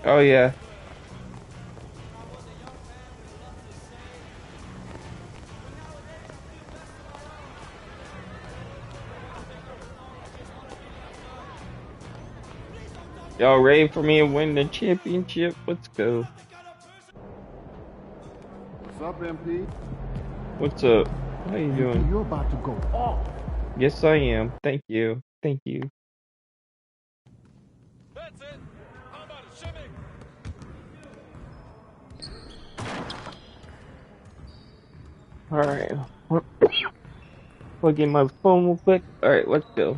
Oh yeah. Y'all ready for me to win the championship? Let's go. What's up, MP? What's up? How you doing? You're about to go off. Yes, I am. Thank you. Thank you. That's it. How about a shimmy? Alright. Plug in my phone real quick. Alright, let's go.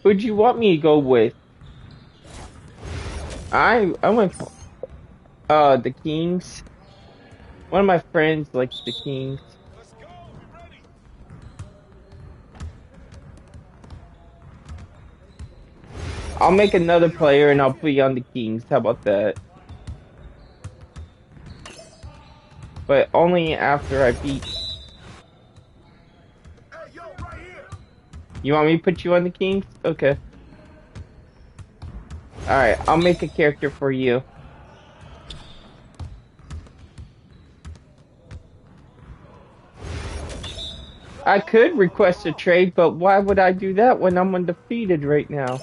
Who'd you want me to go with? I went for the Kings. One of my friends likes the Kings. I'll make another player and I'll put you on the Kings. How about that? But only after I beat. You want me to put you on the Kings? Okay. Alright, I'll make a character for you. I could request a trade, but why would I do that when I'm undefeated right now?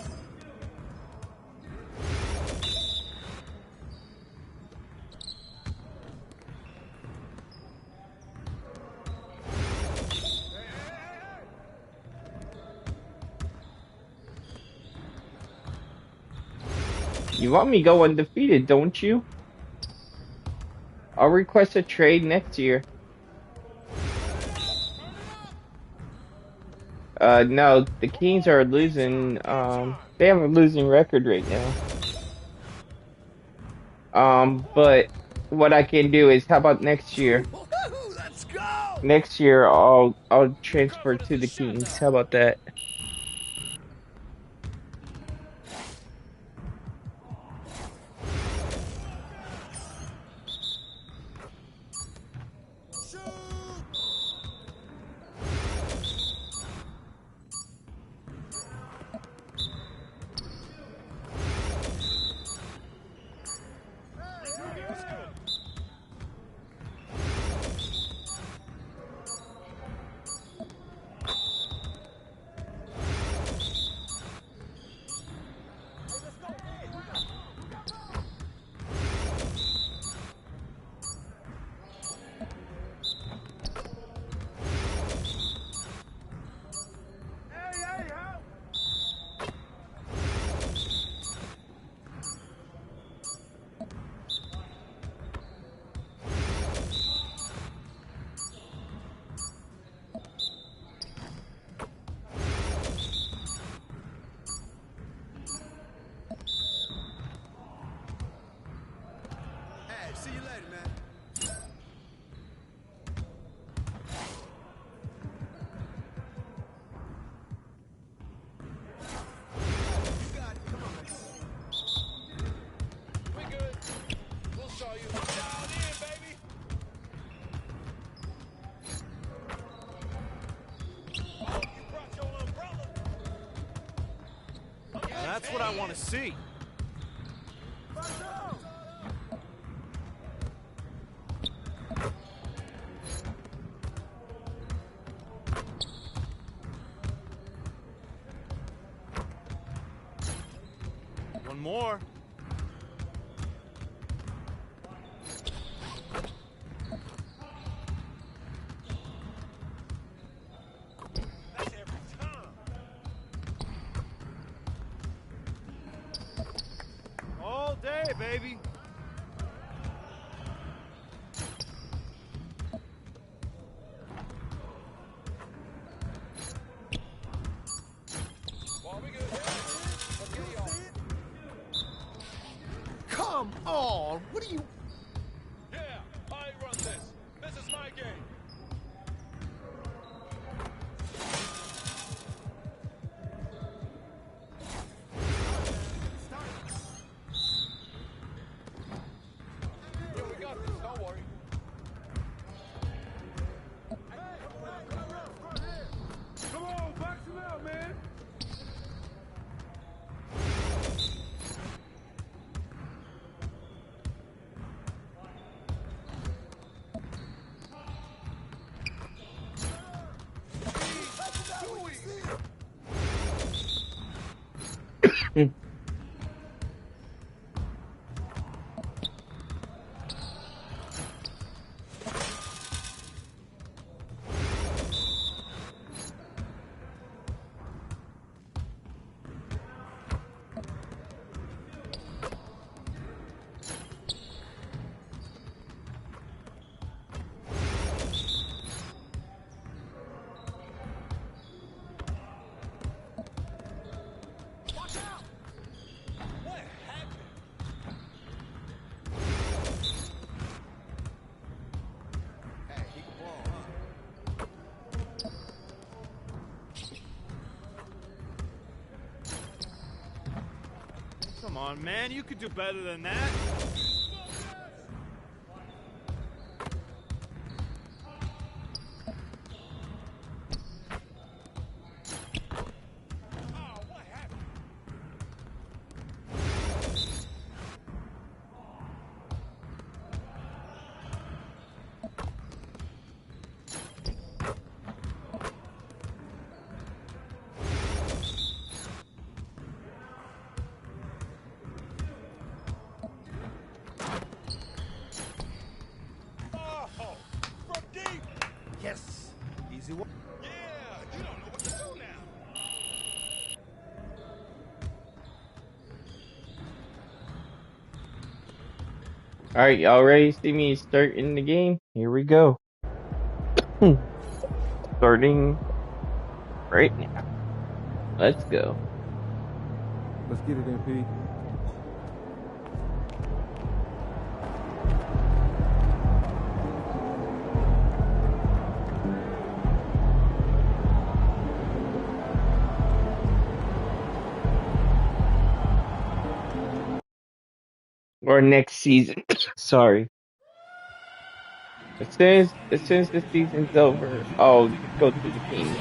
You want me to go undefeated, don't you? I'll request a trade next year. No, the Kings are losing, they have a losing record right now. But what I can do is, how about next year? Next year, I'll transfer to the Kings. How about that? See you later, man. You got it. Come on, man. We good. We'll show you. Down in, baby. Oh, you brought your umbrella. That's what I want to see. One more. That's every time. All day, baby. Well, we good. Okay, y'all. Come on. What are you... Yeah, I run this. This is my game. Yeah, we got this. Don't worry. Come on, box him out, man. Come on, man. You could do better than that. Yes. Easy one. Yeah, you don't know what to do now. Alright, y'all ready to see me start in the game? Here we go. Starting right now. Let's go. Let's get it, MP. Or next season. Sorry. As soon as the season's over, I'll go to the games.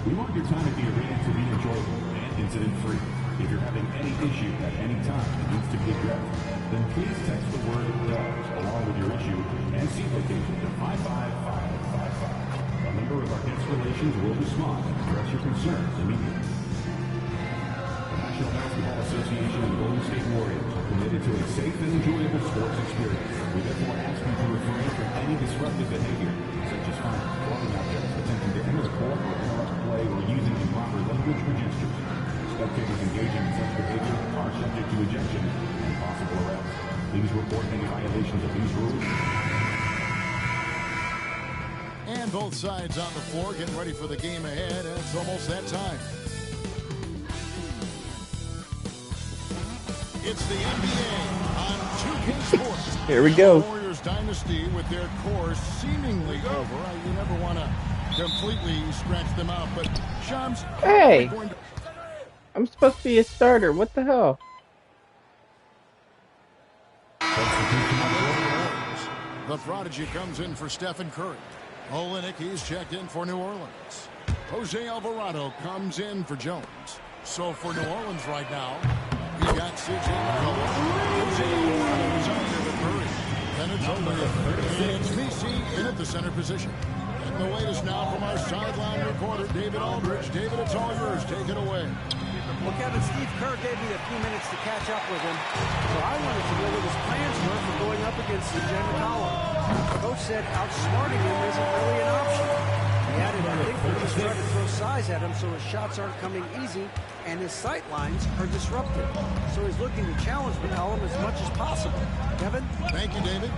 We want your time at the arena to be enjoyable and incident-free. If you're having any issue at any time that needs to be addressed, then please text the word DOGS along with your issue and seat location to 55555. A member of our guest relations will respond and address your concerns immediately. The National Basketball Association and Golden State Warriors are committed to a safe and enjoyable sports experience. We therefore ask you to refrain from any disruptive behavior, such as firing, throwing objects, attempting to enter the court or interrupt play, or using improper language or gestures. Spectators engaging in such behavior are subject to ejection and possible arrest. Please report any violations of these rules. And both sides on the floor getting ready for the game ahead. It's almost that time. It's the NBA on 2K Sports. Here we go. The Warriors dynasty with their core seemingly over. You never want to completely scratch them out, but Shams. Hey! I'm supposed to be a starter. What the hell? The prodigy comes in for Stephen Curry. Olenek, he's checked in for New Orleans. Jose Alvarado comes in for Jones. So for New Orleans right now, you got C.J. McCollum. Jose Alvarado is out there with Curry. Then it's Olenek. It's VC in at the center position. And the latest now from our sideline reporter, David Aldridge. David, it's all yours. Take it away. Well, Kevin, Steve Kerr gave me a few minutes to catch up with him, so I wanted to know what his plans were for going up against C.J. McCollum. The coach said outsmarting him isn't really an option. He added, I think we're just trying to throw size at him so his shots aren't coming easy and his sight lines are disrupted. So he's looking to challenge McCollum as much as possible. Kevin? Thank you, David.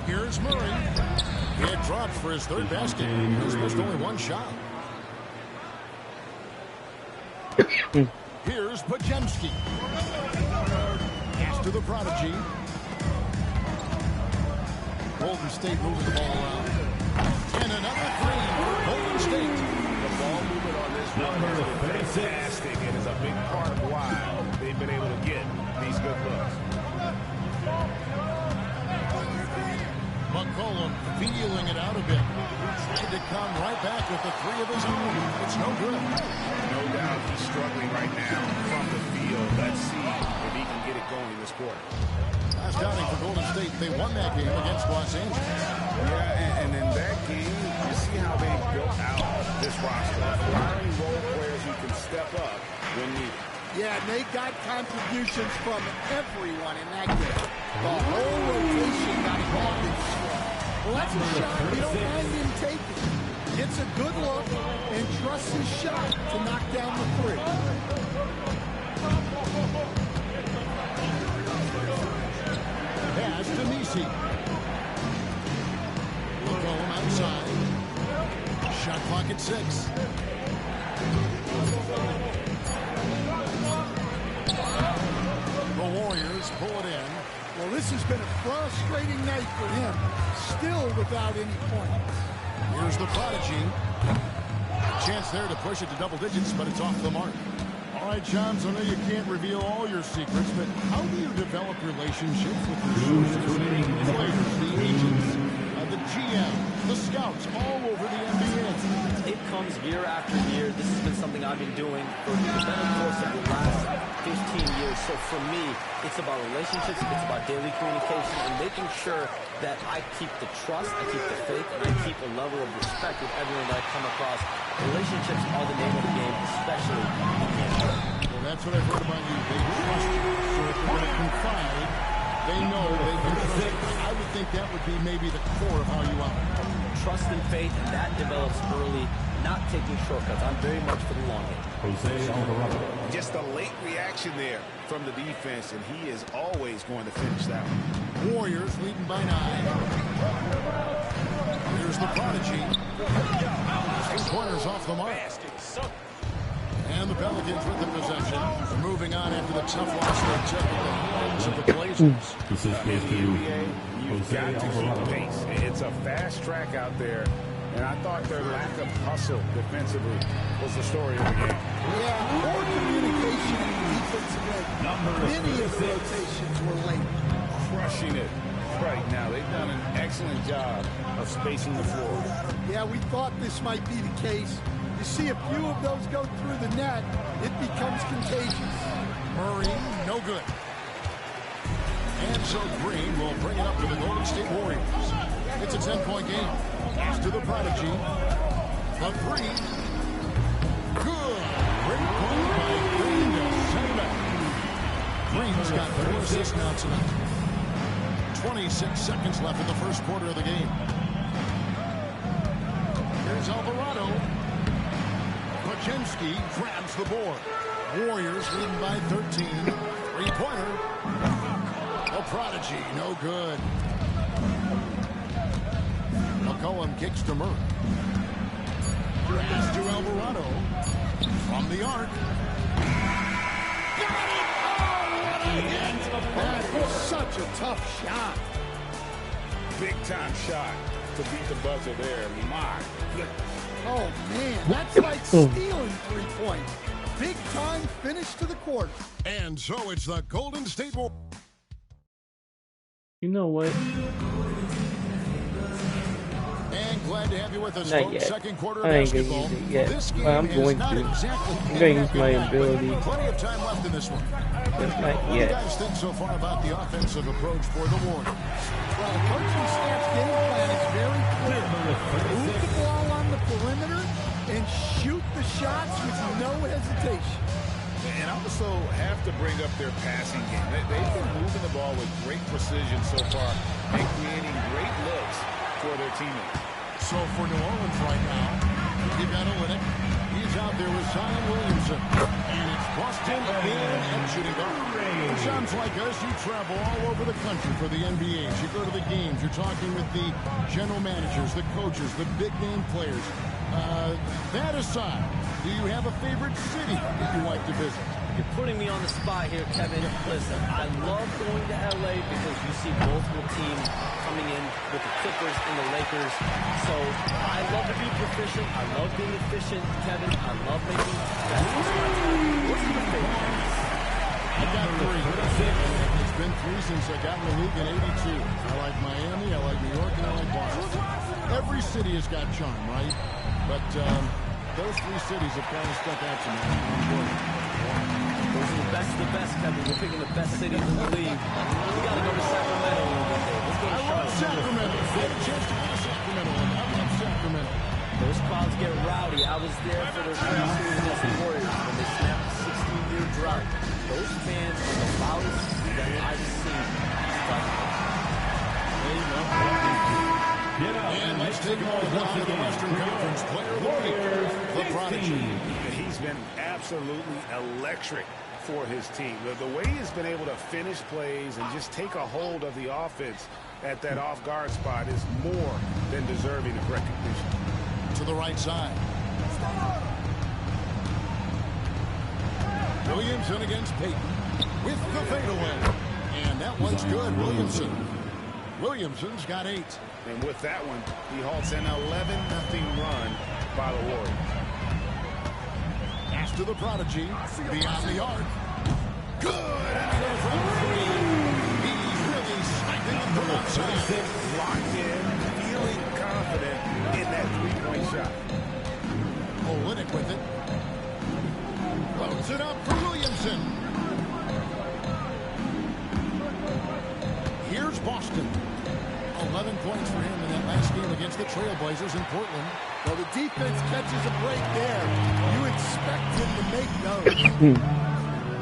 Here's Murray. It drops for his third basket. He's missed only one shot. Here's Pajemski. Pass to the prodigy. Golden State moving the ball around. And another three. Golden State. The ball movement on this one has been fantastic and is a big part of why they've been able to get these good looks. McCollum feeling it out a bit. Tried to come right back with the three of his own. It's no good. No doubt he's struggling right now from the field. Let's see if he can get it going this quarter. Last outing for Golden State, they won that game against Los Angeles. Yeah, and in that game, you see how they built out this roster. Acquiring role players who can step up when needed. Yeah, and they got contributions from everyone in that game. The whole rotation got involved in scoring. Well, that's a shot we don't mind him taking. Gets a good look and trusts his shot to knock down the three. Pass to Nisi. McCollum outside. Shot clock at 6. This has been a frustrating night for him. Still without any points. Here's the prodigy. Chance there to push it to double digits, but it's off the mark. All right, Johns, I know you can't reveal all your secrets, but how do you develop relationships with your sources, the players, the agents, the GM, the scouts, all over the NBA? It comes year after year. This has been something I've been doing for the better course of the last 15 years. So for me, it's about relationships, it's about daily communication, and making sure that I keep the trust, I keep the faith, and I keep a level of respect with everyone that I come across. Relationships are the name of the game, especially in the NBA. Well, that's what I've heard about you. They trust you. So if they're going to confide, they know they can trust you. I would think that would be maybe the core of how you operate. Trust and faith, and that develops early, not taking shortcuts. I'm very much for the long game. Just a late reaction there from the defense, and he is always going to finish that one. Warriors leading by 9. Here's the prodigy. 2 pointers off the mark. And the Pelicans with the possession. They're moving on after the tough loss they took at the hands of the Blazers. This is goes to You've got to keep pace. It's a fast track out there, and I thought their lack of hustle defensively was the story of the game. Yeah, poor communication in the defensive end. Many of the rotations were late. Crushing it right now. They've done an excellent job of spacing the floor. Yeah, we thought this might be the case. You see a few of those go through the net, it becomes contagious. Murray, no good. And so Green will bring it up to the Golden State Warriors. It's a 10-point game. Pass to the prodigy. The 3. Good. Great play by Green to set it up. Green's got 4 assists now tonight. 26 seconds left in the first quarter of the game. Here's Alvarado. Paczynski grabs the board. Warriors leading by 13. 3-pointer. A prodigy, no good. McCollum kicks to Murray. Pass to Alvarado. From the arc. Got it! Oh, what a hit! That is such a tough shot. Big time shot to beat the buzzer there. My goodness. Oh, man, that's like stealing 3 points. Big time finish to the quarter. And so it's the Golden State Warriors. You know what? And glad to have you with us, Not folks. yet. Second quarter of I ain't gonna basketball. use it yet. This game Well, I'm going is not to. exactly I'm gonna use my ability. Plenty of time left in this one. But not What do you yet. guys think so far about the offensive approach for the Warriors? Well, the coaching staff's game plan is very clear. Move the ball on the perimeter and shoot the shots with no hesitation. And also have to bring up their passing game. They've been moving the ball with great precision so far and creating great looks for their teammates. So for New Orleans right now, you got Olynyk. He's out there with Zion Williamson. And it's Boston again and shooting guard. It sounds like us, you travel all over the country for the NBA. You go to the games, you're talking with the general managers, the coaches, the big name players. That aside, do you have a favorite city that you like to visit? You're putting me on the spot here, Kevin. Listen, I love going to LA because you see multiple teams coming in with the Clippers and the Lakers. So I love to be proficient. I love being efficient, Kevin. I love making basketball shots. What's your favorite? I got 3. It's been 3 since I got in the league in '82. I like Miami, I like New York, and I like Boston. Every city has got charm, right? But those 3 cities have kind of stuck out to me. Those are the best, Kevin. We're picking the best cities in the league. We got to go to Sacramento a little bit there. Let's go to Charlotte. I love Sacramento. Get a chance to go to Sacramento. I love Sacramento. Those crowds get rowdy. I was there for their first series against the Warriors when they snapped a 16-year drought. Those fans are the loudest that I've seen. And let's take a look at the Western Conference Player of the Week, the Prodigy. He's been absolutely electric for his team. The way he's been able to finish plays and just take a hold of the offense at that off-guard spot is more than deserving of recognition. To the right side. Williamson against Payton with the fadeaway. And that one's good. Williamson's got 8. And with that one, he halts an 11-0 run by the Warriors. Pass to the prodigy. Beyond the arc. Good. And from 3. He's really sniping him from outside. Locked in, feeling confident in that three-point shot. Olynyk with it. Loads it up for Williamson. Here's Boston. 11 points for him in that last game against the Trailblazers in Portland. Well, the defense catches a break there. You expect him to make those.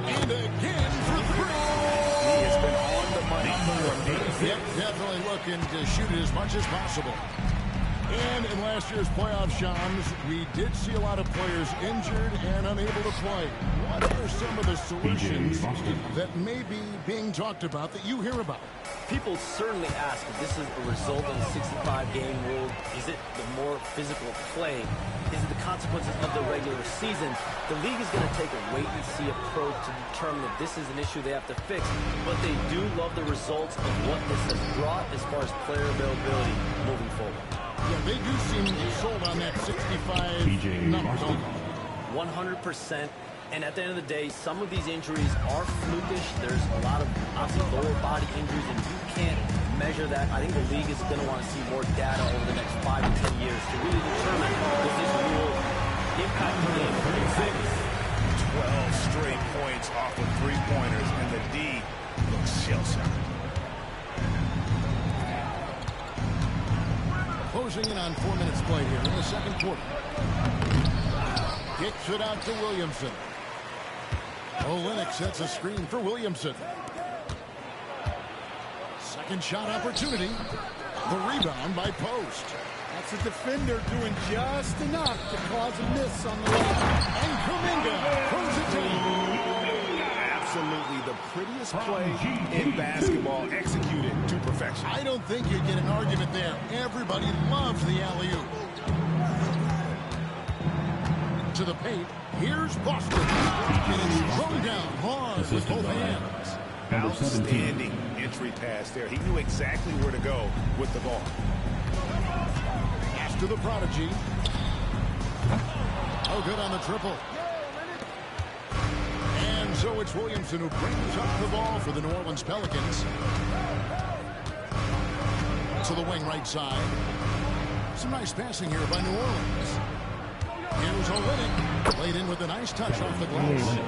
And again for 3. He has been on the money from deep. Yep, definitely looking to shoot it as much as possible. And in last year's playoff, Shams, we did see a lot of players injured and unable to play. What are some of the solutions that may be being talked about that you hear about? People certainly ask if this is a result of the 65-game rule. Is it the more physical play? Is it the consequences of the regular season? The league is going to take a wait-and-see approach to determine if this is an issue they have to fix. But they do love the results of what this has brought as far as player availability moving forward. Yeah, they do seem sold on that 65 number. 100%. And at the end of the day, some of these injuries are flukish. There's a lot of, obviously, lower body injuries, and you can't measure that. I think the league is going to want to see more data over the next 5 to 10 years to really determine if this rule impact the game. 12 straight points off of three-pointers, and the D looks shell-shocked. Closing in on 4 minutes played here in the second quarter. Kicks it out to Williamson. Olynyk sets a screen for Williamson. Second shot opportunity. The rebound by Post. That's a defender doing just enough to cause a miss on the line. And Kuminga pulls it down. Absolutely the prettiest play in basketball, executed to perfection. I don't think you get an argument there. Everybody loves the alley-oop. To the paint. Here's Boston. And it's thrown down hard with both hands. Outstanding entry pass there. He knew exactly where to go with the ball. Pass to the prodigy. Oh, good on the triple. And so it's Williamson who brings up the ball for the New Orleans Pelicans. To the wing right side. Some nice passing here by New Orleans. Here's Olynyk. Played in with a nice touch off the glass.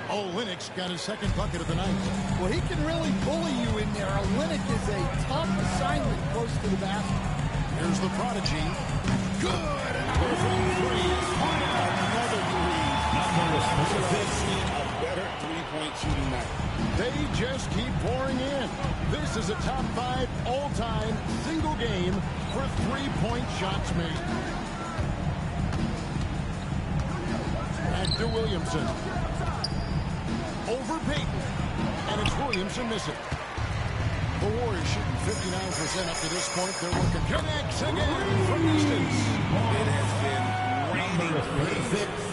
Olynyk's got his second bucket of the night. Well, he can really bully you in there. Olynyk is a tough assignment close to the basket. Here's the prodigy. Good. Another three. A better three-point shooting night. They just keep pouring in. This is a top 5 all-time single game for three-point shots made. Back to Williamson. Over Payton. And it's Williamson missing. The Warriors shooting 59% up to this point. They're working. Connects again from distance. It has been raining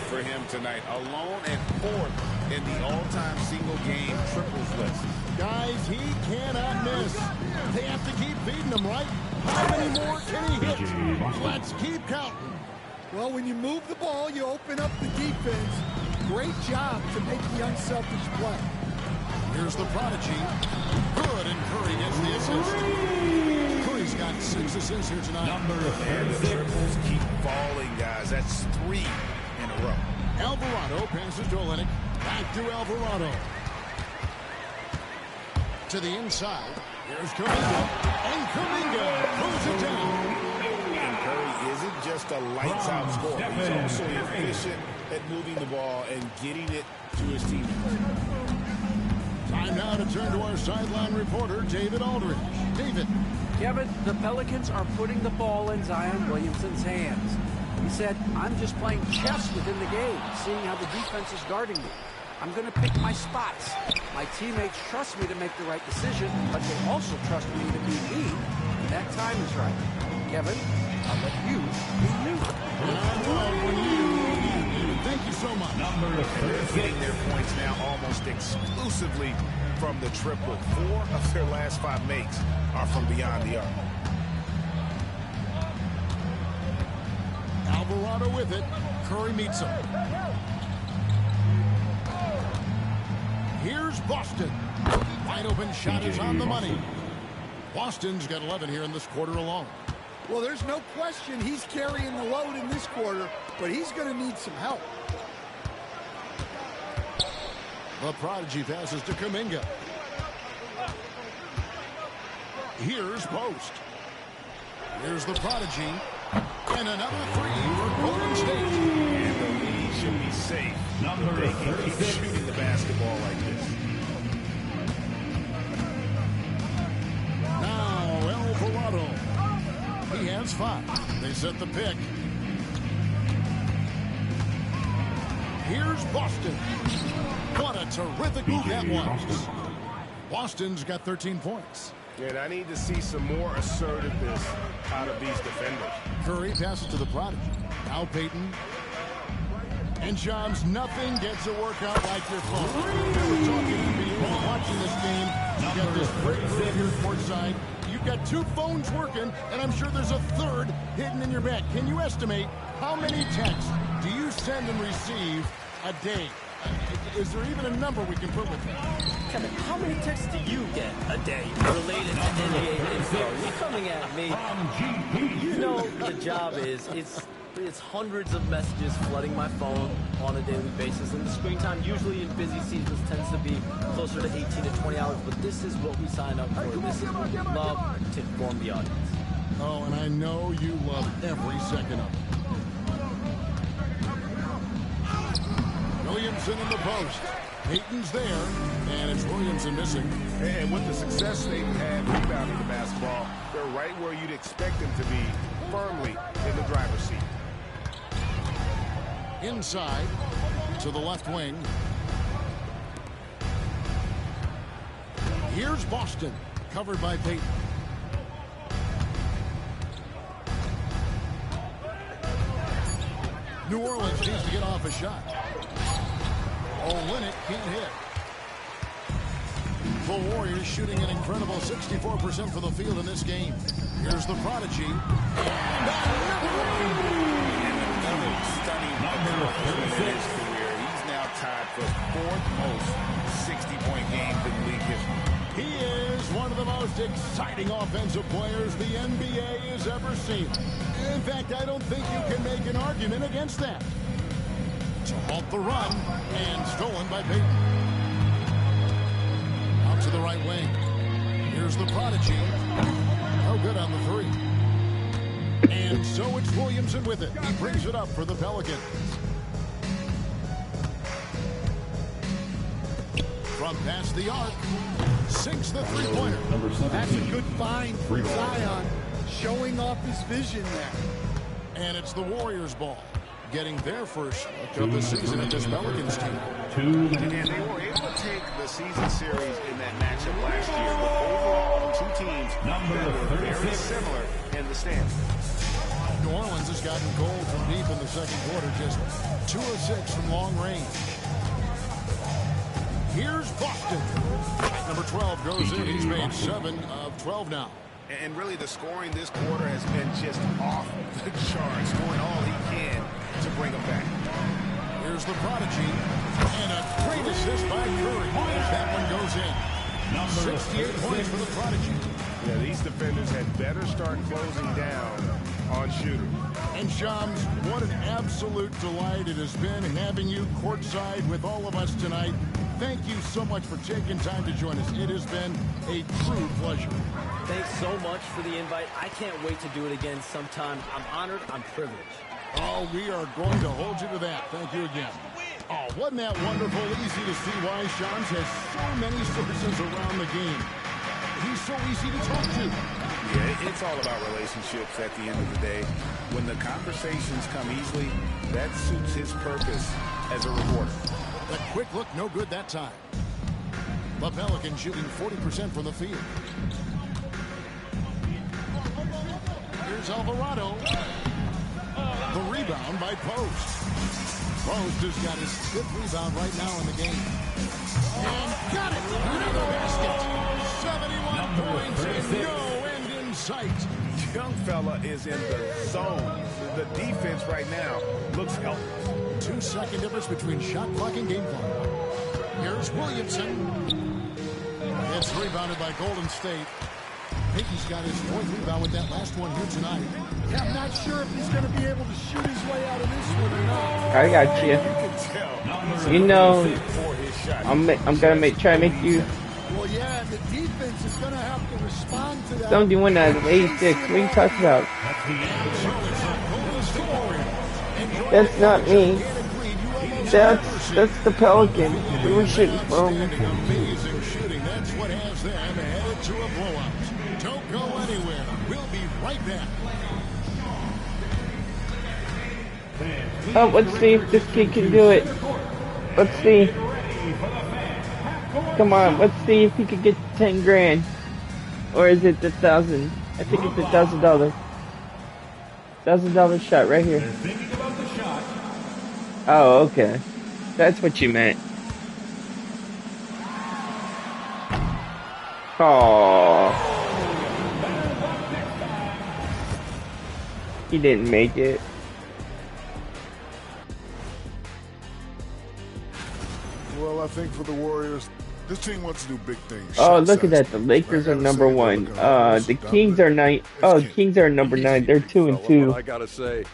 for him tonight. Alone at 4th in the all-time single game triples list. Guys, he cannot miss. They have to keep feeding him, right? How many more can he hit? Let's keep counting. Well, when you move the ball, you open up the defense. Great job to make the unselfish play. Here's the prodigy. Good, and Curry gets the assist. Curry's got 6 assists here tonight. And the triples keep falling, guys. That's 3 in a row. Alvarado passes to Olynyk. Back to Alvarado. To the inside. Here's Kuminga. And Kuminga pulls it down. And Curry isn't just a lights-out scorer. He's also efficient at moving the ball and getting it to his teammates. Time now to turn to our sideline reporter, David Aldridge. David. Kevin, the Pelicans are putting the ball in Zion Williamson's hands. He said, I'm just playing chess within the game, seeing how the defense is guarding me. I'm going to pick my spots. My teammates trust me to make the right decision, but they also trust me to be me when that time is right. Kevin, I'll let you be you. Thank you so much. And they're getting their points now almost exclusively from the triple. 4 of their last 5 makes are from beyond the arc. Alvarado with it. Curry meets him. Here's Boston. Wide open shot is on the money. Boston's got 11 here in this quarter alone. Well, there's no question he's carrying the load in this quarter, but he's going to need some help. The prodigy passes to Kuminga. Here's Post. Here's the prodigy. And another 3 for Golden State. And the lead should be safe if they can keep shooting the basketball like this. Now Alvarado. He has 5. They set the pick. Here's Boston. What a terrific move that was. Boston's got 13 points. And I need to see some more assertiveness out of these defenders. Curry passes to the prodigy. Now Payton. And Shams, nothing gets to work out like your phone. We're talking to me watching this game. You got this great group here courtside. You've got 2 phones working, and I'm sure there's a 3rd hidden in your bag. Can you estimate how many texts do you send and receive a day? Is there even a number we can put with that? Kevin, how many texts do you get a day related to NBA info? You're coming at me. You know the job is, it's hundreds of messages flooding my phone on a daily basis, and the screen time usually in busy seasons tends to be closer to 18 to 20 hours, but this is what we signed up for. This is what we love to inform the audience. Oh, and I know you love every second of it. Williamson in the post. Payton's there, and it's Williamson missing. And with the success they've had rebounding the basketball, they're right where you'd expect them to be, firmly in the driver's seat. Inside to the left wing. Here's Boston, covered by Payton. New Orleans needs to get off a shot. Olynyk can't hit. The Warriors shooting an incredible 64% for the field in this game. Here's the prodigy. And another stunning accomplishment in his career. He's now tied for 4th most 60-point games in league history. He is one of the most exciting offensive players the NBA has ever seen. In fact, I don't think you can make an argument against that. To halt the run, and stolen by Payton. Out to the right wing. Here's the prodigy. Oh, good on the 3. And so it's Williamson with it. He brings it up for the Pelicans. From past the arc, sinks the 3-pointer. That's a good find for Zion, showing off his vision there. And it's the Warriors' ball, getting their first look of the season at this Pelicans team. And they were able to take the season series in that matchup last year, but overall, 2 teams that were very similar in the standings. New Orleans has gotten cold from deep in the second quarter, just 2 of 6 from long range. Here's Boston. Number 12 goes in. He's made 7 of 12 now. And really, the scoring this quarter has been just off the charts, doing all he can to bring them back. Here's the prodigy. And a great assist by Curry as that one goes in. 68 points for the prodigy. Yeah, these defenders had better start closing down on shooters. And Shams, what an absolute delight it has been having you courtside with all of us tonight. Thank you so much for taking time to join us. It has been a true pleasure. Thanks so much for the invite. I can't wait to do it again sometime. I'm honored. I'm privileged. Oh, we are going to hold you to that. Thank you again. Oh, wasn't that wonderful? Easy to see why Shams has so many sources around the game. He's so easy to talk to. Yeah, it's all about relationships at the end of the day. When the conversations come easily, that suits his purpose as a reporter. The quick look, no good that time. The Pelicans shooting 40% from the field. Here's Alvarado. The rebound by Post. Most has got his 5th rebound right now in the game. And got it! Another basket! 71 points and no end in sight. Young fella is in the zone. The defense right now looks helpless. 2-second difference between shot clock and game clock. Here's Williamson. It's rebounded by Golden State. Hickey's got his 4th rebound with that last one here tonight. Yeah, I'm not sure if he's going to be able to shoot his way out of this one or not. I got you. You know, I'm gonna try to make you. Well, yeah, the defense is going to have to respond to that. 71 out of 86. What are you talking about? That's not me. That's the Pelican. We were shooting from. Amazing shooting. That's what has them headed to a blowout. Don't go anywhere. We'll be right back. Oh, let's see if this kid can do it. Let's see. Come on, let's see if he can get 10 grand. Or is it the 1,000? I think it's the $1,000. $1,000 shot right here. Oh, okay. That's what you meant. Oh. He didn't make it. Well, I think for the Warriors, this team wants to do big things. Oh, look at that. The Lakers are number 1. The Kings are 9. Oh, Kings are number 9. They're 2 and 2. I gotta say.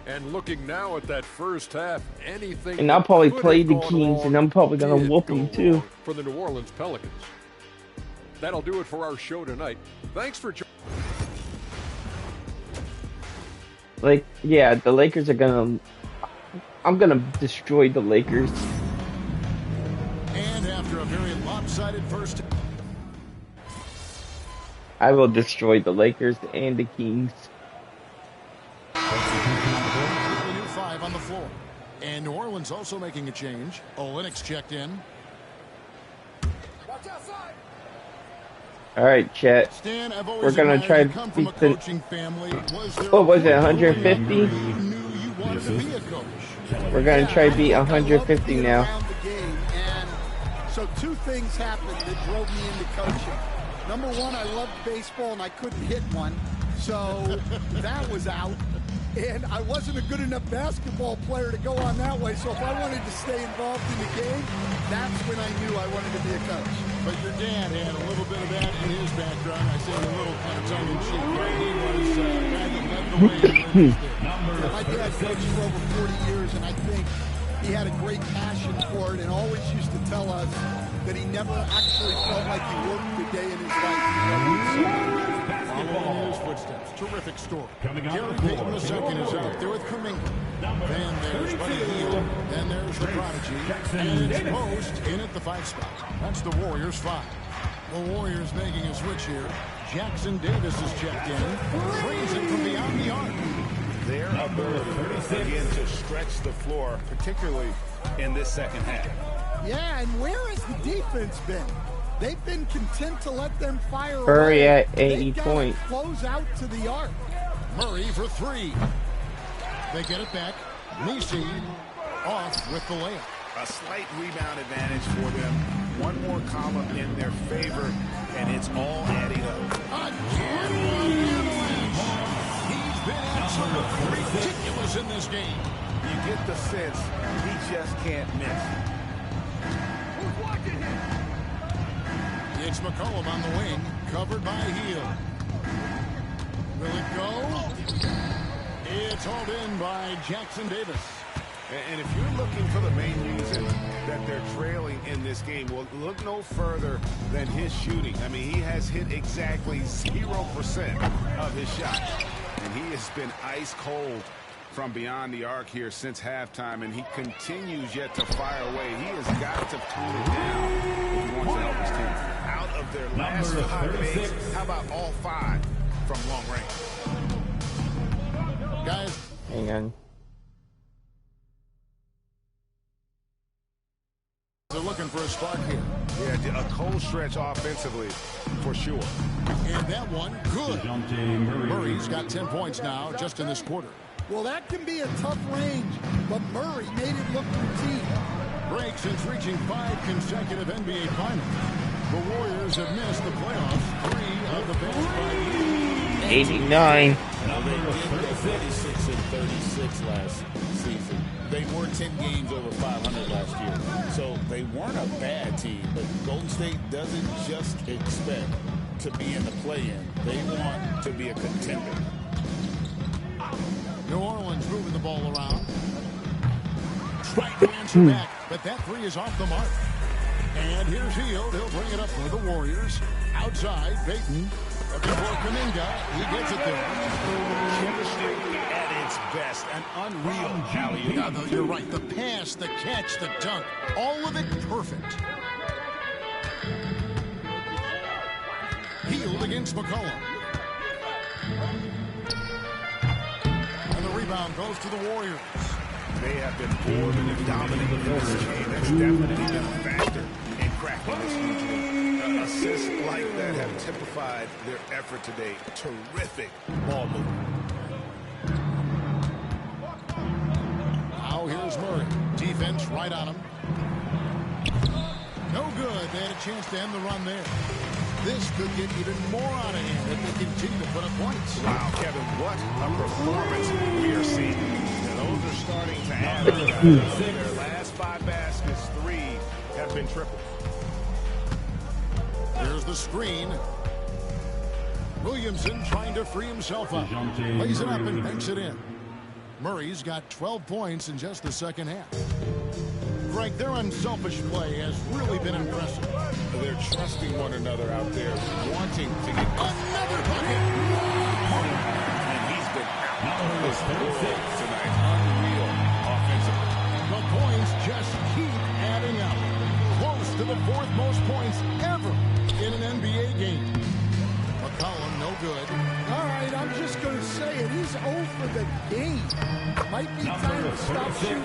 And looking now at that first half, anything. And I'll probably play the Kings, and I'm probably gonna whoop them too. For the New Orleans Pelicans. That'll do it for our show tonight. Thanks for joining. Like, yeah, the Lakers are gonna. I'm gonna destroy the Lakers. And after a very lopsided first, I will destroy the Lakers and the Kings. the new 5 on the floor. And New Orleans also making a change. Olynyk's checked in. All right, Chet. Stan, I've always We're gonna try to come from a beat the. coaching family. What was it? 150? Knew you wanted to be a coach. We're gonna try to beat 150 now. So 2 things happened that drove me into coaching. Number 1, I loved baseball and I couldn't hit one, so that was out. And I wasn't a good enough basketball player to go on that way, so if I wanted to stay involved in the game, that's when I knew I wanted to be a coach. But your dad had a little bit of that in his background. I say a little kind of tongue-in-cheek. He was a guy that led the way. My dad coached for over 40 years, and I think he had a great passion for it and always used to tell us that he never actually felt like he worked a day in his life. Following in his footsteps. Terrific story. Gary Payton II is out there with Kuminga. Then there's Buddy Hield. Then there's the Prodigy. And it's Post in at the 5 spot. That's the Warriors 5. The Warriors making a switch here. Jackson Davis is checked in. Plays it from beyond the arc. Their ability again to stretch the floor, particularly in this second half. Yeah, and where has the defense been? They've been content to let them fire Hurry away. at 80 points. Close out to the arc. Murray for 3. They get it back. Nisi off with the layup. A slight rebound advantage for them. One more column in their favor, and it's all adding up. Again, he's been absolutely ridiculous in this game. You get the sense he just can't miss. Who's watching him? It's McCollum on the wing, covered by Hield. Will it go? It's hauled in by Jackson Davis. And if you're looking for the main reason that they're trailing in this game, well, look no further than his shooting. I mean, he has hit exactly 0% of his shots. And he has been ice cold from beyond the arc here since halftime, and he continues yet to fire away. He has got to tone it down if he wants to help his team. Out of their last 5 games, how about all 5 from long range? Guys. Hang on. They're looking for a spark here. Yeah, a cold stretch offensively, for sure. And that one, good. Murray's got 10 points now just in this quarter. Well, that can be a tough range, but Murray made it look routine. Break since reaching 5 consecutive NBA Finals. The Warriors have missed the playoffs 3 of the past 5 years. 89. Now, they did go 46 and 36 last season. They were 10 games over 500 last year. So they weren't a bad team, but Golden State doesn't just expect to be in the play-in. They want to be a contender. New Orleans moving the ball around. Trying to answer back, but that three is off the mark. And here's Hield. He'll bring it up for the Warriors. Outside, Payton. Before Kuminga, he gets it there. Chemistry at its best. An unreal alley-oop. Yeah, though, you're right. The pass, the catch, the dunk. All of it perfect. Hield against McCollum. And the rebound goes to the Warriors. They have been more than dominant in this game. That's definitely been a factor in cracking this lead. Assists like that have typified their effort today. Terrific ball movement. Now here's Murray. Defense right on him. No good. They had a chance to end the run there. This could get even more out of hand if they continue to put up points. Wow, Kevin, what a performance we are seeing. Those are starting to add up. Their last 5 baskets, 3 have been triple. Here's the screen. Williamson trying to free himself up. Lays it up and banks it in. Murray's got 12 points in just the second half. Greg, their unselfish play has really been impressive. They're trusting one another out there, wanting to get another bucket. And he's been out of this world tonight. Unreal offensively. The points just keep adding up. Close to the 4th most points ever in an NBA game. McCollum, no good. All right, I'm just going to say it. He's 0 for the game. Might be time to stop shooting.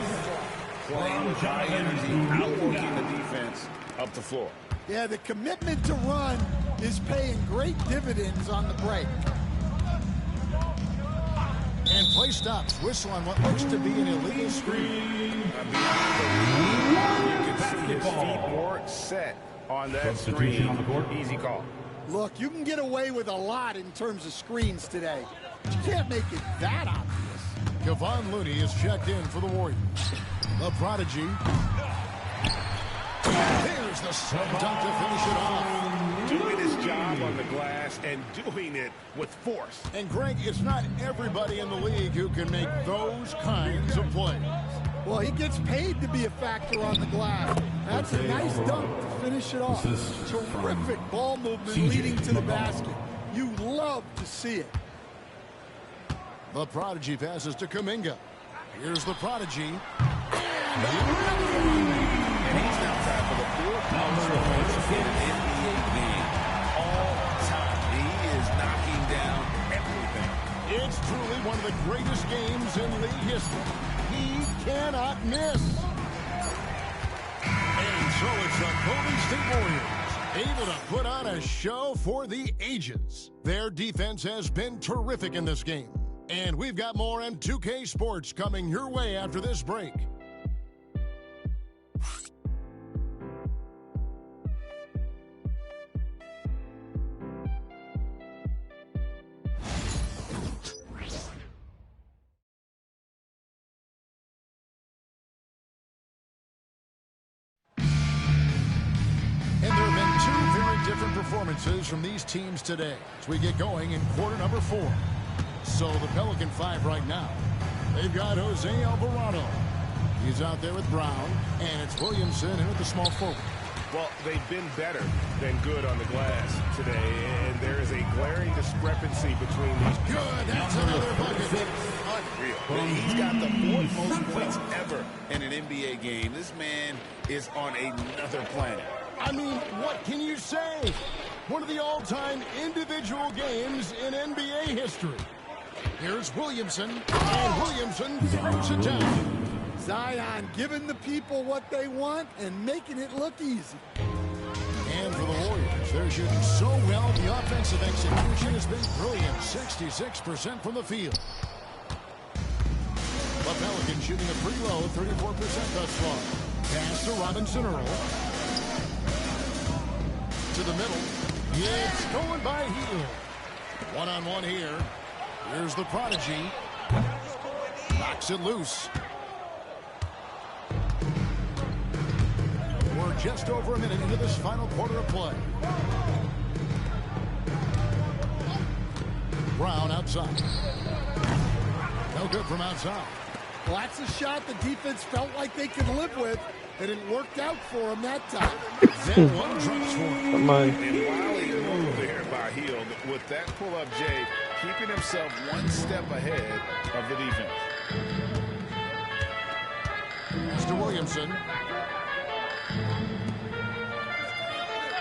Playing with high energy, outworking the defense up the floor. Yeah, the commitment to run is paying great dividends on the break. And play stops. Whistle on what looks to be an illegal screen. You can see his feet more set on that screen. Easy call. Look, you can get away with a lot in terms of screens today. But you can't make it that obvious. Kevon Looney is checked in for the Warriors. The prodigy. There's the slam dunk to finish it off. Doing his job on the glass and doing it with force. And Greg, it's not everybody in the league who can make those kinds of plays. Well, he gets paid to be a factor on the glass. That's a nice dunk to finish it off. Terrific ball movement leading to the basket. You love to see it. The prodigy passes to Kuminga. Here's the prodigy. And he's now tied for the 4th most points in an NBA game all time. He is knocking down everything. It's truly one of the greatest games in league history. He cannot miss. And so it's the Golden State Warriors able to put on a show for the ages. Their defense has been terrific in this game. And we've got more M2K Sports coming your way after this break. Performances from these teams today as we get going in quarter number 4. So the Pelican 5 right now. They've got Jose Alvarado. He's out there with Brown, and it's Williamson in at the small forward. Well, they've been better than good on the glass today, and there is a glaring discrepancy between these. Good, that's another bucket. Unreal. He's got the 4th most points ever in an NBA game. This man is on another planet. I mean, what can you say? One of the all-time individual games in NBA history. Here's Williamson, and Williamson throws it down. Zion giving the people what they want and making it look easy. And for the Warriors, they're shooting so well. The offensive execution has been brilliant. 66% from the field. The Pelicans shooting a pretty low 34% thus far. Pass to Robinson Earl. To the middle. It's going by Hield. One-on-one here. Here's the prodigy. Knocks it loose. We're just over a minute into this final quarter of play. Brown outside. No good from outside. Well, that's a shot the defense felt like they could live with, and it worked out for him that time. That one drops for him. Come on. And while he moved there by Hield, with that pull-up, Jay, keeping himself one step ahead of the defense. Mr. Williamson.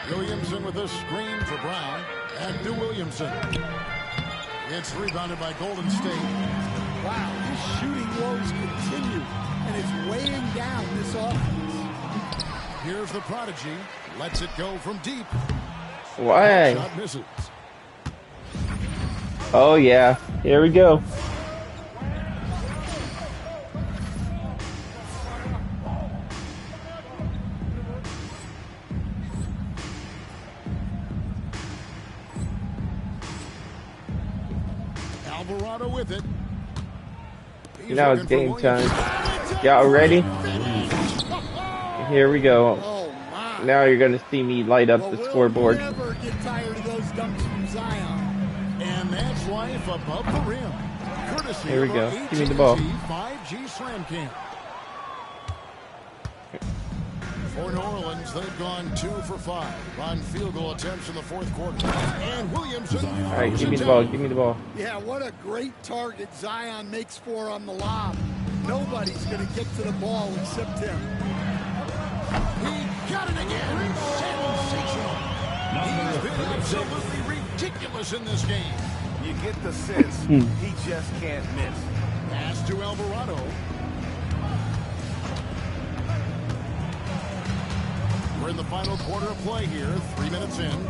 Williamson with a screen for Brown. And to Williamson. It's rebounded by Golden State. Wow, his shooting woes continue, and it's weighing down this offense. Here's the prodigy. Lets it go from deep. Why? Shot misses. Oh, yeah. Here we go. Alvarado with it. Now it's game time. Y'all ready? Here we go. Now you're going to see me light up the scoreboard. Never get tired of those dunks from Zion. And that's life above the rim. Courtesy Here we go. of our Give me the ball. 5G Slam Camp. For New Orleans, they've gone 2 for 5 on field goal attempts in the fourth quarter. And Williamson. All right, give me the ball. Give me the ball. Yeah, what a great target Zion makes for on the lob. Nobody's going to get to the ball except him. He got it again. Sensational. He's been absolutely ridiculous in this game. You get the sense he just can't miss. Pass to Alvarado. We're in the final quarter of play here. 3 minutes in.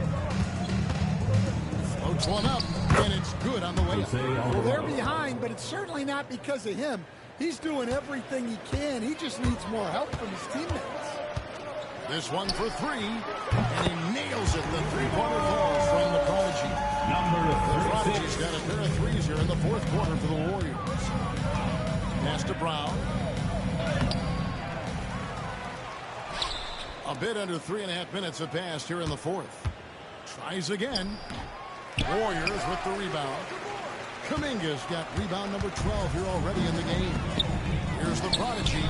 Floats one up, and it's good on the way up. Well, they're behind, but it's certainly not because of him. He's doing everything he can. He just needs more help from his teammates. This one for 3, and he nails it. The three-pointer falls from the prodigy. The prodigy's got a pair of threes here in the fourth quarter for the Warriors. Pass to Brown. A bit under 3.5 minutes have passed here in the fourth. Tries again. Warriors with the rebound. Kuminga's got rebound number 12 here already in the game. Here's the prodigy.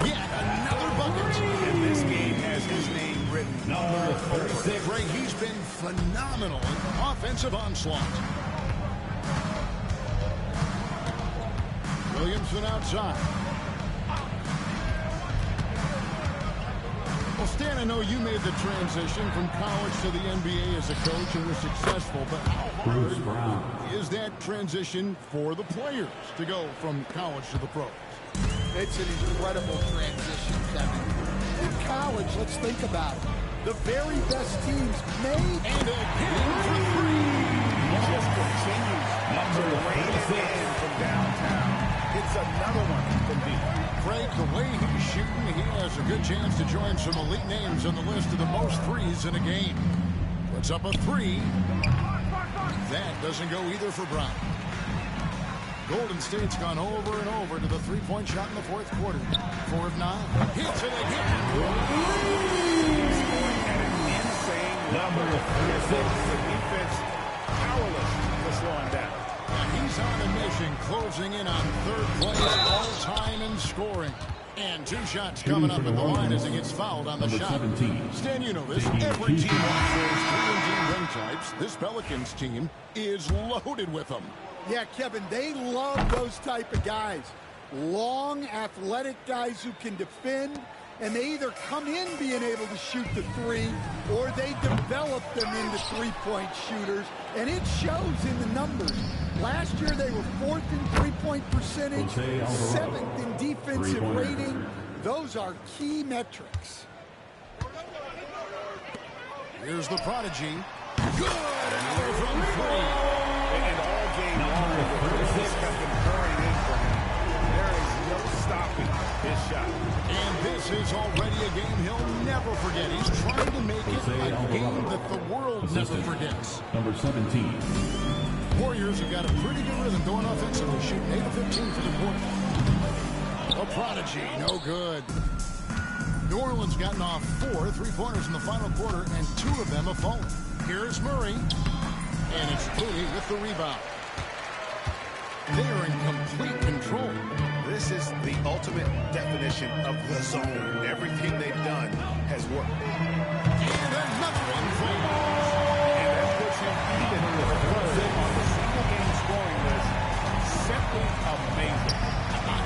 Yet another bucket. And this game has his name written all over it. Ray, he's been phenomenal in offensive onslaught. Williamson outside. Well, Stan, I know you made the transition from college to the NBA as a coach and were successful, but how hard is that transition for the players to go from college to the pros? It's an incredible transition, Kevin. In college, let's think about it. The very best teams made and again for 3. He just continues to rain it in from downtown. It's another one from deep. Craig, the way he's shooting, he has a good chance to join some elite names on the list of the most threes in a game. Puts up a 3. That doesn't go either for Brown. Golden State's gone over and over to the three-point shot in the fourth quarter. 4 of 9. Hits it again. He's scoring at an insane level. The defense powerless to slow him down. He's on a mission, closing in on third place all-time in scoring. And 2 shots coming up at the line as he gets fouled on the shot. 17. Stan, you know this. Every team wants those 3-and-D ring types. This Pelicans team is loaded with them. Yeah, Kevin, they love those type of guys. Long, athletic guys who can defend, and they either come in being able to shoot the 3, or they develop them into three-point shooters, and it shows in the numbers. Last year, they were 4th in three-point percentage, 7th in defensive rating. Those are key metrics. Here's the prodigy. Good! Another from 3. And all game long, the threes have been pouring in for him. There is his shot. And this is already a game he'll never forget. He's trying to make it a game that the world never forgets. Number 17. Warriors have got a pretty good rhythm going offensively, shooting 8 of 15 for the quarter. A prodigy, no good. New Orleans gotten off 4 3-pointers in the final quarter, and 2 of them have fallen. Here's Murray, and it's Clooney with the rebound. They are in complete control. This is the ultimate definition of the zone. Everything they've done has worked. And another one falls. And that puts him even on the single-game scoring list. Simply amazing.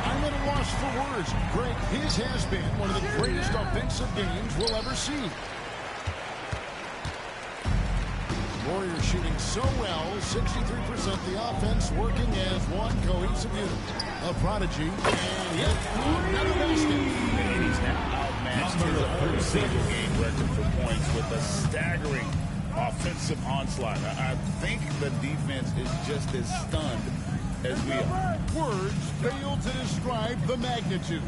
I'm at a loss for words. Greg, his has been one of the greatest offensive games we'll ever see. Warriors shooting so well, 63%. The offense working as one cohesive unit. A prodigy, and yet another basket. And he's now outmatched his own single-game record for points with a staggering offensive onslaught. I think the defense is just as stunned as we are. Words fail to describe the magnitude.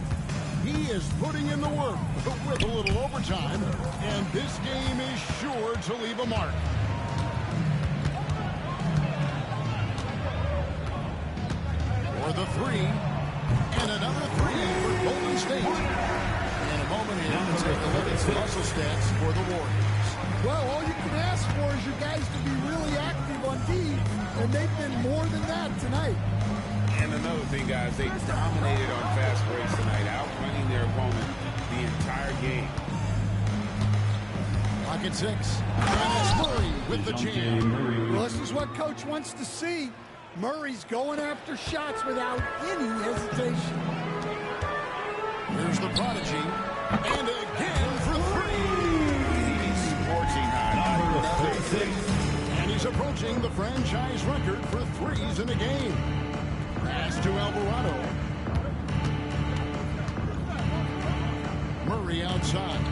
He is putting in the work with a little overtime, and this game is sure to leave a mark. For the 3, and another 3 for Golden State. In a moment here, let's take a look at some hustle stats for the Warriors. Well, all you can ask for is your guys to be really active on D, and they've been more than that tonight. And another thing, guys, they dominated on fast breaks tonight, outrunning their opponent the entire game. Pocket 6. And it's Murray with the jam. Well, this is what Coach wants to see. Murray's going after shots without any hesitation. Here's the prodigy. And again for 3. He's scorching hot. And he's approaching the franchise record for 3s in a game. Pass to Alvarado. Murray outside.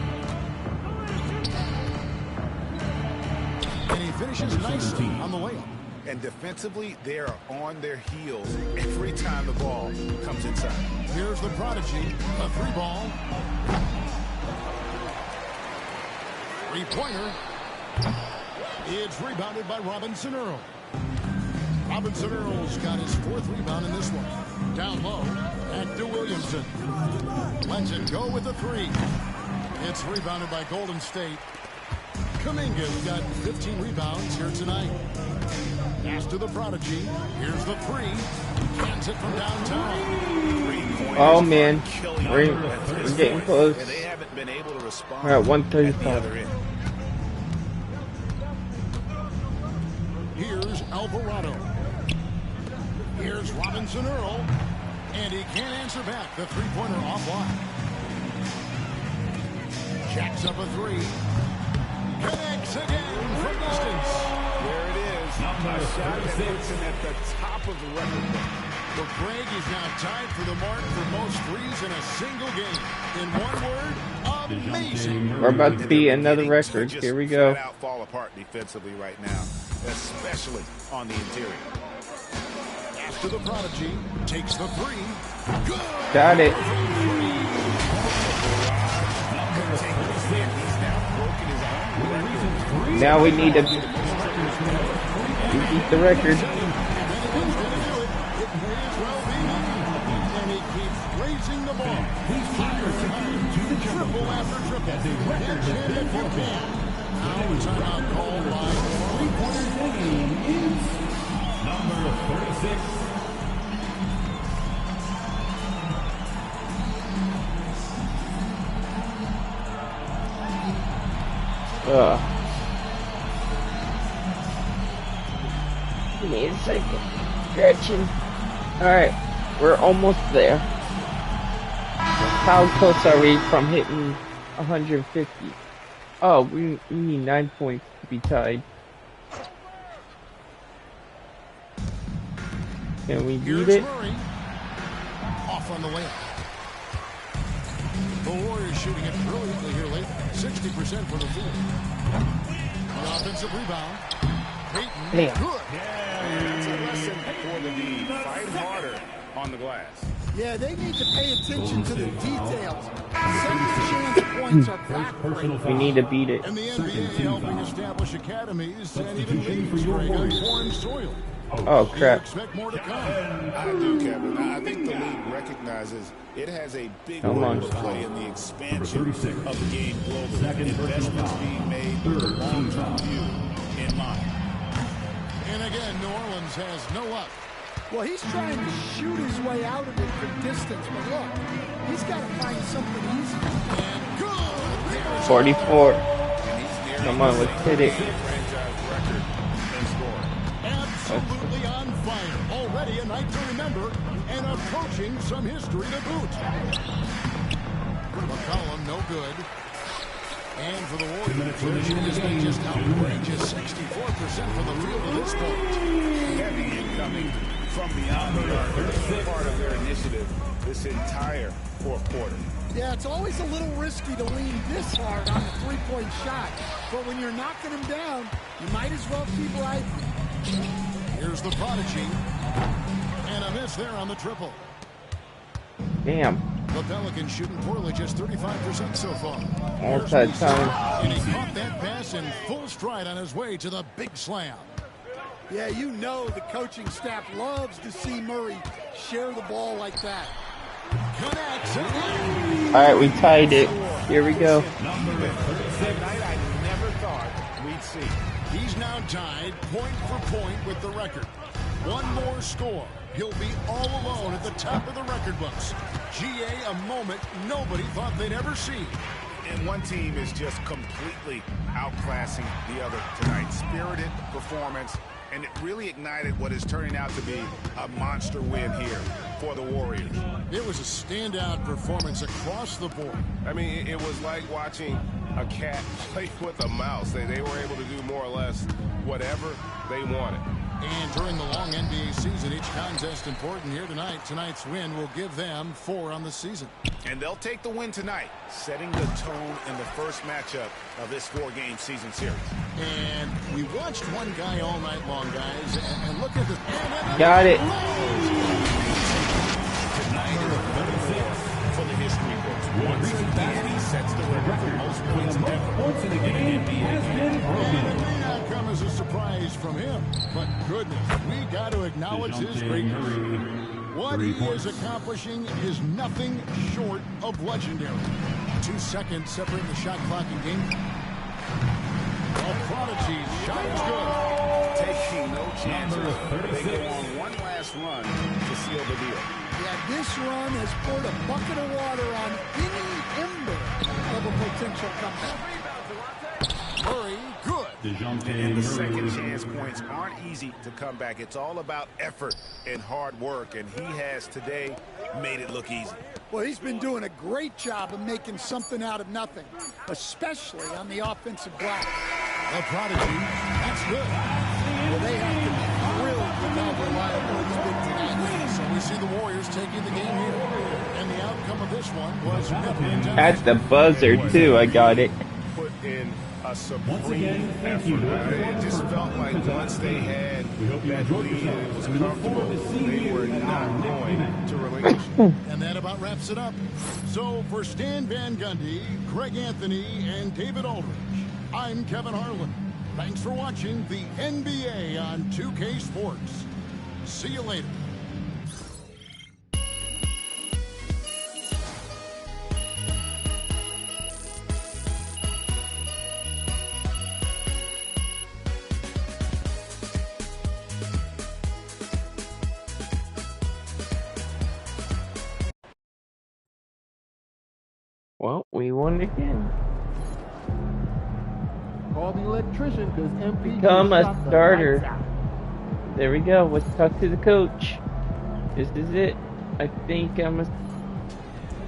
And he finishes nicely on the layup. And defensively, they are on their heels every time the ball comes inside. Here's the prodigy, a 3-ball. 3-pointer. It's rebounded by Robinson Earl. Robinson Earl's got his 4th rebound in this one. Down low, back to Williamson. Lets it go with the 3. It's rebounded by Golden State. Kuminga's got 15 rebounds here tonight. Pass to the prodigy. Here's the 3. Cans it from downtown. Oh man, we're getting close. And they haven't been able to respond. We're at 135. Here's Alvarado. Here's Robinson Earl. And he can't answer back. The 3-pointer offline. Jacks up a 3. Connects again from distance. There it is. A shot that puts him at the top of the record book. Well, Greg is now tied for the mark for most 3s in a single game. In one word, amazing. We're about to be another record. Here we go. Flat out fall apart defensively right now, especially on the interior. After the prodigy, takes the 3. Good. Got it. Now we need to beat the record. And he keeps raising the ball. Triple after triple. Pitch hit if you can. Now a timeout called by 3-pointer game is number 36. Give me a second. Stretching. Alright, we're almost there. How close are we from hitting 150? Oh, we need 9 points to be tied. Can we beat it? Off on the way. The Warriors shooting it brilliantly here late. 60% for the field. The offensive rebound. Peyton. Damn. Good. Yeah, that's a lesson for the D. Fight harder on the glass. Yeah, they need to pay attention to the details. Second chance points are backbreaking. We need to beat it. And the NBA helping establish academies and even leagues growing on foreign soil. Oh, crap. Expect more to come. I do, Kevin. I think the league recognizes it has a big role to play in the expansion of the game globally. Investments being made with the long-term view in mind. And again, New Orleans has no luck. Well, he's trying to shoot his way out of it for distance, but look, he's got to find something easy. And good. 44. Come on, let's hit it. Absolutely on fire. Already a night to remember and approaching some history to boot. McCollum, no good. And for the Warriors, their shooting has been just outrageous. 64% from the field at this point. Heavy incoming from beyond the arc. It's part of their initiative this entire fourth quarter. Yeah, it's always a little risky to lean this hard on the three-point shot. But when you're knocking him down, you might as well keep riding. Here's the prodigy. And a miss there on the triple. Damn. The Pelicans shooting poorly, just 35% so far. All that time. And he caught that pass in full stride on his way to the big slam. Yeah, you know the coaching staff loves to see Murray share the ball like that. Connects. All right, we tied it. Here we go. Tonight I never thought we'd see. He's now tied point for point with the record. One more score. He'll be all alone at the top of the record books. GA, a moment nobody thought they'd ever see. And one team is just completely outclassing the other tonight. Spirited performance, and it really ignited what is turning out to be a monster win here for the Warriors. It was a standout performance across the board. I mean, it was like watching a cat play with a mouse. They were able to do more or less whatever they wanted. And during the long NBA season, each contest important here tonight. Tonight's win will give them 4 on the season. And they'll take the win tonight, setting the tone in the first matchup of this 4-game season series. And we watched one guy all night long, guys, and look at this. Got it. Tonight is for the history books. Once again, he sets the record for most points ever in an NBA game. It may not come as a surprise from him, but goodness, we got to acknowledge his greatness. What he is accomplishing is nothing short of legendary. 2 seconds separating the shot clock and game. A prodigy shot is good. Taking no chances. They go on one last run to seal the deal. Yeah, this run has poured a bucket of water on any ember of a potential comeback. Murray, good. And the second chance points aren't easy to come back. It's all about effort and hard work, and he has today made it look easy. Well, he's been doing a great job of making something out of nothing, especially on the offensive glass. A prodigy, that's good. Well, they have to be thrilled with how reliable he's been tonight. So we see the Warriors taking the game here. And the outcome of this one was At the buzzer, too. I got it. Put in a supreme effort. It just felt like once they had that lead and it was comfortable, they were not going to relinquish it. And that about wraps it up. So for Stan Van Gundy, Greg Anthony, and David Aldridge, I'm Kevin Harlan. Thanks for watching the NBA on 2K Sports. See you later. Well, we won again. Call the electrician because MP Become a starter. There we go. Let's talk to the coach. This is it. I think I'm a...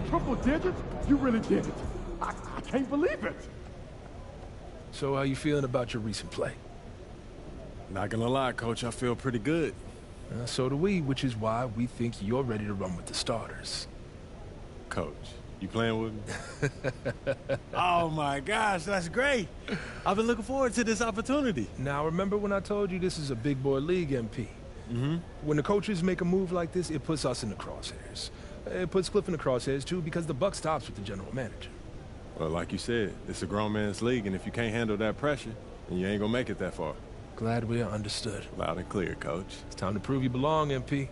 Triple digits? You really did it. I can't believe it. So how you feeling about your recent play? Not gonna lie, Coach, I feel pretty good. So do we, which is why we think you're ready to run with the starters. Coach, you playing with me? Oh my gosh, that's great. I've been looking forward to this opportunity. Now remember when I told you this is a big boy league, MP? When the coaches make a move like this, it puts us in the crosshairs. It puts Cliff in the crosshairs, too, because the buck stops with the general manager. Well, like you said, it's a grown man's league, and if you can't handle that pressure, then you ain't gonna make it that far. Glad we are understood. Loud and clear, Coach. It's time to prove you belong, MP.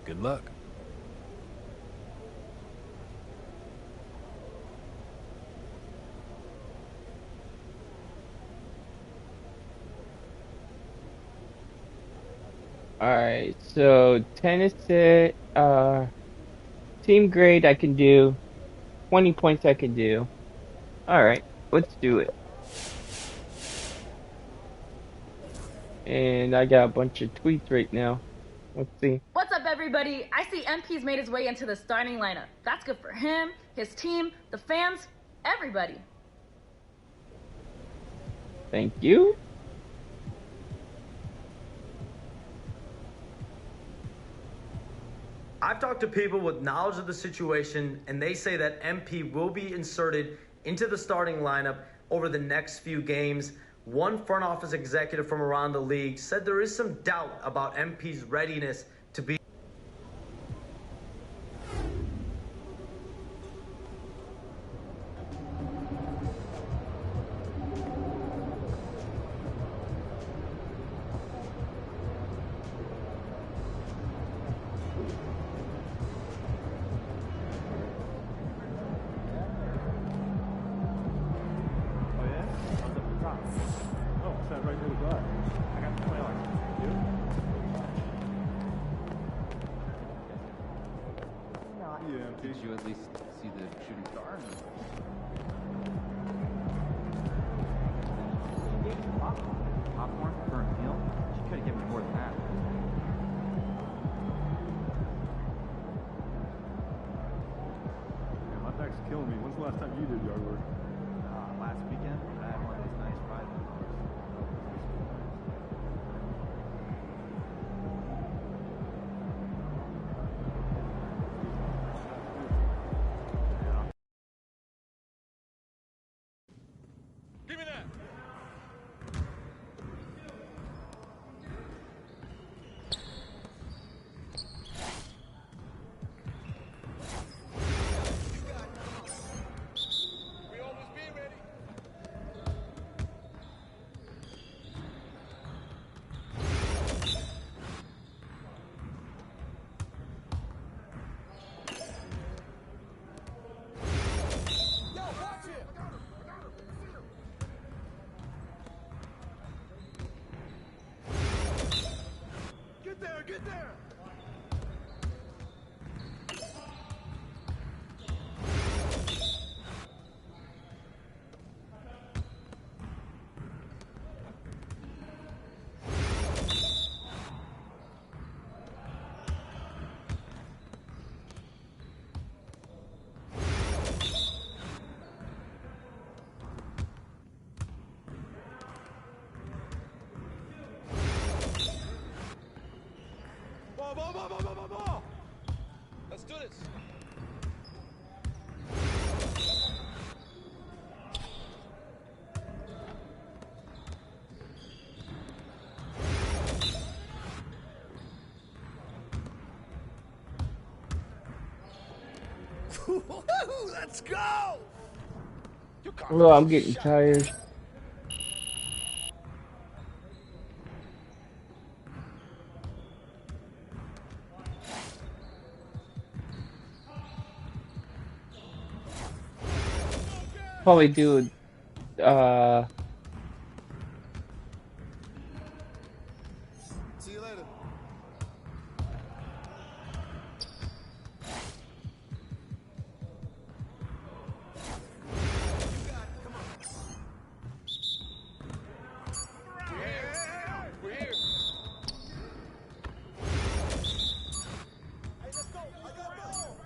Good luck. Alright, so tennis set, team grade I can do, 20 points I can do. Alright, let's do it. And I got a bunch of tweets right now. Let's see. What's up, everybody? I see MP's made his way into the starting lineup. That's good for him, his team, the fans, everybody. Thank you. I've talked to people with knowledge of the situation, and they say that MP will be inserted into the starting lineup over the next few games. One front office executive from around the league said there is some doubt about MP's readiness to be. Did you at least see the shooting star? Popcorn for a meal? She could have given me more than that. Yeah, my back's killing me. When's the last time you did yard work? Last weekend, I had one of these nice rides. Give me that. Get there! Ball! Let's do this! Let's go! Oh, I'm getting tired. Probably do See you later. We're here. Hey, let's go. I got ball.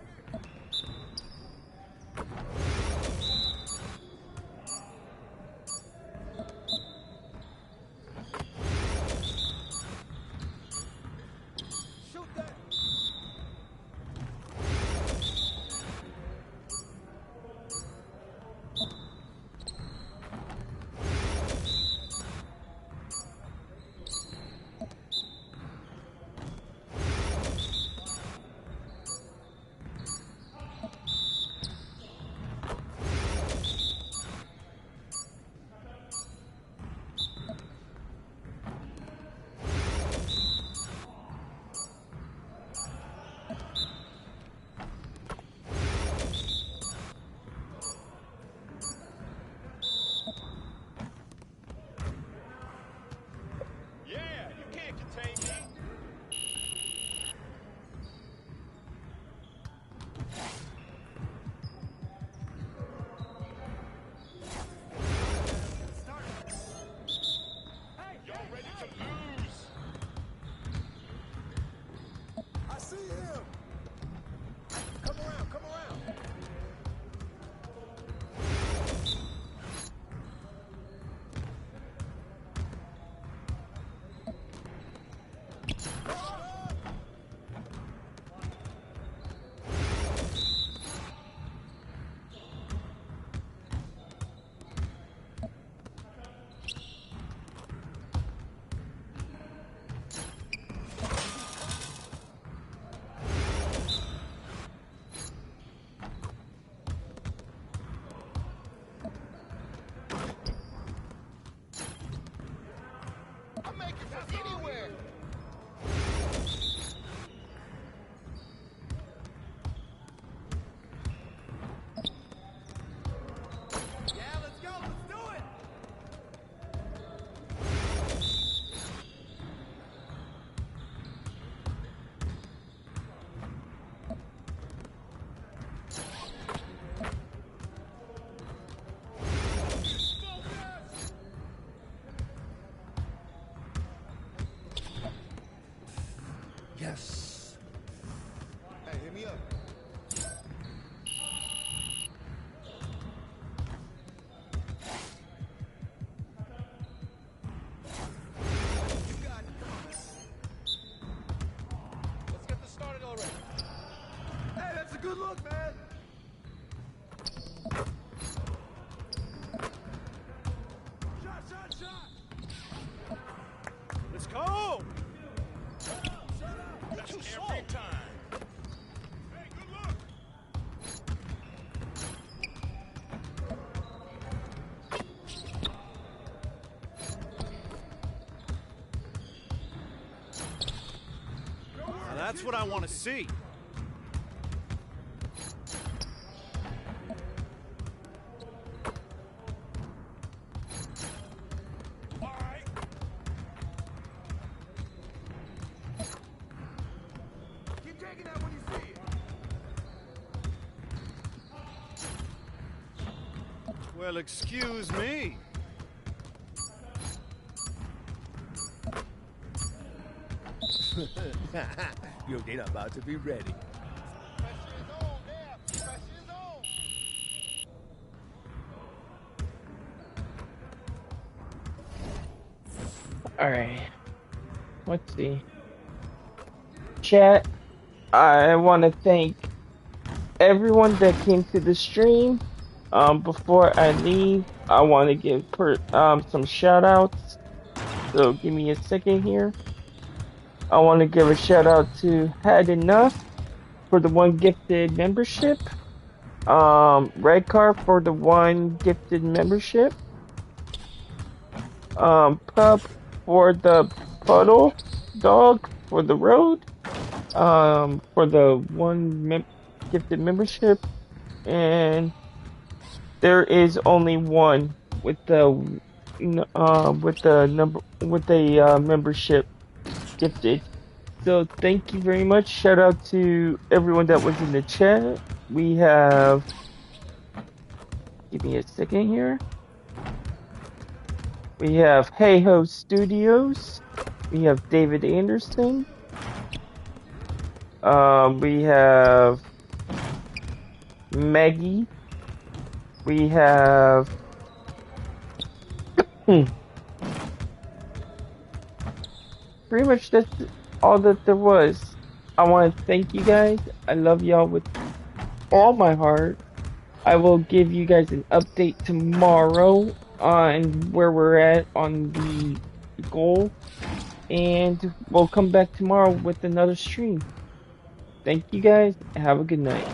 Yes. Hey, hit me up. Let's get this started already. Hey, that's a good look, man. Let's go! That's every time. Hey, good luck! Now that's what I want to see. Keep taking that when you see it. Well, excuse me. Your date about to be ready. Alright. Let's see. Chat, I want to thank everyone that came to the stream. Before I leave, I want to give some shout outs. So give me a second here. I want to give a shout out to Had Enough for the 1 gifted membership. Redcar for the 1 gifted membership. Pup for the puddle. Dog for the road. For the 1 gifted membership. And there is only one with the membership gifted. So thank you very much. Shout out to everyone that was in the chat. We have, give me a second here. We have Hey Ho Studios. We have David Anderson. We have Maggie. We have pretty much that's all that there was. I want to thank you guys. I love y'all with all my heart. I will give you guys an update tomorrow on where we're at on the goal. And we'll come back tomorrow with another stream. Thank you guys. Have a good night.